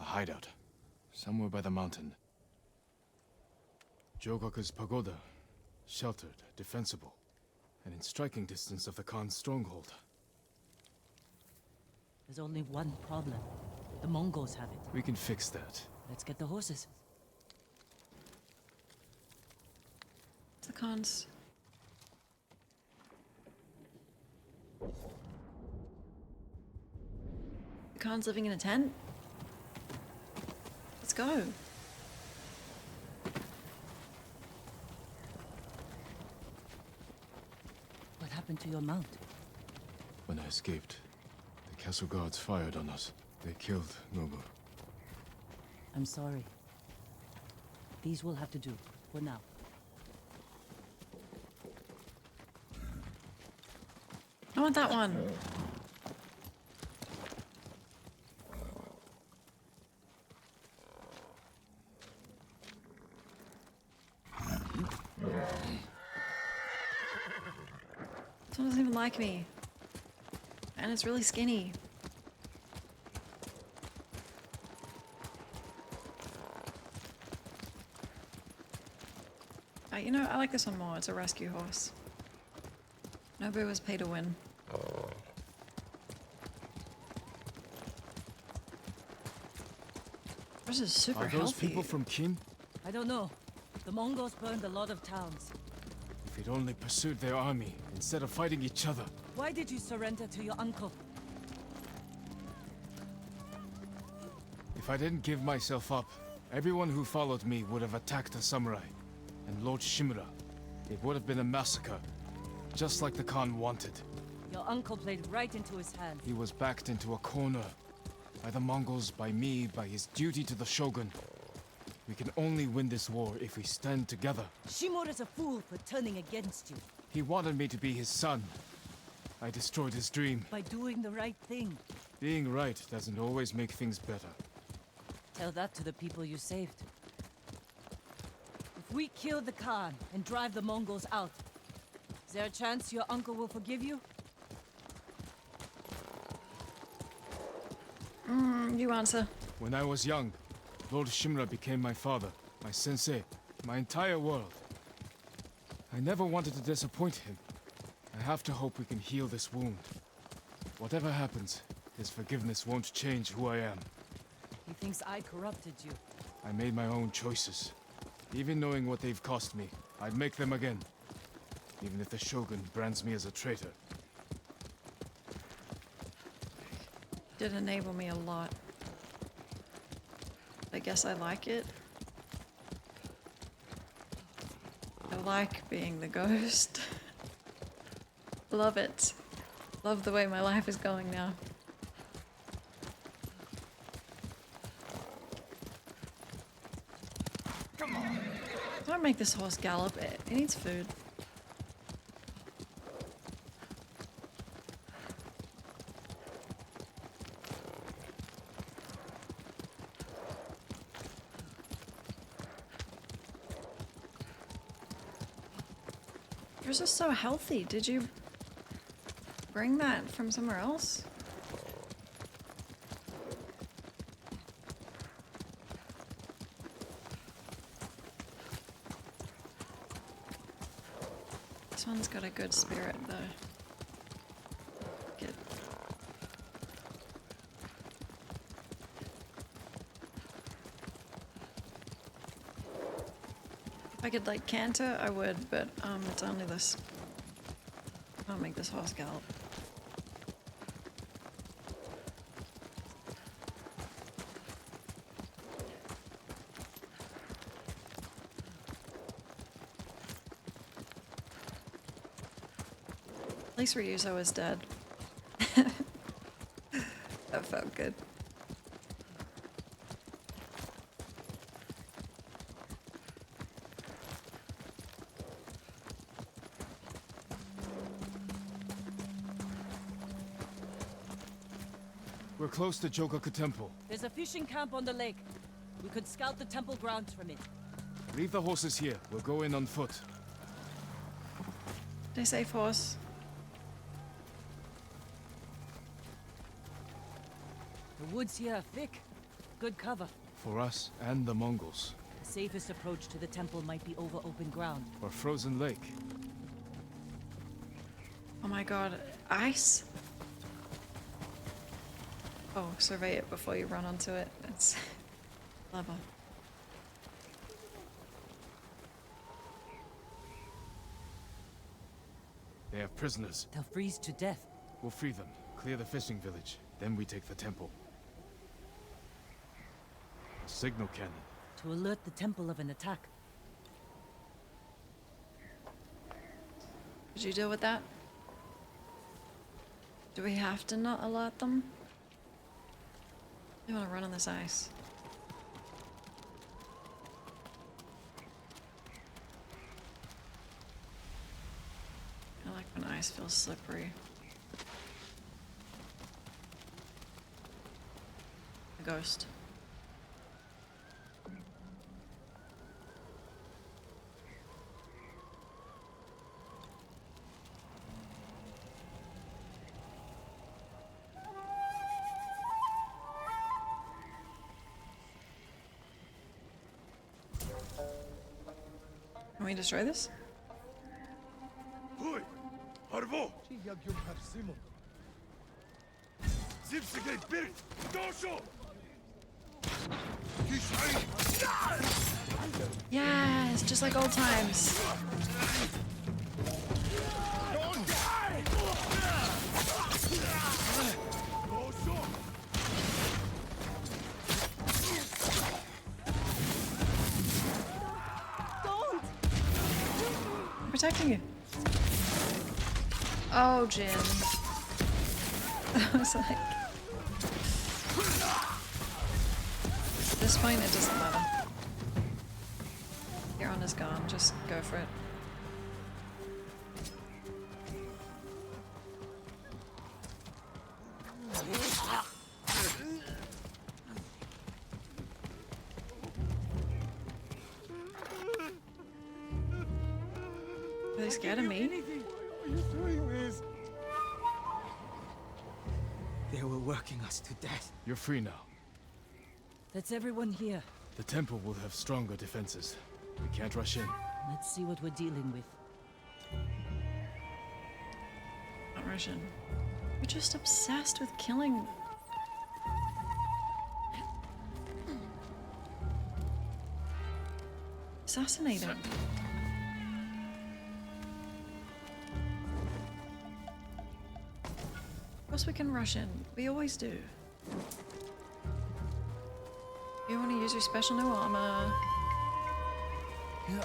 hideout. Somewhere by the mountain. Jogaku's pagoda. Sheltered, defensible, and in striking distance of the Khan's stronghold. There's only one problem. The Mongols have it. We can fix that. Let's get the horses. The Khans. The Khan's living in a tent? Let's go. What happened to your mount? When I escaped, the castle guards fired on us. They killed Nobu. I'm sorry. These will have to do, for now. I want that one. Someone doesn't even like me. and it's really skinny. You know, I like this one more. It's a rescue horse. Nobu was pay to win. This is super Are those healthy. people from Qin? I don't know. The Mongols burned a lot of towns. If we'd only pursued their army instead of fighting each other. Why did you surrender to your uncle? If I didn't give myself up, everyone who followed me would have attacked the samurai. And Lord Shimura. It would have been a massacre. Just like the Khan wanted. Your uncle played right into his hands. He was backed into a corner. By the Mongols, by me, by his duty to the Shogun. We can only win this war if we stand together. Shimura's a fool for turning against you. He wanted me to be his son. I destroyed his dream. By doing the right thing. Being right doesn't always make things better. Tell that to the people you saved. If we kill the Khan and drive the Mongols out, is there a chance your uncle will forgive you? You answer. When I was young, Lord Shimura became my father, my sensei, my entire world. I never wanted to disappoint him. I have to hope we can heal this wound. Whatever happens, his forgiveness won't change who I am. He thinks I corrupted you. I made my own choices. Even knowing what they've cost me, I'd make them again. Even if the Shogun brands me as a traitor. Did enable me a lot. I guess I like it. I like being the ghost. Love it. Love the way my life is going now. Come on. Don't make this horse gallop. It needs food. Yours is so healthy. Did you bring that from somewhere else? This one's got a good spirit though. Good. If I could like canter, I would, but it's only this. I'll make this horse gallop. At least Ryuzo was dead. That felt good. We're close to Jogaku Temple. There's a fishing camp on the lake. We could scout the temple grounds from it. Leave the horses here. We'll go in on foot. Stay safe, horse. The woods here are thick. Good cover. For us and the Mongols. The safest approach to the temple might be over open ground. Or frozen lake. Oh my god, ice? Oh, survey it before you run onto it. It's clever. They have prisoners. They'll freeze to death. We'll free them, clear the fishing village, then we take the temple. A signal cannon. To alert the temple of an attack. Did you deal with that? Do we have to not alert them? I want to run on this ice. I like when ice feels slippery. A ghost. we destroy this? Hui! Harvo! Zipsige Birk! Dosho! Yeah, it's just like old times. I'm protecting you. Oh, Jin. I was like... At this point, it doesn't matter. Your honor's gone, just go for it. Are they scared of me? Are you doing this? They were working us to death. You're free now. That's everyone here. The temple will have stronger defenses. We can't rush in. Let's see what we're dealing with. Not Russian. You're just obsessed with killing. Assassinating. Of course we can rush in. We always do. You want to use your special new armor. Yeah.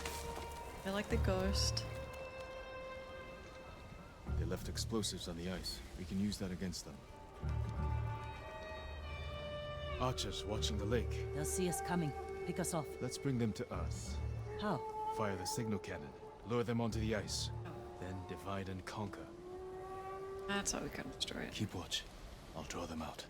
I like the ghost. They left explosives on the ice. We can use that against them. Archers watching the lake. They'll see us coming. Pick us off. Let's bring them to Earth. How? Fire the signal cannon. Lure them onto the ice. Then divide and conquer. That's how we can destroy it. Keep watch. I'll draw them out.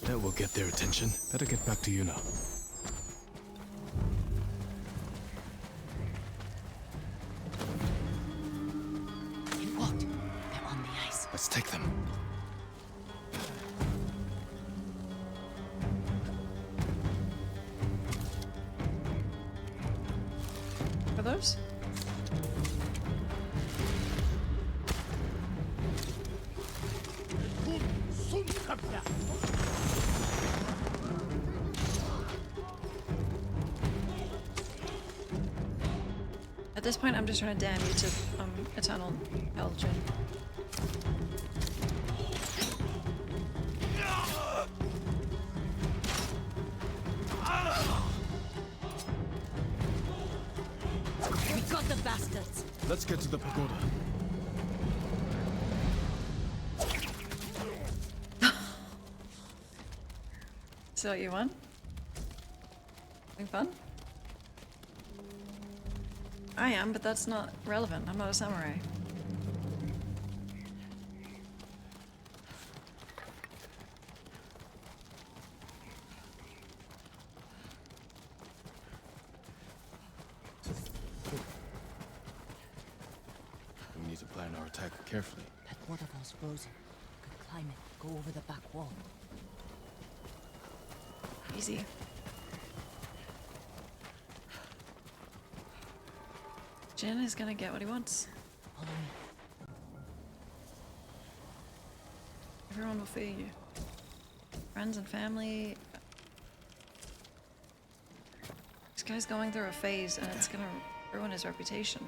That will get their attention. Better get back to you now. It worked. They're on the ice. Let's take them. Are those? At this point, I'm just trying to damn you to eternal hell, Jin. We got the bastards. Let's get to the pagoda. So you won? Having fun? I am, but that's not relevant. I'm not a samurai. We need to plan our attack carefully. That waterfall's frozen. We could climb it, go over the back wall. Easy. Jin is gonna get what he wants. Follow me. Everyone will fear you. Friends and family. This guy's going through a phase and it's gonna ruin his reputation.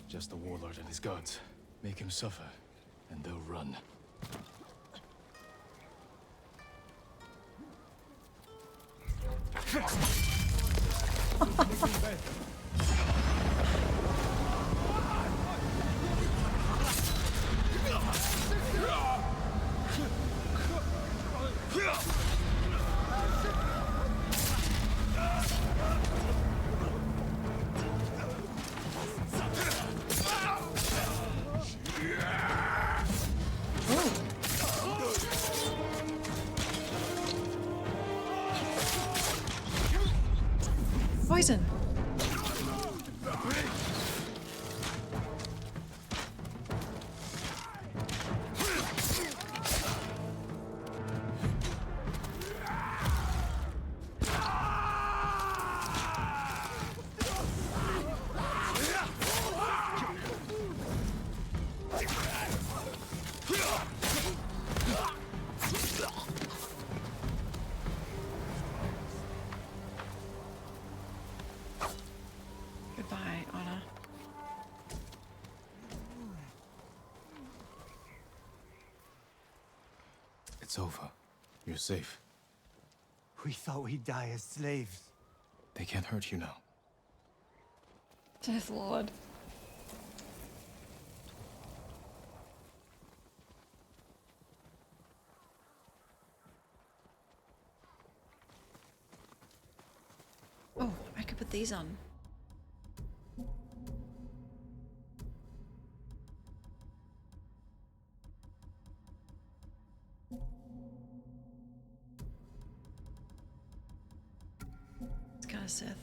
Just a warlord and his guards. Make him suffer, and they'll run. Die, Anna. It's over. You're safe. We thought we'd die as slaves. They can't hurt you now. Death Lord. Oh, I could put these on. It's kind of Sith.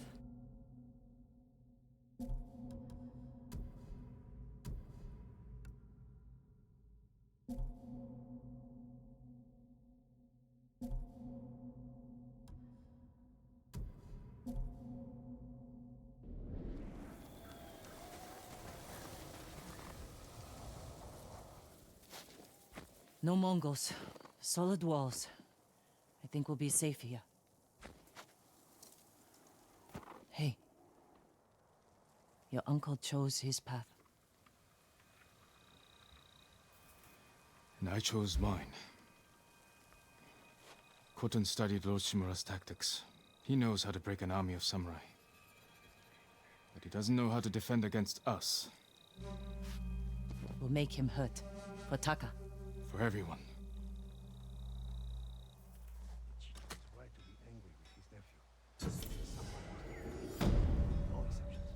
No Mongols. Solid walls. I think we'll be safe here. Hey. Your uncle chose his path. And I chose mine. Khotun studied Lord Shimura's tactics. He knows how to break an army of samurai. But he doesn't know how to defend against us. We'll make him hurt. For Taka. For everyone. It's right to be angry with his nephew. No exceptions.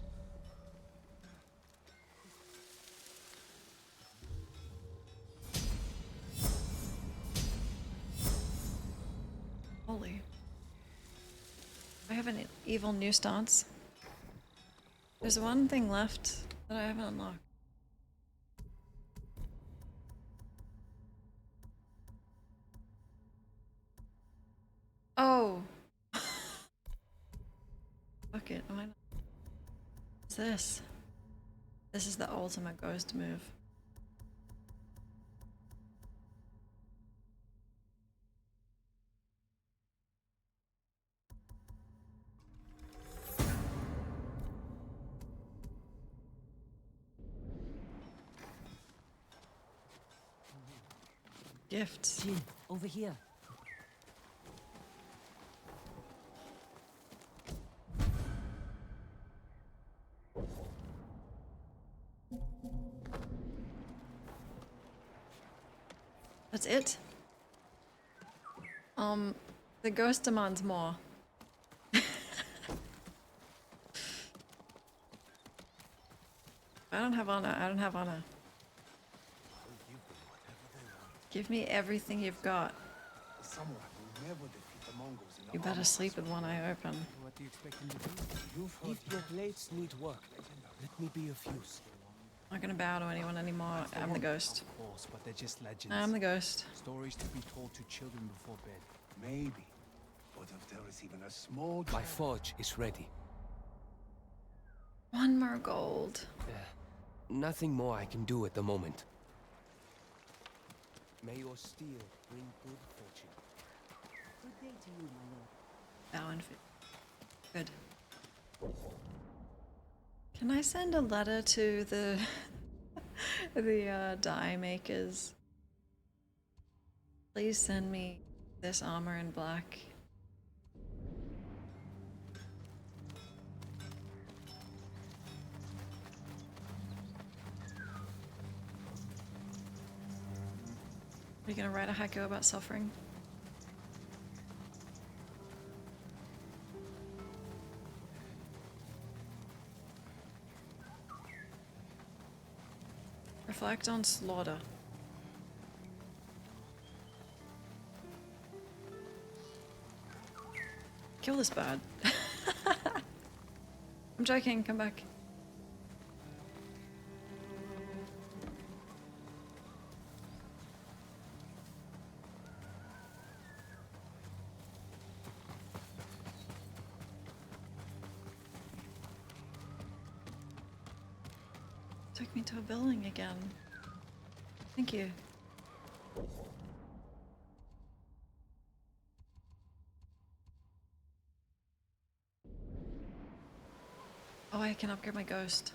Holy. I have an evil new stance. There's one thing left that I haven't unlocked. Oh. Fuck it. Am I not? What's this? This is the ultimate ghost move. Gifts. Jin, over here. That's it? The ghost demands more. I don't have honor. I don't have honor. Give me everything you've got. The samurai will never defeat the Mongols in the You better sleep with one eye open. What do you expect him to do? If your blades need work, let me be of use. I'm not gonna bow to anyone anymore. I'm the ghost. Of course, but they're just legends. I'm the ghost. Stories to be told to children before bed. Maybe. But if there is even a small My forge is ready. One more gold. Nothing more I can do at the moment. May your steel bring good fortune. Good day to you, my lord. Bow and fit. Good. Can I send a letter to the dye makers? Please send me this armor in black. Are you gonna write a haiku about suffering? Reflect on slaughter. Kill this bird. I'm joking, come back. Took me to a building again. Thank you. Oh, I I can upgrade my ghost.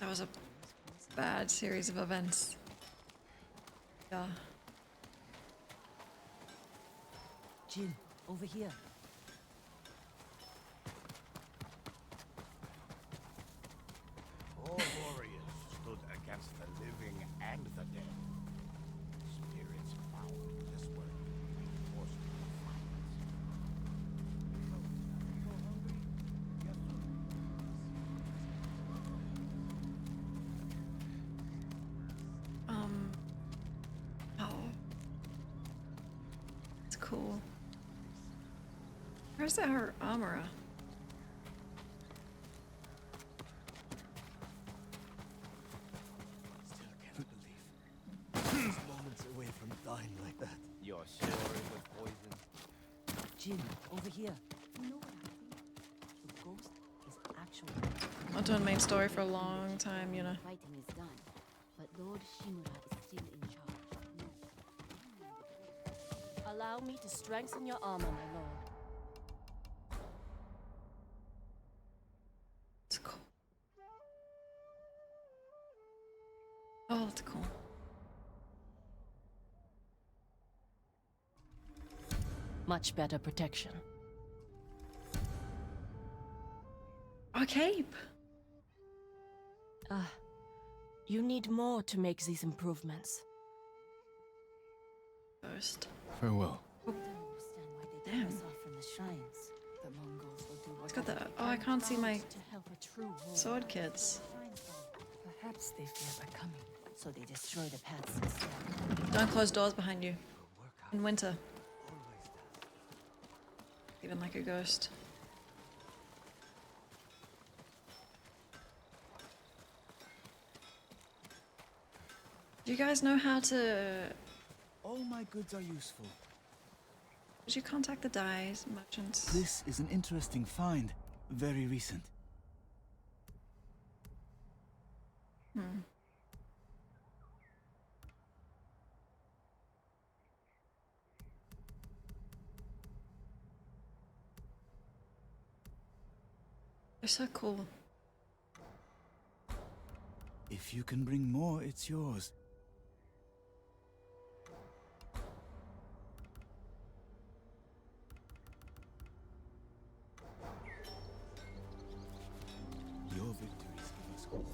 That was a bad series of events. Yeah. Jin, over here. All warriors stood against the living and the dead. Spirits found this world and forced to Oh. It's cool. Where's our armor? Still can't believe. Just moments away from dying like that. Your sword was poisoned. Jin, over here. You know what I think? The ghost is actually... I've done main story for a long time, you know. Fighting is done, but Lord Shimura is still in charge. Allow me to strengthen your armor, my lord. It's cool. Oh, it's cool. Much better protection. A cape. You need more to make these improvements. First. Farewell. Damn. From the shrines, the Mongols will do It's got the. Oh, I can't see my to help a true warrior. sword kids. Perhaps they fear our coming, so they destroy the paths instead. Don't close doors behind you. In winter. Even like a ghost. Do you guys know how to... All my goods are useful. Did you contact the dyes merchants? This is an interesting find. Very recent. Hmm. They're so cool. If you can bring more, it's yours. Your victories give us hope.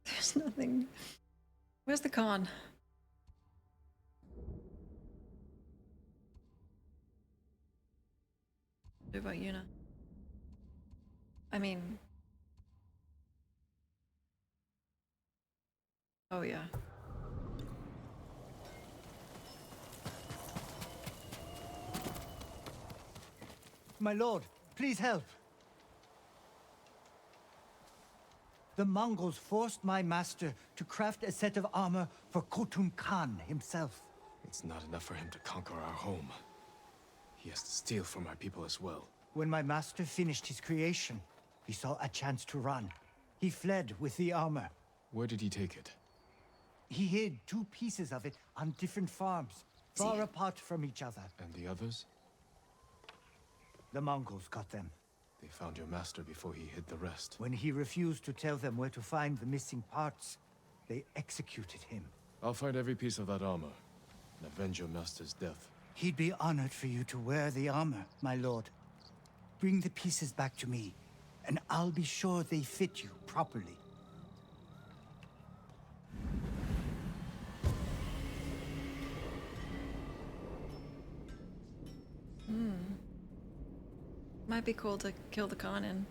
There's nothing. Where's the con? What about Yuna? I mean... Oh yeah. My lord, please help. The Mongols forced my master to craft a set of armor for Khotun Khan himself. It's not enough for him to conquer our home. He has to steal from our people as well. When my master finished his creation, he saw a chance to run. He fled with the armor. Where did he take it? He hid 2 pieces of it on different farms, far apart from each other. And the others? The Mongols got them. They found your master before he hid the rest. When he refused to tell them where to find the missing parts, they executed him. I'll find every piece of that armor and avenge your master's death. He'd be honored for you to wear the armor, my lord. Bring the pieces back to me, and I'll be sure they fit you properly. Might be cool to kill the Khan in.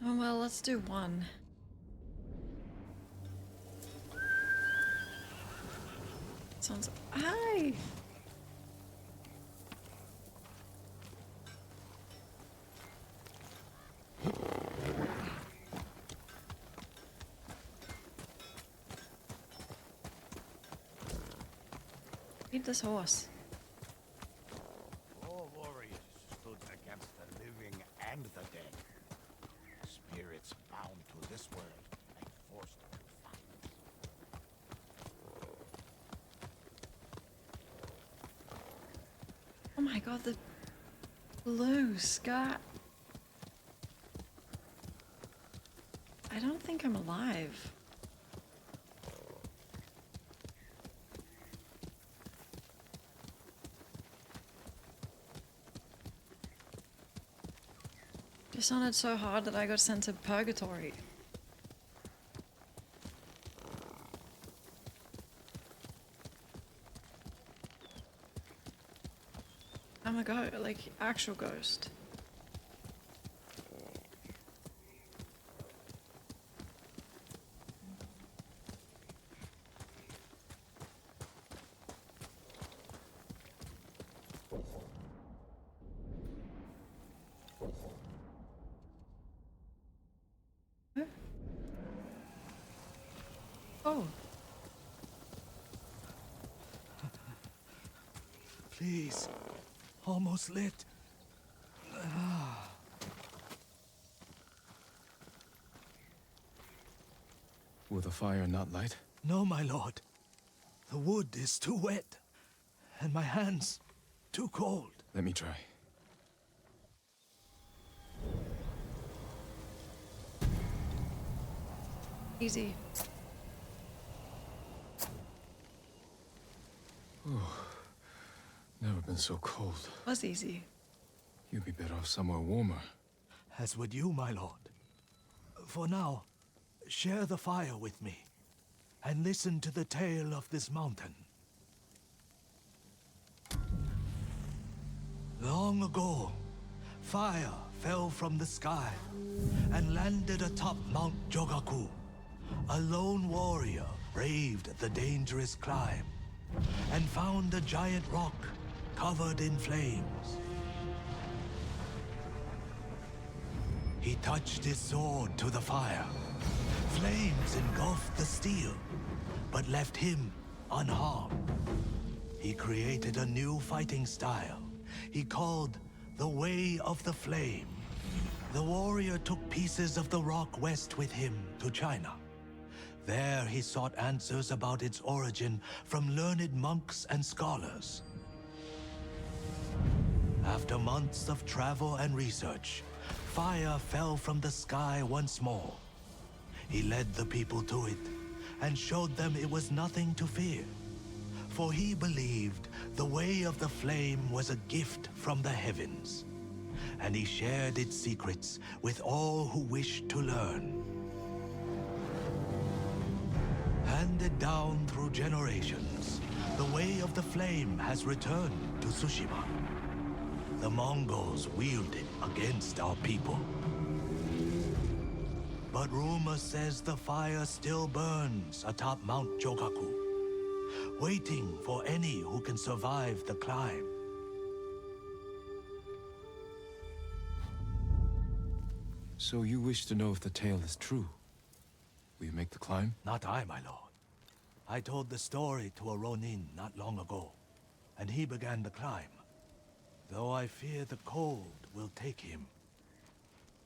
Oh well, let's do one. Sounds. Hi! Eat this horse. Four warriors stood against the living and the dead. Spirits bound to this world and forced to fight. Oh my god, the blue sky. I don't think I'm alive. Dishonored so hard that I got sent to purgatory. I'm a ghost, like actual ghost. Oh. Please. Almost lit. Will the fire not light? No, my lord. The wood is too wet, and my hands too cold. Let me try. Easy. Never been so cold. Was easy. You'd be better off somewhere warmer. As would you, my lord. For now, share the fire with me, and listen to the tale of this mountain. Long ago, fire fell from the sky and landed atop Mount Jogaku. A lone warrior braved the dangerous climb and found a giant rock covered in flames. He touched his sword to the fire. Flames engulfed the steel, but left him unharmed. He created a new fighting style he called the Way of the Flame. The warrior took pieces of the rock west with him to China. There he sought answers about its origin from learned monks and scholars. After months of travel and research, fire fell from the sky once more. He led the people to it and showed them it was nothing to fear. For he believed the Way of the Flame was a gift from the heavens, and he shared its secrets with all who wished to learn. Handed down through generations, the Way of the Flame has returned to Tsushima. The Mongols wield it against our people. But rumor says the fire still burns atop Mount Jogaku, waiting for any who can survive the climb. So you wish to know if the tale is true? Will you make the climb? Not I, my lord. I told the story to a Ronin not long ago, and he began the climb. Though I fear the cold will take him.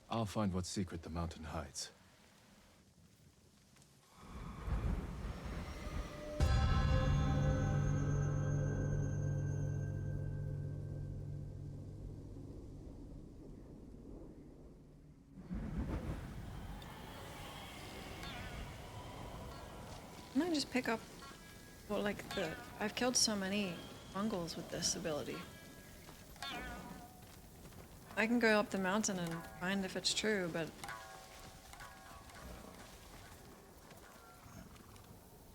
I'll find what secret the mountain hides. Can I just pick up, well, like I've killed so many Mongols with this ability. I can go up the mountain and find if it's true, but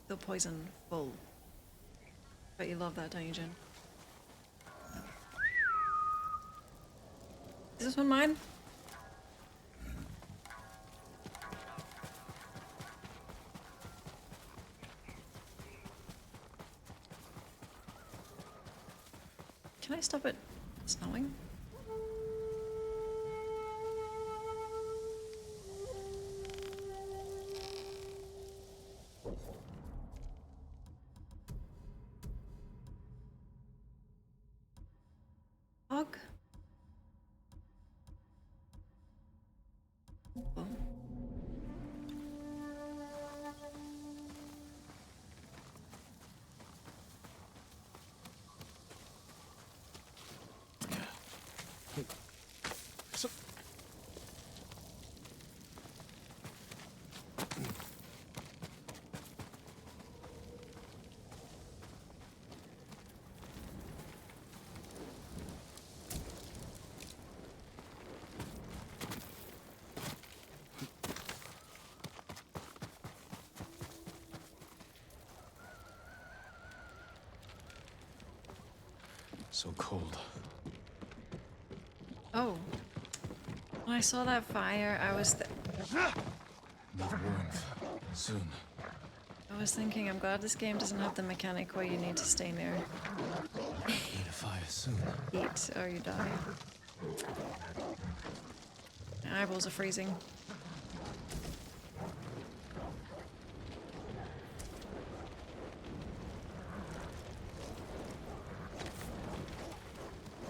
they'll poison full. Bet you love that, don't you, Jen? Is this one mine? Can I stop it snowing? Fog? Oh. So cold. Oh. When I saw that fire, I was Need warmth. Soon. I was thinking, I'm glad this game doesn't have the mechanic where you need to stay near Need a fire soon. heat or you die. My eyeballs are freezing.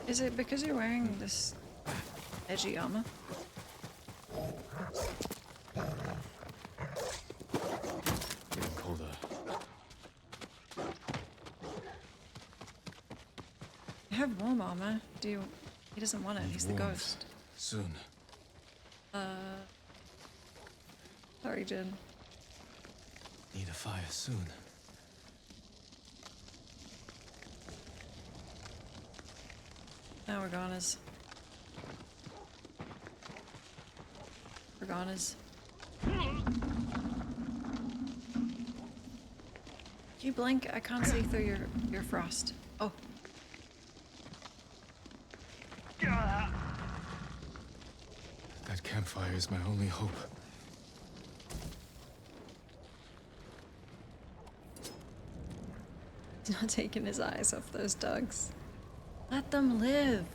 Is it because you're wearing this edgy armor? Getting colder. You have warm armor. Do you? He doesn't want it. Need He's the warmth. ghost. Soon. Sorry, Jin. Need a fire soon. Now Organa's. Organa's. You blink, I can't see through your frost. Oh. That campfire is my only hope. He's not taking his eyes off those dogs. Let them live.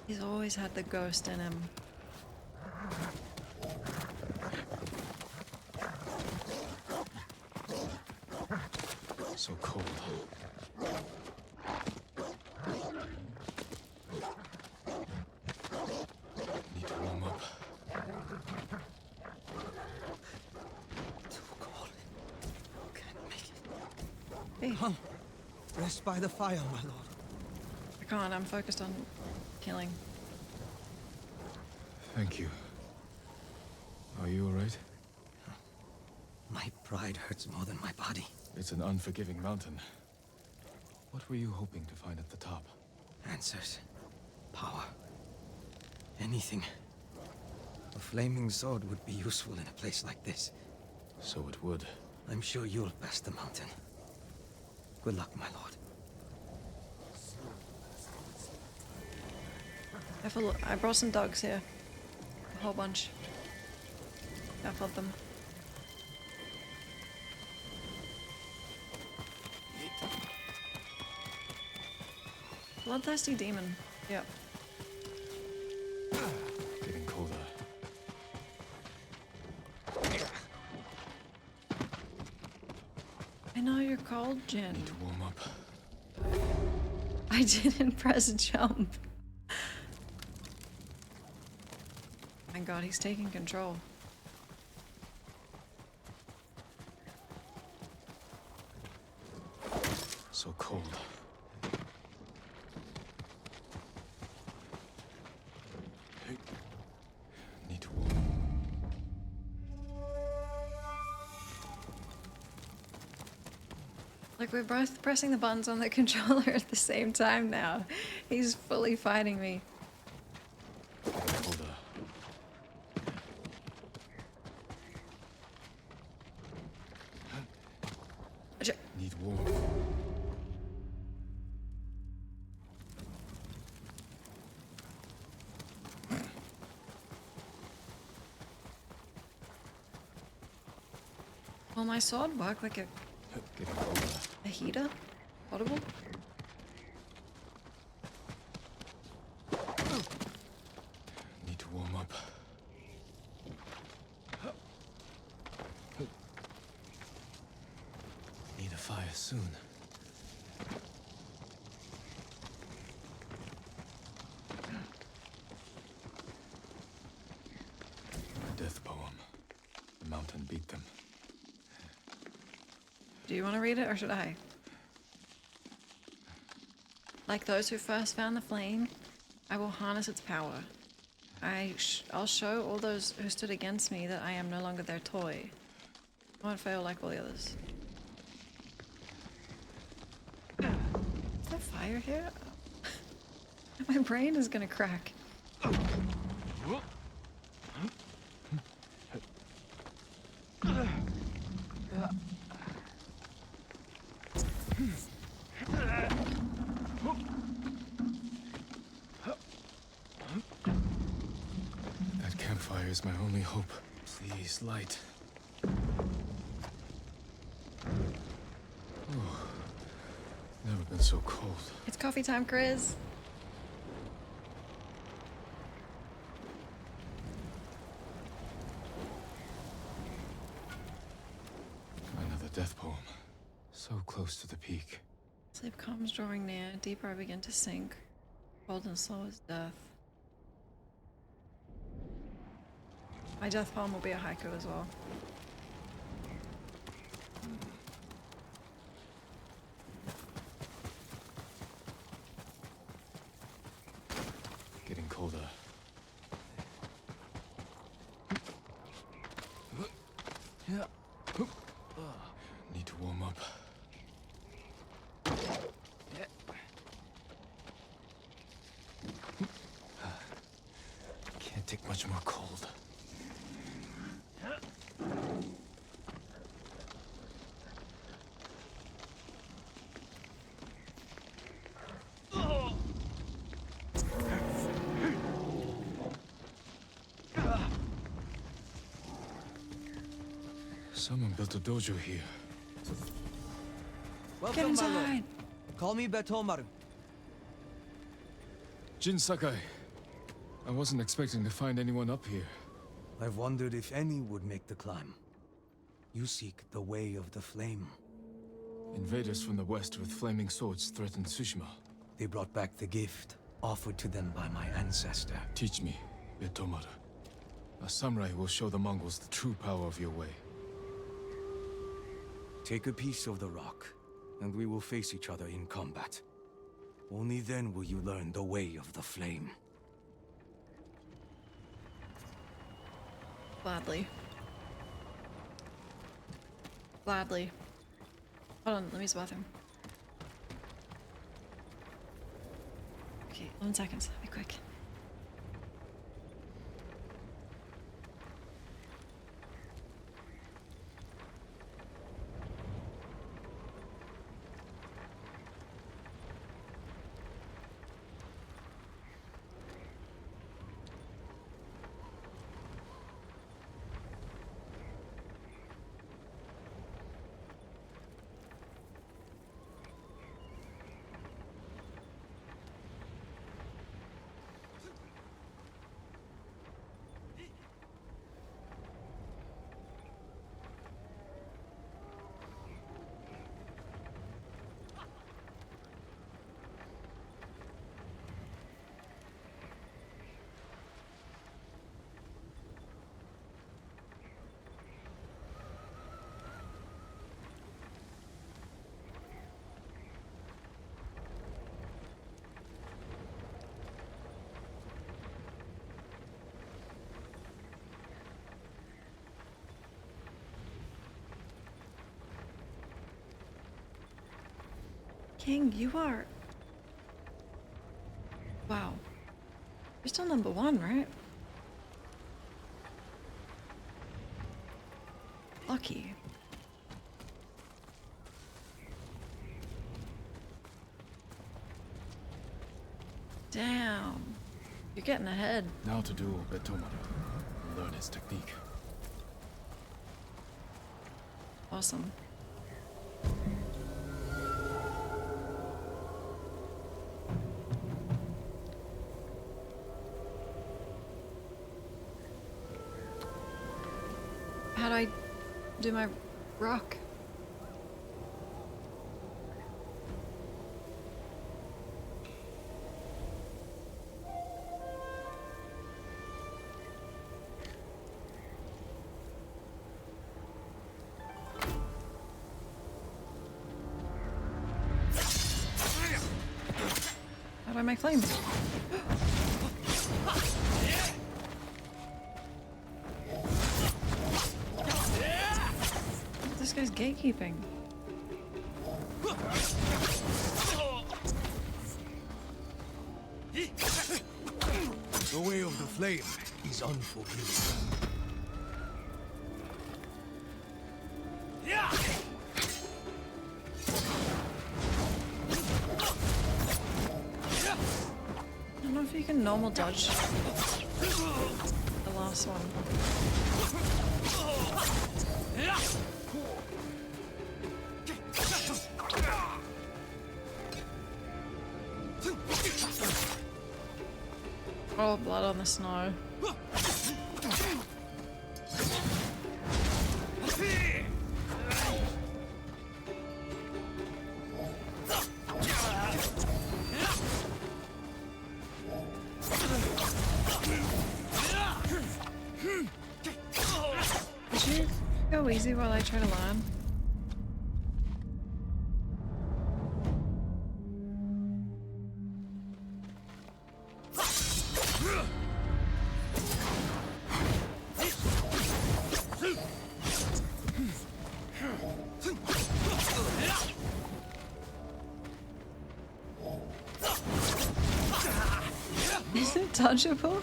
He's always had the ghost in him. So cold. Need to warm up. Too cold. Can't make it. Hey. Come. Rest by the fire, my lord. I can't, I'm focused on killing. Thank you. Are you alright? My pride hurts more than my body. It's an unforgiving mountain. What were you hoping to find at the top? Answers. Power. Anything. A flaming sword would be useful in a place like this. So it would. I'm sure you'll pass the mountain. Good luck, my lord. I brought some dogs here. A whole bunch. Half of them. Bloodthirsty demon. Yep. Getting colder. I know you're cold, Jin. Need to warm up. I didn't press jump. My god, he's taking control. So cold. Need to warm up. Like, we're both pressing the buttons on the controller at the same time now. He's fully fighting me. Colder. Need warmth. Will my sword work like Getting colder. a heater? Audible? fire soon. A death poem. The mountain beat them. Do you want to read it or should I? Like those who first found the flame, I will harness its power. I'll show all those who stood against me that I am no longer their toy. I won't fail like all the others. Is there fire here? My brain is gonna crack. That campfire is my only hope. Please, light. Oh, never been so cold. It's coffee time, Chris. Another death poem. So close to the peak. Sleep comes drawing near, deeper I begin to sink. Cold and slow as death. My death poem will be a haiku as well. Getting colder. Need to warm up. Can't take much more cold. Someone built a dojo here. Welcome, inside. my lord. Call me Betomaru. Jin Sakai. I wasn't expecting to find anyone up here. I've wondered if any would make the climb. You seek the way of the flame. Invaders from the west with flaming swords threatened Tsushima. They brought back the gift offered to them by my ancestor. Teach me, Betomaru. A samurai will show the Mongols the true power of your way. Take a piece of the rock, and we will face each other in combat. Only then will you learn the way of the flame. Gladly. Gladly. Hold on, let me use the bathroom. Okay, 11 seconds. Be quick. King, you are... Wow. You're still #1, right? Lucky. Damn. You're getting ahead. Now to duel Betomaru. Learn his technique. Awesome. How'd I do my rock? How do I make flame? This guy's gatekeeping. The way of the flame is unforgiving. I don't know if you can normal dodge the last one. Oh, blood on the snow. Could you go easy while I try to learn? Is it touchable?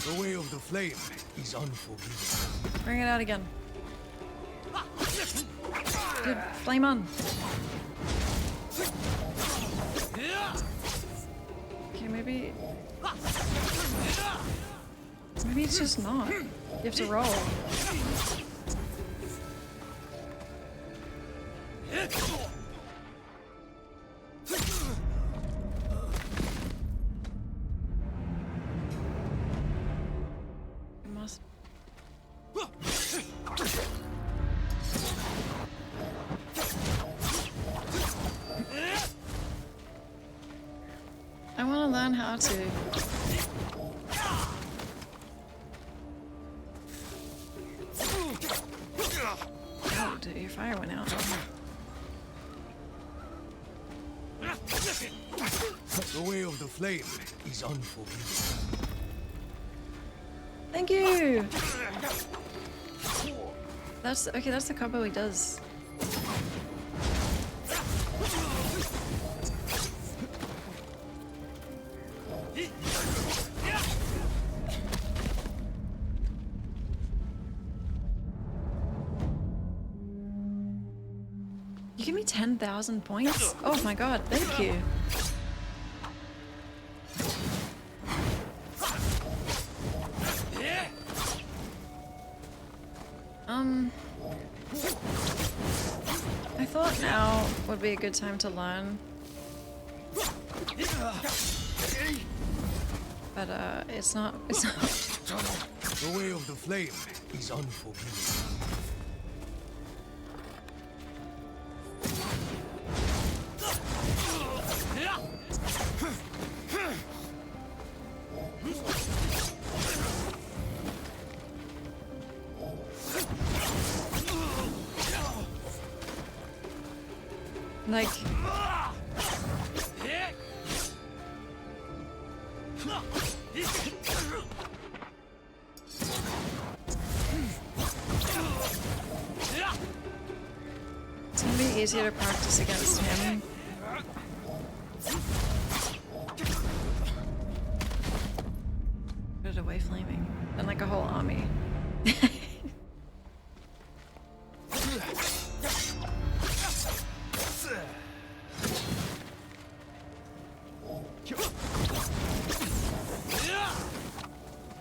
The way of the flame is unforgiving. Bring it out again. Good, flame on. Okay, maybe it's just not. You have to roll. It must. I want to learn how to. Oh, dude, your fire went out. The way of the flame is unforgiving. Thank you! That's okay, that's the combo he does. You give me 10,000 points? Oh my god, thank you. I thought now would be a good time to learn. But it's not. The way of the flame is unforgiving. Like, it's gonna be easier to practice against him. Put it away flaming. And like a whole army.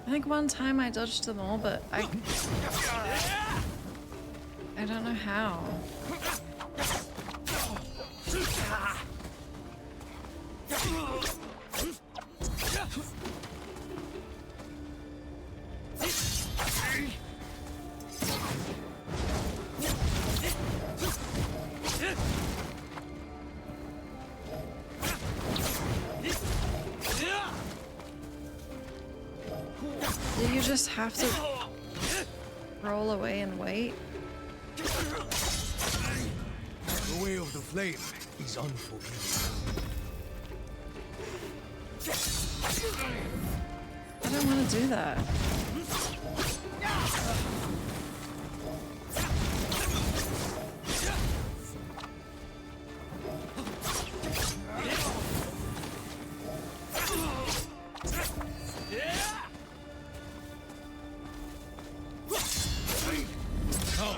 I think one time I dodged them all, but I don't know how. You just have to Roll away and wait. The way of the flame is unforgiving. I don't want to do that. Now,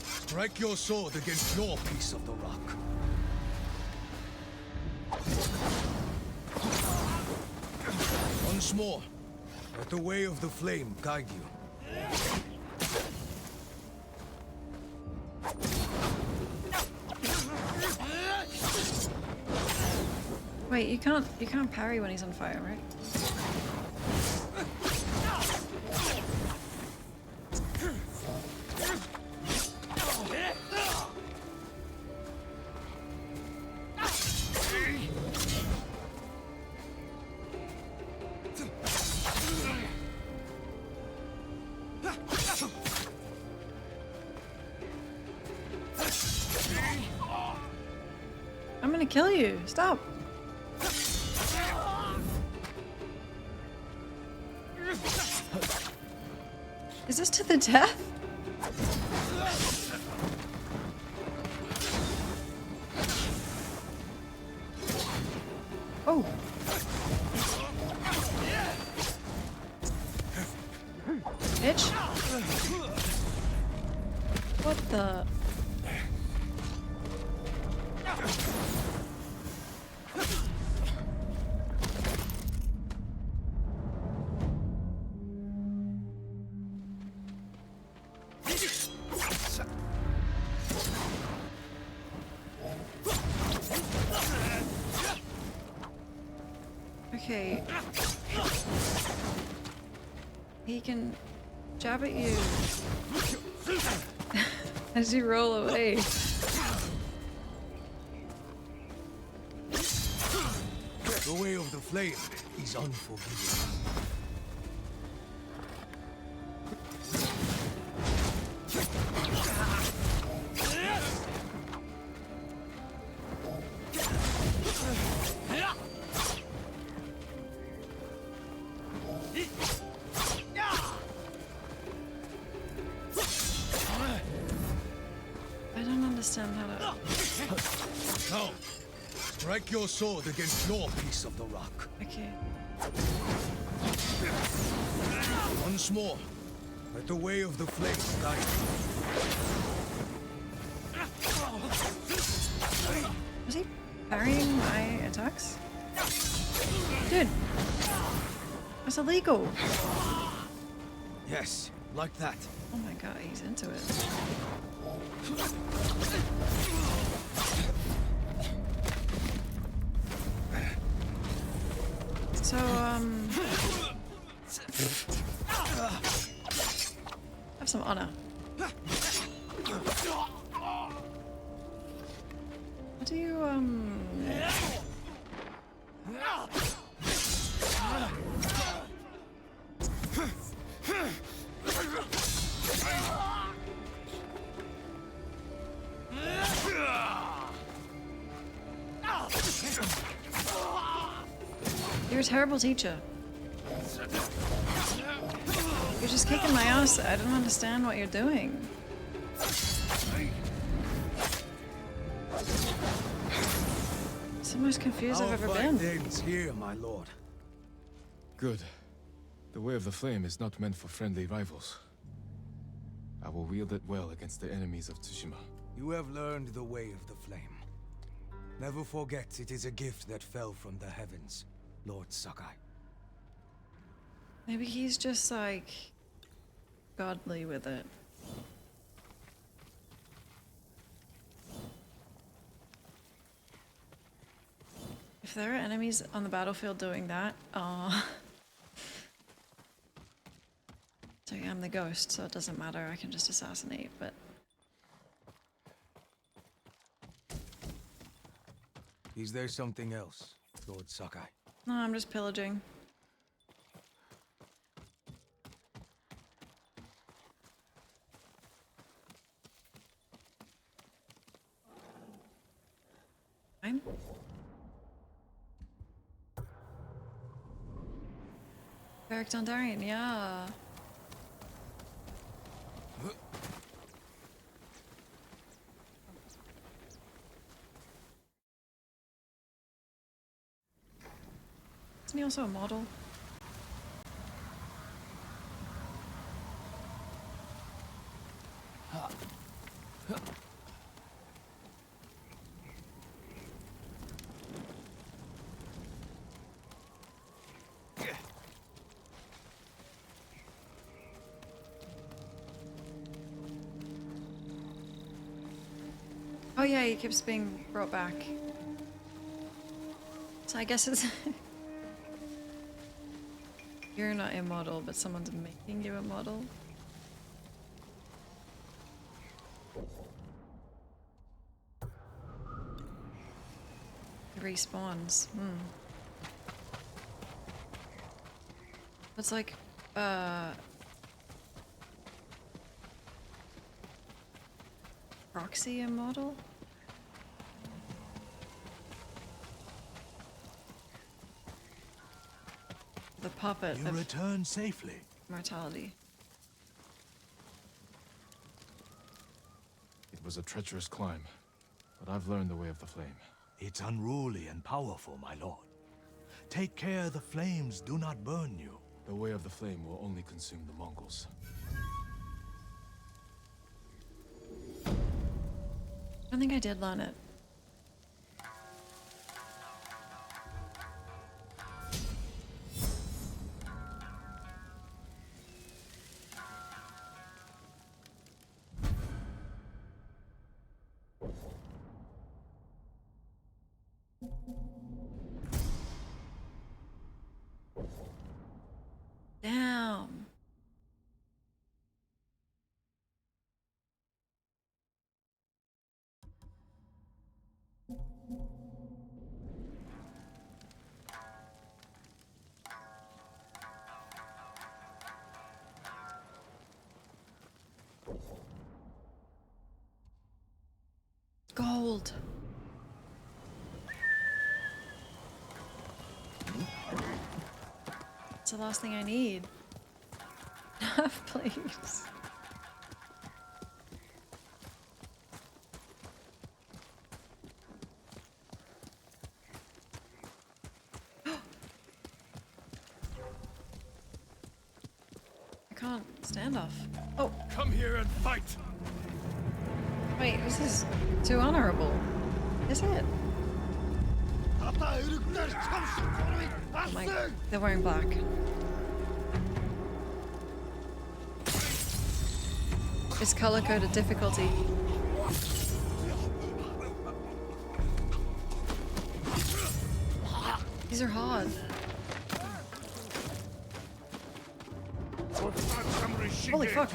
strike your sword against your piece of the rock. Once more, let the way of the flame guide you. Wait, you can't parry when he's on fire, right? I'm gonna kill you. Stop. Is this to the death? Oh. Bitch. What the? Okay. He can jab at you as you roll away. The way of the flame is unforgiving. I don't understand how to... Now, strike your sword against your piece of the rock. Okay. Once more, let the way of the flame guide you. Is he parrying my attacks? Dude! That's illegal! Yes, like that. Oh my god, he's into it. So, have some honor. How do you, You're a terrible teacher. You're just kicking my ass. I don't understand what you're doing. It's the most confused I've ever been. Ends here, my lord. Good. The way of the flame is not meant for friendly rivals. I will wield it well against the enemies of Tsushima. You have learned the way of the flame. Never forget it is a gift that fell from the heavens, Lord Sakai. Maybe he's just like godly with it. If there are enemies on the battlefield doing that, so yeah, I'm the ghost, so it doesn't matter. I can just assassinate, but Is there something else, Lord Sakai? no, I'm just pillaging. climb? Beric Dondarrion, yeah. Isn't he also a model? Oh yeah, he keeps being brought back. So I guess it's... You're not a model, but someone's making you a model. It respawns. It's like, proxy a model? The puppet You of return safely. mortality. It was a treacherous climb, but I've learned the way of the flame. It's unruly and powerful, my lord. Take care the flames do not burn you. The way of the flame will only consume the Mongols. I think I did learn it. Damn. Gold. It's the last thing I need. Please. I can't stand off. Oh. Come here and fight. Wait, this is too honorable. Is it? Oh my, they're wearing black. It's color-coded difficulty. These are hard. Holy fuck.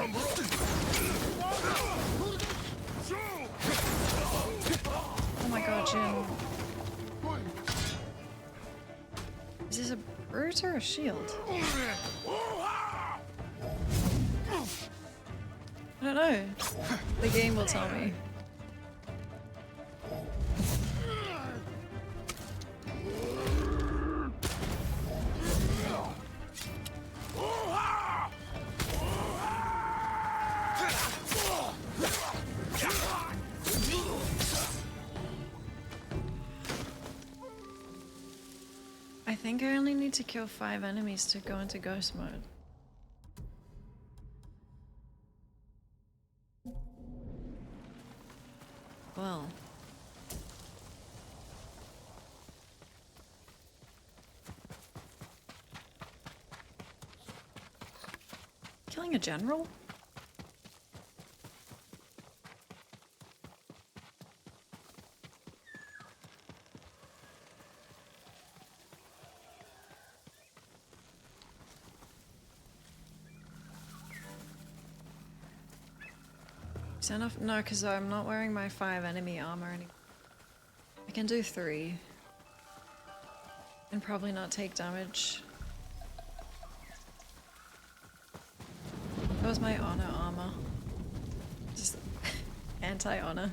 Oh my god, Jin. Is this a brute or a shield? I don't know. The game will tell me. I think I only need to kill 5 enemies to go into ghost mode. Well. Killing a general? Is that enough? No, because I'm not wearing my 5 enemy armor anymore. I can do 3. And probably not take damage. That was my honor armor. Just anti-honor.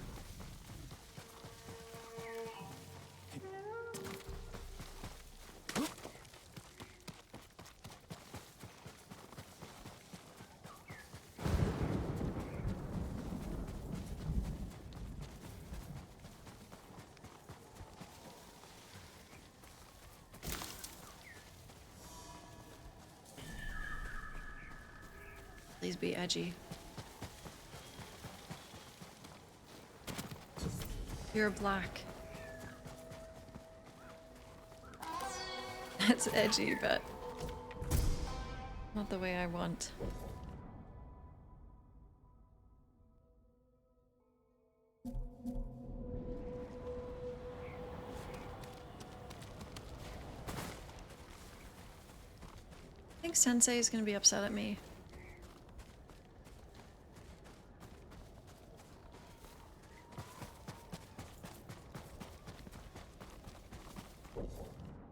Please be edgy. You're black. That's edgy, but not the way I want. I think Sensei is going to be upset at me.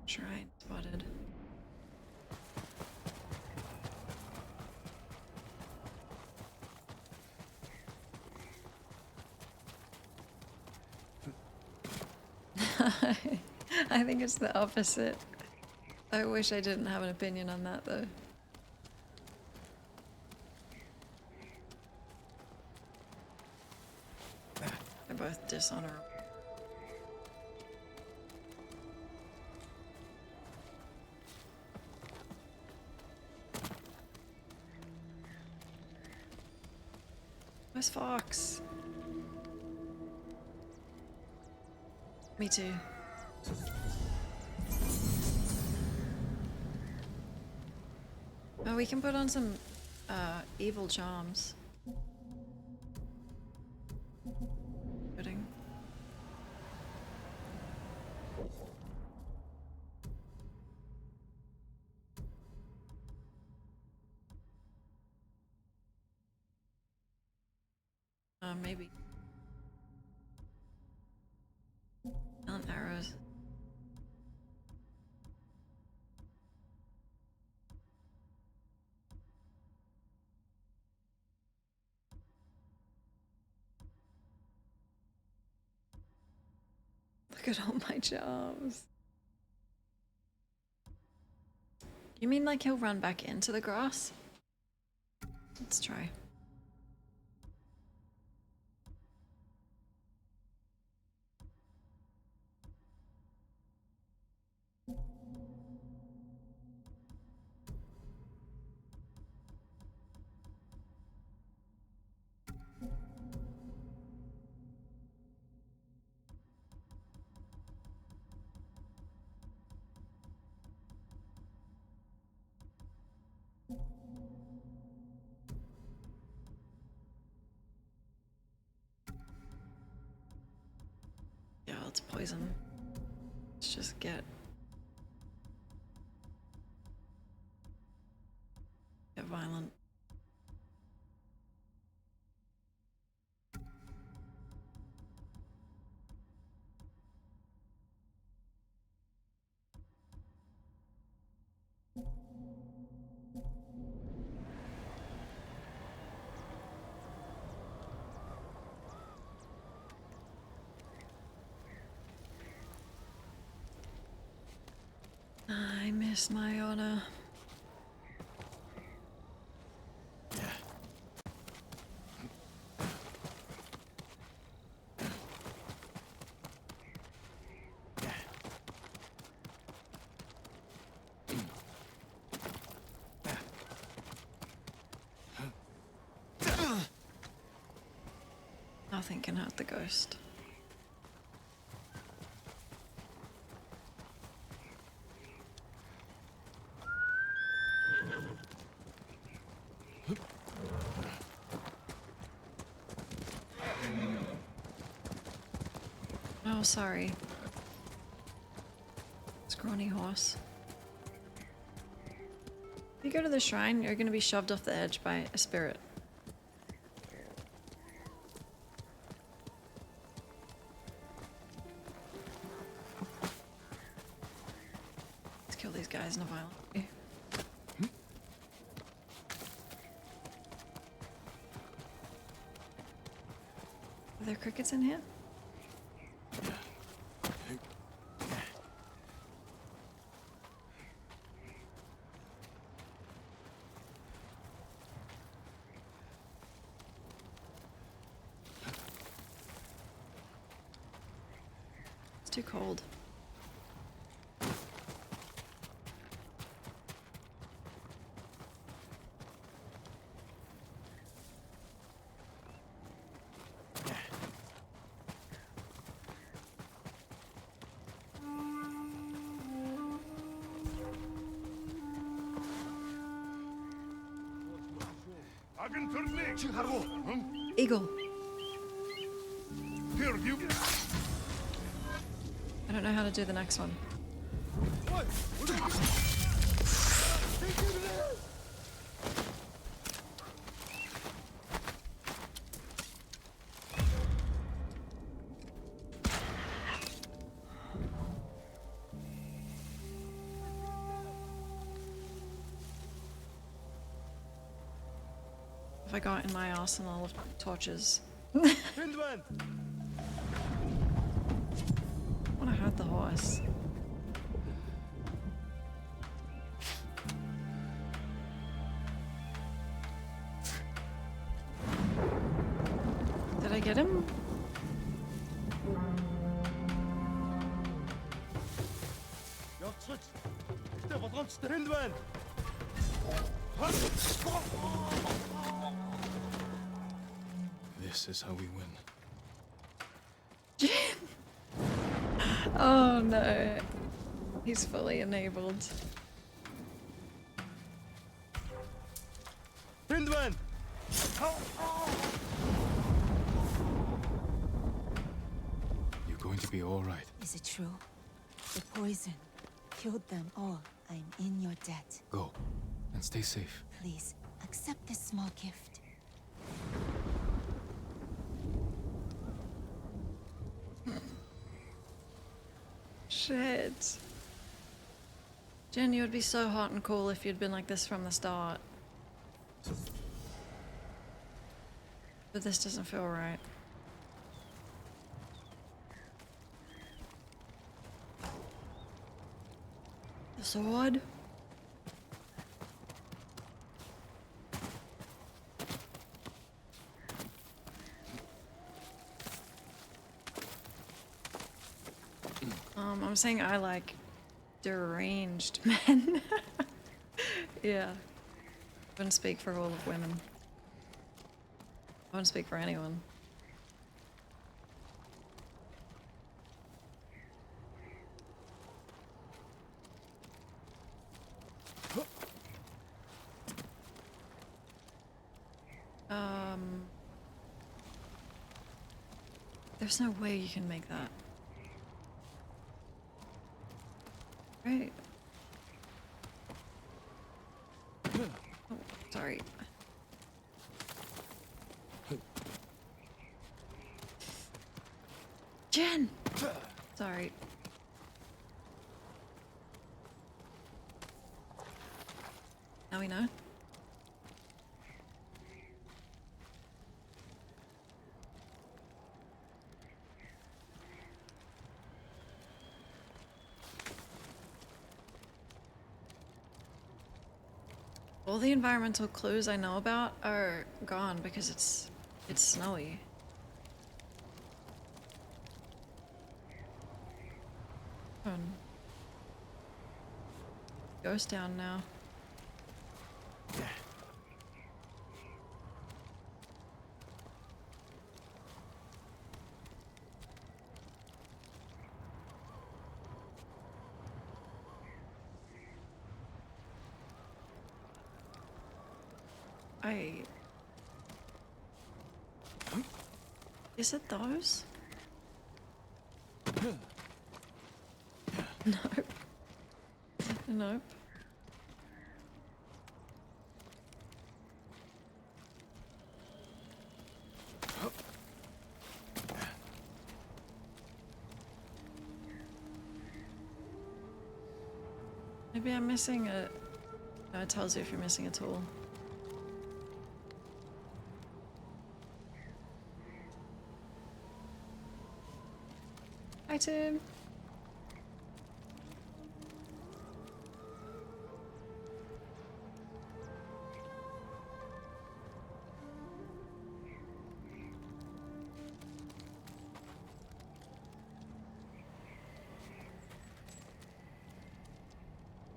Shrine spotted. I think it's the opposite. I wish I didn't have an opinion on that though. They're both dishonorable. Where's Fox? Me too. Oh, we can put on some evil charms. Pudding. Maybe. On arrows. Look at all my charms. You mean like he'll run back into the grass? Let's try. Yeah, let's poison. Let's just get violent. I miss my honor. Nothing can hurt the ghost. Oh, sorry. Scrawny horse. If you go to the shrine, you're gonna be shoved off the edge by a spirit. Let's kill these guys in a violent way. Are there crickets in here? It's too cold. Eagle. I don't know how to do the next one. Have I got in my arsenal of torches? I want to hurt the horse. Did I get him? This is how we win. Oh no. He's fully enabled. Hindman! You're going to be all right. Is it true? The poison killed them all. I'm in your debt. Go, and stay safe. Please, accept this small gift. Shit. Jen, you would be so hot and cool if you'd been like this from the start. But this doesn't feel right. The sword? I'm saying I like deranged men. Yeah. I wouldn't speak for all of women. I wouldn't speak for anyone. There's no way you can make that. Right. Oh, sorry. Jen! Sorry. Now we know. All the environmental clues I know about are gone because it's snowy. Ghost down now. Is it those? Nope. Nope. Maybe I'm missing a... No, it tells you if you're missing a tool. Hi, Tim.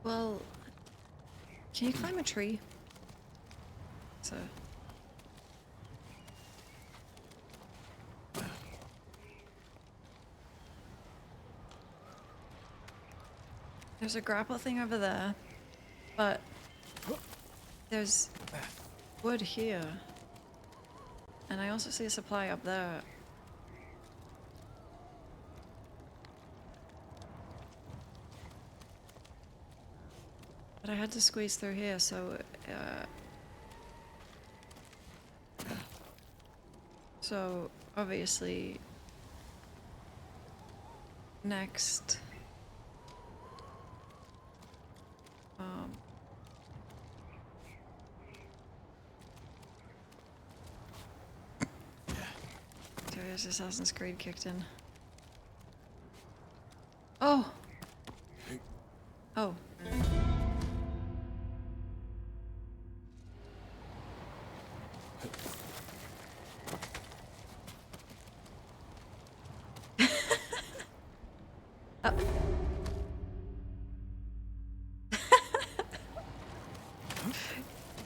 Well, can you climb a tree? So. There's a grapple thing over there, but there's wood here. And I also see a supply up there. But I had to squeeze through here, so obviously next so here's Assassin's Creed kicked in. Oh! Oh.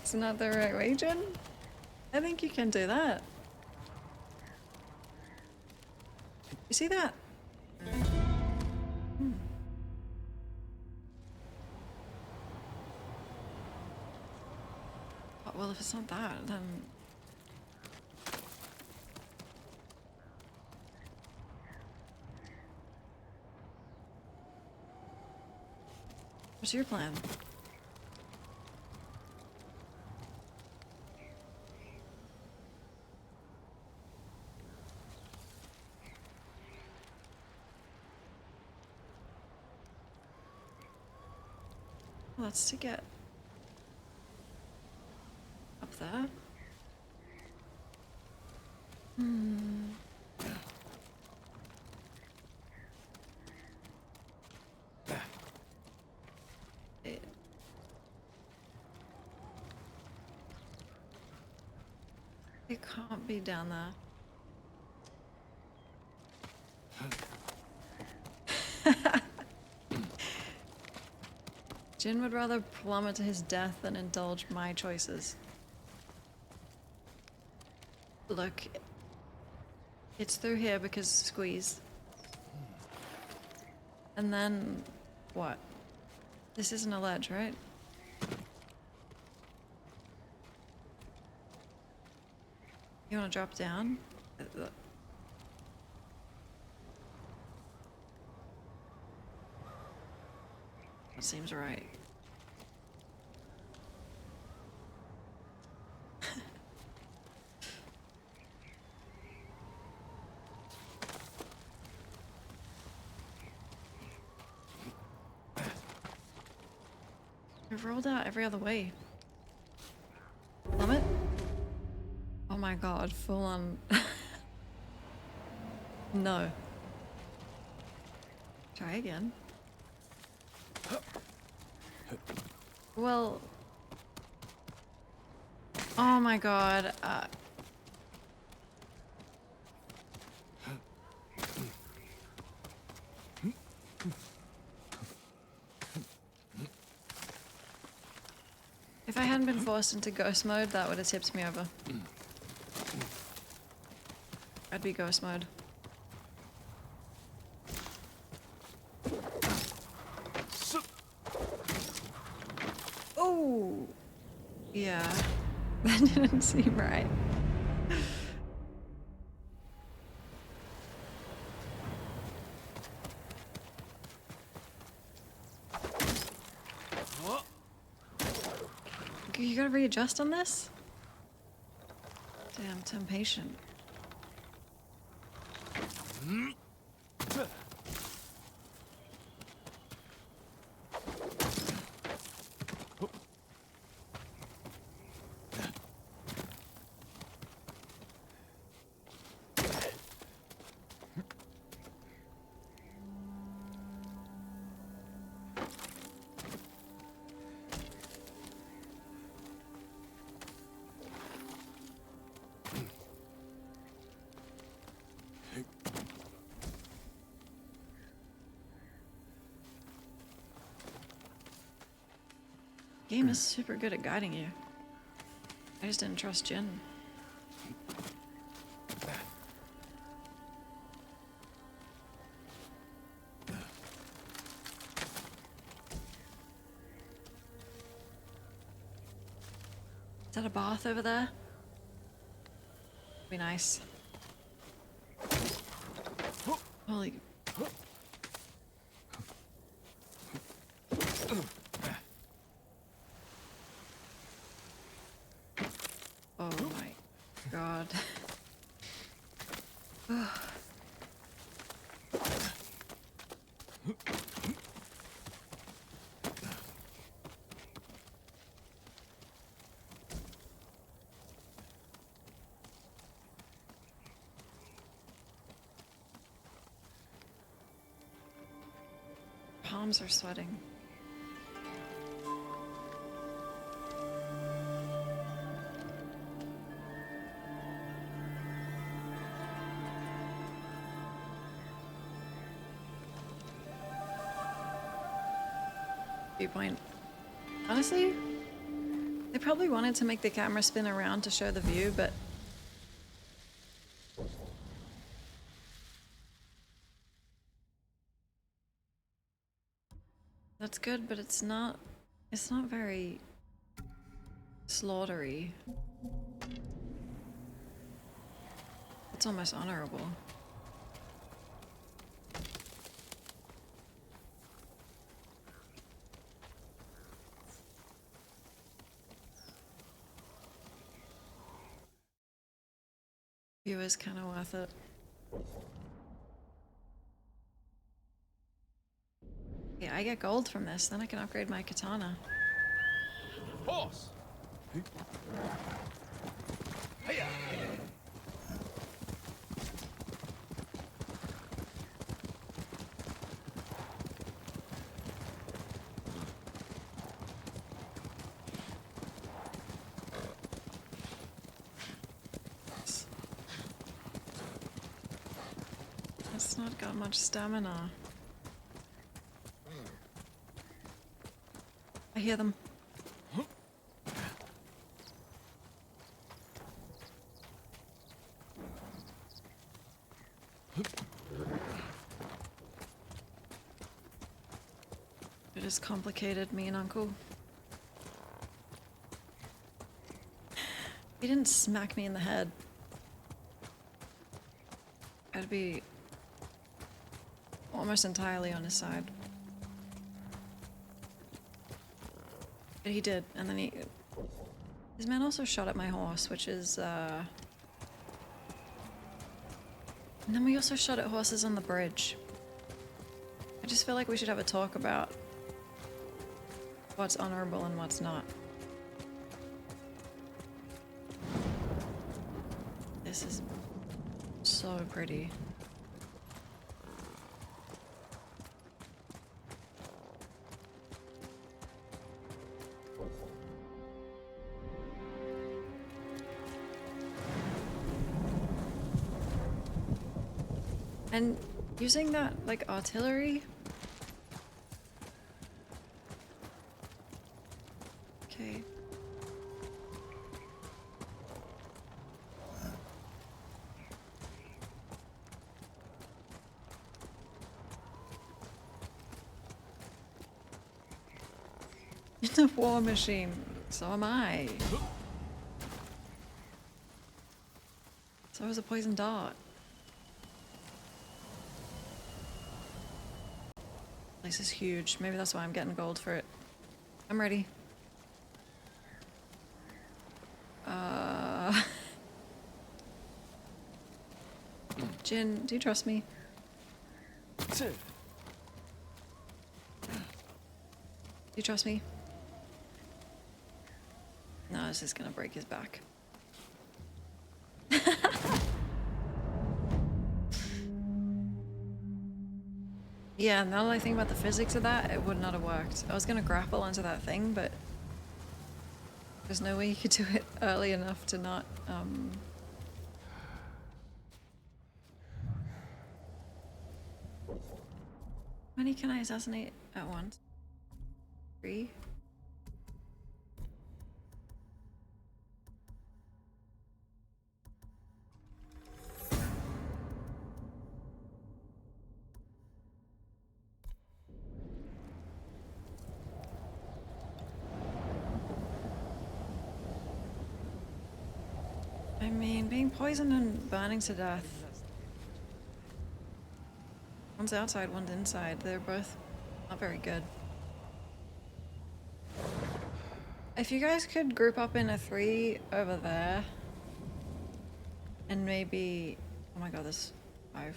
It's not the right way, Jen? I think you can do that. You see that? Hmm. Oh, well, if it's not that, then... What's your plan? Well, that's to get up there. Hmm. It can't be down there. Jin would rather plummet to his death than indulge my choices. Look, it's through here because squeeze. And then what? This isn't a ledge, right? You want to drop down? That seems right. I've rolled out every other way. Plummet? Oh my god, full on. No. Try again. Well. Oh my god. If I hadn't been forced into ghost mode, that would have tipped me over. I'd be ghost mode. Oh! Yeah. That didn't seem right. You gotta readjust on this? Damn, it's impatient. Game is super good at guiding you. I just didn't trust Jin. that a bath over there? Be nice. Holy. Oh my god. Palms are sweating. Viewpoint. Honestly, they probably wanted to make the camera spin around to show the view, but that's good, but it's not very slaughtery. It's almost honorable. View is kind of worth it. Yeah, I get gold from this, then I can upgrade my katana. Horse! Hiya! It's not got much stamina. I hear them. It is complicated, me and Uncle. He didn't smack me in the head. I'd be almost entirely on his side. But he did, and then his man also shot at my horse, which is, and then we also shot at horses on the bridge. I just feel like we should have a talk about what's honorable and what's not. This is so pretty. And using that, like, artillery? Okay. It's a war machine. So am I. So is a poison dart. This is huge. Maybe that's why I'm getting gold for it. I'm ready. Jin, do you trust me? Do you trust me? No, this is gonna break his back. Yeah, now that I think about the physics of that, it would not have worked. I was gonna grapple onto that thing, but there's no way you could do it early enough to not, How many can I assassinate at once? 3? I mean, being poisoned and burning to death. One's outside, one's inside. They're both not very good. If you guys could group up in a 3 over there. And maybe... Oh my god, there's 5.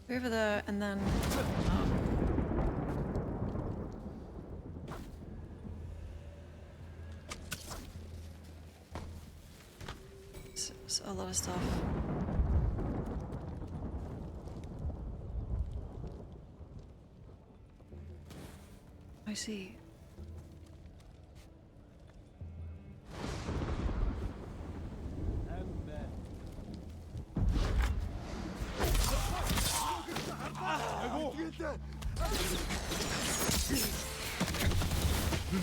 Over there, and then... It's a lot of stuff. I see.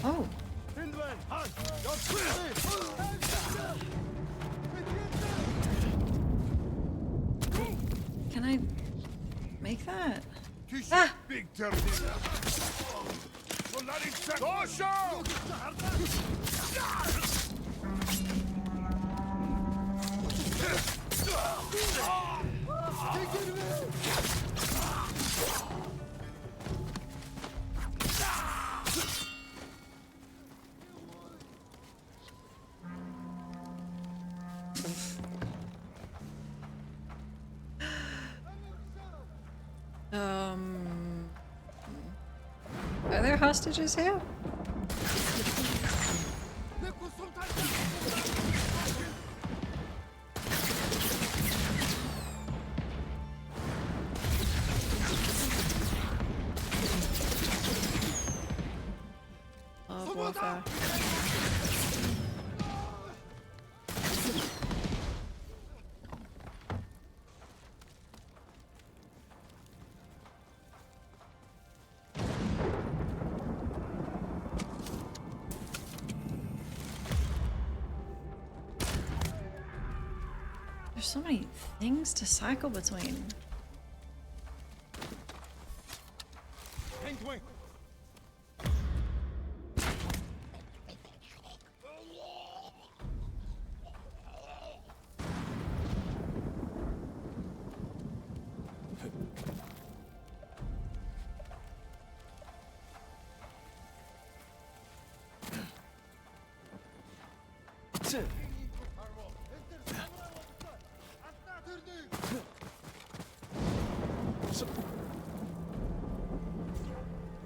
Oh. Can I make that? Ah! Big Are there hostages here? Oh, warfare. There's so many things to cycle between.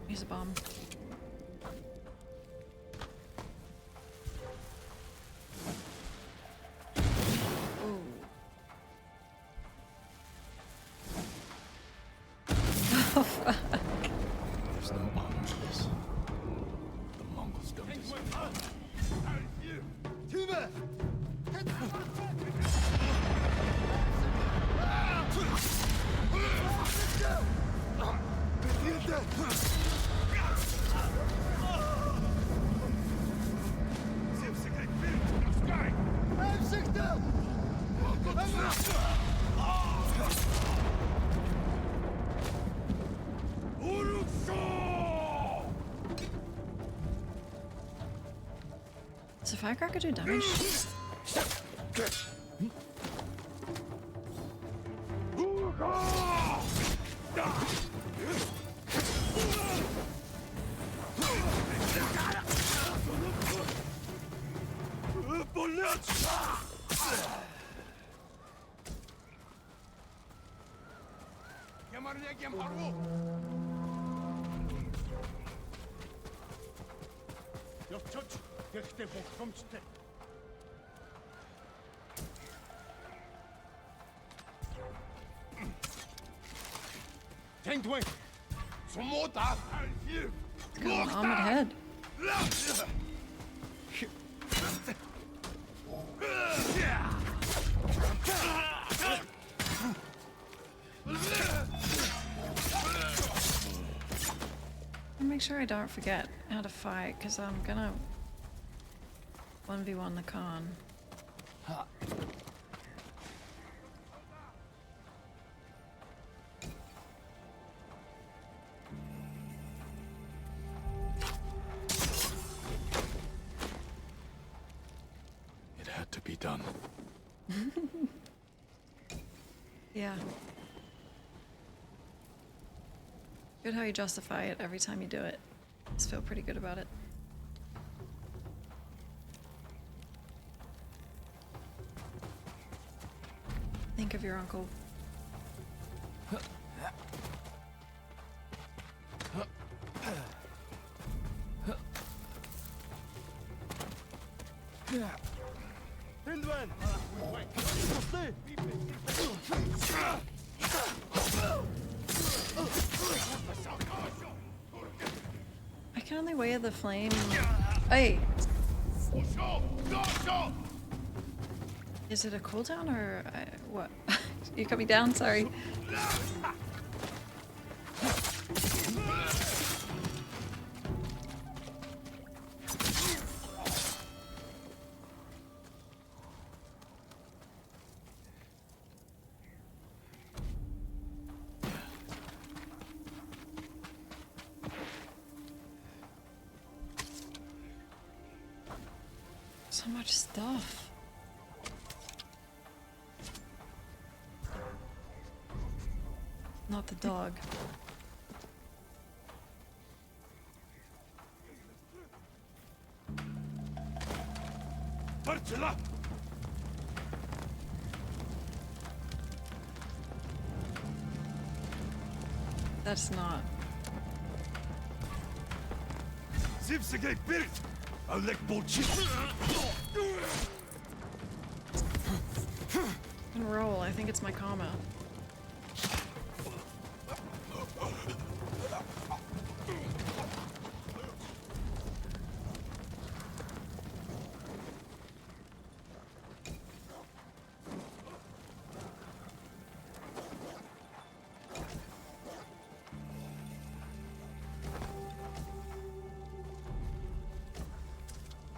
Use a bomb. Oh, fuck. There's no armor for this. The Mongols don't deserve Does a firecracker do damage? Got an armored head. I'll make sure I don't forget how to fight, because I'm gonna 1v1 the Khan. Yeah. Good how you justify it every time you do it. Just feel pretty good about it. Think of your uncle. I can only wear the flame. Hey! Is it a cooldown or what? You cut me down, sorry. So much stuff. Not the dog. That's not. Zipsegay Birit! I'll let bullshit. And roll, I think it's my karma.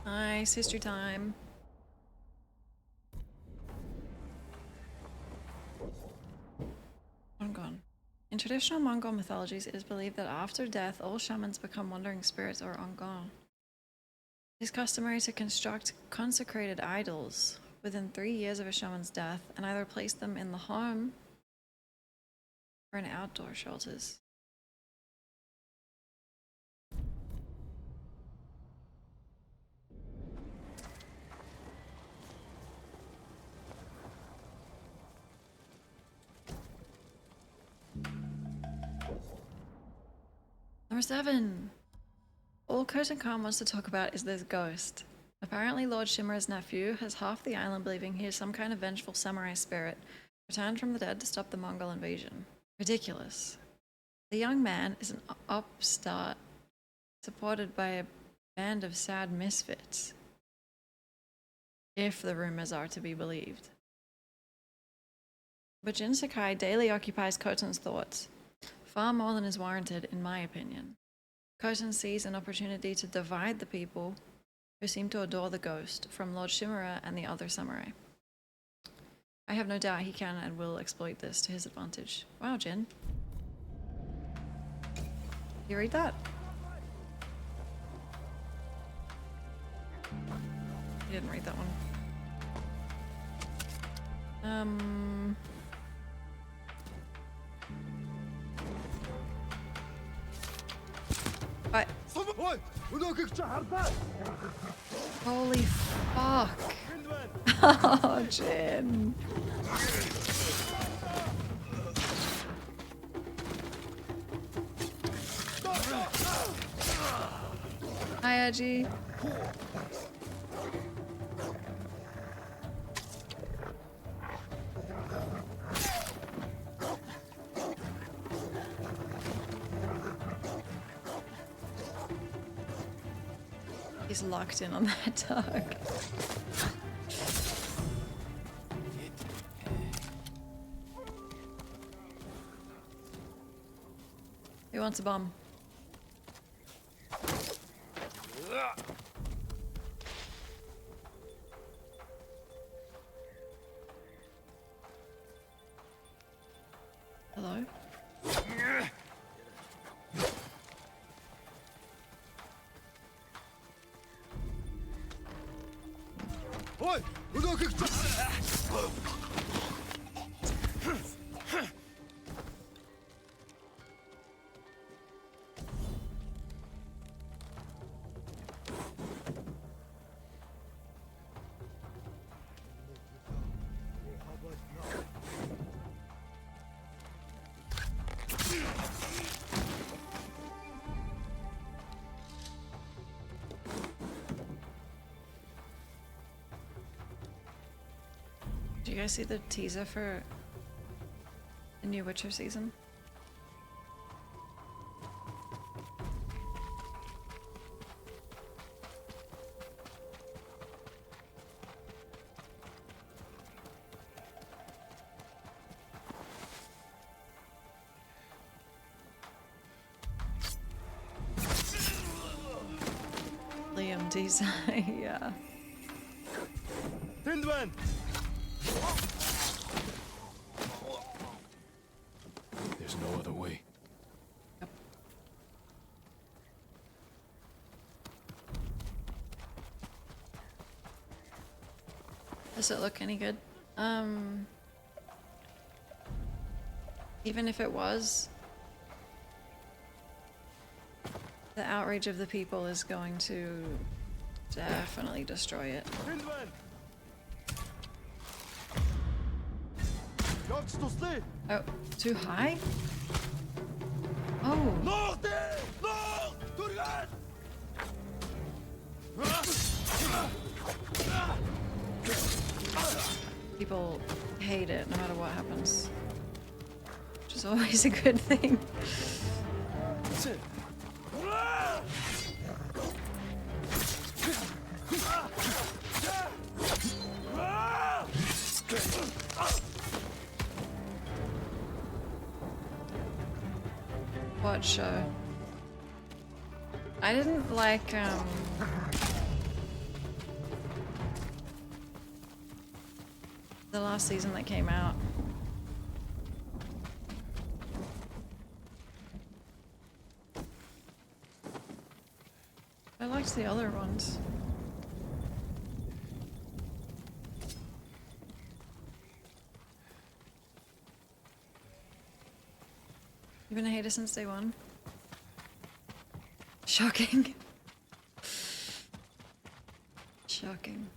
Nice history time. Mongol. In traditional Mongol mythologies, it is believed that after death, all shamans become wandering spirits or Ongon. It is customary to construct consecrated idols within 3 years of a shaman's death and either place them in the home or in outdoor shelters. Number 7. All Khotan Khan wants to talk about is this ghost. Apparently Lord Shimura's nephew has half the island believing he is some kind of vengeful samurai spirit returned from the dead to stop the Mongol invasion. Ridiculous. The young man is an upstart supported by a band of sad misfits, if the rumors are to be believed. But Jin Sakai daily occupies Khotan's thoughts, far more than is warranted in my opinion. Khotan sees an opportunity to divide the people who seem to adore the ghost from Lord Shimura and the other samurai. I have no doubt he can and will exploit this to his advantage. Wow, Jin. You read that? You didn't read that one. Holy fuck. Oh, Jin. Hi, Edgy. He's locked in on that dog. Who wants a bomb? Hello? Do you guys see the teaser for the new Witcher season? Liam teaser, yeah. Tindwen! There's no other way. Does it look any good? Even if it was, the outrage of the people is going to definitely destroy it. Oh, too high? Oh. People hate it no matter what happens, which is always a good thing. What show? I didn't like the last season that came out. I liked the other ones. You've been a hater since day one? Shocking. Shocking.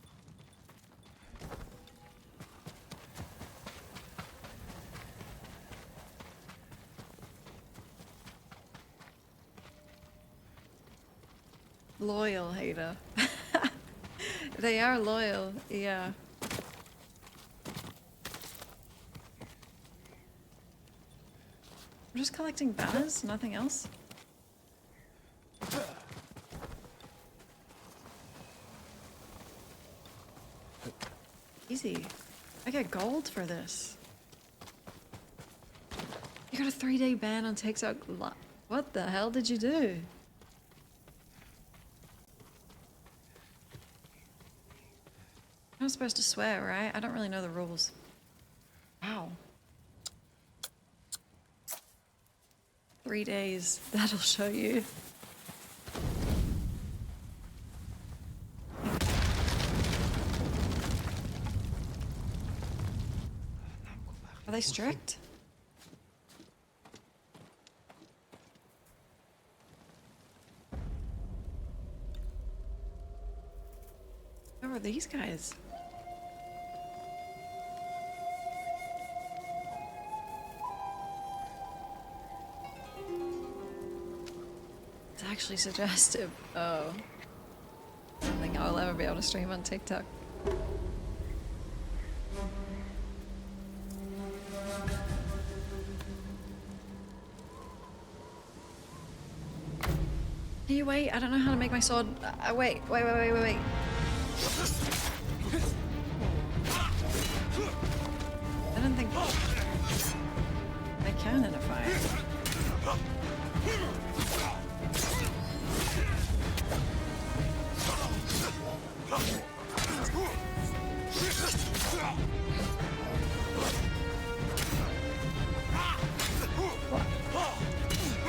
Loyal hater. They are loyal, yeah. I'm just collecting banners, nothing else. Easy. I get gold for this. You got a 3-day ban on TikTok. What the hell did you do? I'm not supposed to swear, right? I don't really know the rules. Wow. 3 days, that'll show you. Are they strict? Who are these guys? It's actually suggestive. Oh. I don't think I'll ever be able to stream on TikTok. Can you wait? I don't know how to make my sword. Wait. I don't think I can in a fight. What?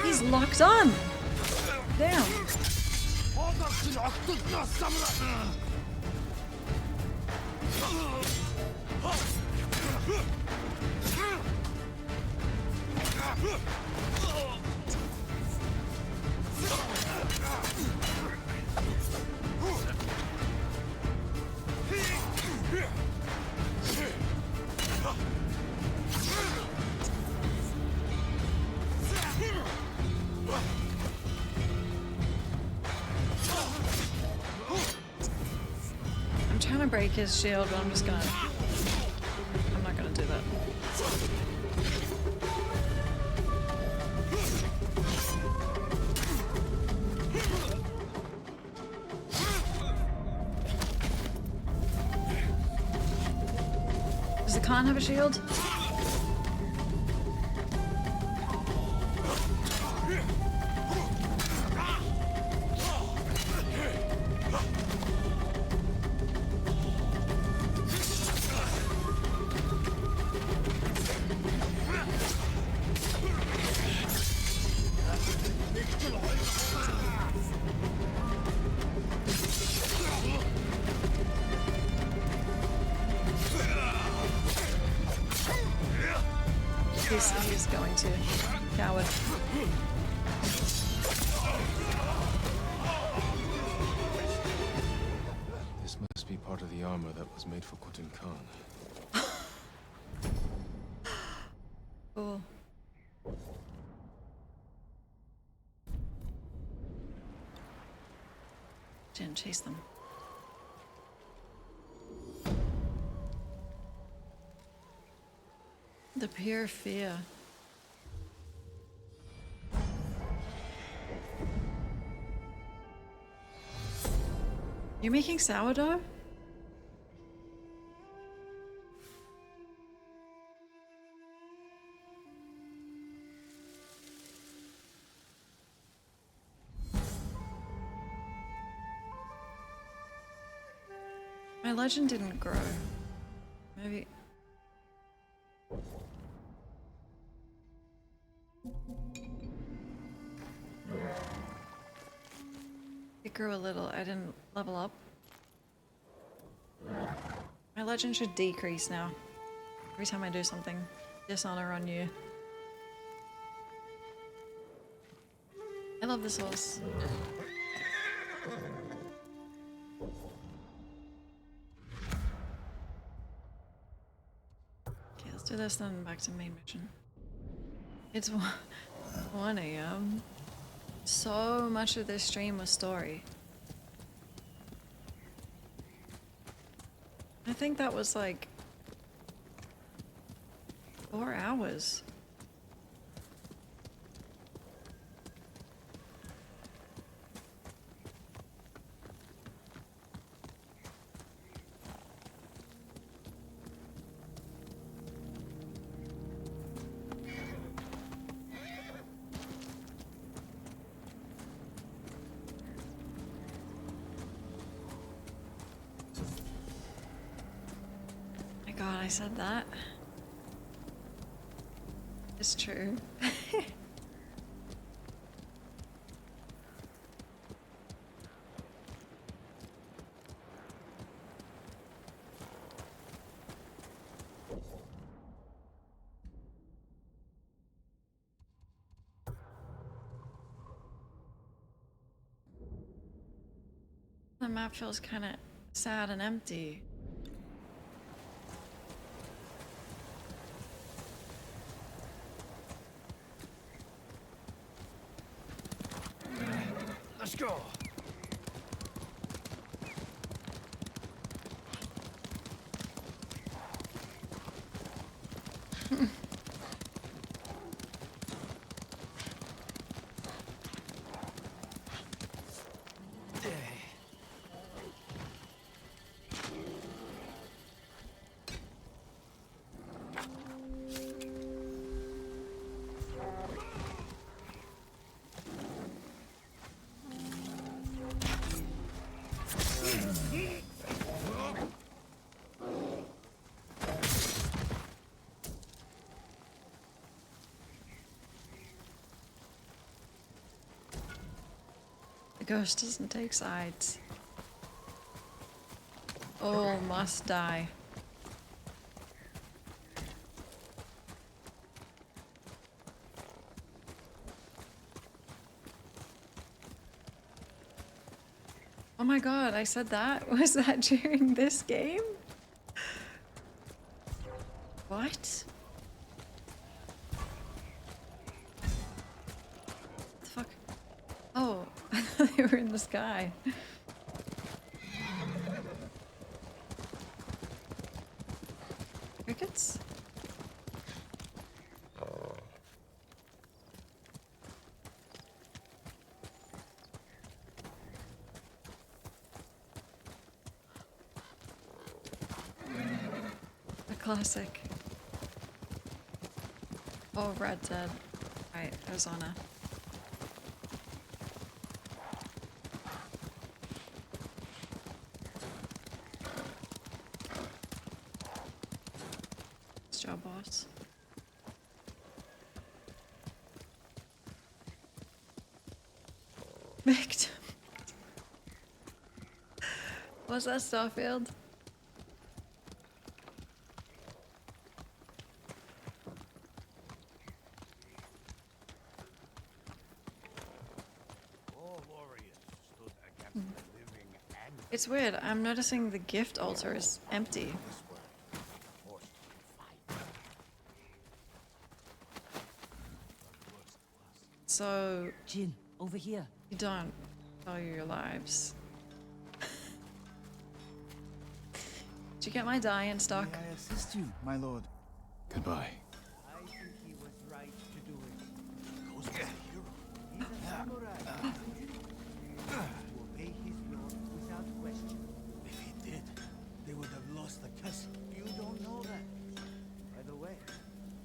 He's locked on! Damn. I'm trying to break his shield, but I'm not gonna do that. Does the Khan have a shield? He's going to. Coward. This must be part of the armor that was made for Kutin Khan. Cool. Didn't chase them. The pure fear. You're making sourdough? My legend didn't grow. Maybe. It grew a little. I didn't level up. My legend should decrease now. Every time I do something. Dishonor on you. I love this horse. Okay, let's do this then back to main mission. It's 1 AM. So much of this stream was story. I think that was like 4 hours. God, I said that. It's true. The map feels kind of sad and empty. Let's go. The ghost doesn't take sides. All must die. Oh my god, I said that? Was that during this game? What? What the fuck? Oh, I thought they were in the sky. Crickets? A classic. Oh, Red Dead. Right, Arizona. Nice job, boss. Victim. What's that, Starfield? All warriors stood against the living and It's weird. I'm noticing the gift altar is empty. this world, forced to fight. So Jin, over here. you don't value your lives. Did you get my dye in stock? May I assist you, my lord? Goodbye. I think he was right to do it. He's a samurai. To obey his lord without question. If he did, they would have lost the castle. You don't know that. By the way,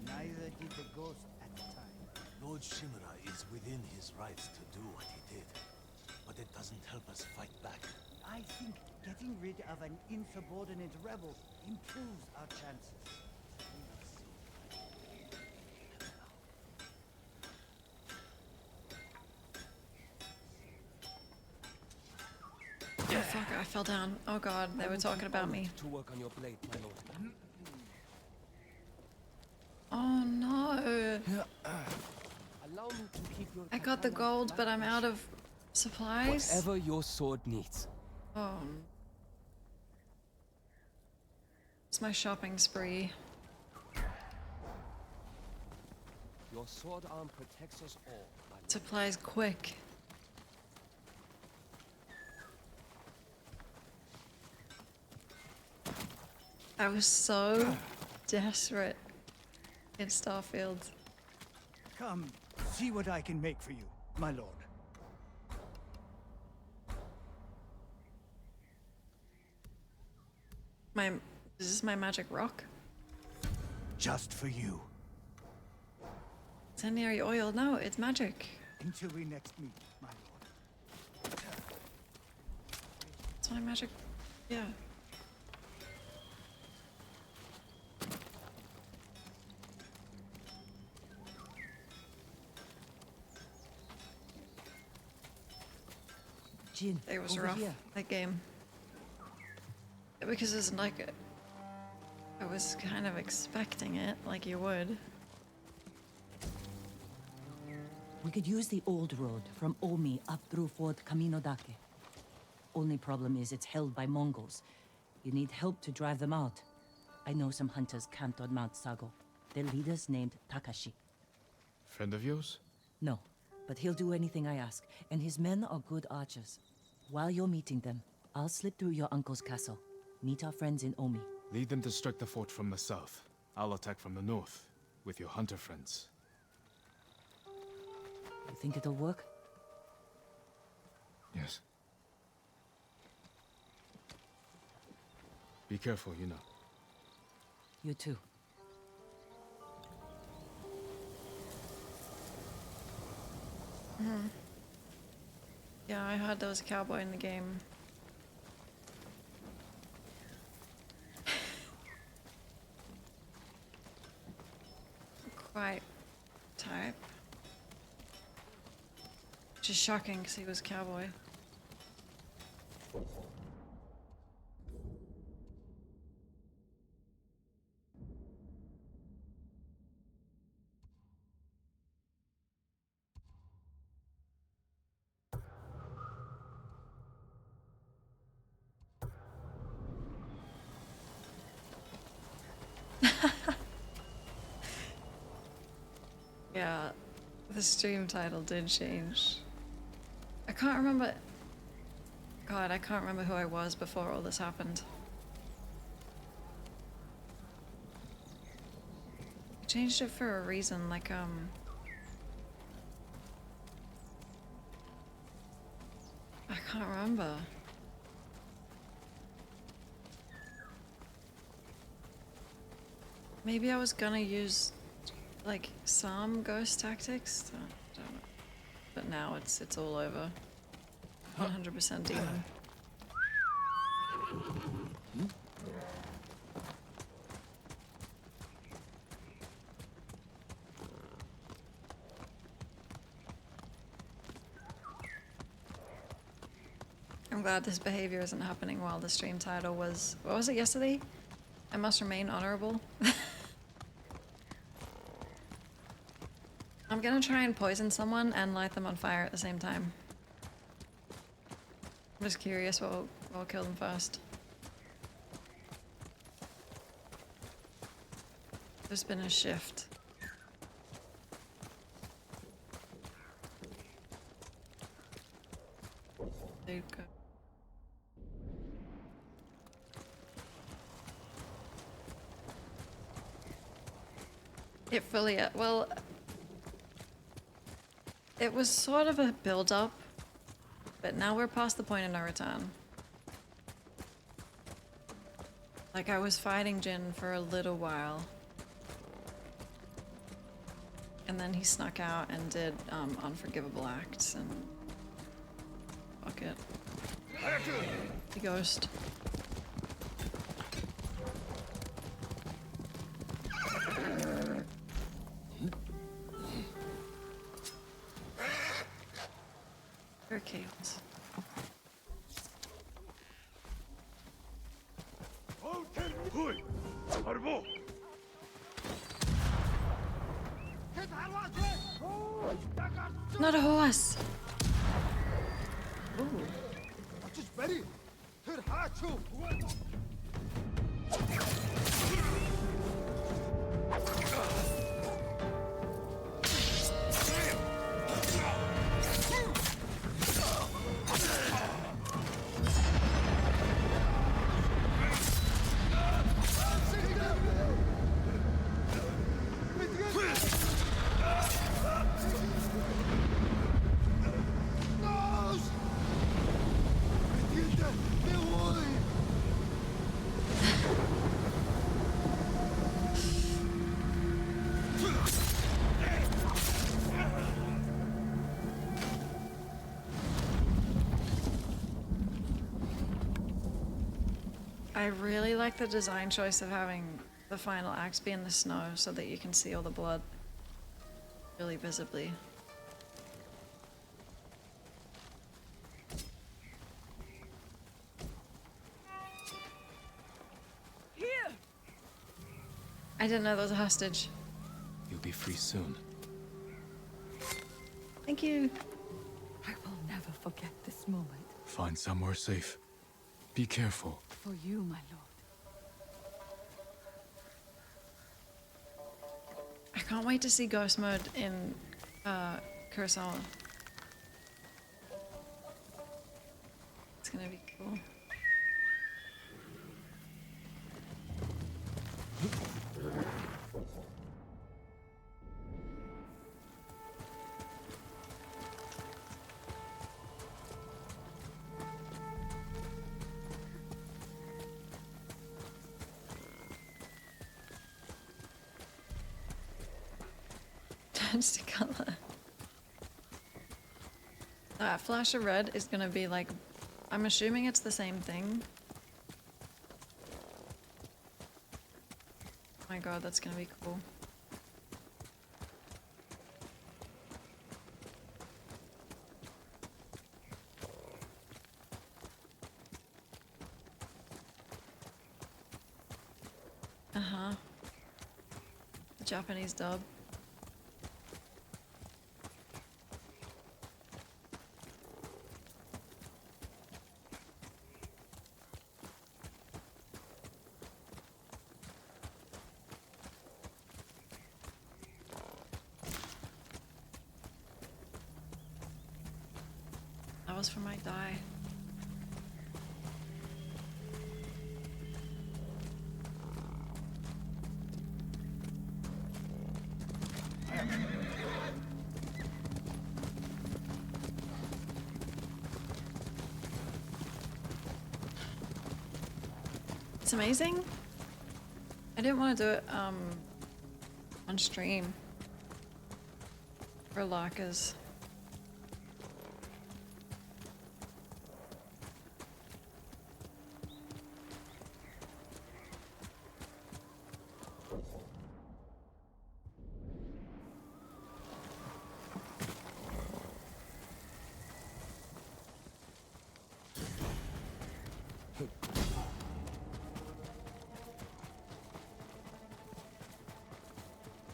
neither did the ghost at the time. Lord Shimura is within his rights to do what he did. But it doesn't help us fight back. I think getting rid of an insubordinate rebel improves our chances. Oh fuck, I fell down. Oh god, they were talking about me. To work on your blade, my lord. Oh no. Allow me to keep your I got the gold, but I'm out of supplies. whatever your sword needs. Oh. It's my shopping spree. Your sword arm protects us all, my lord. Supplies quick. I was so desperate in Starfield. Come, see what I can make for you, my lord. Is this my magic rock? Just for you. Incendiary oil? No, it's magic. Until we next meet, my lord. It's my magic. Yeah. Jin, It was over rough, here. that game. Because it's like, I was kind of expecting it, like you would. We could use the old road from Omi up through Fort Kaminodake. Only problem is it's held by Mongols. You need help to drive them out. I know some hunters camped on Mount Sago. Their leader's named Takashi. Friend of yours? No, but he'll do anything I ask, and his men are good archers. While you're meeting them, I'll slip through your uncle's castle. Meet our friends in Omi. Lead them to strike the fort from the south. I'll attack from the north, with your hunter friends. You think it'll work? Yes. Be careful, you know. You too. Yeah, I heard there was a cowboy in the game. Quite type. Which is shocking because he was a cowboy. The stream title did change. I can't remember. God, I can't remember who I was before all this happened. I changed it for a reason, like, I can't remember. Maybe I was gonna use, like, some ghost tactics? Don't know. But now it's all over. 100% demon. I'm glad this behavior isn't happening while the stream title was, what was it, yesterday? I must remain honorable. I'm gonna try and poison someone and light them on fire at the same time. I'm just curious what will kill them first. There's been a shift. There you go. It fully, well, it was sort of a build-up, but now we're past the point of no return. Like, I was fighting Jin for a little while. And then he snuck out and did unforgivable acts, and fuck it. The ghost. Chaos. Not a horse. Ooh. I really like the design choice of having the final axe be in the snow so that you can see all the blood really visibly. Here! I didn't know there was a hostage. You'll be free soon. Thank you. I will never forget this moment. Find somewhere safe. Be careful. For you, my lord. I can't wait to see ghost mode in Kurosawa. It's gonna be cool. Turns to color. That flash of red is gonna be like, I'm assuming it's the same thing. Oh my god, that's gonna be cool. Uh-huh. The Japanese dub. else for my die. It's amazing. I didn't want to do it on stream for lockers.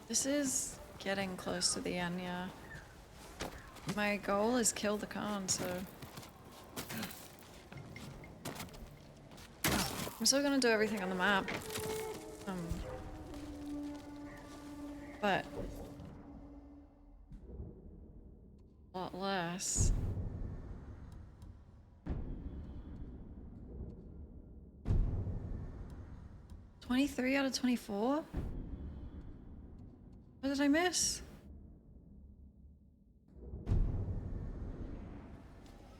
This is getting close to the end, yeah. My goal is kill the Khan, so... I'm still gonna do everything on the map. But... a lot less. $23 out of 24? What did I miss?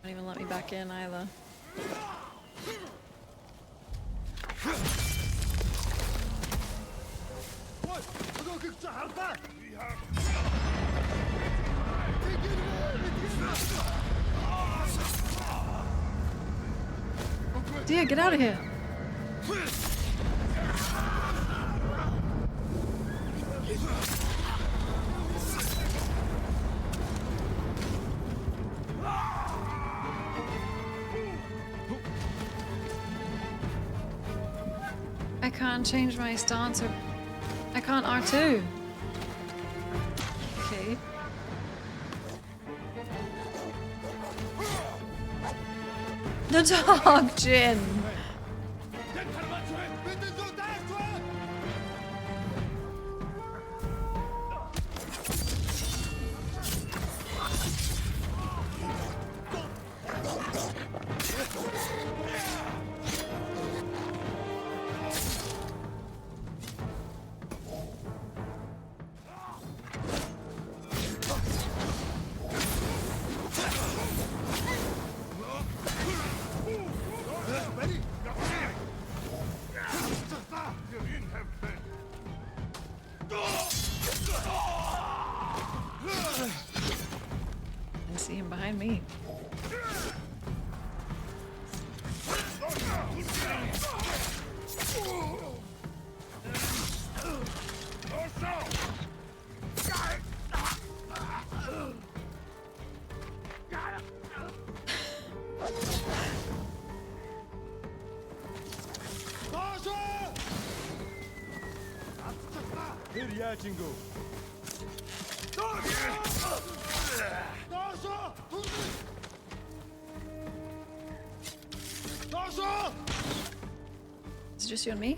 Don't even let me back in either. Dear, get out of here! I can't change my stance or I can't R2. Okay. The dog, Jin. I see him behind me. Is it just you and me?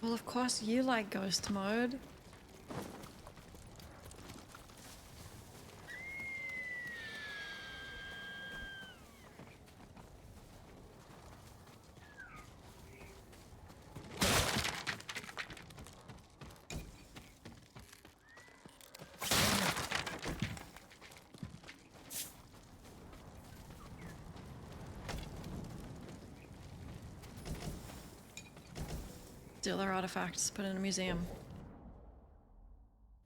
Well, of course you like ghost mode. Steal their artifacts, put in a museum.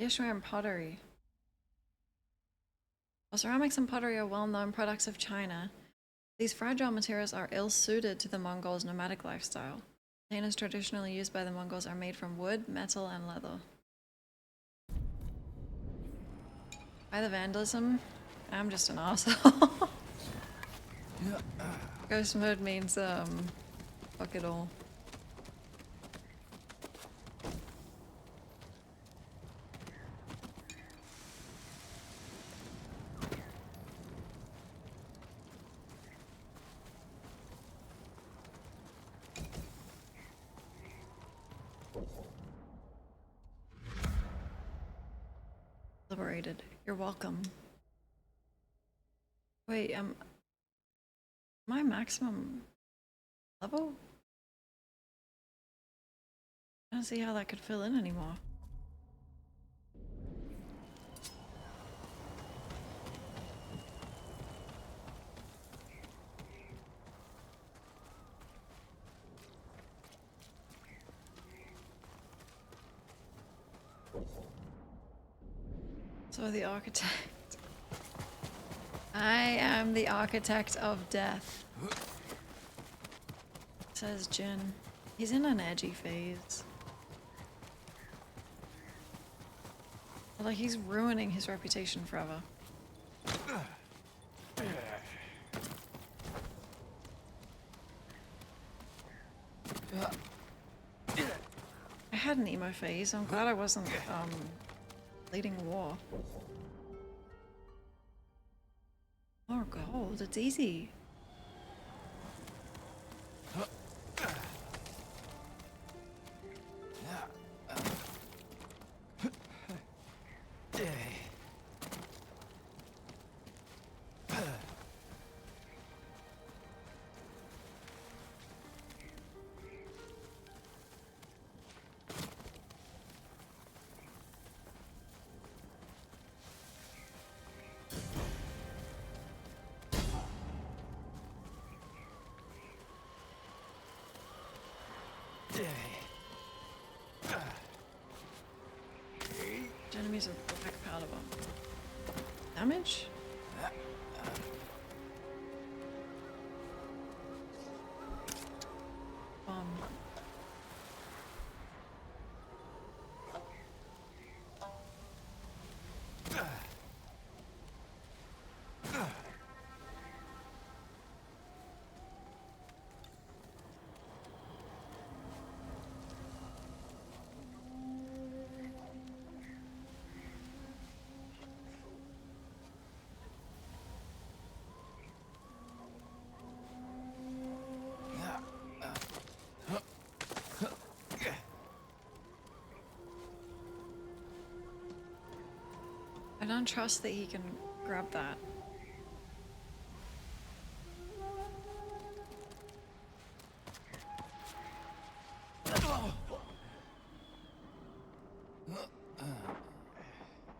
Ishram pottery. While ceramics and pottery are well-known products of China, these fragile materials are ill-suited to the Mongols' nomadic lifestyle. Containers traditionally used by the Mongols are made from wood, metal, and leather. By the vandalism, I'm just an arsehole. Ghost mode means, fuck it all. Liberated. You're welcome. Wait, my maximum level? I don't see how that could fill in anymore. So the architect. I am the architect of death, says Jin. He's in an edgy phase. Like he's ruining his reputation forever. I had an emo phase. I'm glad I wasn't leading a war. More gold, it's easy. Enemies with black powder bomb. Damage? Bomb. I don't trust that he can grab that.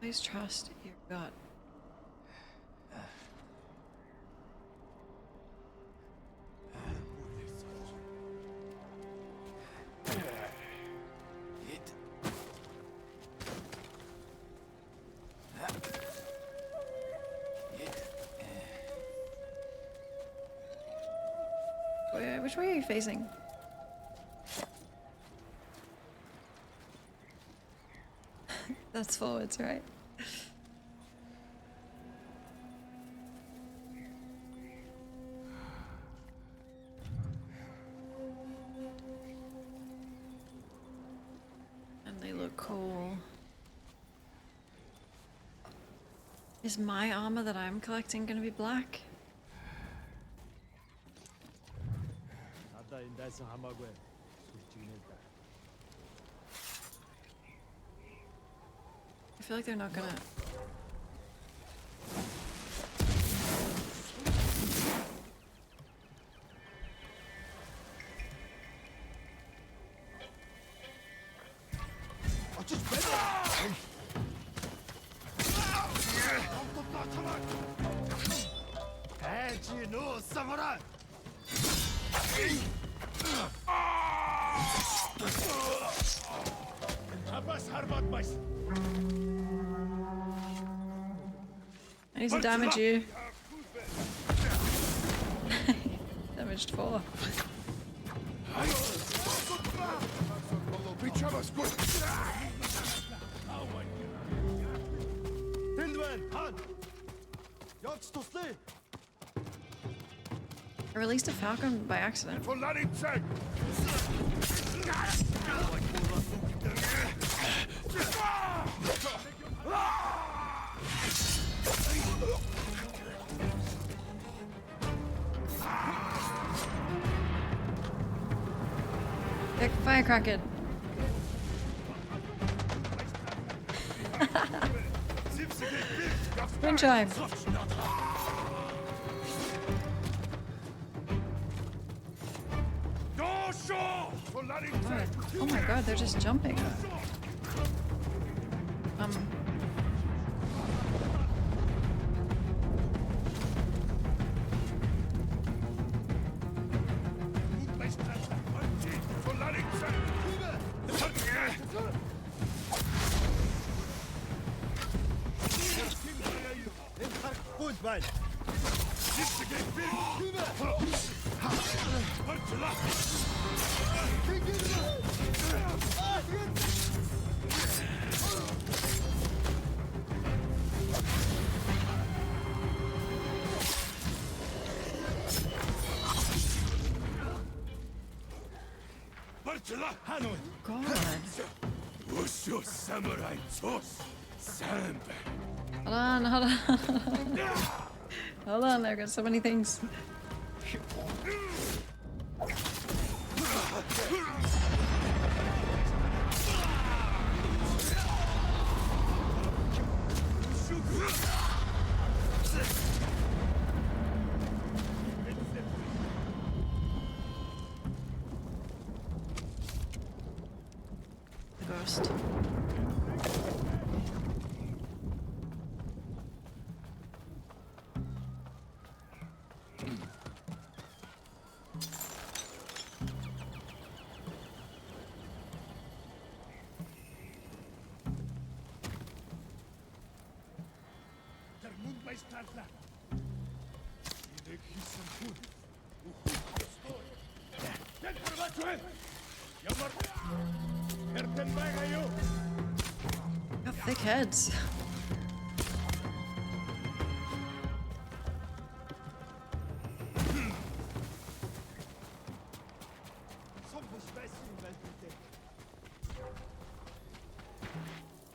Please trust your gut. Which way are you facing? That's forwards, right? And they look cool. Is my armor that I'm collecting gonna be black? I feel like they're not gonna... I need to damage you. Damaged 4. I released a falcon by accident. Firecracker. Wind chime. Oh my god, they're just jumping. God. Hold on, hold on. Hold on, there got so many things. The ghost. Got thick heads.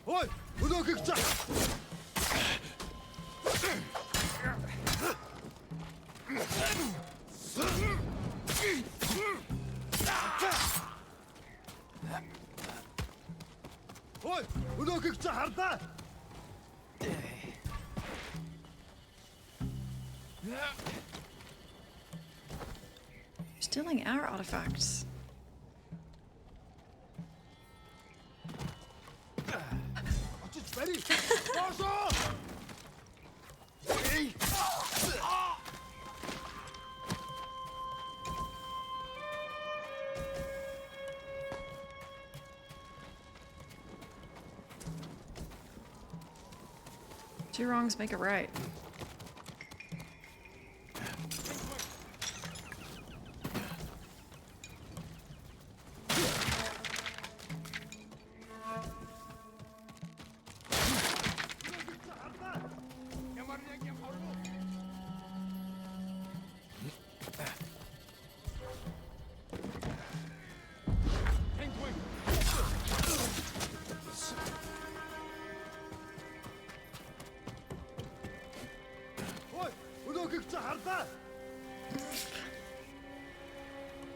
Ой, много их так. Ой, много их чахарда. Stealing our artifacts. Ready? Marshal! Hey! Two wrongs make it right.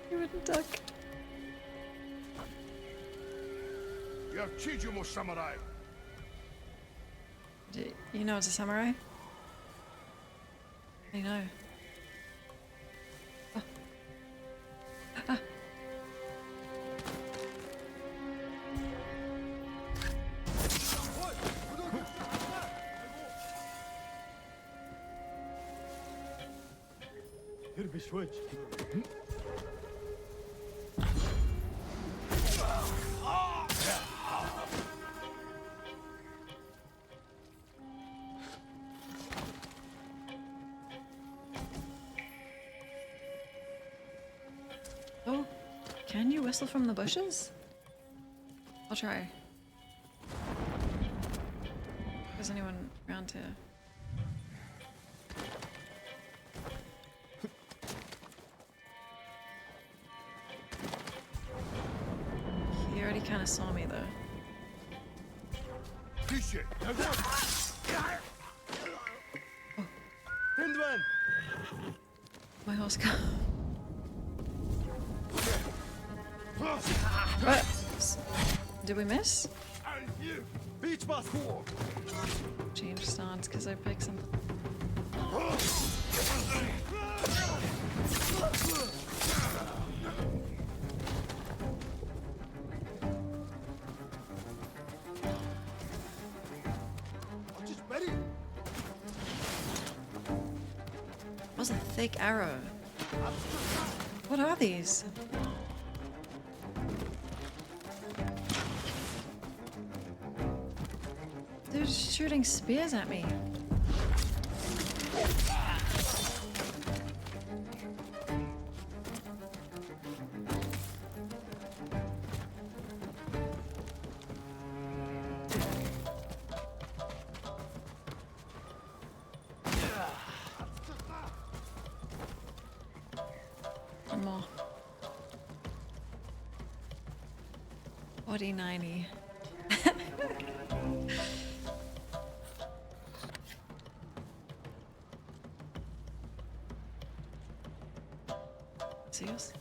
You wouldn't duck. You're Chijumo samurai. You know it's a samurai? I know. Oh. Ah. Oh, can you whistle from the bushes? I'll try. Is anyone around here? He already kind of saw me though. My horse got. What? Did we miss? Beach bus. Change stance because I picked something. Just ready. That was a thick arrow. What are these? They're just shooting spears at me. One more. 40-90. Serious?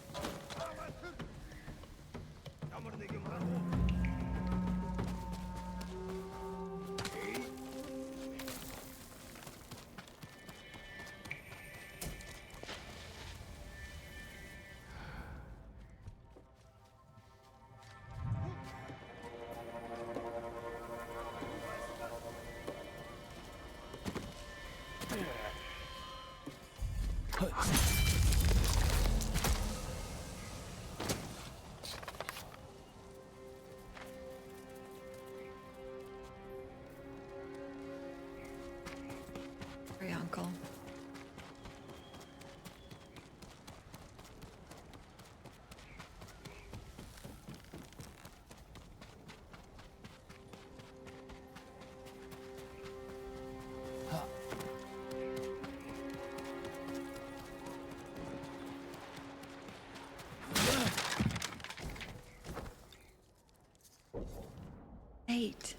Sorry, Uncle. Eight.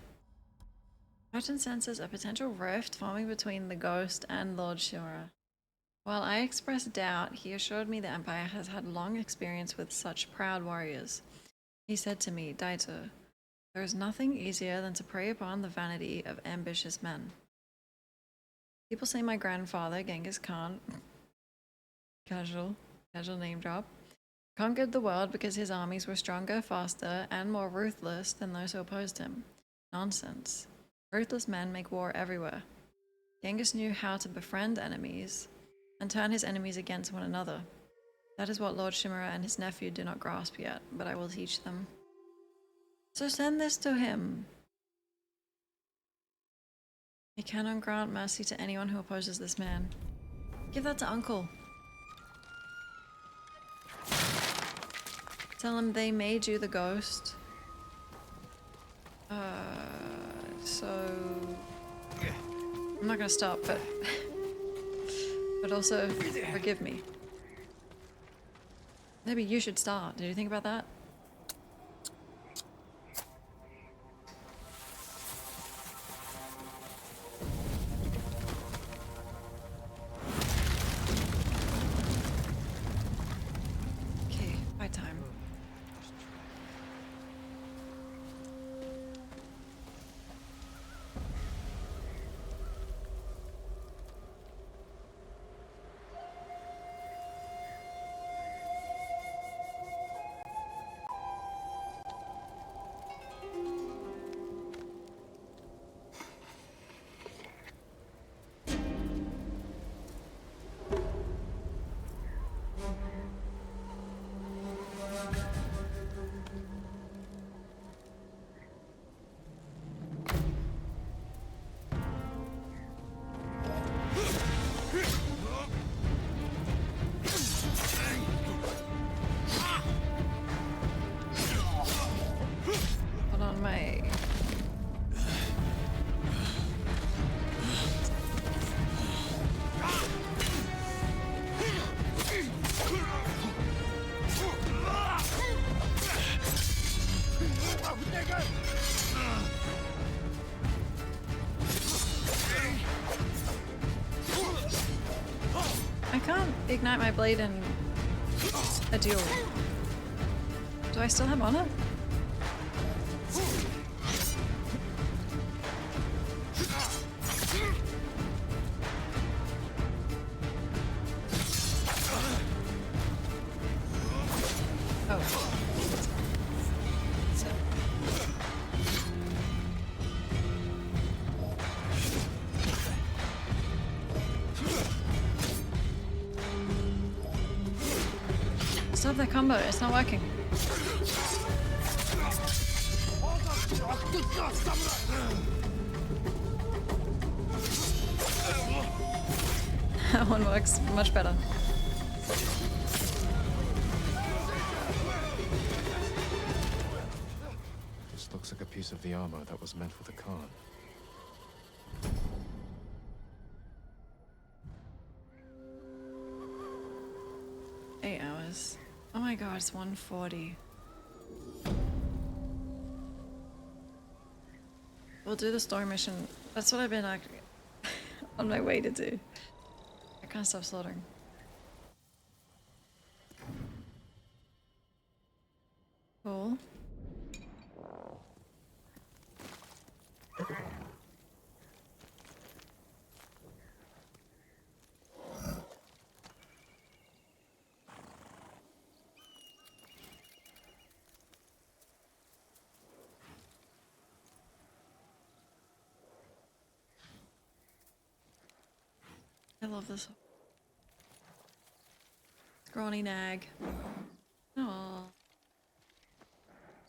Merton senses a potential rift forming between the ghost and Lord Shimura. While I expressed doubt, he assured me the Empire has had long experience with such proud warriors. He said to me, Daito, there is nothing easier than to prey upon the vanity of ambitious men. People say my grandfather, Genghis Khan, casual name drop, conquered the world because his armies were stronger, faster, and more ruthless than those who opposed him. Nonsense. Ruthless men make war everywhere. Genghis knew how to befriend enemies and turn his enemies against one another. That is what Lord Shimura and his nephew do not grasp yet, but I will teach them. So send this to him. He cannot grant mercy to anyone who opposes this man. Give that to Uncle. Tell him they made you the ghost. So I'm not gonna stop, but also forgive me. Maybe you should start. Did you think about that? Okay, fight time. Hold on, my... I can't ignite my blade in a duel. Do I still have honor? Stop that combo, it's not working. That one works much better. This looks like a piece of the armor that was meant for the Khan. 8 hours. Oh my god, it's 1:40. We'll do the story mission. That's what I've been on my way to do. I can't stop slaughtering. Cool. I love this. Scrawny nag. Aww.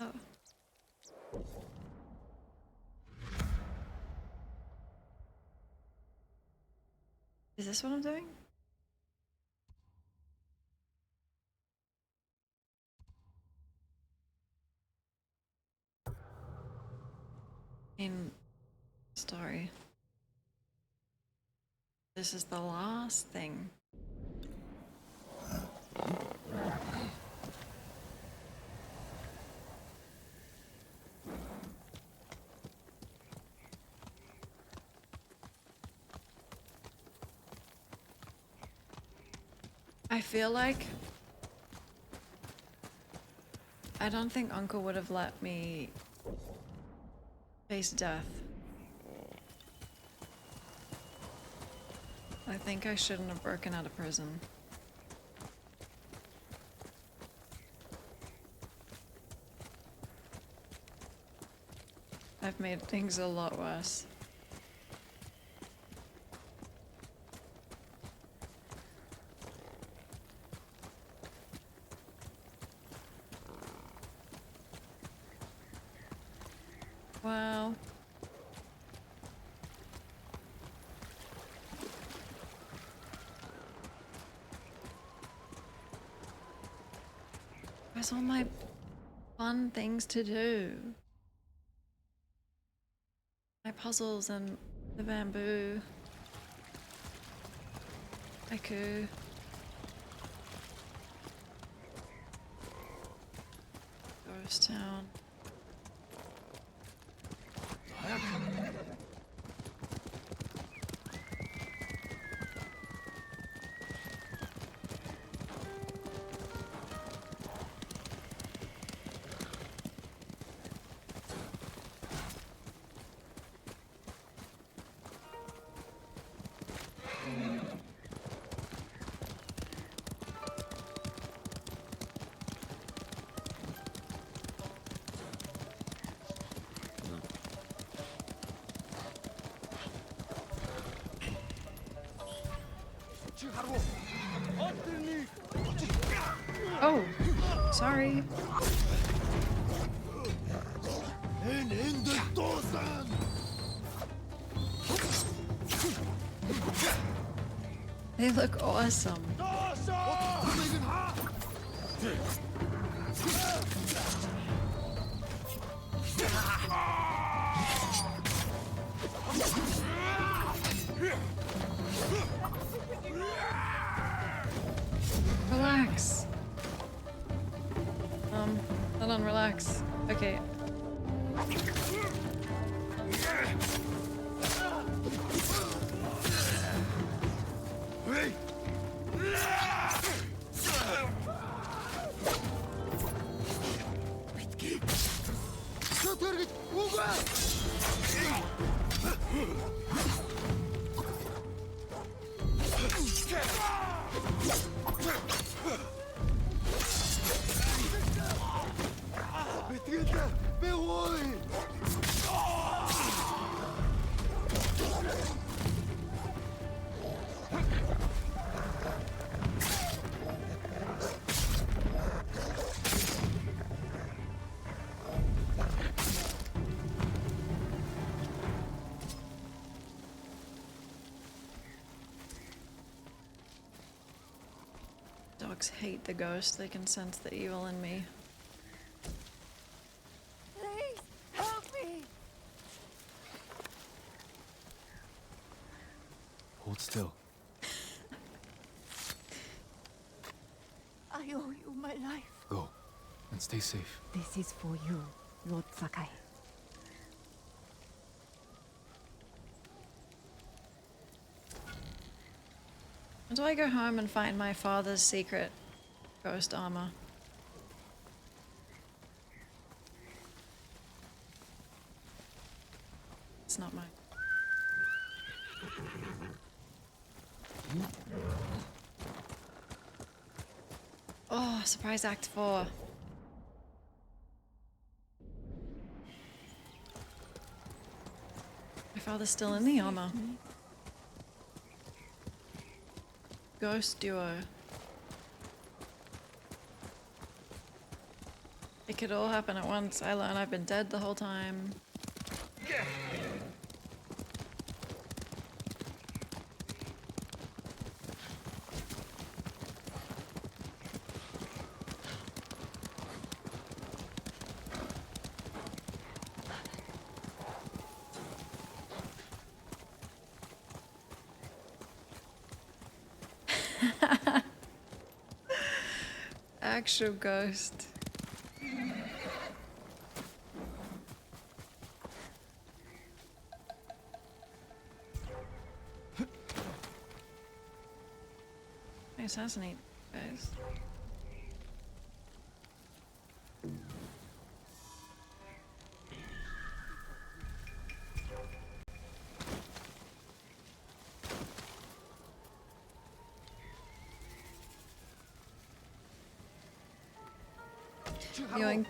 Oh. Is this what I'm doing? In story. This is the last thing. I feel like I don't think Uncle would have let me face death. I think I shouldn't have broken out of prison. I've made things a lot worse. Wow. Where's all my fun things to do? My puzzles and the bamboo. Haiku. Ghost town. Oh, sorry. They look awesome. Relax. Hold on, relax. Okay. Dogs hate the ghost. They can sense the evil in me. Please, help me! Hold still. I owe you my life. Go, and stay safe. This is for you, Lord Sakai. When do I go home and find my father's secret ghost armor? It's not mine. Oh, surprise act 4. My father's still in the armor. Ghost duo. It could all happen at once. I learn I've been dead the whole time. Actual ghost. I assassinate guys. Yoink.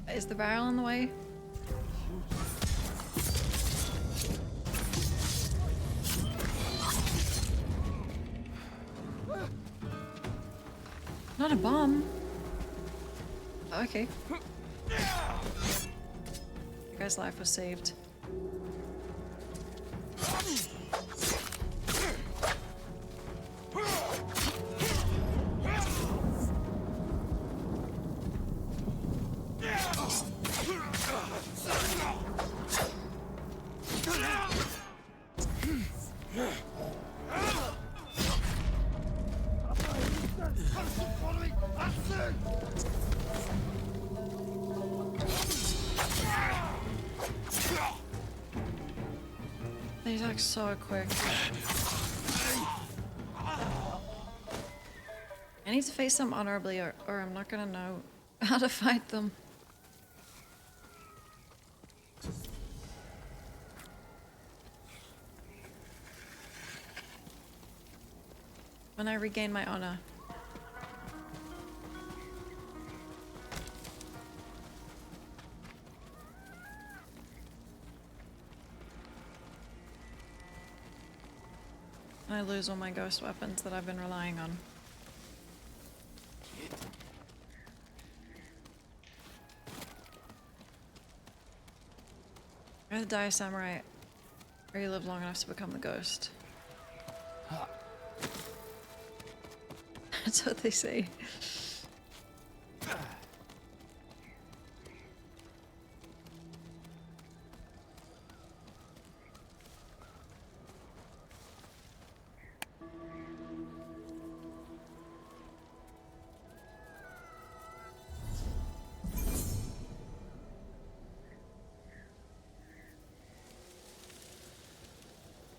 Is the barrel in the way? Not a bomb. Oh, okay. The guy's life was saved. They attack so quick. I need to face them honorably or I'm not gonna know how to fight them. When I regain my honor. I lose all my ghost weapons that I've been relying on. Either die a samurai, or you live long enough to become the ghost. That's what they say.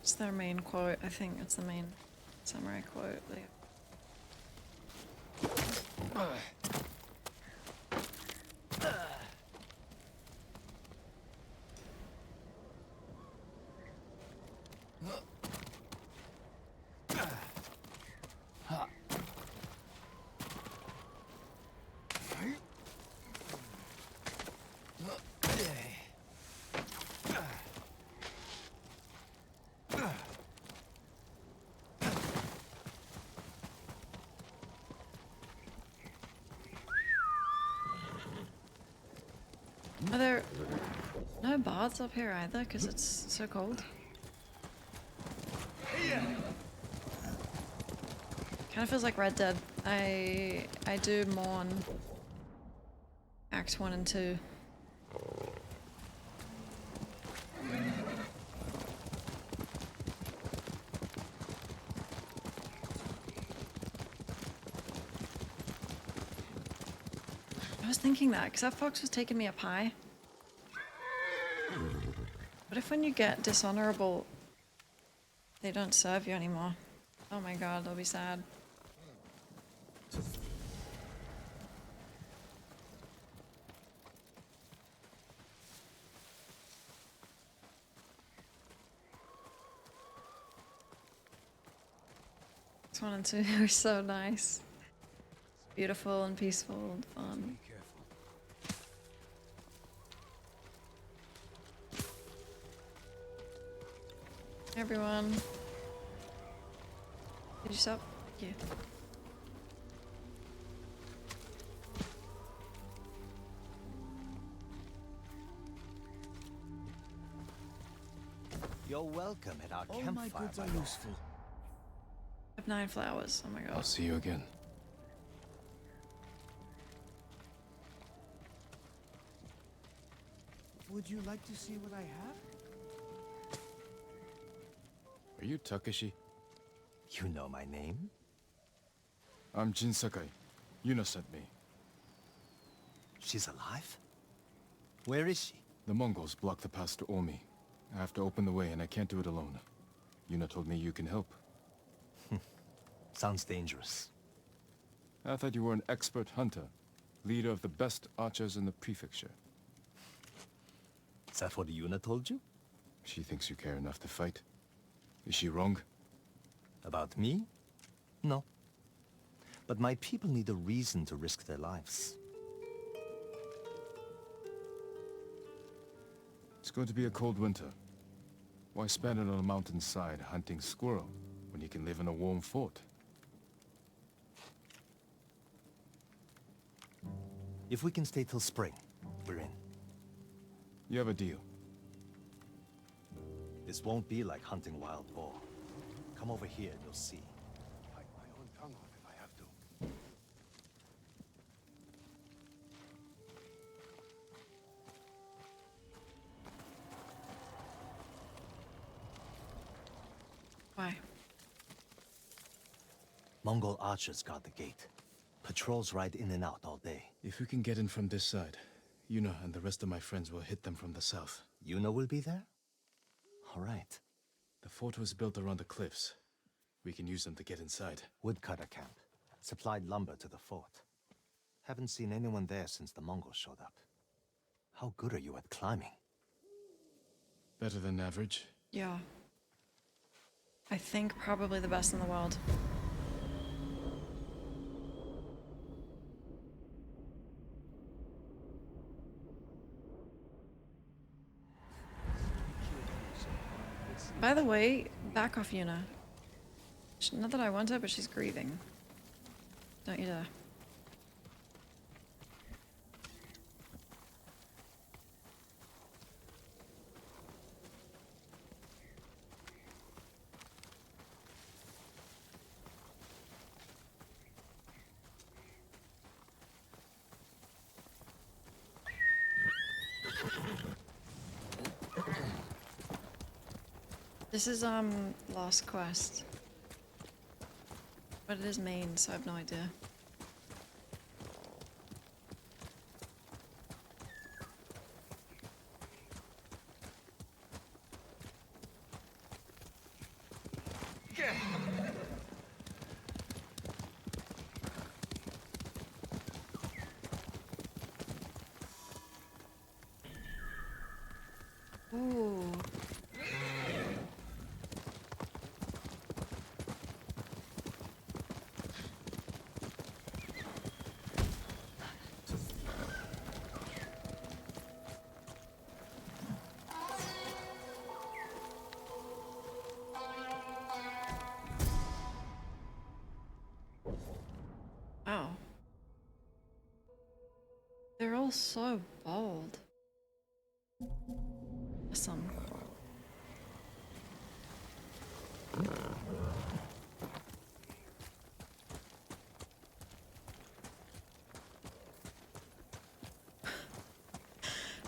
It's their main quote. I think it's the main samurai quote. no baths up here either because it's so cold. Kind of feels like Red Dead. I do mourn Acts 1 and 2. I was thinking that because that fox was taking me up high. What if when you get dishonorable, they don't serve you anymore? Oh my god, I'll be sad. This 1 and 2 are so nice. Beautiful and peaceful and fun. Hey everyone. Did you stop? Thank you. You're welcome at our All campfire. my goods are my lord. useful. I have 9 flowers. Oh my god. I'll see you again. Would you like to see what I have? Are you Takeshi? You know my name? I'm Jin Sakai. Yuna sent me. She's alive? Where is she? The Mongols blocked the pass to Omi. I have to open the way and I can't do it alone. Yuna told me you can help. Sounds dangerous. I thought you were an expert hunter. Leader of the best archers in the prefecture. Is that what Yuna told you? She thinks you care enough to fight. Is she wrong? About me? No. But my people need a reason to risk their lives. It's going to be a cold winter. Why spend it on a mountainside hunting squirrel when you can live in a warm fort? If we can stay till spring, we're in. You have a deal. This won't be like hunting wild boar. Come over here and you'll see. Bite my own tongue off if I have to. Why? Mongol archers guard the gate. Patrols ride in and out all day. If we can get in from this side, Yuna and the rest of my friends will hit them from the south. Yuna will be there? All right. The fort was built around the cliffs. We can use them to get inside. Woodcutter camp. Supplied lumber to the fort. Haven't seen anyone there since the Mongols showed up. How good are you at climbing? Better than average. Yeah. I think probably the best in the world. By the way, back off Yuna. Not that I want her, but she's grieving. Don't you dare. This is last quest. But it is main, so I have no idea. Ooh. Wow. They're all so bold.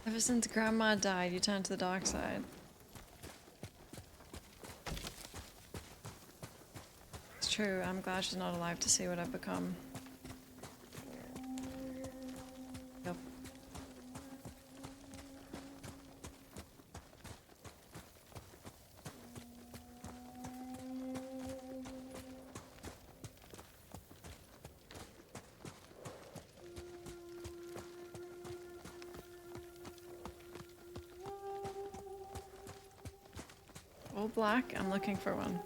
Ever since Grandma died, you turned to the dark side. It's true, I'm glad she's not alive to see what I've become. Yep. All black? I'm looking for one.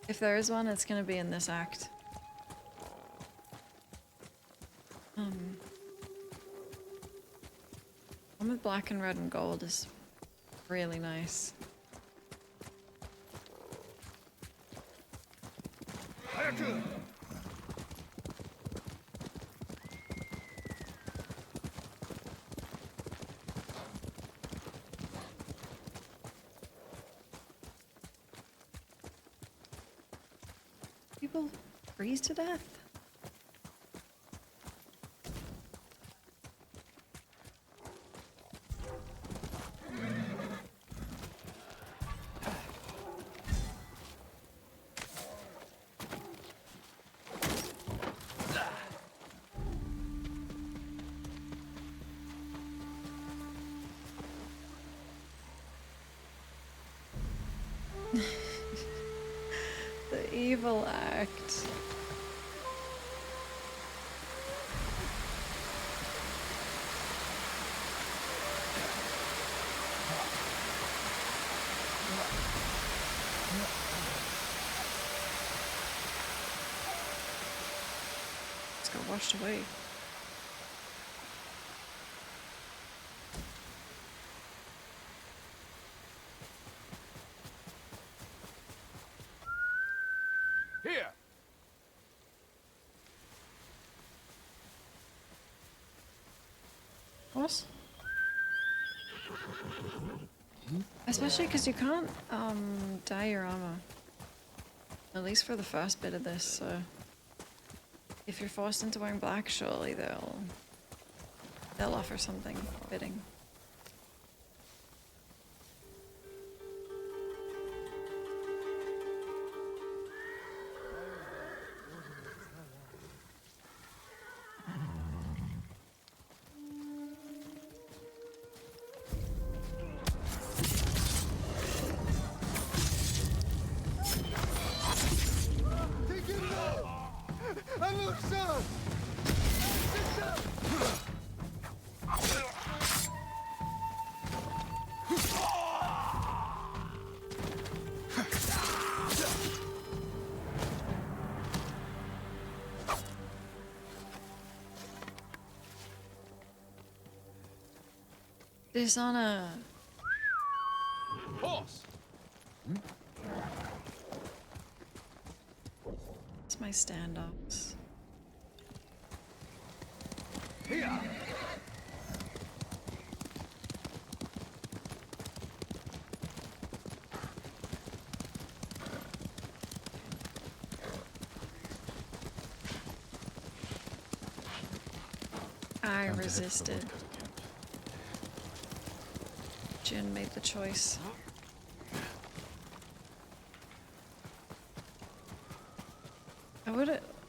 If there is one, it's gonna be in this act. One with black and red and gold is really nice. People freeze to death? The evil act. Just got washed away. Here! What? Especially because you can't dye your armor. At least for the first bit of this, so if you're forced into wearing black, surely they'll offer something fitting. Dishonor. Horse! It's my standoffs. Here! I resisted. Jin made the choice.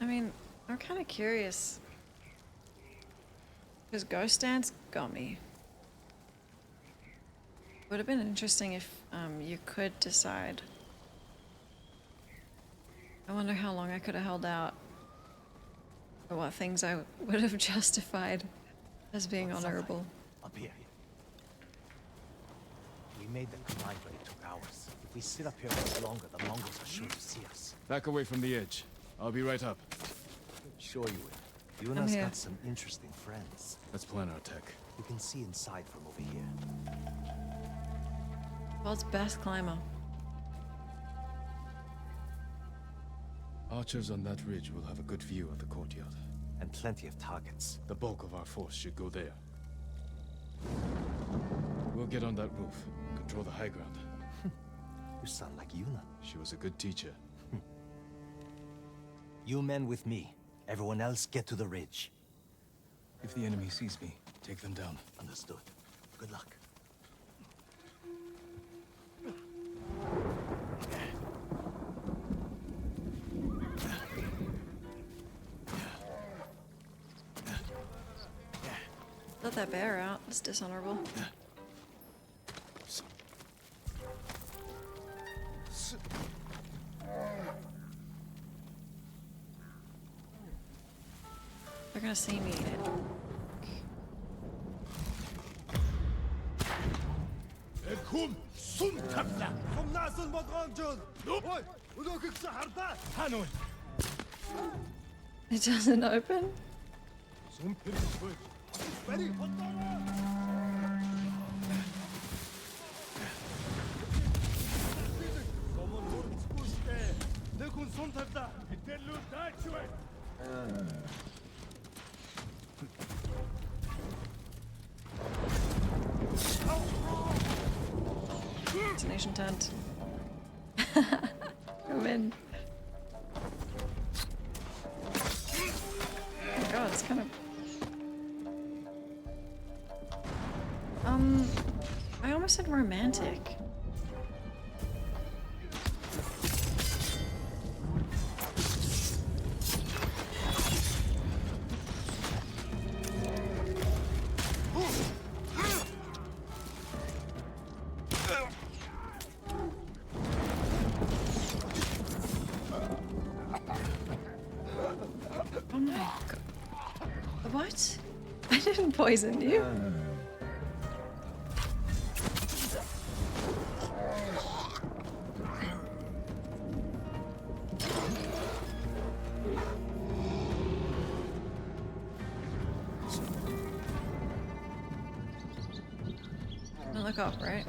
I mean, I'm kind of curious. Because Ghost Dance got me. Would have been interesting if you could decide. I wonder how long I could have held out. Or what things I would have justified as being honorable. Up here. We made the climb, but it took hours. If we sit up here much longer, the Mongols are sure to see us. Back away from the edge. I'll be right up. Sure you will. You and I'm us here. got some interesting friends. Let's plan our tech. You can see inside from over here. World's best climber. Archers on that ridge will have a good view of the courtyard. And plenty of targets. The bulk of our force should go there. We'll get on that roof, control the high ground. You sound like Yuna. She was a good teacher. You men with me. Everyone else get to the ridge. If the enemy sees me, take them down. Understood. Good luck. Let that bear out. It's dishonorable. They're gonna see me eat it. Ekum sun tapla. Som nasıl madranjon. Oy, udo kiksa harda. Hanoi. It doesn't open? Som pirs boy. Ready, Someone wants push there. Dekun sun tapla. Itellu dachuet. Destination tent. Come in. Oh my god, it's kind of... I almost said romantic. Oh my god. What? I didn't poison you. Now look up, right?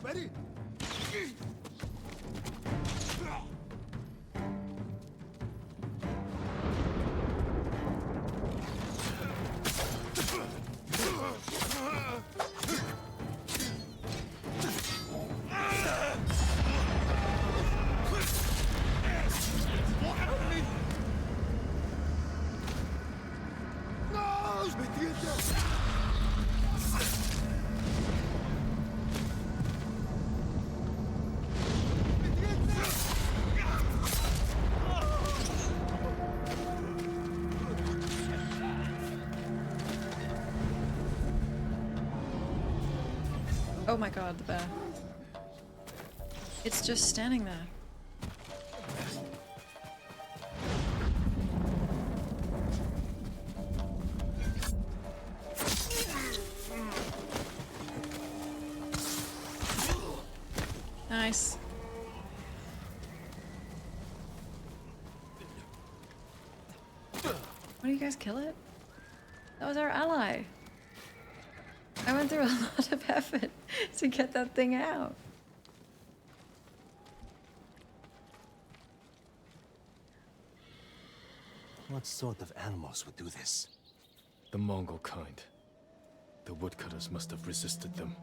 Ready? Oh my god, the bear. It's just standing there. Nice. What do you guys kill it? That was our ally. I went through a lot of effort to get that thing out. What sort of animals would do this? The Mongol kind. The woodcutters must have resisted them.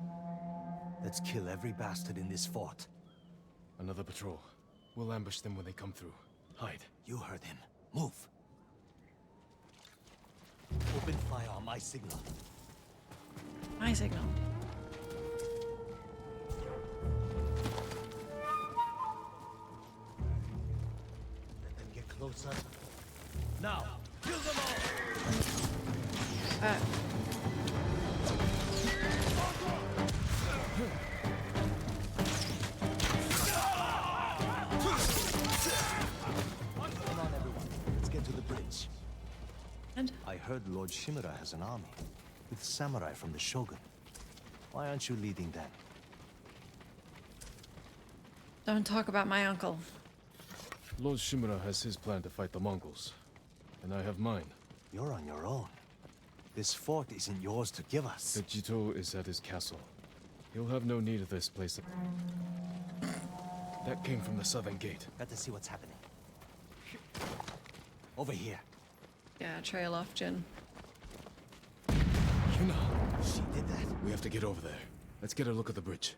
Let's kill every bastard in this fort. Another patrol. We'll ambush them when they come through. Hide. You heard him. Move. Open fire on my signal. My signal. Let them get closer. Now, kill them all! Come on, everyone. Let's get to the bridge. And? I heard Lord Shimura has an army, with samurai from the Shogun. Why aren't you leading them? Don't talk about my uncle. Lord Shimura has his plan to fight the Mongols, and I have mine. You're on your own. This fort isn't yours to give us. The Jito is at his castle. He'll have no need of this place. That came from the southern gate. Got to see what's happening. Over here. Yeah, trail off Jin. Yuna! She did that. We have to get over there. Let's get a look at the bridge.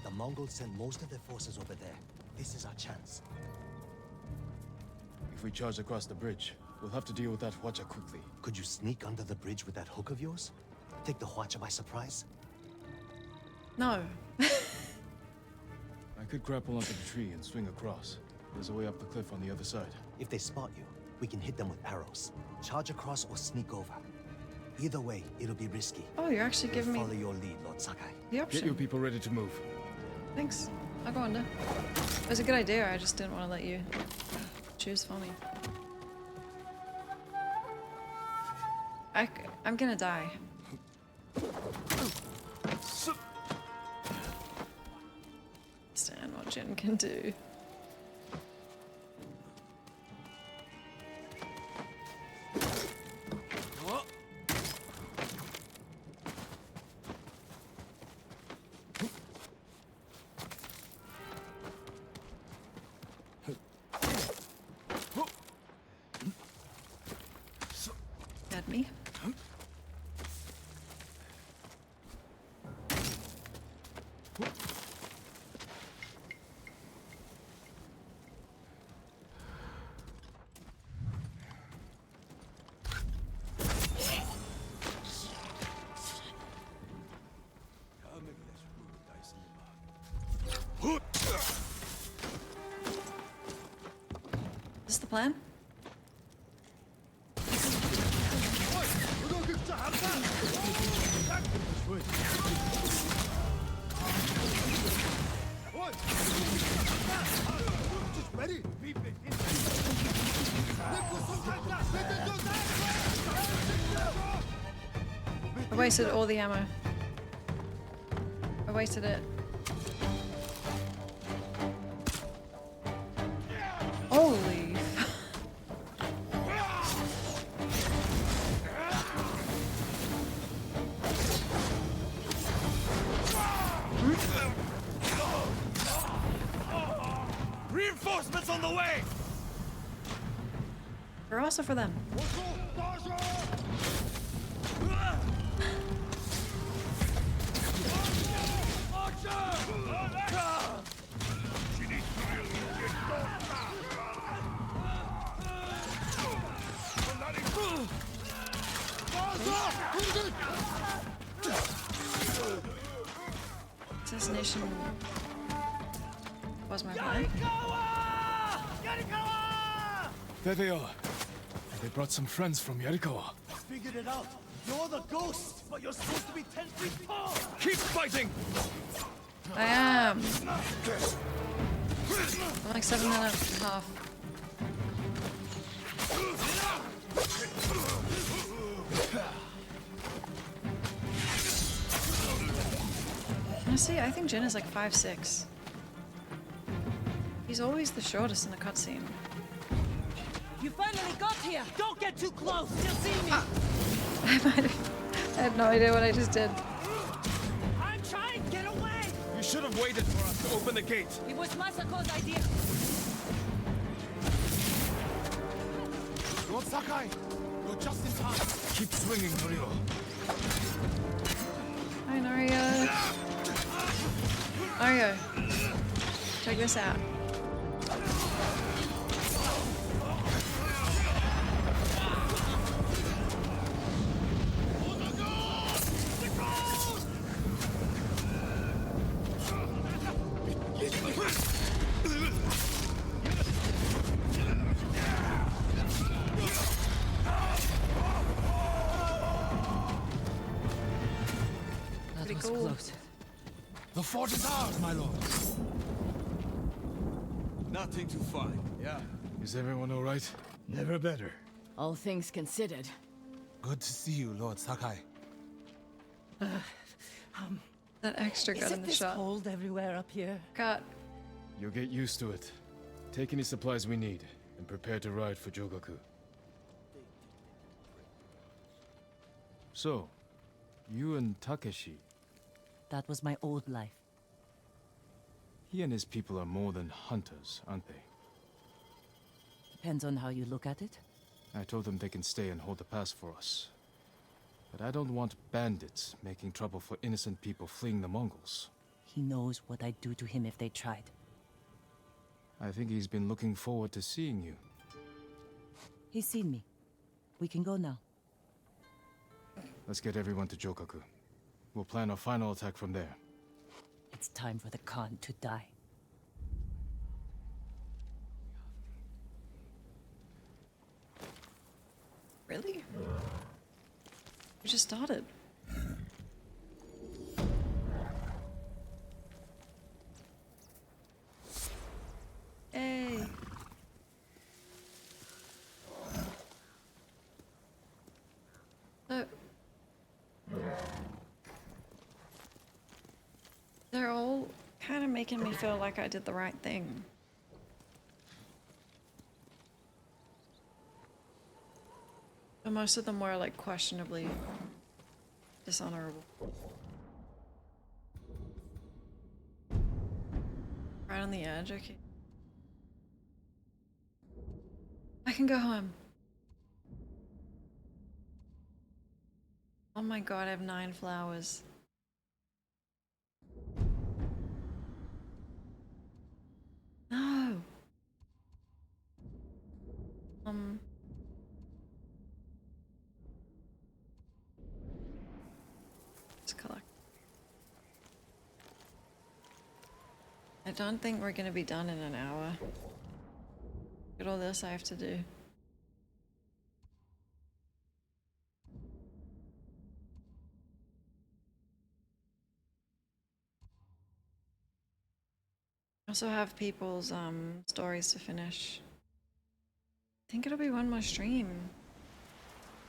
The Mongols sent most of their forces over there. This is our chance. If we charge across the bridge, we'll have to deal with that Hwacha quickly. Could you sneak under the bridge with that hook of yours? Take the Hwacha by surprise? No. I could grapple onto the tree and swing across. There's a way up the cliff on the other side. If they spot you, we can hit them with arrows. Charge across or sneak over. Either way, it'll be risky. Oh, you're actually giving me Follow your lead, Lord Sakai. the option. Get your people ready to move. Thanks. I'll go under. It was a good idea, I just didn't want to let you choose for me. I'm gonna die. Understand what Jin can do. At me. Is this the plan? I wasted all the ammo. I wasted it. Holy. Reinforcements on the way! We're also for them. Assassination was my plan. There they are. They brought some friends from Yarikawa. Figured it out. You're the ghost, but you're supposed to be 10 feet tall. Keep fighting! I am. I'm like 7.5. Honestly, I think Jin is like 5'6". He's always the shortest in the cutscene. You finally got here! Don't get too close! You'll see me! I had no idea what I just did. I'm trying! Get away! You should have waited for us to open the gate. It was Masako's idea. Lord Sakai, you're just in time. Keep swinging, Norio. Hi, Nario. Nario. Check this out. That was close. The fort is ours, my lord. Nothing to find. Yeah. Is everyone all right? Never better. All things considered. Good to see you, Lord Sakai. That extra gun in Isn't the this shot. cold everywhere up here? God. You'll get used to it. Take any supplies we need, and prepare to ride for Jogaku. So, you and Takeshi, That was my old life. He and his people are more than hunters, aren't they? Depends on how you look at it. I told them they can stay and hold the pass for us. But I don't want bandits making trouble for innocent people fleeing the Mongols. He knows what I'd do to him if they tried. I think he's been looking forward to seeing you. He's seen me. We can go now. Let's get everyone to Jogaku. We'll plan our final attack from there. It's time for the Khan to die. Really? We just started. Hey. So they're all kind of making me feel like I did the right thing. But most of them were like questionably dishonorable. Right on the edge, okay. I can go home. Oh my god, I have 9 flowers. No. Let's collect. I don't think we're gonna be done in an hour. Look at all this I have to do. I also have people's stories to finish. I think it'll be one more stream.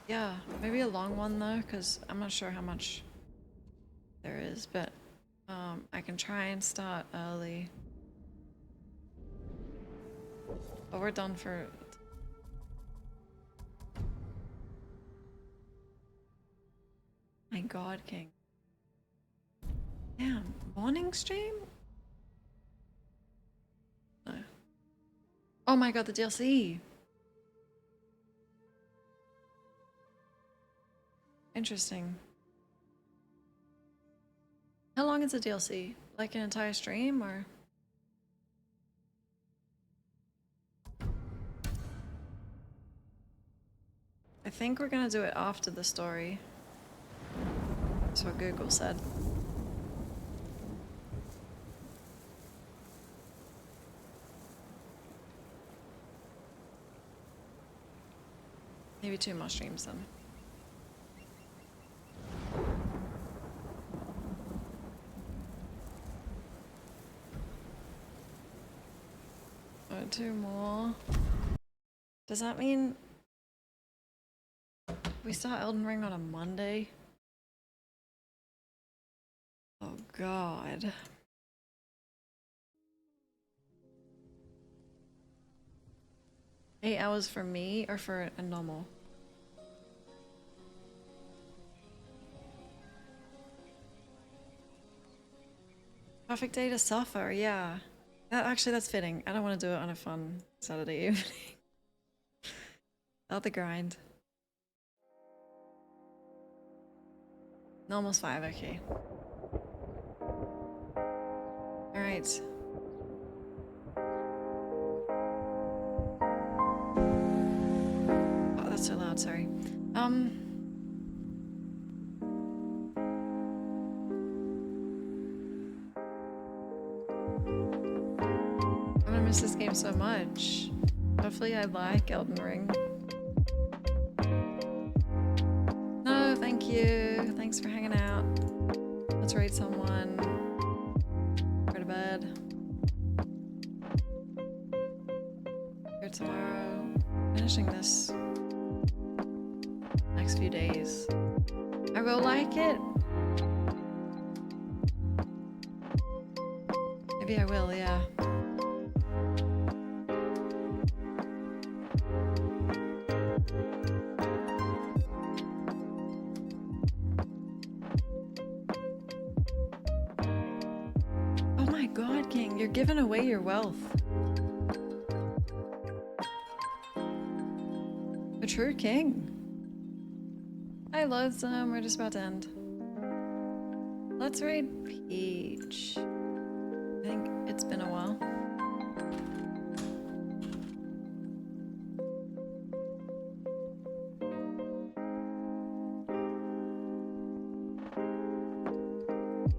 Yeah, maybe a long one though, because I'm not sure how much there is, but I can try and start early. But we're done for... My god, King. Damn, morning stream? No. Oh my god, the DLC! Interesting. How long is the DLC? Like an entire stream, or? I think we're gonna do it after the story. That's what Google said. Maybe 2 more streams then. Oh, 2 more. Does that mean we start Elden Ring on a Monday? Oh god. Eight hours for me or for a normal? Perfect day to suffer, yeah. Actually, that's fitting. I don't want to do it on a fun Saturday evening. Out the grind. Normal's 5, okay. Alright. Oh, that's so loud, sorry. I'm gonna miss this game so much. Hopefully I like Elden Ring. No, thank you. Thanks for hanging out. Let's raid someone. Go to bed. Here tomorrow. Finishing this next few days. I will like it. Maybe I will, yeah. Oh my god, King, you're giving away your wealth. A true king. Hi, Loathsome, we're just about to end. Let's read Peach. I think it's been a while.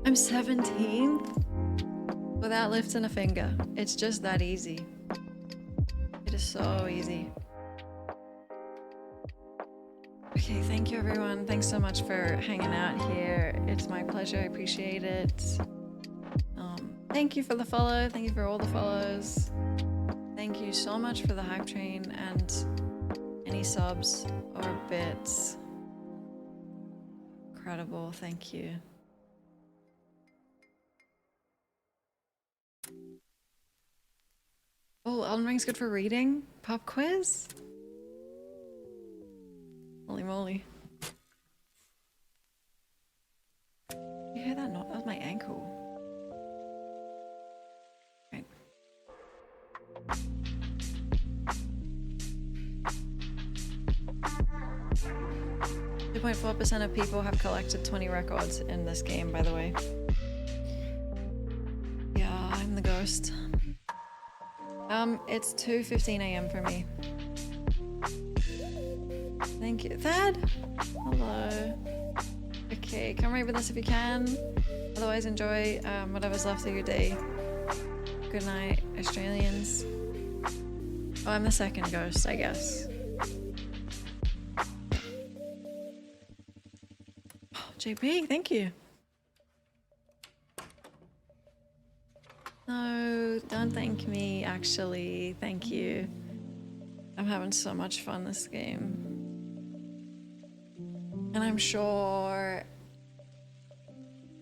I'm 17th without lifting a finger. It's just that easy. It is so easy. Okay, thank you everyone. Thanks so much for hanging out here. It's my pleasure. I appreciate it. Thank you for the follow. Thank you for all the follows. Thank you so much for the hype train and any subs or bits. Incredible. Thank you. Oh, Elden Ring's good for reading? Pop quiz? Holy moly. You hear that? That was my ankle. Right. 2.4% of people have collected 20 records in this game, by the way. Yeah, I'm the ghost. It's 2:15 a.m. for me. Thank you. Thad! Hello. Okay, come right with us if you can. Otherwise, enjoy whatever's left of your day. Good night, Australians. Oh, I'm the second ghost, I guess. Oh, JP, thank you. No, don't thank me, actually. Thank you. I'm having so much fun this game. And I'm sure...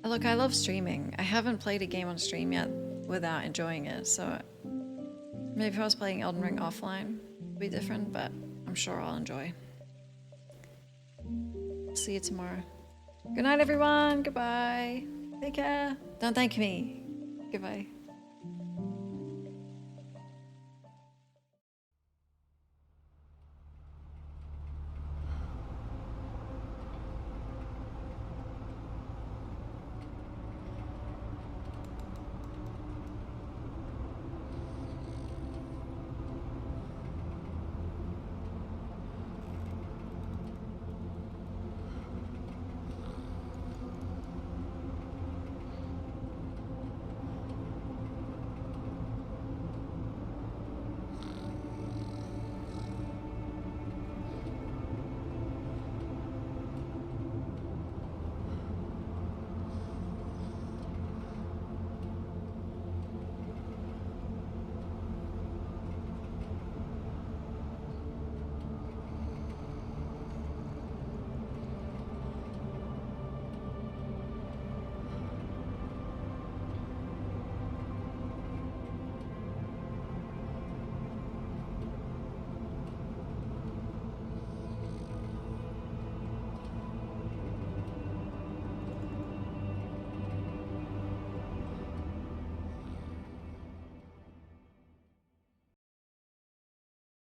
Look, I love streaming. I haven't played a game on stream yet without enjoying it, so... Maybe if I was playing Elden Ring offline, it'd be different, but I'm sure I'll enjoy. See you tomorrow. Good night, everyone. Goodbye. Take care. Don't thank me. Goodbye.